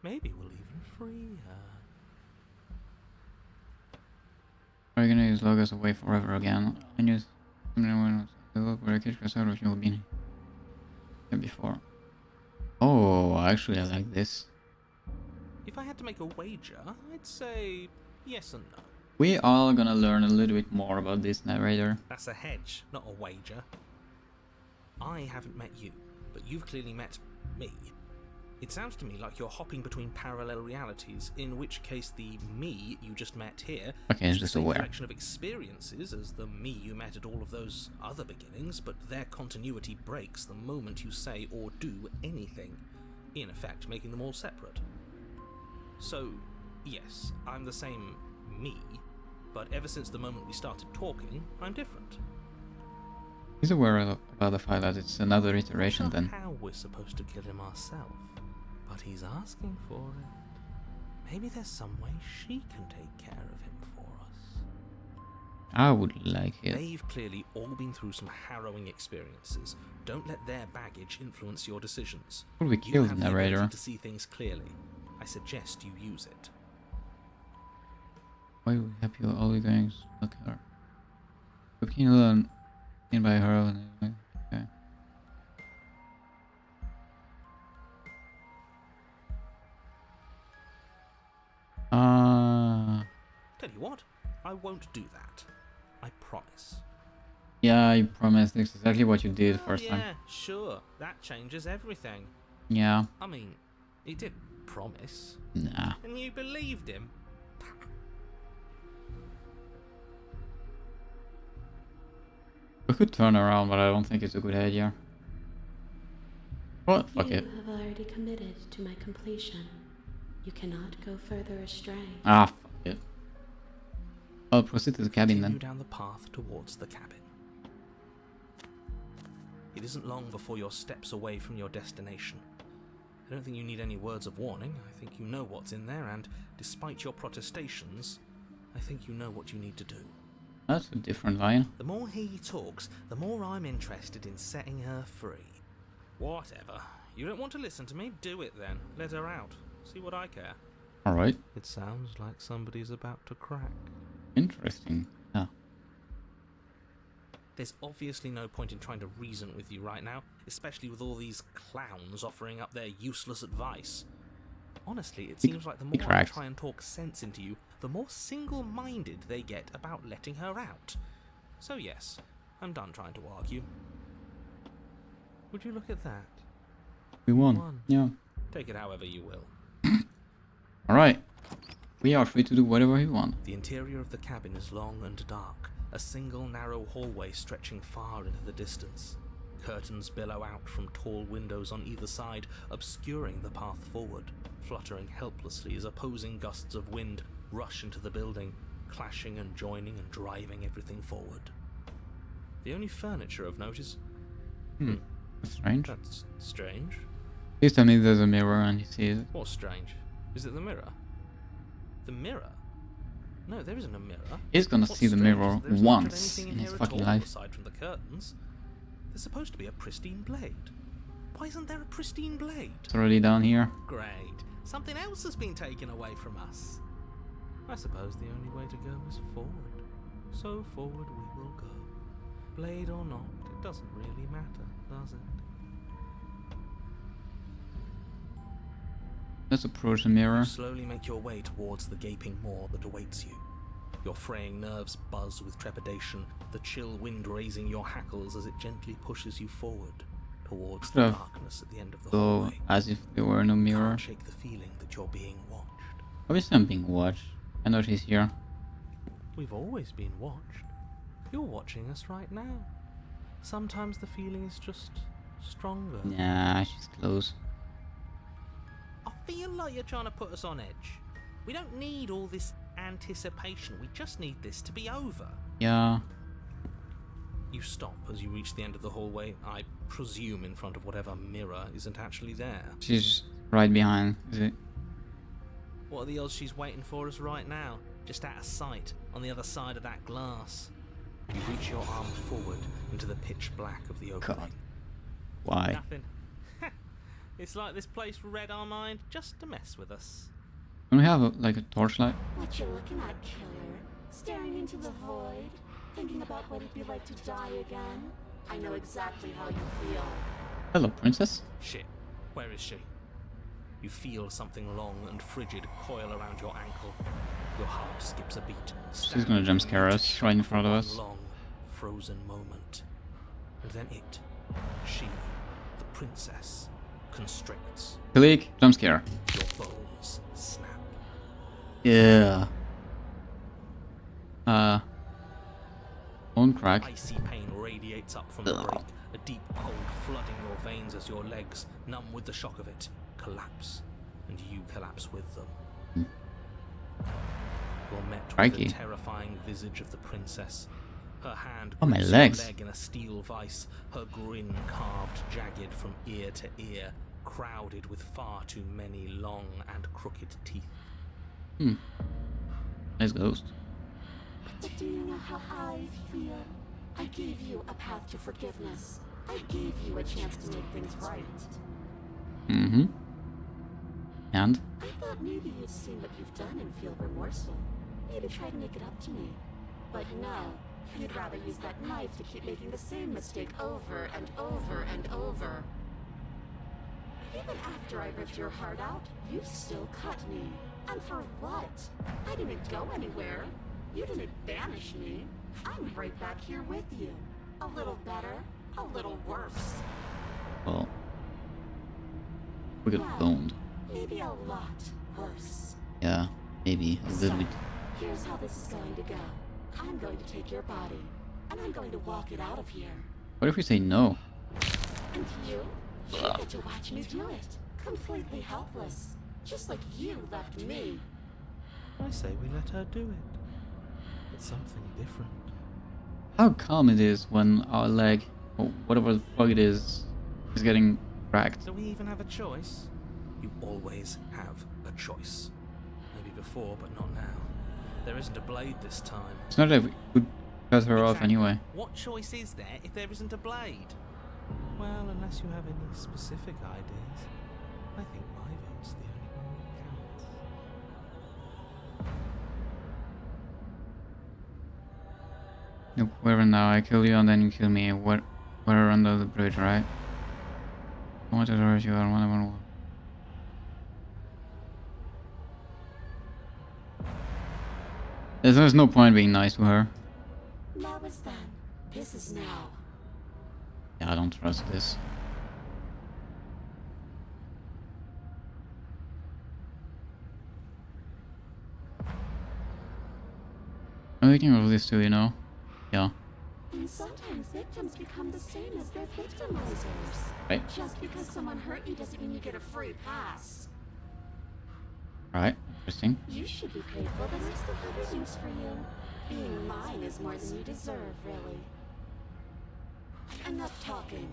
Speaker 2: Maybe we'll even free her.
Speaker 1: Are you gonna use Logos away forever again? I knew something where I catch Casado if you've been here before. Oh, actually I like this.
Speaker 2: If I had to make a wager, I'd say yes and no.
Speaker 1: We are gonna learn a little bit more about this narrator.
Speaker 2: That's a hedge, not a wager. I haven't met you, but you've clearly met me. It sounds to me like you're hopping between parallel realities, in which case the me you just met here
Speaker 1: Okay,
Speaker 2: is
Speaker 1: it's
Speaker 2: the
Speaker 1: just
Speaker 2: same
Speaker 1: aware.
Speaker 2: collection of experiences as the me you met at all of those other beginnings, but their continuity breaks the moment you say or do anything, in effect making them all separate. So, yes, I'm the same me, but ever since the moment we started talking, I'm different.
Speaker 1: He's aware about the fact that it's another iteration
Speaker 2: Not
Speaker 1: then.
Speaker 2: how we're supposed to kill him ourselves, but he's asking for it. Maybe there's some way she can take care of him for us.
Speaker 1: I would like it.
Speaker 2: They've clearly all been through some harrowing experiences. Don't let their baggage influence your decisions.
Speaker 1: Would we
Speaker 2: You
Speaker 1: kill the
Speaker 2: have the ability
Speaker 1: narrator?
Speaker 2: to see things clearly. I suggest you use it.
Speaker 1: Why would we help you all going to look at her? You can learn in by her. Okay.
Speaker 2: Tell you what, I won't do that. I promise.
Speaker 1: Yeah, you promised. That's exactly what you did
Speaker 2: Oh,
Speaker 1: first
Speaker 2: yeah,
Speaker 1: time.
Speaker 2: sure. That changes everything.
Speaker 1: Yeah.
Speaker 2: I mean, he did promise.
Speaker 1: Nah.
Speaker 2: And you believed him?
Speaker 1: We could turn around, but I don't think it's a good idea. Well, fuck
Speaker 3: You
Speaker 1: it.
Speaker 3: have already committed to my completion. You cannot go further astray.
Speaker 1: Ah, fuck it. I'll proceed to the cabin
Speaker 2: Continue
Speaker 1: then.
Speaker 2: down the path towards the cabin. It isn't long before you're steps away from your destination. I don't think you need any words of warning. I think you know what's in there, and despite your protestations, I think you know what you need to do.
Speaker 1: That's a different line.
Speaker 2: The more he talks, the more I'm interested in setting her free. Whatever. You don't want to listen to me? Do it then. Let her out. See what I care.
Speaker 1: Alright.
Speaker 2: It sounds like somebody's about to crack.
Speaker 1: Interesting. Yeah.
Speaker 2: There's obviously no point in trying to reason with you right now, especially with all these clowns offering up their useless advice. Honestly, it seems like the more I
Speaker 1: cracked.
Speaker 2: try and talk sense into you, the more single-minded they get about letting her out. So yes, I'm done trying to argue. Would you look at that?
Speaker 1: We won.
Speaker 2: Won.
Speaker 1: Yeah.
Speaker 2: Take it however you will.
Speaker 1: Alright. We are free to do whatever we want.
Speaker 2: The interior of the cabin is long and dark, a single narrow hallway stretching far into the distance. Curtains billow out from tall windows on either side, obscuring the path forward, fluttering helplessly as opposing gusts of wind rush into the building, clashing and joining and driving everything forward. The only furniture of note is...
Speaker 1: That's strange.
Speaker 2: That's strange.
Speaker 1: Please tell me there's a mirror and he sees it.
Speaker 2: What's strange? Is it the mirror? The mirror? No, there isn't a mirror.
Speaker 1: He's gonna
Speaker 2: What's
Speaker 1: see the
Speaker 2: strange
Speaker 1: mirror
Speaker 2: is there isn't much of
Speaker 1: once
Speaker 2: anything
Speaker 1: in his
Speaker 2: here at
Speaker 1: fucking
Speaker 2: all,
Speaker 1: life.
Speaker 2: aside from the curtains. There's supposed to be a pristine blade. Why isn't there a pristine blade?
Speaker 1: It's already down here.
Speaker 2: Great. Something else has been taken away from us. I suppose the only way to go is forward. So forward we will go. Blade or not, it doesn't really matter, does it?
Speaker 1: Let's approach the mirror.
Speaker 2: You slowly make your way towards the gaping maw that awaits you. Your fraying nerves buzz with trepidation, the chill wind raising your hackles as it gently pushes you forward towards the
Speaker 1: Could've
Speaker 2: darkness at the end of the
Speaker 1: So,
Speaker 2: hallway.
Speaker 1: as if there were no mirror.
Speaker 2: Can't shake the feeling that you're being watched.
Speaker 1: Obviously I'm being watched. I know she's here.
Speaker 2: We've always been watched. You're watching us right now. Sometimes the feeling is just stronger.
Speaker 1: Nah, she's close.
Speaker 2: I feel like you're trying to put us on edge. We don't need all this anticipation. We just need this to be over.
Speaker 1: Yeah.
Speaker 2: You stop as you reach the end of the hallway, I presume in front of whatever mirror isn't actually there.
Speaker 1: She's right behind. Is it?
Speaker 2: What are the odds she's waiting for us right now? Just out of sight, on the other side of that glass. You reach your arm forward into the pitch black of the opening.
Speaker 1: God. Why?
Speaker 2: Nothing. It's like this place read our mind just to mess with us.
Speaker 1: Don't we have like a torchlight?
Speaker 9: What you looking at, killer? Staring into the void? Thinking about what it'd be like to die again? I know exactly how you feel.
Speaker 1: Hello, princess.
Speaker 2: Shit, where is she? You feel something long and frigid coil around your ankle. Your heart skips a beat.
Speaker 1: She's gonna jump scare us right in front of us.
Speaker 2: Long, frozen moment. And then it, she, the princess, constricts.
Speaker 1: Click, jump scare.
Speaker 2: Your bones snap.
Speaker 1: Yeah. Bone crack.
Speaker 2: Icy pain radiates up from the break, a deep cold flooding your veins as your legs, numb with the shock of it, collapse, and you collapse with them. You're met with
Speaker 1: Crikey.
Speaker 2: the terrifying visage of the princess. Her hand
Speaker 1: Oh, my
Speaker 2: grips
Speaker 1: legs.
Speaker 2: your leg in a steel vice, her grin carved jagged from ear to ear, crowded with far too many long and crooked teeth.
Speaker 1: Nice ghost.
Speaker 9: But do you know how I feel? I gave you a path to forgiveness. I gave you a chance to make things right.
Speaker 1: Mm-hmm. And?
Speaker 9: I thought maybe you'd seen what you've done and feel remorseful. Maybe try to make it up to me. But no, you'd rather use that knife to keep making the same mistake over and over and over. Even after I ripped your heart out, you still cut me. And for what? I didn't go anywhere. You didn't banish me. I'm right back here with you. A little better, a little worse.
Speaker 1: Well, we got
Speaker 9: Well,
Speaker 1: boned.
Speaker 9: maybe a lot worse.
Speaker 1: Yeah, maybe a little
Speaker 9: So,
Speaker 1: bit.
Speaker 9: here's how this is going to go. I'm going to take your body. and I'm going to walk it out of here.
Speaker 1: What if we say no?
Speaker 9: And you get to watch me do it. Completely helpless. Just like you left me.
Speaker 7: I say we let her do it. It's something different.
Speaker 1: How calm it is when our leg, or whatever the fuck it is getting cracked.
Speaker 2: Do we even have a choice? You always have a choice. Maybe before, but not now. There isn't a blade this time.
Speaker 1: It's not like we could cut her off
Speaker 2: Exactly.
Speaker 1: anyway.
Speaker 2: What choice is there if there isn't a blade? Well, unless you have any specific ideas, I think my vote's the only one that counts.
Speaker 1: Look, wherever now, I kill you and then you kill me. We're under the bridge, right? I wanted to hurt you, I don't want to. There's no point being nice to her.
Speaker 9: That was then. This is now.
Speaker 1: Yeah, I don't trust this. I'm thinking of this too, you know? Yeah.
Speaker 9: And sometimes victims become the same as their victimizers.
Speaker 1: Right.
Speaker 9: Just because someone hurt you doesn't mean you get a free pass.
Speaker 1: Right, interesting.
Speaker 9: You should be grateful that I still have a use for you. Being mine is more than you deserve, really. Enough talking.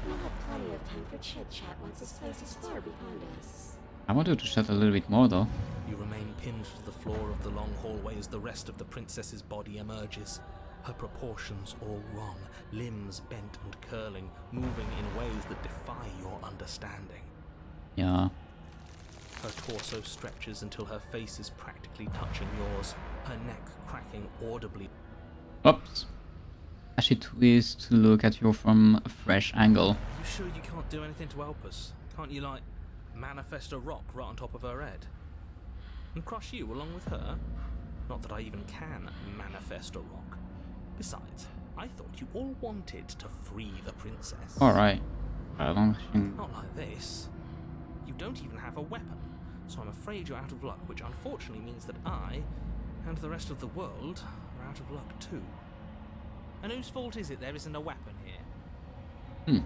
Speaker 9: We'll have plenty of time for chit-chat once this place is far behind us.
Speaker 1: I wanted to chat a little bit more though.
Speaker 2: You remain pinned to the floor of the long hallway as the rest of the princess's body emerges. Her proportions all wrong, limbs bent and curling, moving in ways that defy your understanding.
Speaker 1: Yeah.
Speaker 2: Her torso stretches until her face is practically touching yours, her neck cracking audibly.
Speaker 1: Oops. As she twists to look at you from a fresh angle.
Speaker 2: You sure you can't do anything to help us? Can't you, like, manifest a rock right on top of her head? And crush you along with her? Not that I even can manifest a rock. Besides, I thought you all wanted to free the princess.
Speaker 1: Alright. I don't think...
Speaker 2: Not like this. You don't even have a weapon, so I'm afraid you're out of luck, which unfortunately means that I, and the rest of the world, are out of luck too. And whose fault is it there isn't a weapon here?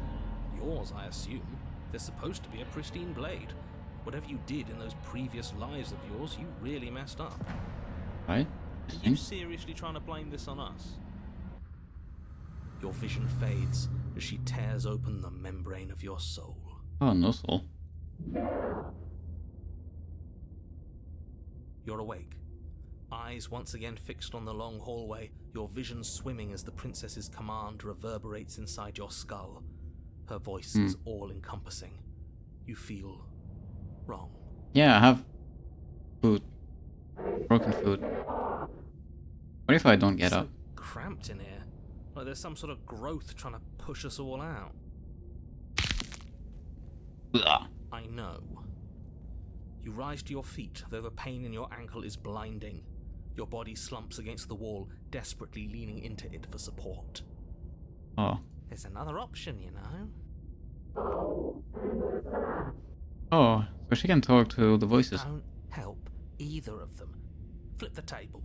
Speaker 2: Yours, I assume. There's supposed to be a pristine blade. Whatever you did in those previous lives of yours, you really messed up.
Speaker 1: Right?
Speaker 2: Are you seriously trying to blame this on us? Your vision fades as she tears open the membrane of your soul.
Speaker 1: Oh, no soul.
Speaker 2: You're awake. Eyes once again fixed on the long hallway, your vision swimming as the princess's command reverberates inside your skull. Her voice is all-encompassing. You feel wrong.
Speaker 1: Yeah, I have food. Broken food. What if I don't get
Speaker 2: so
Speaker 1: up?
Speaker 2: Cramped in here. Like there's some sort of growth trying to push us all out.
Speaker 1: Ugh.
Speaker 2: I know. You rise to your feet, though the pain in your ankle is blinding. Your body slumps against the wall, desperately leaning into it for support.
Speaker 1: Oh.
Speaker 2: There's another option, you know.
Speaker 1: Oh, so she can talk to the voices.
Speaker 2: Don't help either of them. Flip the table.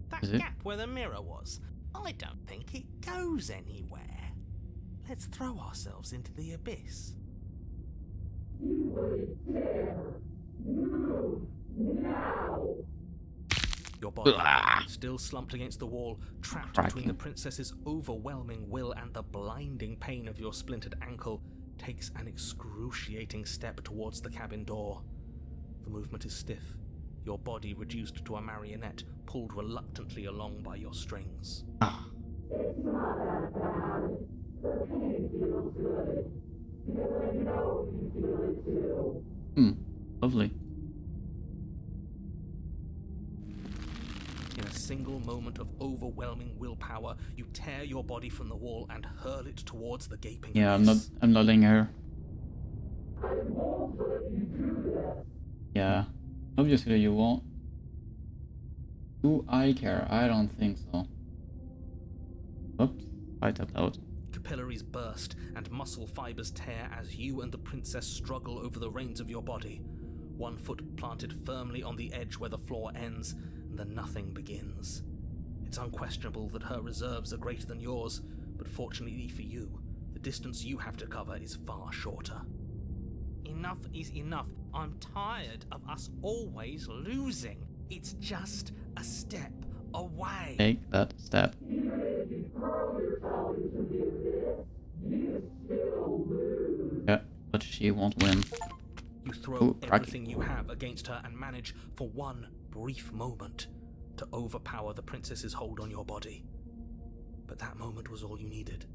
Speaker 2: That
Speaker 1: Is it?
Speaker 2: gap where the mirror was, I don't think it goes anywhere. Let's throw ourselves into the abyss. Your body,
Speaker 1: Ugh.
Speaker 2: still slumped against the wall, trapped
Speaker 1: Cracking.
Speaker 2: between the princess's overwhelming will and the blinding pain of your splintered ankle, takes an excruciating step towards the cabin door. The movement is stiff, your body reduced to a marionette, pulled reluctantly along by your strings.
Speaker 1: Ah. Lovely.
Speaker 2: In a single moment of overwhelming willpower, you tear your body from the wall and hurl it towards the gaping
Speaker 1: Yeah,
Speaker 2: abyss.
Speaker 1: I'm not letting her. Yeah. Obviously you won't. Do I care? I don't think so. Oops. I tapped out.
Speaker 2: capillaries burst and muscle fibers tear as you and the princess struggle over the reins of your body. One foot planted firmly on the edge where the floor ends, and the nothing begins. It's unquestionable that her reserves are greater than yours, but fortunately for you, the distance you have to cover is far shorter.
Speaker 5: Enough is enough. I'm tired of us always losing. It's just a step away.
Speaker 1: Take that step. Yeah, but she won't win.
Speaker 2: You throw
Speaker 1: Ooh, crikey.
Speaker 2: everything you have against her and manage, for one brief moment, to overpower the princess's hold on your body. But that moment was all you needed.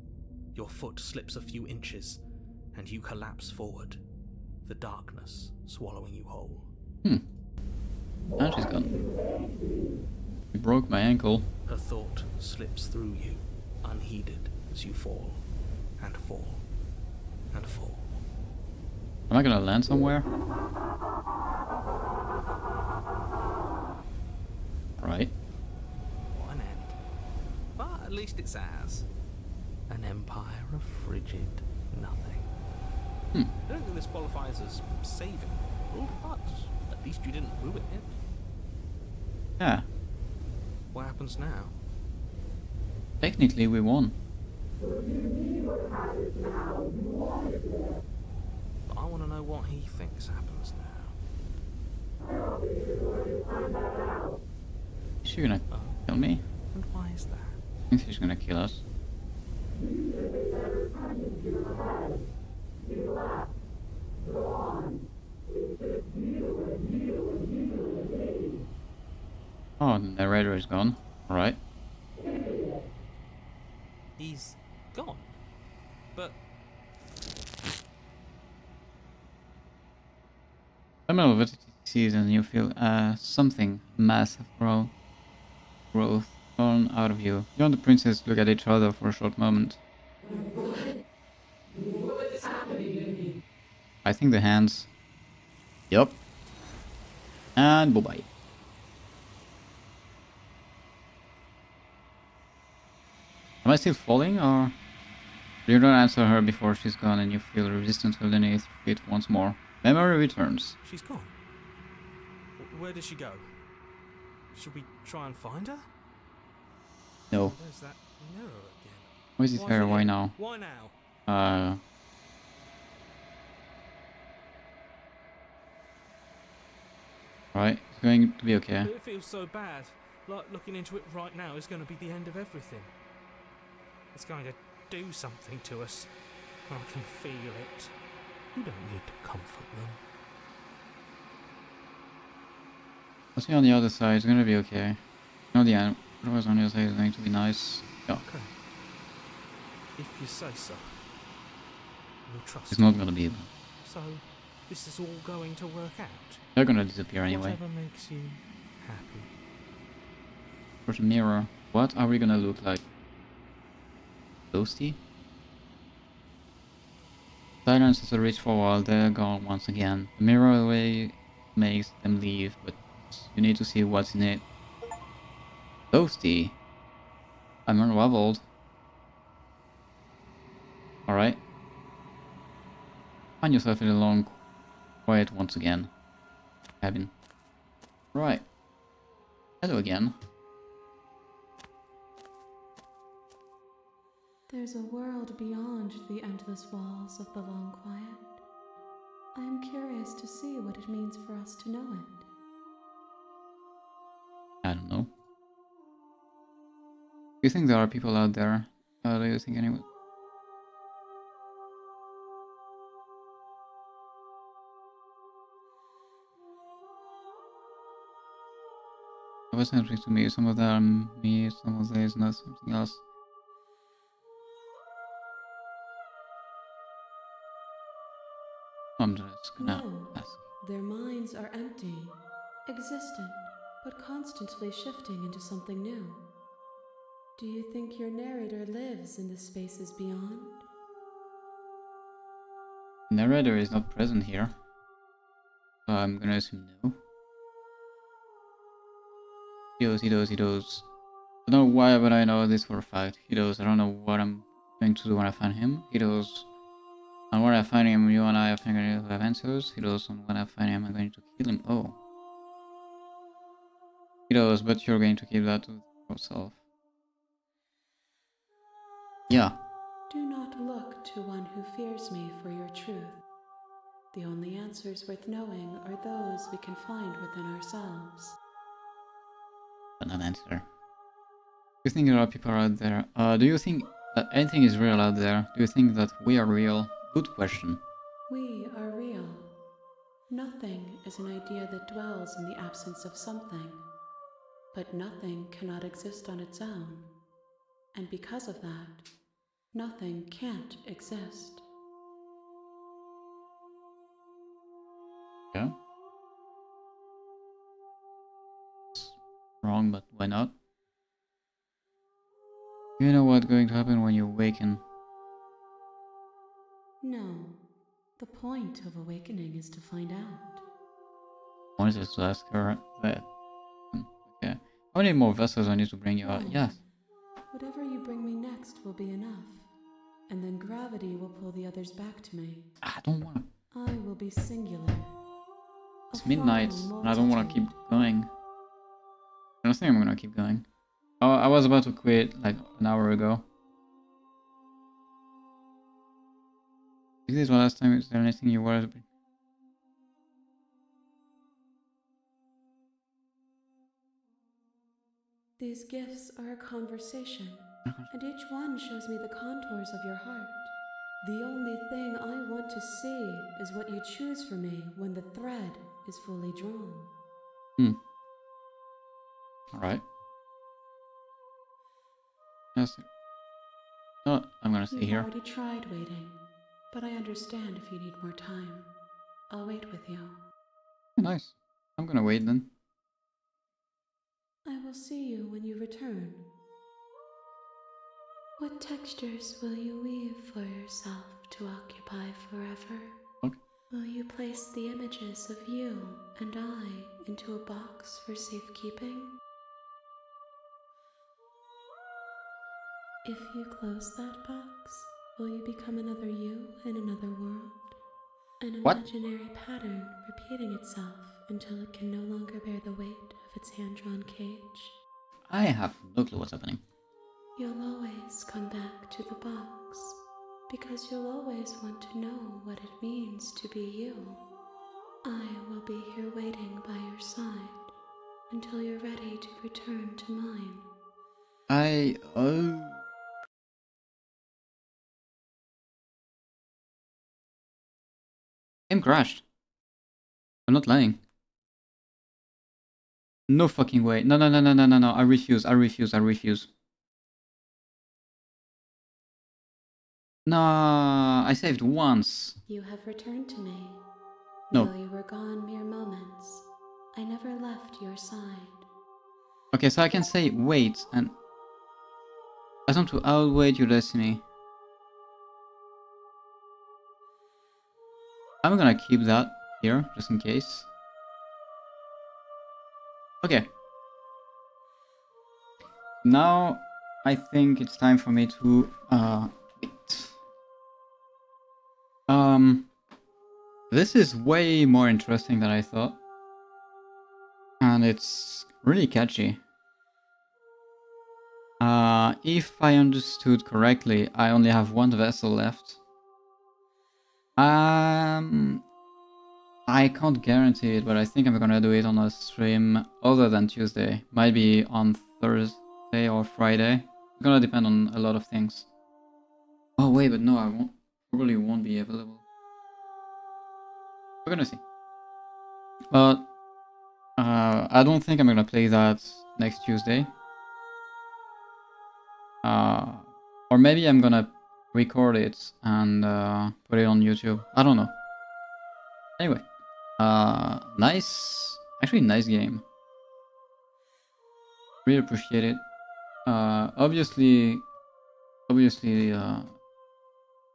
Speaker 2: Your foot slips a few inches, and you collapse forward, the darkness swallowing you whole.
Speaker 1: And she's gone. She broke my ankle.
Speaker 2: Her thought slips through you, unheeded, as you fall, and fall, and fall.
Speaker 1: Am I gonna land somewhere? Right.
Speaker 2: One end. But at least it's ours. An empire of frigid nothing. I don't think this qualifies as saving, but at least you didn't ruin it.
Speaker 1: Yeah.
Speaker 2: What happens now?
Speaker 1: Technically we won.
Speaker 2: But I want to know what he thinks happens now.
Speaker 1: Is she gonna kill me?
Speaker 2: And why is that?
Speaker 1: I think she's gonna kill us. Oh, the narrator is gone. Alright.
Speaker 2: He's gone. But
Speaker 1: The middle of it season, you feel something massive growth torn out of you. You and the princess look at each other for a short moment. I think the hands. Yup. And bye bye. Am I still falling, or you don't answer her before she's gone and you feel resistance underneath your feet once more? Memory returns.
Speaker 2: she's gone. Where did she go? Should we try and find her?
Speaker 1: No.
Speaker 2: There's that mirror again.
Speaker 1: Why is it
Speaker 2: Why's
Speaker 1: here?
Speaker 2: it
Speaker 1: Why
Speaker 2: here?
Speaker 1: now?
Speaker 2: Why now?
Speaker 1: Right, it's going to be okay.
Speaker 2: It feels so bad. Like looking into it right now is going to be the end of everything. It's going to do something to us. I can feel it. You don't need to comfort them.
Speaker 1: I'll see on the other side, it's gonna be okay. No, the end. Whatever's on the other side is going to be nice. Yeah,
Speaker 2: Okay. If you say so. We'll trust
Speaker 1: it's
Speaker 2: you.
Speaker 1: not gonna be.
Speaker 2: So, this is all going to work out?
Speaker 1: They're gonna disappear anyway.
Speaker 2: Whatever makes you happy.
Speaker 1: There's a mirror. What are we gonna look like? Ghosty? Silence as a reach for a while, they're gone once again. The mirror away makes them leave, but you need to see what's in it. Ghosty! I'm unraveled. Alright. Find yourself in a long quiet once again. Cabin. Right. Hello again.
Speaker 3: There's a world beyond the endless walls of the long quiet. I am curious to see what it means for us to know it.
Speaker 1: I don't know. Do you think there are people out there? Do you think anyone? It was interesting to me. Some of them are me, some of them is not something else. I'm just gonna
Speaker 3: No,
Speaker 1: ask.
Speaker 3: their minds are empty, existent, but constantly shifting into something new. Do you think your narrator lives in the spaces beyond?
Speaker 1: The narrator is not present here. So I'm gonna assume no. He does. I don't know why, but I know this for a fact. He does. I don't know what I'm going to do when I find him. He does. And when I find him, you and I are going to have answers. He does. And when I find him, I'm going to kill him. Oh. He does, but you're going to keep that to yourself. Yeah.
Speaker 3: Do not look to one who fears me for your truth. The only answers worth knowing are those we can find within ourselves.
Speaker 1: But an answer. Do you think there are people out there? Do you think that anything is real out there? Do you think that we are real? Good question.
Speaker 3: We are real. Nothing is an idea that dwells in the absence of something. But nothing cannot exist on its own. And because of that, nothing can't exist.
Speaker 1: Yeah. It's wrong, but why not? You know what's going to happen when you awaken.
Speaker 3: No. The point of awakening is to find out.
Speaker 1: I wanted to ask her that. Okay. How many more vessels I need to bring you out?
Speaker 3: No.
Speaker 1: Yes.
Speaker 3: Whatever you bring me next will be enough. And then gravity will pull the others back to me.
Speaker 1: I don't want to.
Speaker 3: I will be singular.
Speaker 1: It's midnight, and I don't want to keep going. I don't think I'm gonna keep going. I was about to quit like an hour ago. Is this the last time? Is there anything you wanted to...
Speaker 3: These gifts are a conversation, and each one shows me the contours of your heart. The only thing I want to see is what you choose for me when the thread is fully drawn.
Speaker 1: Alright. Yes. Oh, I'm gonna stay
Speaker 3: You've
Speaker 1: here.
Speaker 3: already tried waiting, but I understand if you need more time. I'll wait with you.
Speaker 1: Nice. I'm gonna wait then.
Speaker 3: I will see you when you return. What textures will you weave for yourself to occupy forever?
Speaker 1: Okay.
Speaker 3: Will you place the images of you and I into a box for safekeeping? If you close that box, will you become another you in another world? An
Speaker 1: What?
Speaker 3: imaginary pattern repeating itself until it can no longer bear the weight of its hand-drawn cage?
Speaker 1: I have no clue what's happening.
Speaker 3: You'll always come back to the box, because you'll always want to know what it means to be you. I will be here waiting by your side until you're ready to return to mine.
Speaker 1: Game crashed. I'm not lying. No fucking way. No. I refuse. No, I saved once.
Speaker 3: You have returned to me.
Speaker 1: No.
Speaker 3: Though you were gone mere moments, I never left your side.
Speaker 1: Okay, so I can say wait and attempt to outweigh your destiny. I'm gonna keep that here, just in case. Okay. Now, I think it's time for me to, wait. This is way more interesting than I thought. And it's really catchy. If I understood correctly, I only have one vessel left. I can't guarantee it, but I think I'm gonna do it on a stream other than Tuesday. Might be on Thursday or Friday. It's gonna depend on a lot of things. Oh wait, but no, I won't. Probably won't be available. We're gonna see. But I don't think I'm gonna play that next Tuesday. Or maybe I'm gonna record it and put it on YouTube. I don't know. Anyway, nice game. Really appreciate it. Obviously,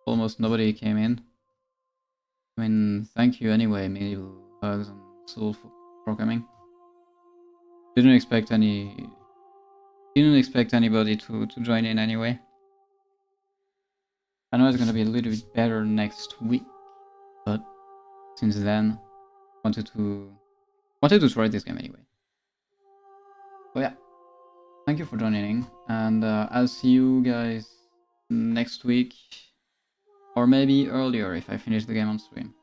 Speaker 1: almost nobody came in. I mean, thank you anyway, Medieval Hugs and Soul for coming. Didn't expect anybody to join in anyway. I know it's gonna be a little bit better next week, but since then, wanted to try this game anyway. But yeah, thank you for joining in, and I'll see you guys next week, or maybe earlier if I finish the game on stream.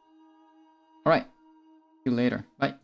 Speaker 1: Alright, see you later, bye.